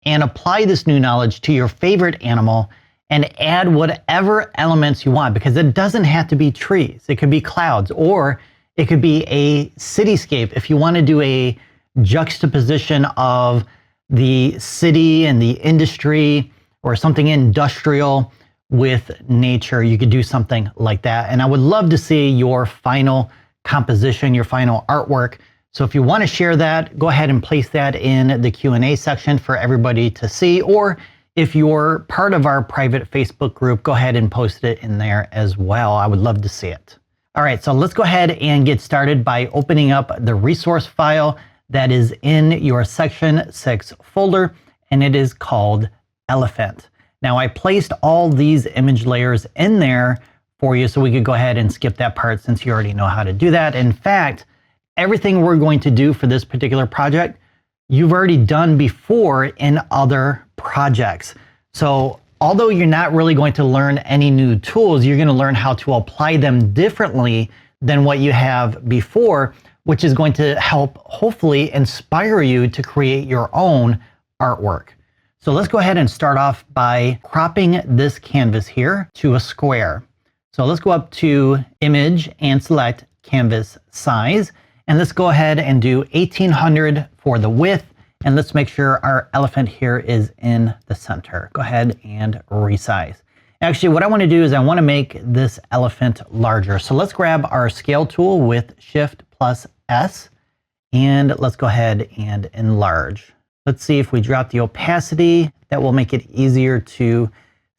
and apply this new knowledge to your favorite animal and add whatever elements you want, because it doesn't have to be trees. It could be clouds, or it could be a cityscape if you want to do a juxtaposition of the city and the industry or something industrial with nature. You could do something like that. And I would love to see your final composition, your final artwork. So if you want to share that, go ahead and place that in the Q&A section for everybody to see. Or if you're part of our private Facebook group, go ahead and post it in there as well. I would love to see it. All right, so let's go ahead and get started by opening up the resource file that is in your Section 6 folder, and it is called Elephant. Now, I placed all these image layers in there for you so we could go ahead and skip that part since you already know how to do that. In fact, everything we're going to do for this particular project, you've already done before in other projects. So although you're not really going to learn any new tools, you're going to learn how to apply them differently than what you have before, which is going to help hopefully inspire you to create your own artwork. So let's go ahead and start off by cropping this canvas here to a square. So let's go up to Image and select Canvas Size. And let's go ahead and do 1800 for the width. And let's make sure our elephant here is in the center. Go ahead and resize. Actually, what I want to do is I want to make this elephant larger. So let's grab our scale tool with Shift+S. And let's go ahead and enlarge. Let's see if we drop the opacity. That will make it easier to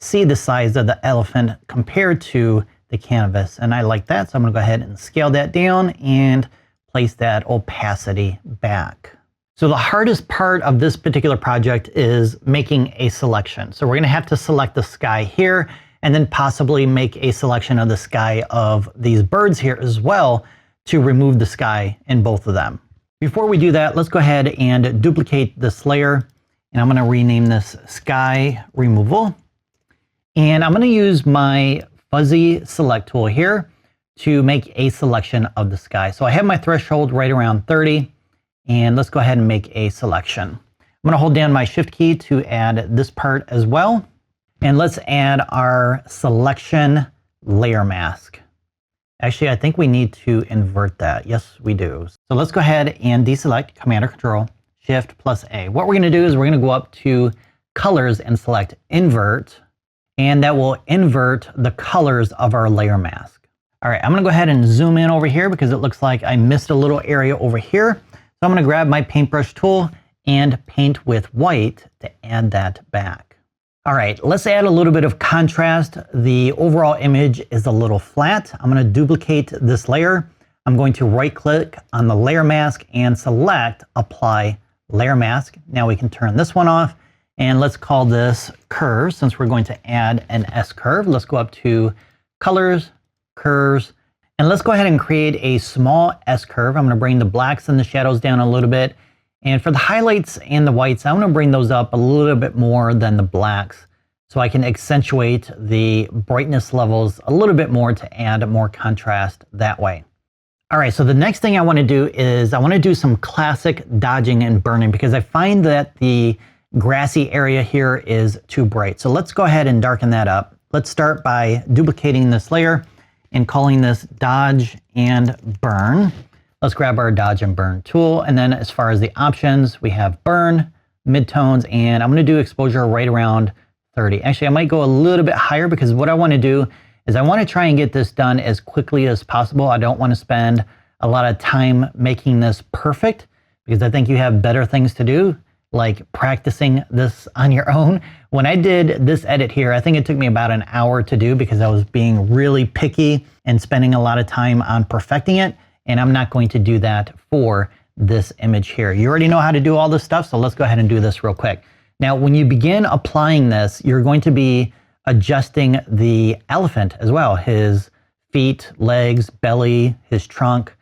see the size of the elephant compared to the canvas. And I like that, so I'm gonna go ahead and scale that down and place that opacity back. So the hardest part of this particular project is making a selection. So we're gonna have to select the sky here and then possibly make a selection of the sky of these birds here as well to remove the sky in both of them. Before we do that, let's go ahead and duplicate this layer, and I'm gonna rename this Sky Removal. And I'm gonna use my fuzzy select tool here to make a selection of the sky. So I have my threshold right around 30, and let's go ahead and make a selection. I'm gonna hold down my Shift key to add this part as well. And let's add our selection layer mask. Actually, I think we need to invert that. Yes, we do. So let's go ahead and deselect, Command or Control, Shift plus A. What we're gonna do is we're gonna go up to Colors and select Invert, and that will invert the colors of our layer mask. All right, I'm gonna go ahead and zoom in over here because it looks like I missed a little area over here. So I'm gonna grab my paintbrush tool and paint with white to add that back. All right, let's add a little bit of contrast. The overall image is a little flat. I'm gonna duplicate this layer. I'm going to right click on the layer mask and select Apply Layer Mask. Now we can turn this one off. And let's call this Curve, since we're going to add an S-curve. Let's go up to Colors, Curves, and let's go ahead and create a small S-curve. I'm gonna bring the blacks and the shadows down a little bit. And for the highlights and the whites, I'm gonna bring those up a little bit more than the blacks, so I can accentuate the brightness levels a little bit more to add more contrast that way. All right, so the next thing I wanna do is I wanna do some classic dodging and burning, because I find that the grassy area here is too bright. So let's go ahead and darken that up. Let's start by duplicating this layer and calling this Dodge and Burn. Let's grab our Dodge and Burn tool. And then as far as the options, we have Burn, Midtones, and I'm gonna do exposure right around 30. Actually, I might go a little bit higher because what I wanna do is I wanna try and get this done as quickly as possible. I don't wanna spend a lot of time making this perfect because I think you have better things to do, like practicing this on your own. When I did this edit here, I think it took me about an hour to do because I was being really picky and spending a lot of time on perfecting it. And I'm not going to do that for this image here. You already know how to do all this stuff, so let's go ahead and do this real quick. Now, when you begin applying this, you're going to be adjusting the elephant as well, his feet, legs, belly, his trunk.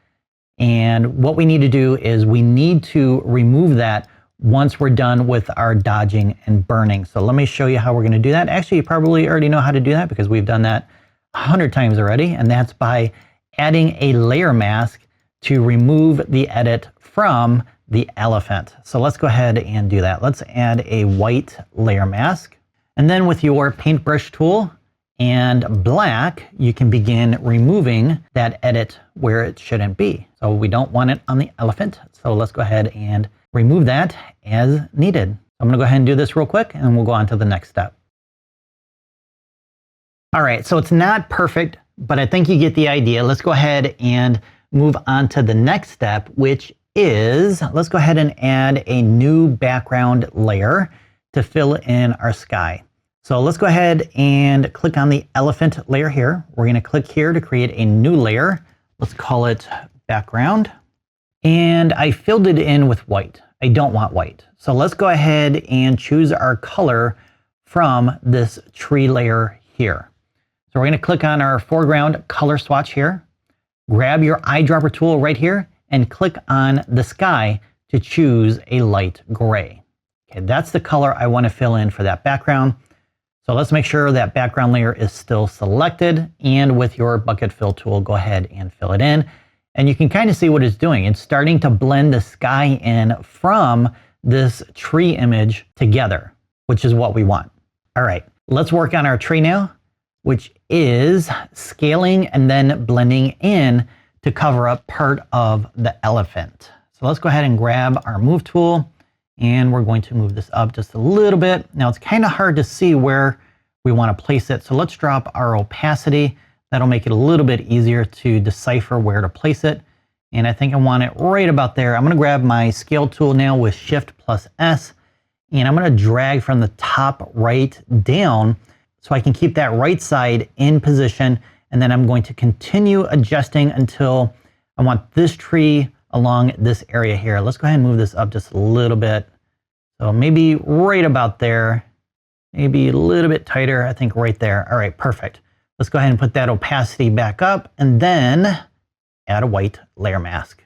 And what we need to do is we need to remove that once we're done with our dodging and burning. So let me show you how we're gonna do that. Actually, you probably already know how to do that because we've done that 100 times already, and that's by adding a layer mask to remove the edit from the elephant. So let's go ahead and do that. Let's add a white layer mask. And then with your paintbrush tool and black, you can begin removing that edit where it shouldn't be. So we don't want it on the elephant. So let's go ahead and remove that as needed. I'm gonna go ahead and do this real quick and we'll go on to the next step. All right, so it's not perfect, but I think you get the idea. Let's go ahead and move on to the next step, which is, let's go ahead and add a new background layer to fill in our sky. So let's go ahead and click on the elephant layer here. We're gonna click here to create a new layer. Let's call it background. And I filled it in with white. I don't want white. So let's go ahead and choose our color from this tree layer here. So we're gonna click on our foreground color swatch here, grab your eyedropper tool right here, and click on the sky to choose a light gray. Okay, that's the color I wanna fill in for that background. So let's make sure that background layer is still selected, and with your bucket fill tool, go ahead and fill it in. And you can kind of see what it's doing. It's starting to blend the sky in from this tree image together, which is what we want. All right, let's work on our tree now, which is scaling and then blending in to cover up part of the elephant. So let's go ahead and grab our move tool, and we're going to move this up just a little bit. Now it's kind of hard to see where we want to place it. So let's drop our opacity. That'll make it a little bit easier to decipher where to place it. And I think I want it right about there. I'm gonna grab my scale tool now with Shift plus S, and I'm gonna drag from the top right down so I can keep that right side in position, and then I'm going to continue adjusting until I want this tree along this area here. Let's go ahead and move this up just a little bit. So maybe right about there, maybe a little bit tighter, I think right there. All right, perfect. Let's go ahead and put that opacity back up and then add a white layer mask.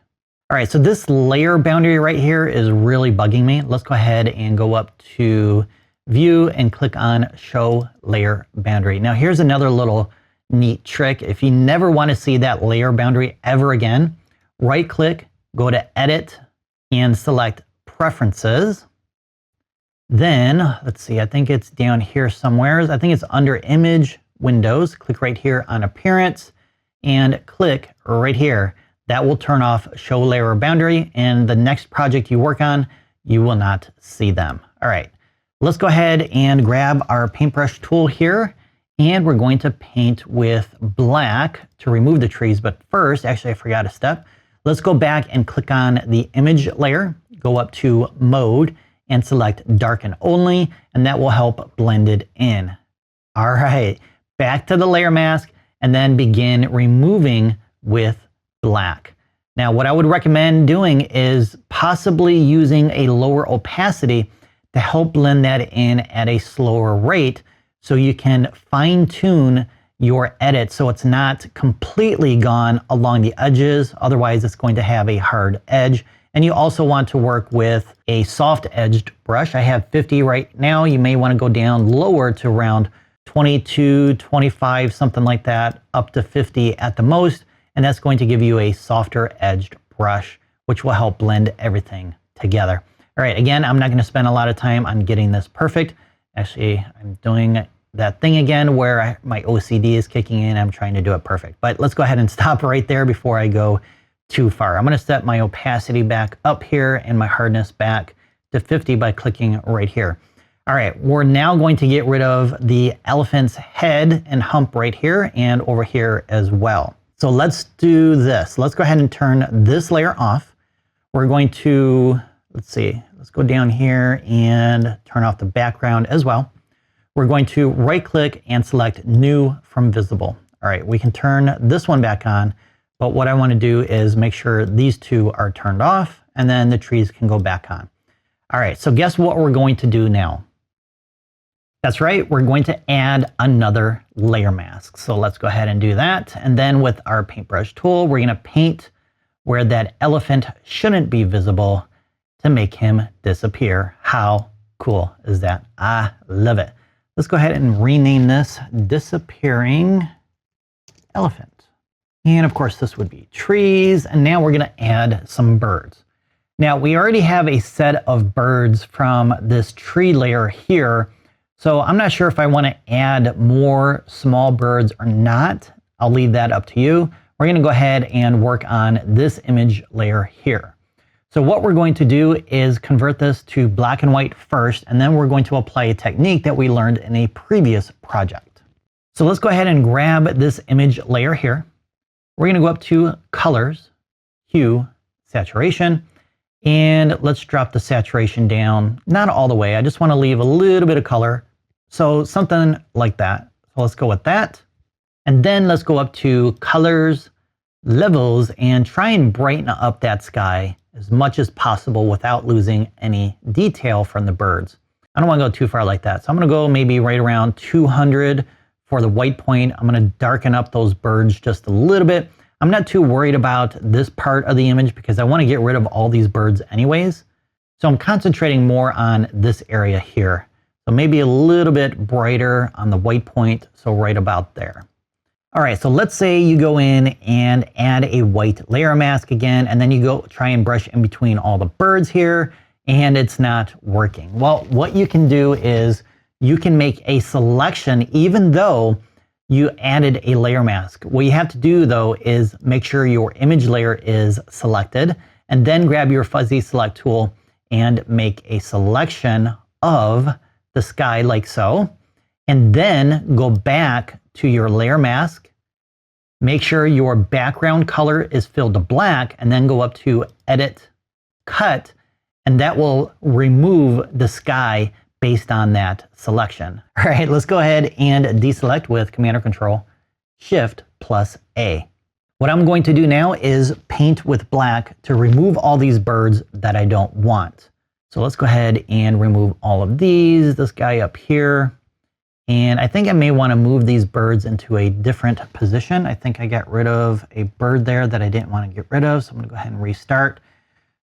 All right, so this layer boundary right here is really bugging me. Let's go ahead and go up to View and click on Show Layer Boundary. Now here's another little neat trick. If you never want to see that layer boundary ever again, right click, go to Edit and select Preferences. Then, let's see, I think it's down here somewhere. I think it's under Image, Windows. Click right here on Appearance and click right here. That will turn off Show Layer Boundary, and the next project you work on, you will not see them. All right, let's go ahead and grab our paintbrush tool here, and we're going to paint with black to remove the trees. But first, actually, I forgot a step. Let's go back and click on the image layer, go up to Mode, and select Darken Only, and that will help blend it in. All right, back to the layer mask, and then begin removing with black. Now, what I would recommend doing is possibly using a lower opacity to help blend that in at a slower rate so you can fine tune your edit so it's not completely gone along the edges. Otherwise, it's going to have a hard edge. And you also want to work with a soft edged brush. I have 50 right now. You may want to go down lower to around 22, 25, something like that, up to 50 at the most. And that's going to give you a softer edged brush, which will help blend everything together. All right, again, I'm not going to spend a lot of time on getting this perfect. Actually, I'm doing that thing again where my OCD is kicking in. I'm trying to do it perfect. But let's go ahead and stop right there before I go too far. I'm going to set my opacity back up here and my hardness back to 50 by clicking right here. All right, we're now going to get rid of the elephant's head and hump right here and over here as well. So let's do this. Let's go ahead and turn this layer off. We're going to, let's see, let's go down here and turn off the background as well. We're going to right click and select New from Visible. All right, we can turn this one back on, but what I want to do is make sure these two are turned off and then the trees can go back on. All right, so guess what we're going to do now? That's right, we're going to add another layer mask. So let's go ahead and do that. And then with our paintbrush tool, we're going to paint where that elephant shouldn't be visible to make him disappear. How cool is that? I love it. Let's go ahead and rename this Disappearing Elephant. And of course, this would be trees. And now we're going to add some birds. Now, we already have a set of birds from this tree layer here. So I'm not sure if I want to add more small birds or not. I'll leave that up to you. We're going to go ahead and work on this image layer here. So what we're going to do is convert this to black and white first, and then we're going to apply a technique that we learned in a previous project. So let's go ahead and grab this image layer here. We're going to go up to Colors, Hue, Saturation, and let's drop the saturation down, not all the way. I just want to leave a little bit of color. So something like that. So let's go with that. And then let's go up to Colors, Levels, and try and brighten up that sky as much as possible without losing any detail from the birds. I don't want to go too far like that. So I'm going to go maybe right around 200 for the white point. I'm going to darken up those birds just a little bit. I'm not too worried about this part of the image because I want to get rid of all these birds anyways. So I'm concentrating more on this area here. So maybe a little bit brighter on the white point. So right about there. All right, so let's say you go in and add a white layer mask again, and then you go try and brush in between all the birds here, and it's not working. Well, what you can do is you can make a selection even though you added a layer mask. What you have to do though is make sure your image layer is selected, and then grab your fuzzy select tool and make a selection of the sky like so, and then go back to your layer mask, make sure your background color is filled to black, and then go up to Edit, Cut, and that will remove the sky based on that selection. All right, let's go ahead and deselect with Command or Control Shift plus A. What I'm going to do now is paint with black to remove all these birds that I don't want. So let's go ahead and remove all of these, this guy up here. And I think I may want to move these birds into a different position. I think I got rid of a bird there that I didn't want to get rid of. So I'm going to go ahead and restart.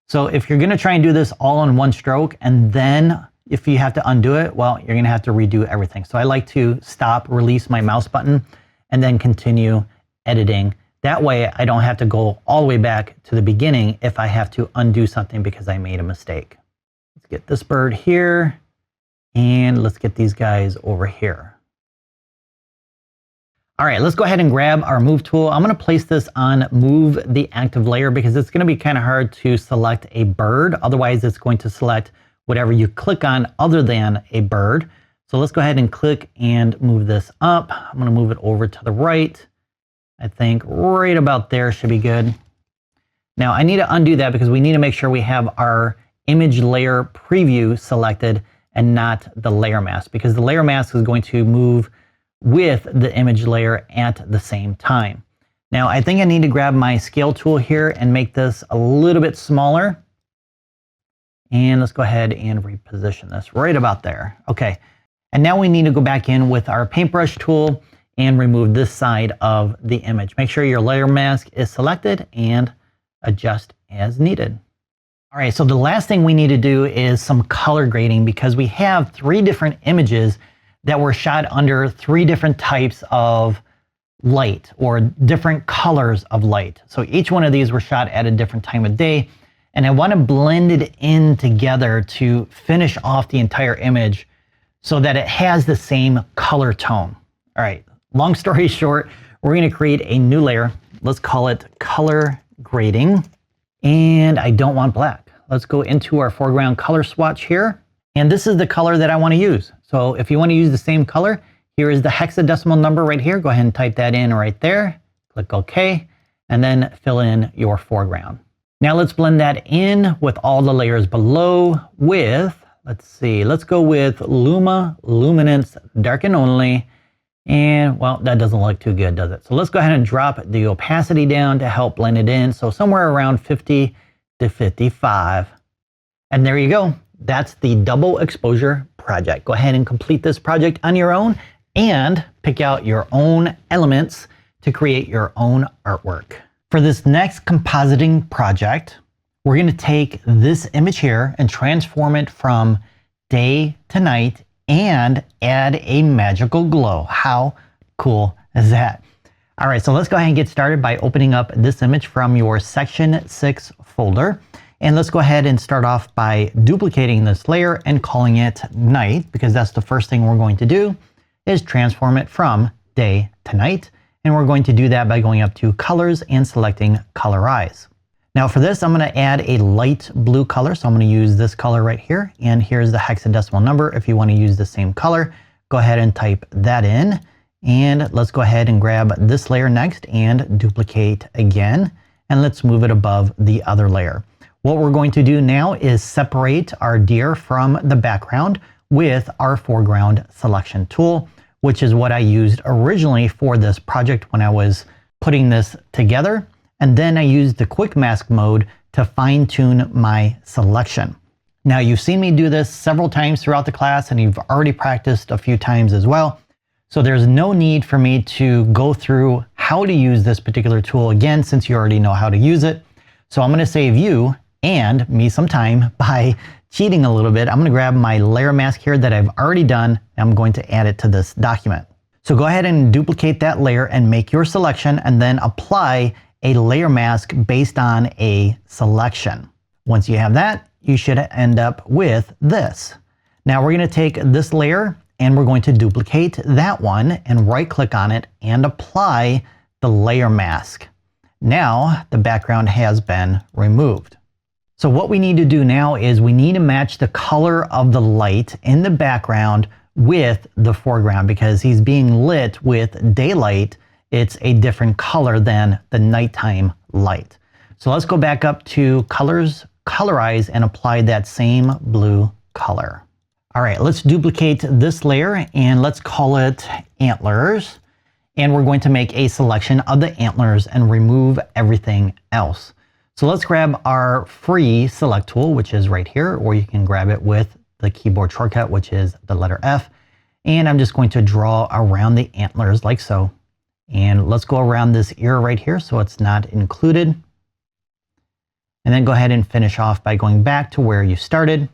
So if you're going to try and do this all in one stroke, and then if you have to undo it, well, you're going to have to redo everything. So I like to stop, release my mouse button, and then continue editing. That way I don't have to go all the way back to the beginning if I have to undo something because I made a mistake. Let's get this bird here, and let's get these guys over here. All right, let's go ahead and grab our move tool. I'm going to place this on move the active layer because it's going to be kind of hard to select a bird. Otherwise, it's going to select whatever you click on other than a bird. So let's go ahead and click and move this up. I'm going to move it over to the right. I think right about there should be good. Now I need to undo that because we need to make sure we have our image layer preview selected and not the layer mask, because the layer mask is going to move with the image layer at the same time. Now I think I need to grab my scale tool here and make this a little bit smaller. And let's go ahead and reposition this right about there. Okay. And now we need to go back in with our paintbrush tool and remove this side of the image. Make sure your layer mask is selected and adjust as needed. All right, so the last thing we need to do is some color grading because we have 3 different images that were shot under 3 different types of light or different colors of light. So each one of these were shot at a different time of day, and I want to blend it in together to finish off the entire image so that it has the same color tone. All right, long story short, we're going to create a new layer. Let's call it color grading. And I don't want black. Let's go into our foreground color swatch here. And this is the color that I want to use. So if you want to use the same color, here is the hexadecimal number right here. Go ahead and type that in right there. Click OK, and then fill in your foreground. Now let's blend that in with all the layers below with, let's see, let's go with Luma, Luminance, Darken Only. And well, that doesn't look too good, does it? So let's go ahead and drop the opacity down to help blend it in. So somewhere around 50 to 55. And there you go. That's the double exposure project. Go ahead and complete this project on your own and pick out your own elements to create your own artwork. For this next compositing project, we're going to take this image here and transform it from day to night and add a magical glow. How cool is that? All right, so let's go ahead and get started by opening up this image from your Section 6 folder. And let's go ahead and start off by duplicating this layer and calling it night, because that's the first thing we're going to do is transform it from day to night. And we're going to do that by going up to colors and selecting colorize. Now for this, I'm going to add a light blue color. So I'm going to use this color right here. And here's the hexadecimal number. If you want to use the same color, go ahead and type that in. And let's go ahead and grab this layer next and duplicate again. And let's move it above the other layer. What we're going to do now is separate our deer from the background with our foreground selection tool, which is what I used originally for this project when I was putting this together. And then I used the quick mask mode to fine tune my selection. Now you've seen me do this several times throughout the class, and you've already practiced a few times as well. So there's no need for me to go through how to use this particular tool again, since you already know how to use it. So I'm going to save you and me some time by cheating a little bit. I'm going to grab my layer mask here that I've already done. And I'm going to add it to this document. So go ahead and duplicate that layer and make your selection, and then apply a layer mask based on a selection. Once you have that, you should end up with this. Now we're going to take this layer and we're going to duplicate that one and right click on it and apply the layer mask. Now the background has been removed. So what we need to do now is we need to match the color of the light in the background with the foreground, because he's being lit with daylight. It's a different color than the nighttime light. So let's go back up to colors, colorize, and apply that same blue color. All right, let's duplicate this layer and let's call it antlers. And we're going to make a selection of the antlers and remove everything else. So let's grab our free select tool, which is right here, or you can grab it with the keyboard shortcut, which is the letter F. And I'm just going to draw around the antlers like so. And let's go around this ear right here so it's not included. And then go ahead and finish off by going back to where you started.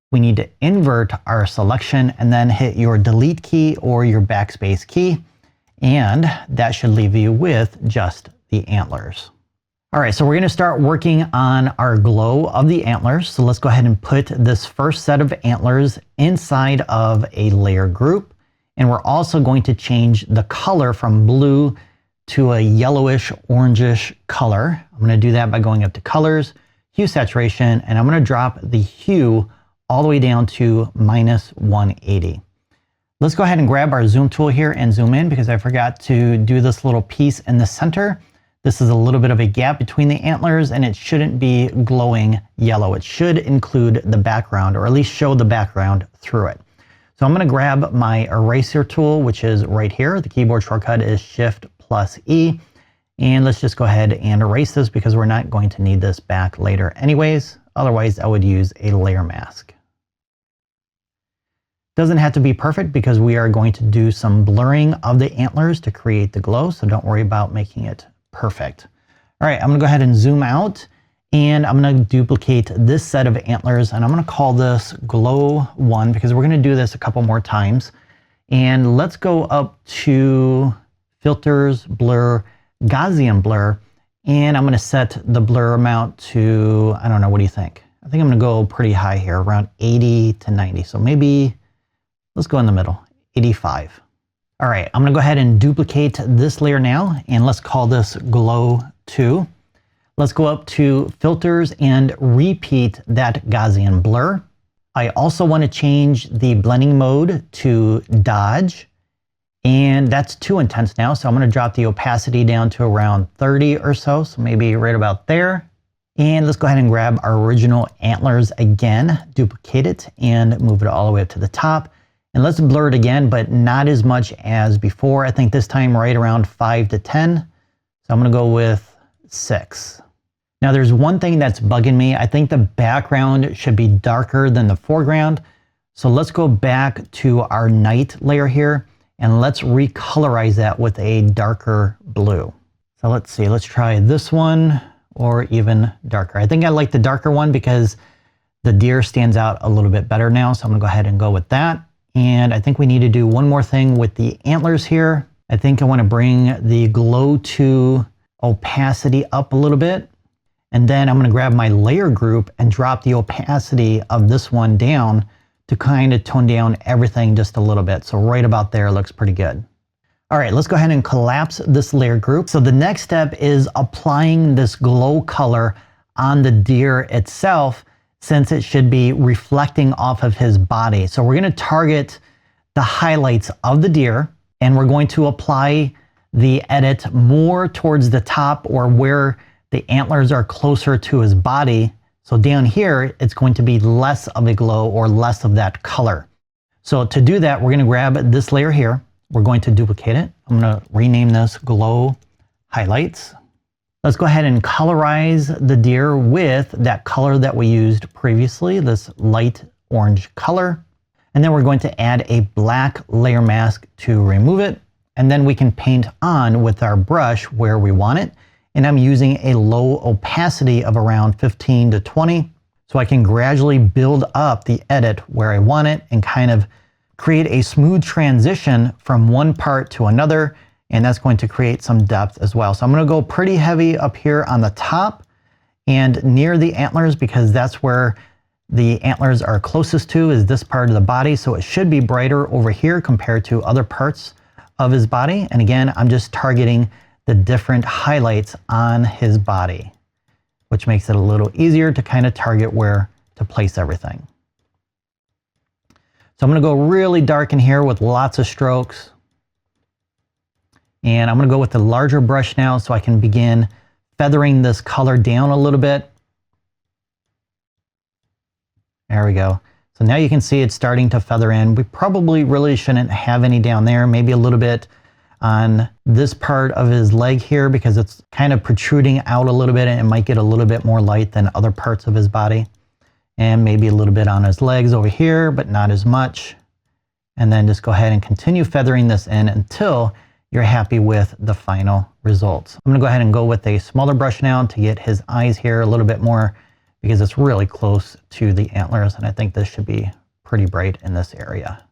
We need to invert our selection and then hit your delete key or your backspace key. And that should leave you with just the antlers. All right, so we're gonna start working on our glow of the antlers. So let's go ahead and put this first set of antlers inside of a layer group. And we're also going to change the color from blue to a yellowish, orangish color. I'm gonna do that by going up to colors, hue saturation, and I'm gonna drop the hue all the way down to -180. Let's go ahead and grab our zoom tool here and zoom in because I forgot to do this little piece in the center. This is a little bit of a gap between the antlers and it shouldn't be glowing yellow. It should include the background or at least show the background through it. So I'm going to grab my eraser tool, which is right here. The keyboard shortcut is Shift+E. And let's just go ahead and erase this because we're not going to need this back later anyways. Otherwise, I would use a layer mask. Doesn't have to be perfect because we are going to do some blurring of the antlers to create the glow, so don't worry about making it perfect. All right, I'm gonna go ahead and zoom out and I'm gonna duplicate this set of antlers and I'm gonna call this glow 1 because we're gonna do this a couple more times. And let's go up to filters, blur, Gaussian blur, and I'm gonna set the blur amount to, I don't know, what do you think? I think I'm gonna go pretty high here, around 80 to 90. So maybe let's go in the middle, 85. All right, I'm gonna go ahead and duplicate this layer now, and let's call this Glow 2. Let's go up to Filters and repeat that Gaussian blur. I also wanna change the blending mode to Dodge, and that's too intense now, so I'm gonna drop the opacity down to around 30 or so maybe right about there. And let's go ahead and grab our original antlers again, duplicate it, and move it all the way up to the top. And let's blur it again, but not as much as before. I think this time right around 5 to 10. So I'm gonna go with 6. Now there's one thing that's bugging me. I think the background should be darker than the foreground. So let's go back to our night layer here and let's recolorize that with a darker blue. So let's see, let's try this one or even darker. I think I like the darker one because the deer stands out a little bit better now. So I'm gonna go ahead and go with that. And I think we need to do one more thing with the antlers here. I think I want to bring the Glow 2 opacity up a little bit. And then I'm going to grab my layer group and drop the opacity of this one down to kind of tone down everything just a little bit. So right about there looks pretty good. All right, let's go ahead and collapse this layer group. So the next step is applying this glow color on the deer itself, since it should be reflecting off of his body. So we're gonna target the highlights of the deer and we're going to apply the edit more towards the top or where the antlers are closer to his body. So down here, it's going to be less of a glow or less of that color. So to do that, we're gonna grab this layer here. We're going to duplicate it. I'm gonna rename this Glow Highlights. Let's go ahead and colorize the deer with that color that we used previously, this light orange color. And then we're going to add a black layer mask to remove it. And then we can paint on with our brush where we want it. And I'm using a low opacity of around 15 to 20. So I can gradually build up the edit where I want it and kind of create a smooth transition from one part to another. And that's going to create some depth as well. So I'm going to go pretty heavy up here on the top and near the antlers because that's where the antlers are closest to, is this part of the body. So it should be brighter over here compared to other parts of his body. And again, I'm just targeting the different highlights on his body, which makes it a little easier to kind of target where to place everything. So I'm going to go really dark in here with lots of strokes. And I'm going to go with the larger brush now so I can begin feathering this color down a little bit. There we go. So now you can see it's starting to feather in. We probably really shouldn't have any down there, maybe a little bit on this part of his leg here because it's kind of protruding out a little bit and it might get a little bit more light than other parts of his body. And maybe a little bit on his legs over here, but not as much. And then just go ahead and continue feathering this in until you're happy with the final results. I'm gonna go ahead and go with a smaller brush now to get his eyes here a little bit more because it's really close to the antlers and I think this should be pretty bright in this area.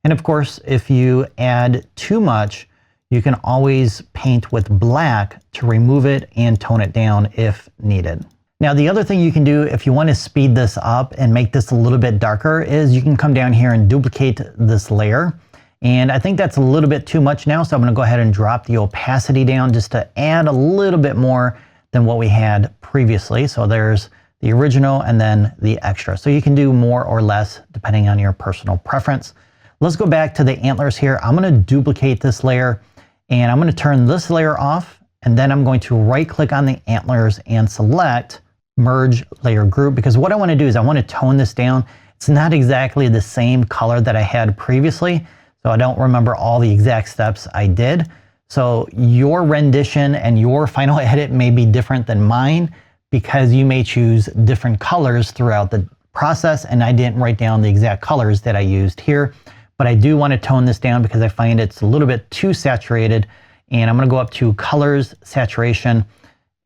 And of course, if you add too much, you can always paint with black to remove it and tone it down if needed. Now, the other thing you can do if you want to speed this up and make this a little bit darker is you can come down here and duplicate this layer. And I think that's a little bit too much now, so I'm going to go ahead and drop the opacity down just to add a little bit more than what we had previously. So there's the original and then the extra. So you can do more or less depending on your personal preference. Let's go back to the antlers here. I'm going to duplicate this layer and I'm going to turn this layer off. And then I'm going to right click on the antlers and select merge layer group, because what I want to do is I want to tone this down. It's not exactly the same color that I had previously, so I don't remember all the exact steps I did. So your rendition and your final edit may be different than mine because you may choose different colors throughout the process, and I didn't write down the exact colors that I used here. But I do want to tone this down because I find it's a little bit too saturated, and I'm going to go up to colors, saturation.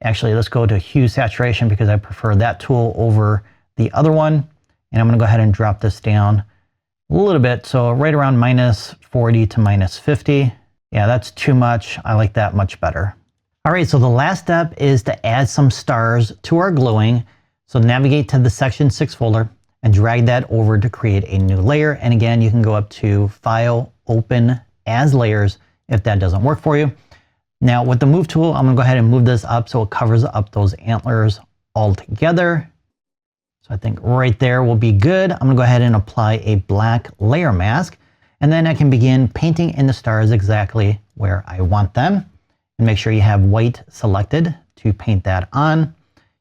Actually, let's go to hue saturation because I prefer that tool over the other one. And I'm going to go ahead and drop this down a little bit. So right around -40 to -50. Yeah, that's too much. I like that much better. All right, so the last step is to add some stars to our glowing. So navigate to the section 6 folder and drag that over to create a new layer. And again, you can go up to File, Open as Layers if that doesn't work for you. Now with the move tool, I'm gonna go ahead and move this up so it covers up those antlers all together. So I think right there will be good. I'm gonna go ahead and apply a black layer mask, and then I can begin painting in the stars exactly where I want them. And make sure you have white selected to paint that on.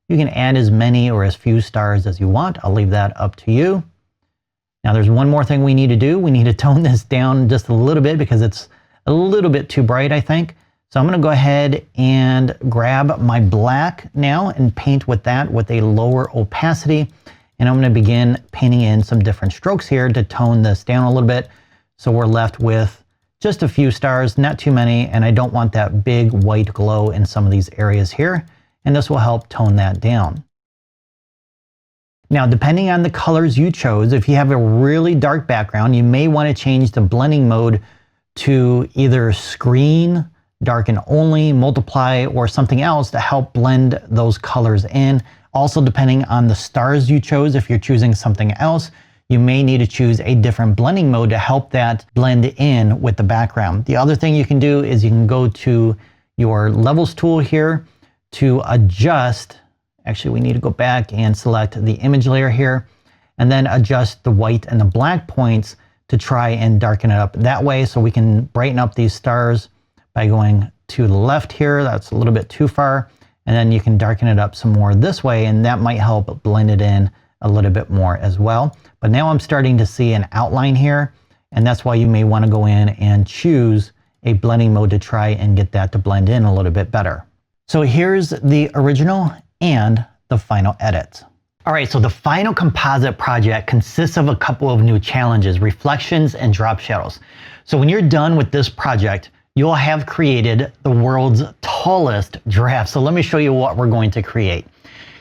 You can add as many or as few stars as you want. I'll leave that up to you. Now there's one more thing we need to do. We need to tone this down just a little bit because it's a little bit too bright, I think. So I'm going to go ahead and grab my black now and paint with that with a lower opacity. And I'm going to begin painting in some different strokes here to tone this down a little bit. So we're left with just a few stars, not too many. And I don't want that big white glow in some of these areas here. And this will help tone that down. Now, depending on the colors you chose, if you have a really dark background, you may want to change the blending mode to either screen, darken only, multiply, or something else to help blend those colors in. Also, depending on the stars you chose, if you're choosing something else, you may need to choose a different blending mode to help that blend in with the background. The other thing you can do is you can go to your levels tool here to adjust. Actually, we need to go back and select the image layer here and then adjust the white and the black points to try and darken it up that way so we can brighten up these stars by going to the left here. That's a little bit too far. And then you can darken it up some more this way, and that might help blend it in a little bit more as well. But now I'm starting to see an outline here, and that's why you may want to go in and choose a blending mode to try and get that to blend in a little bit better. So here's the original and the final edit. All right, so the final composite project consists of a couple of new challenges, reflections and drop shadows. So when you're done with this project, you'll have created the world's tallest giraffe. So let me show you what we're going to create.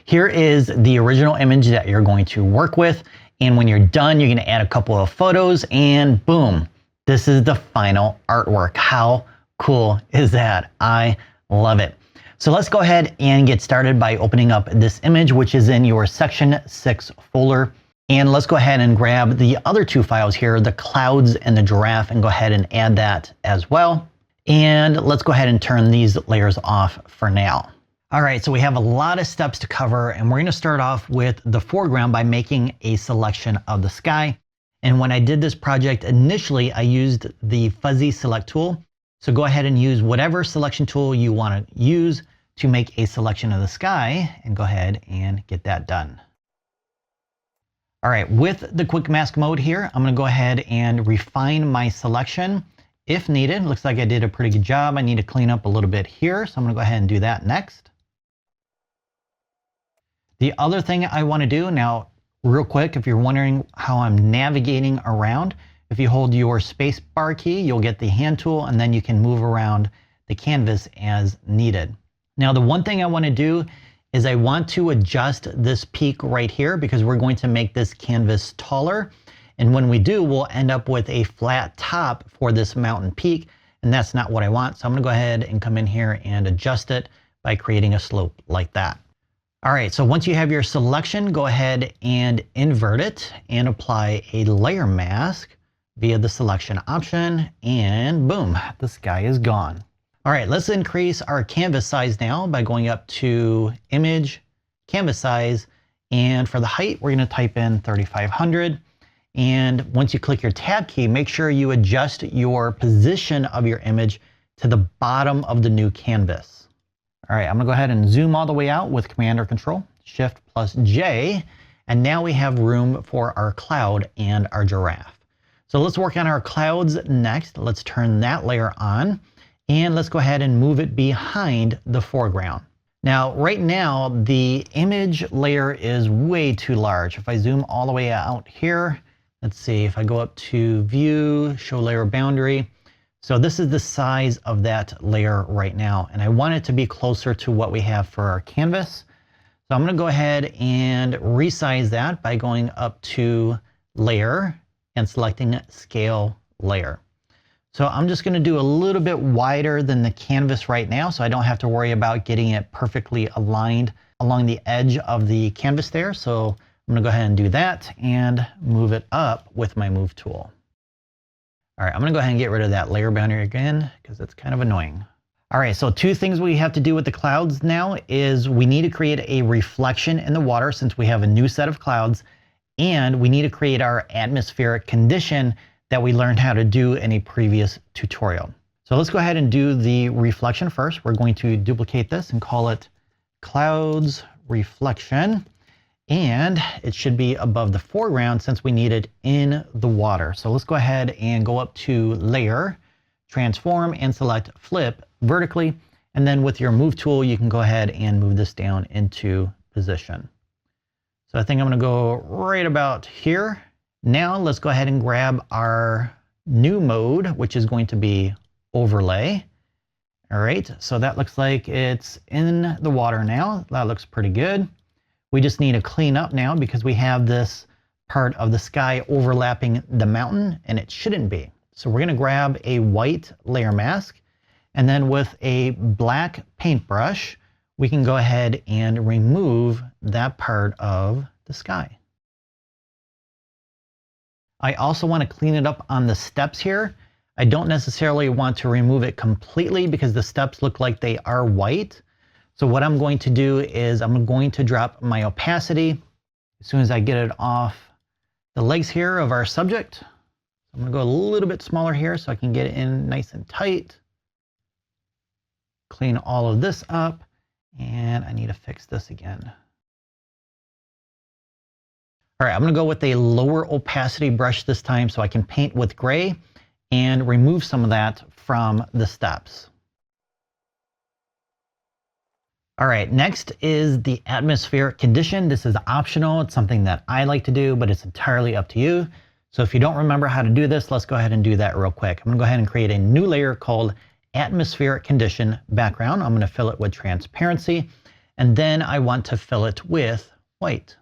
Here is the original image that you're going to work with. And when you're done, you're going to add a couple of photos and boom, this is the final artwork. How cool is that? I love it. So let's go ahead and get started by opening up this image, which is in your section 6 folder. And let's go ahead and grab the other two files here, the clouds and the giraffe, and go ahead and add that as well. And let's go ahead and turn these layers off for now. All right, so we have a lot of steps to cover, and we're going to start off with the foreground by making a selection of the sky. And when I did this project initially, I used the fuzzy select tool. So go ahead and use whatever selection tool you want to use to make a selection of the sky, and go ahead and get that done. All right, with the quick mask mode here, I'm gonna go ahead and refine my selection if needed. Looks like I did a pretty good job. I need to clean up a little bit here, so I'm gonna go ahead and do that next. The other thing I wanna do now, real quick, if you're wondering how I'm navigating around, if you hold your space bar key, you'll get the hand tool, and then you can move around the canvas as needed. Now, the one thing I wanna do is I want to adjust this peak right here because we're going to make this canvas taller. And when we do, we'll end up with a flat top for this mountain peak. And that's not what I want. So I'm gonna go ahead and come in here and adjust it by creating a slope like that. All right, so once you have your selection, go ahead and invert it and apply a layer mask via the selection option, and boom, the sky is gone. All right, let's increase our canvas size now by going up to Image, Canvas Size, and for the height, we're gonna type in 3500. And once you click your Tab key, make sure you adjust your position of your image to the bottom of the new canvas. All right, I'm gonna go ahead and zoom all the way out with Command or Control, Shift plus J, and now we have room for our cloud and our giraffe. So let's work on our clouds next. Let's turn that layer on. And let's go ahead and move it behind the foreground. Now, right now, the image layer is way too large. If I zoom all the way out here, let's see, if I go up to View, Show Layer Boundary. So this is the size of that layer right now. And I want it to be closer to what we have for our canvas. So I'm gonna go ahead and resize that by going up to Layer and selecting Scale Layer. So I'm just gonna do a little bit wider than the canvas right now, so I don't have to worry about getting it perfectly aligned along the edge of the canvas there. So I'm gonna go ahead and do that and move it up with my Move tool. All right, I'm gonna go ahead and get rid of that layer boundary again because it's kind of annoying. All right, so two things we have to do with the clouds now is we need to create a reflection in the water since we have a new set of clouds, and we need to create our atmospheric condition that we learned how to do in a previous tutorial. So let's go ahead and do the reflection first. We're going to duplicate this and call it Clouds Reflection. And it should be above the foreground since we need it in the water. So let's go ahead and go up to Layer, Transform, and select Flip vertically. And then with your Move tool, you can go ahead and move this down into position. So I think I'm gonna go right about here. Now let's go ahead and grab our new mode, which is going to be Overlay. All right, so that looks like it's in the water now. That looks pretty good. We just need to clean up now because we have this part of the sky overlapping the mountain and it shouldn't be. So we're gonna grab a white layer mask, and then with a black paintbrush, we can go ahead and remove that part of the sky. I also want to clean it up on the steps here. I don't necessarily want to remove it completely because the steps look like they are white. So what I'm going to do is I'm going to drop my opacity as soon as I get it off the legs here of our subject. I'm going to go a little bit smaller here so I can get it in nice and tight. Clean all of this up, and I need to fix this again. All right, I'm gonna go with a lower opacity brush this time so I can paint with gray and remove some of that from the steps. All right, next is the atmospheric condition. This is optional. It's something that I like to do, but it's entirely up to you. So if you don't remember how to do this, let's go ahead and do that real quick. I'm gonna go ahead and create a new layer called Atmospheric Condition Background. I'm gonna fill it with transparency, and then I want to fill it with white.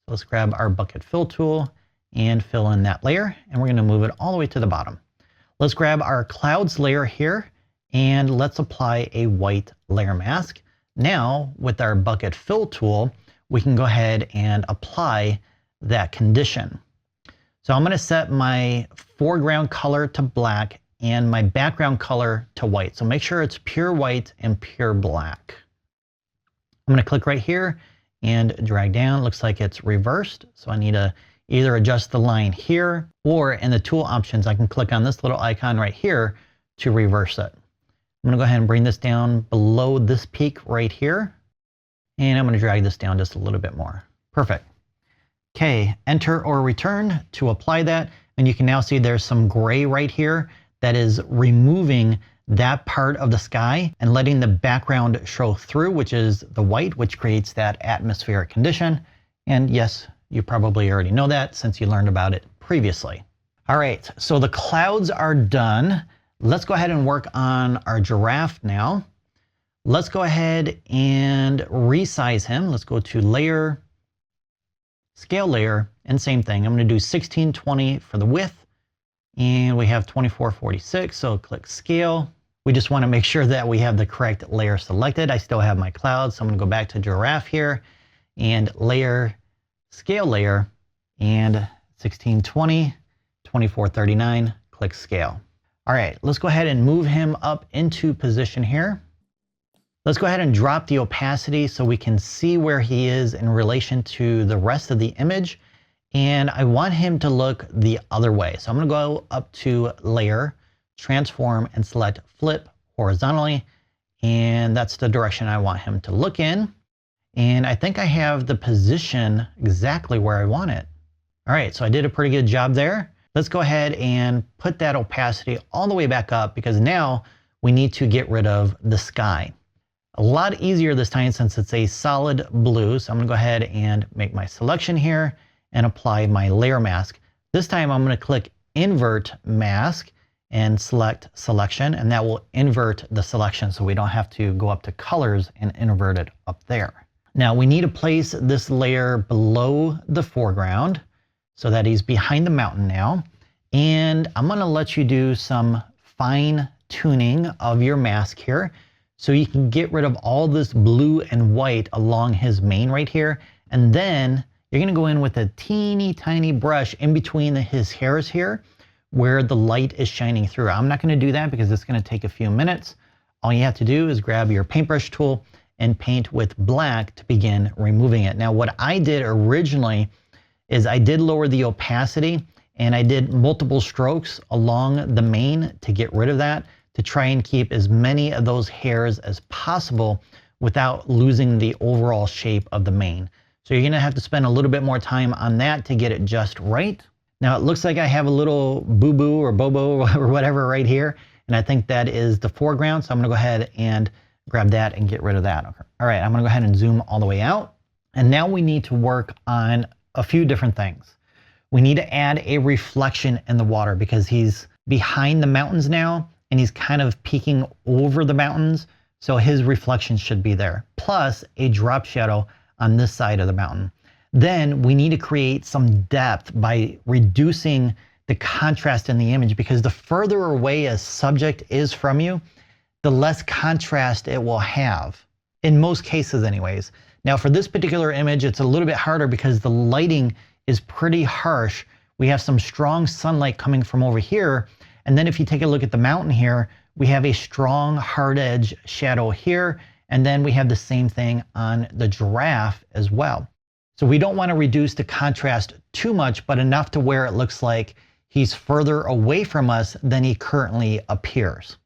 Let's grab our bucket fill tool and fill in that layer, and we're gonna move it all the way to the bottom. Let's grab our clouds layer here, and let's apply a white layer mask. Now, with our bucket fill tool, we can go ahead and apply that condition. So I'm gonna set my foreground color to black and my background color to white. So make sure it's pure white and pure black. I'm gonna click right here and drag down. Looks like it's reversed. So I need to either adjust the line here, or in the tool options, I can click on this little icon right here to reverse it. I'm gonna go ahead and bring this down below this peak right here. And I'm gonna drag this down just a little bit more. Perfect. Okay, enter or return to apply that. And you can now see there's some gray right here that is removing that part of the sky and letting the background show through, which is the white, which creates that atmospheric condition. And yes, you probably already know that since you learned about it previously. All right, so the clouds are done. Let's go ahead and work on our giraffe now. Let's go ahead and resize him. Let's go to layer, scale layer, and same thing. I'm going to do 1620 for the width. And we have 2446, so click scale. We just want to make sure that we have the correct layer selected. I still have my cloud, so I'm going to go back to giraffe here and layer, scale layer, and 1620, 2439, click scale. All right, let's go ahead and move him up into position here. Let's go ahead and drop the opacity so we can see where he is in relation to the rest of the image. And I want him to look the other way. So I'm going to go up to layer, transform, and select flip horizontally. And that's the direction I want him to look in. And I think I have the position exactly where I want it. All right, so I did a pretty good job there. Let's go ahead and put that opacity all the way back up because now we need to get rid of the sky. A lot easier this time since it's a solid blue. So I'm going to go ahead and make my selection here and apply my layer mask. This time I'm going to click invert mask and select selection, and that will invert the selection so we don't have to go up to colors and invert it up there. Now we need to place this layer below the foreground so that he's behind the mountain now. And I'm going to let you do some fine tuning of your mask here so you can get rid of all this blue and white along his mane right here. And then you're going to go in with a teeny tiny brush in between his hairs here where the light is shining through. I'm not going to do that because it's going to take a few minutes. All you have to do is grab your paintbrush tool and paint with black to begin removing it. Now what I did originally is I did lower the opacity and I did multiple strokes along the mane to get rid of that, to try and keep as many of those hairs as possible without losing the overall shape of the mane. So you're going to have to spend a little bit more time on that to get it just right. Now it looks like I have a little boo-boo or bobo or whatever right here. And I think that is the foreground. So I'm going to go ahead and grab that and get rid of that. All right, I'm going to go ahead and zoom all the way out. And now we need to work on a few different things. We need to add a reflection in the water because he's behind the mountains now and he's kind of peeking over the mountains. So his reflection should be there, plus a drop shadow on this side of the mountain. Then we need to create some depth by reducing the contrast in the image because the further away a subject is from you, the less contrast it will have, in most cases anyways. Now for this particular image, it's a little bit harder because the lighting is pretty harsh. We have some strong sunlight coming from over here. And then if you take a look at the mountain here, we have a strong hard edge shadow here. And then we have the same thing on the giraffe as well. So we don't want to reduce the contrast too much, but enough to where it looks like he's further away from us than he currently appears.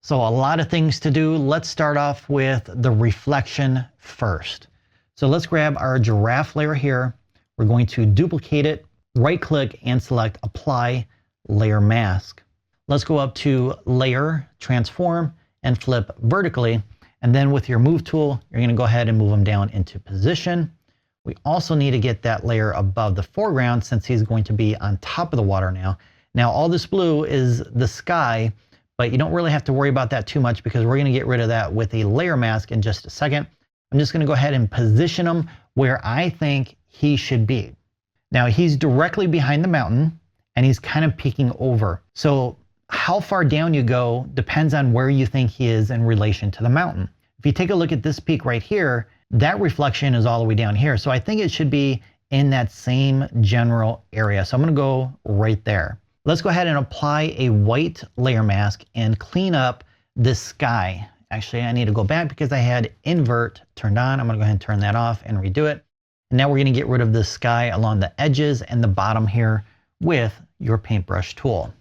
So a lot of things to do. Let's start off with the reflection first. So let's grab our giraffe layer here. We're going to duplicate it, right click and select apply layer mask. Let's go up to layer, transform, and flip vertically. And then with your move tool, you're going to go ahead and move them down into position. We also need to get that layer above the foreground since he's going to be on top of the water now. Now all this blue is the sky, but you don't really have to worry about that too much because we're going to get rid of that with a layer mask in just a second. I'm just going to go ahead and position him where I think he should be. Now he's directly behind the mountain and he's kind of peeking over. So how far down you go depends on where you think he is in relation to the mountain. If you take a look at this peak right here, that reflection is all the way down here. So I think it should be in that same general area. So I'm going to go right there. Let's go ahead and apply a white layer mask and clean up this sky. Actually, I need to go back because I had invert turned on. I'm going to go ahead and turn that off and redo it. And now we're going to get rid of the sky along the edges and the bottom here with your paintbrush tool.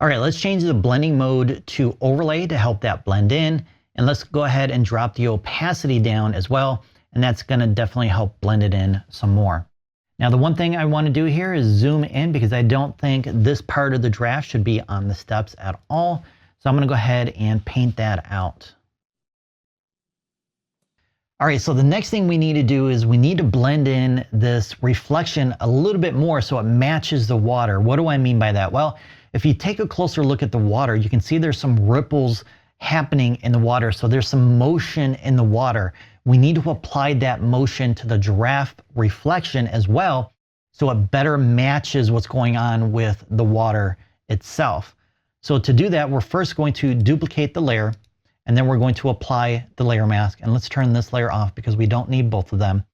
All right, let's change the blending mode to overlay to help that blend in. And let's go ahead and drop the opacity down as well. and that's going to definitely help blend it in some more. Now, the one thing I want to do here is zoom in because I don't think this part of the draft should be on the steps at all. So I'm going to go ahead and paint that out. All right, so the next thing we need to do is we need to blend in this reflection a little bit more so it matches the water. What do I mean by that? Well, if you take a closer look at the water, you can see there's some ripples happening in the water. So there's some motion in the water. We need to apply that motion to the giraffe reflection as well, so it better matches what's going on with the water itself. So to do that, we're first going to duplicate the layer, and then we're going to apply the layer mask. And let's turn this layer off because we don't need both of them.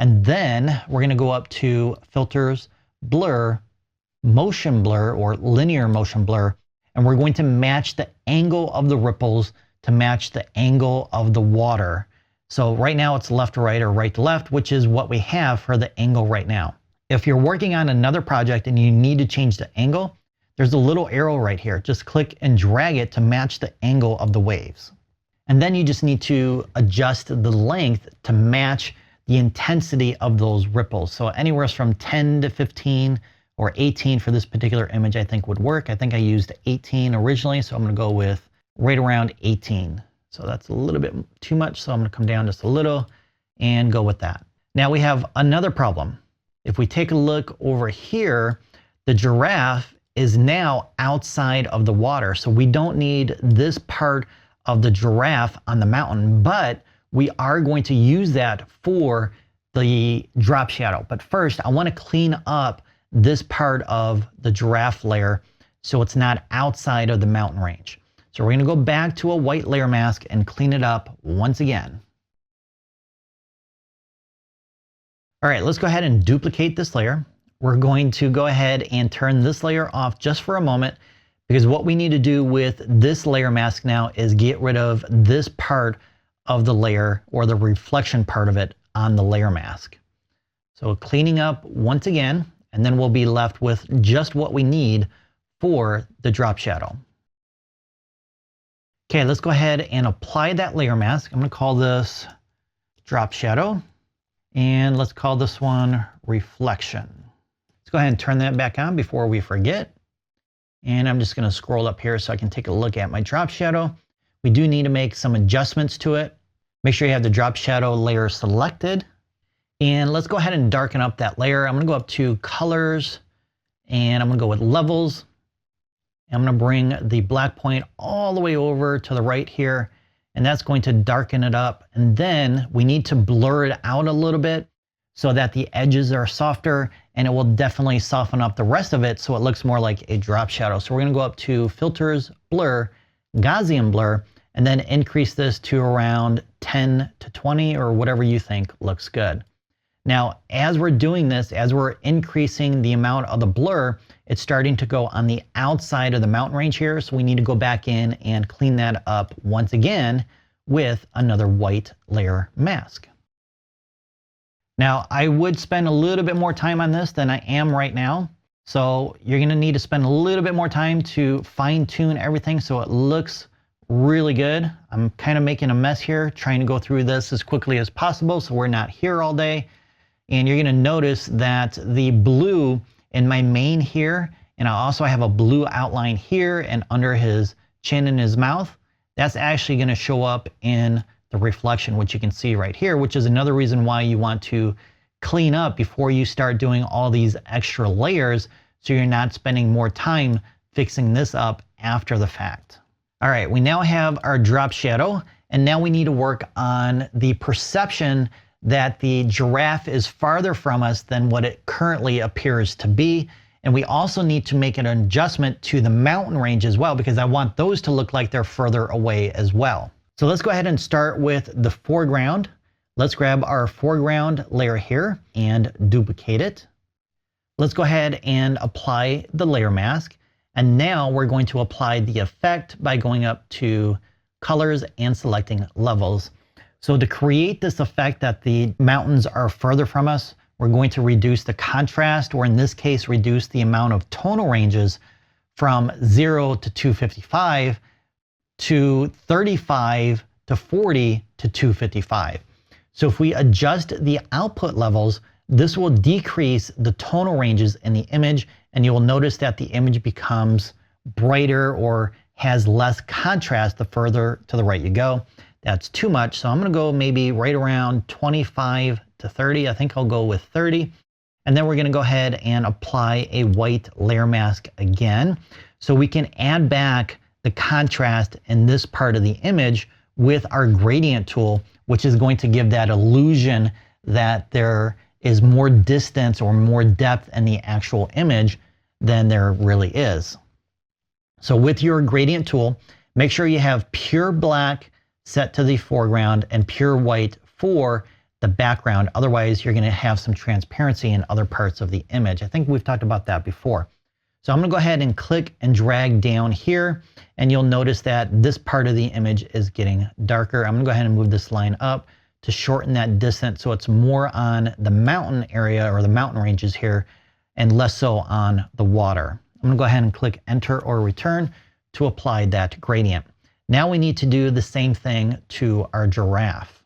And then we're going to go up to Filters, Blur, Motion Blur, or Linear Motion Blur, and we're going to match the angle of the ripples to match the angle of the water. So right now it's left to right or right to left, which is what we have for the angle right now. If you're working on another project and you need to change the angle, there's a little arrow right here. Just click and drag it to match the angle of the waves. And then you just need to adjust the length to match the intensity of those ripples. So anywhere from 10 to 15 or 18 for this particular image I think would work. I think I used 18 originally, so I'm going to go with right around 18. So that's a little bit too much, so I'm going to come down just a little and go with that. Now we have another problem. If we take a look over here, the giraffe is now outside of the water, so we don't need this part of the giraffe on the mountain, but we are going to use that for the drop shadow. But first, I want to clean up this part of the giraffe layer so it's not outside of the mountain range. So we're going to go back to a white layer mask and clean it up once again. All right, let's go ahead and duplicate this layer. We're going to go ahead and turn this layer off just for a moment, because what we need to do with this layer mask now is get rid of this part of the layer, or the reflection part of it on the layer mask. So cleaning up once again, and then we'll be left with just what we need for the drop shadow. Okay, let's go ahead and apply that layer mask. I'm going to call this drop shadow, and let's call this one reflection. Let's go ahead and turn that back on before we forget. And I'm just going to scroll up here so I can take a look at my drop shadow. We do need to make some adjustments to it. Make sure you have the drop shadow layer selected. And let's go ahead and darken up that layer. I'm going to go up to Colors, and I'm going to go with Levels. I'm going to bring the black point all the way over to the right here, and that's going to darken it up. And then we need to blur it out a little bit so that the edges are softer, and it will definitely soften up the rest of it so it looks more like a drop shadow. So we're going to go up to Filters, Blur, Gaussian Blur, and then increase this to around 10 to 20 or whatever you think looks good. Now, as we're doing this, as we're increasing the amount of the blur, it's starting to go on the outside of the mountain range here. So we need to go back in and clean that up once again with another white layer mask. Now, I would spend a little bit more time on this than I am right now. So you're going to need to spend a little bit more time to fine tune everything so it looks really good. I'm kind of making a mess here, trying to go through this as quickly as possible so we're not here all day. And you're going to notice that the blue in my mane here, and I also have a blue outline here and under his chin and his mouth, that's actually going to show up in the reflection, which you can see right here, which is another reason why you want to clean up before you start doing all these extra layers, so you're not spending more time fixing this up after the fact. All right, we now have our drop shadow, and now we need to work on the perception that the giraffe is farther from us than what it currently appears to be. And we also need to make an adjustment to the mountain range as well, because I want those to look like they're further away as well. So let's go ahead and start with the foreground. Let's grab our foreground layer here and duplicate it. Let's go ahead and apply the layer mask. And now we're going to apply the effect by going up to Colors and selecting Levels. So to create this effect that the mountains are further from us, we're going to reduce the contrast, or in this case, reduce the amount of tonal ranges from 0 to 255 to 35 to 40 to 255. So if we adjust the output levels, this will decrease the tonal ranges in the image, and you will notice that the image becomes brighter or has less contrast the further to the right you go. That's too much, so I'm gonna go maybe right around 25 to 30. I think I'll go with 30. And then we're gonna go ahead and apply a white layer mask again, so we can add back the contrast in this part of the image with our gradient tool, which is going to give that illusion that there is more distance or more depth in the actual image than there really is. So with your gradient tool, make sure you have pure black set to the foreground and pure white for the background. Otherwise, you're going to have some transparency in other parts of the image. I think we've talked about that before. So I'm going to go ahead and click and drag down here, and you'll notice that this part of the image is getting darker. I'm going to go ahead and move this line up to shorten that distance so it's more on the mountain area or the mountain ranges here and less so on the water. I'm going to go ahead and click enter or return to apply that gradient. Now we need to do the same thing to our giraffe.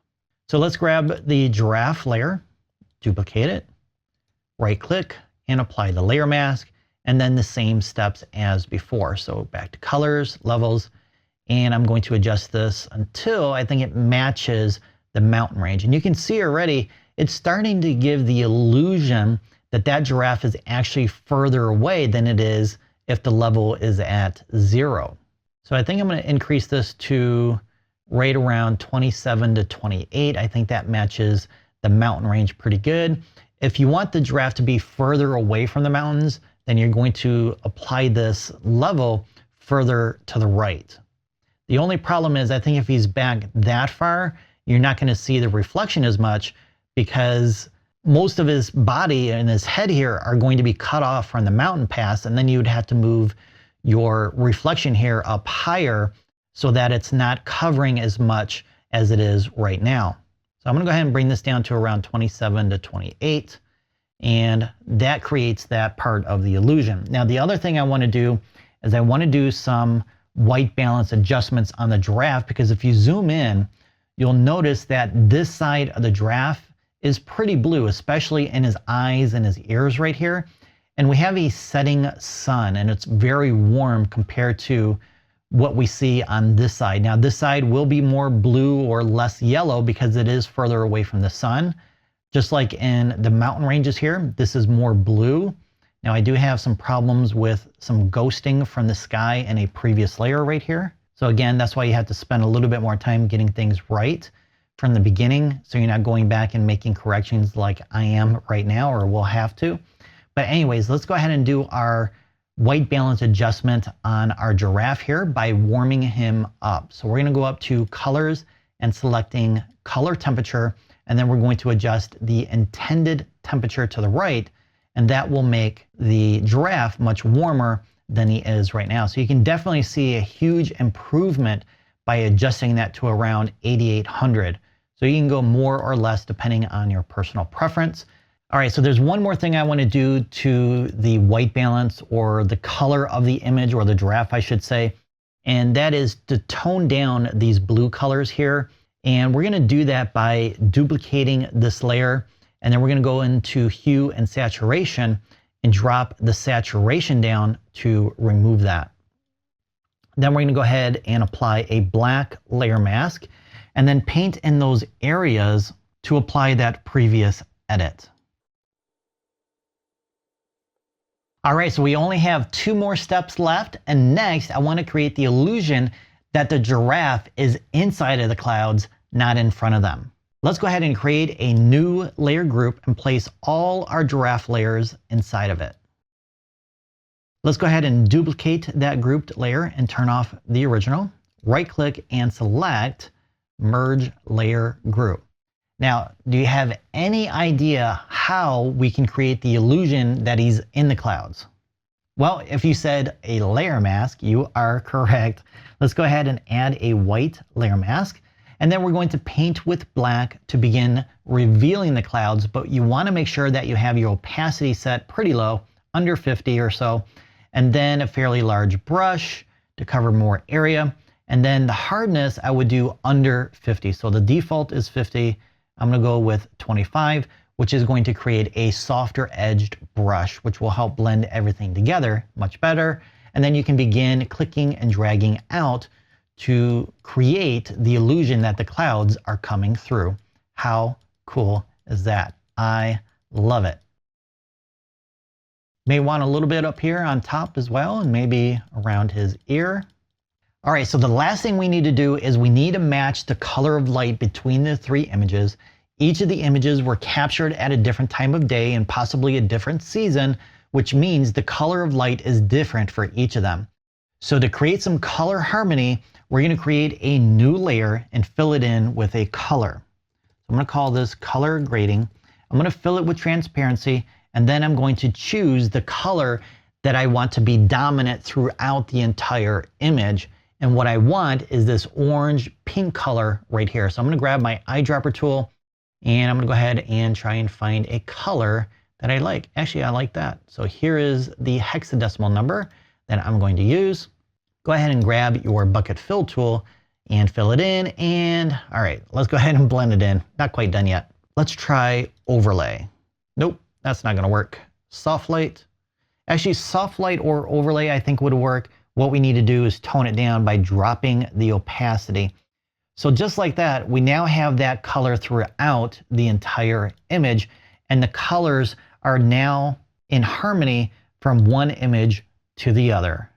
So let's grab the giraffe layer, duplicate it, right click and apply the layer mask, and then the same steps as before. So back to colors, levels, and I'm going to adjust this until I think it matches the mountain range. And you can see already it's starting to give the illusion that that giraffe is actually further away than it is if the level is at 0. So I think I'm going to increase this to right around 27 to 28. I think that matches the mountain range pretty good. If you want the giraffe to be further away from the mountains, then you're going to apply this level further to the right. The only problem is I think if he's back that far, you're not going to see the reflection as much because most of his body and his head here are going to be cut off from the mountain pass, and then you would have to move your reflection here up higher so that it's not covering as much as it is right now. So I'm going to go ahead and bring this down to around 27 to 28, and that creates that part of the illusion. Now the other thing I want to do is I want to do some white balance adjustments on the giraffe, because if you zoom in, you'll notice that this side of the giraffe is pretty blue, especially in his eyes and his ears right here. And we have a setting sun, and it's very warm compared to what we see on this side. Now this side will be more blue or less yellow because it is further away from the sun. Just like in the mountain ranges here, this is more blue. Now I do have some problems with some ghosting from the sky in a previous layer right here. So again, that's why you have to spend a little bit more time getting things right from the beginning, so you're not going back and making corrections like I am right now, or will have to. But anyways, let's go ahead and do our white balance adjustment on our giraffe here by warming him up. So we're going to go up to colors and selecting color temperature, and then we're going to adjust the intended temperature to the right, and that will make the giraffe much warmer than he is right now. So you can definitely see a huge improvement by adjusting that to around 8800. So you can go more or less depending on your personal preference. All right, so there's one more thing I want to do to the white balance, or the color of the image, or the giraffe I should say, and that is to tone down these blue colors here. And we're going to do that by duplicating this layer, and then we're going to go into hue and saturation and drop the saturation down to remove that. Then we're going to go ahead and apply a black layer mask, and then paint in those areas to apply that previous edit. All right, so we only have 2 more steps left, and next I want to create the illusion that the giraffe is inside of the clouds, not in front of them. Let's go ahead and create a new layer group and place all our giraffe layers inside of it. Let's go ahead and duplicate that grouped layer and turn off the original. Right click and select Merge Layer Group. Now, do you have any idea how we can create the illusion that he's in the clouds? Well, if you said a layer mask, you are correct. Let's go ahead and add a white layer mask. And then we're going to paint with black to begin revealing the clouds, but you want to make sure that you have your opacity set pretty low, under 50 or so, and then a fairly large brush to cover more area. And then the hardness I would do under 50. So the default is 50. I'm going to go with 25, which is going to create a softer edged brush, which will help blend everything together much better. And then you can begin clicking and dragging out to create the illusion that the clouds are coming through. How cool is that? I love it. May want a little bit up here on top as well, and maybe around his ear. All right, so the last thing we need to do is we need to match the color of light between the three images. Each of the images were captured at a different time of day and possibly a different season, which means the color of light is different for each of them. So to create some color harmony, we're going to create a new layer and fill it in with a color. So I'm going to call this color grading. I'm going to fill it with transparency, and then I'm going to choose the color that I want to be dominant throughout the entire image. And what I want is this orange pink color right here. So I'm going to grab my eyedropper tool, and I'm going to go ahead and try and find a color that I like. Actually, I like that. So here is the hexadecimal number that I'm going to use. Go ahead and grab your bucket fill tool and fill it in. And all right, let's go ahead and blend it in. Not quite done yet. Let's try overlay. Nope, that's not going to work. Soft light. Actually, soft light or overlay I think would work. What we need to do is tone it down by dropping the opacity. So just like that, we now have that color throughout the entire image, and the colors are now in harmony from one image to the other.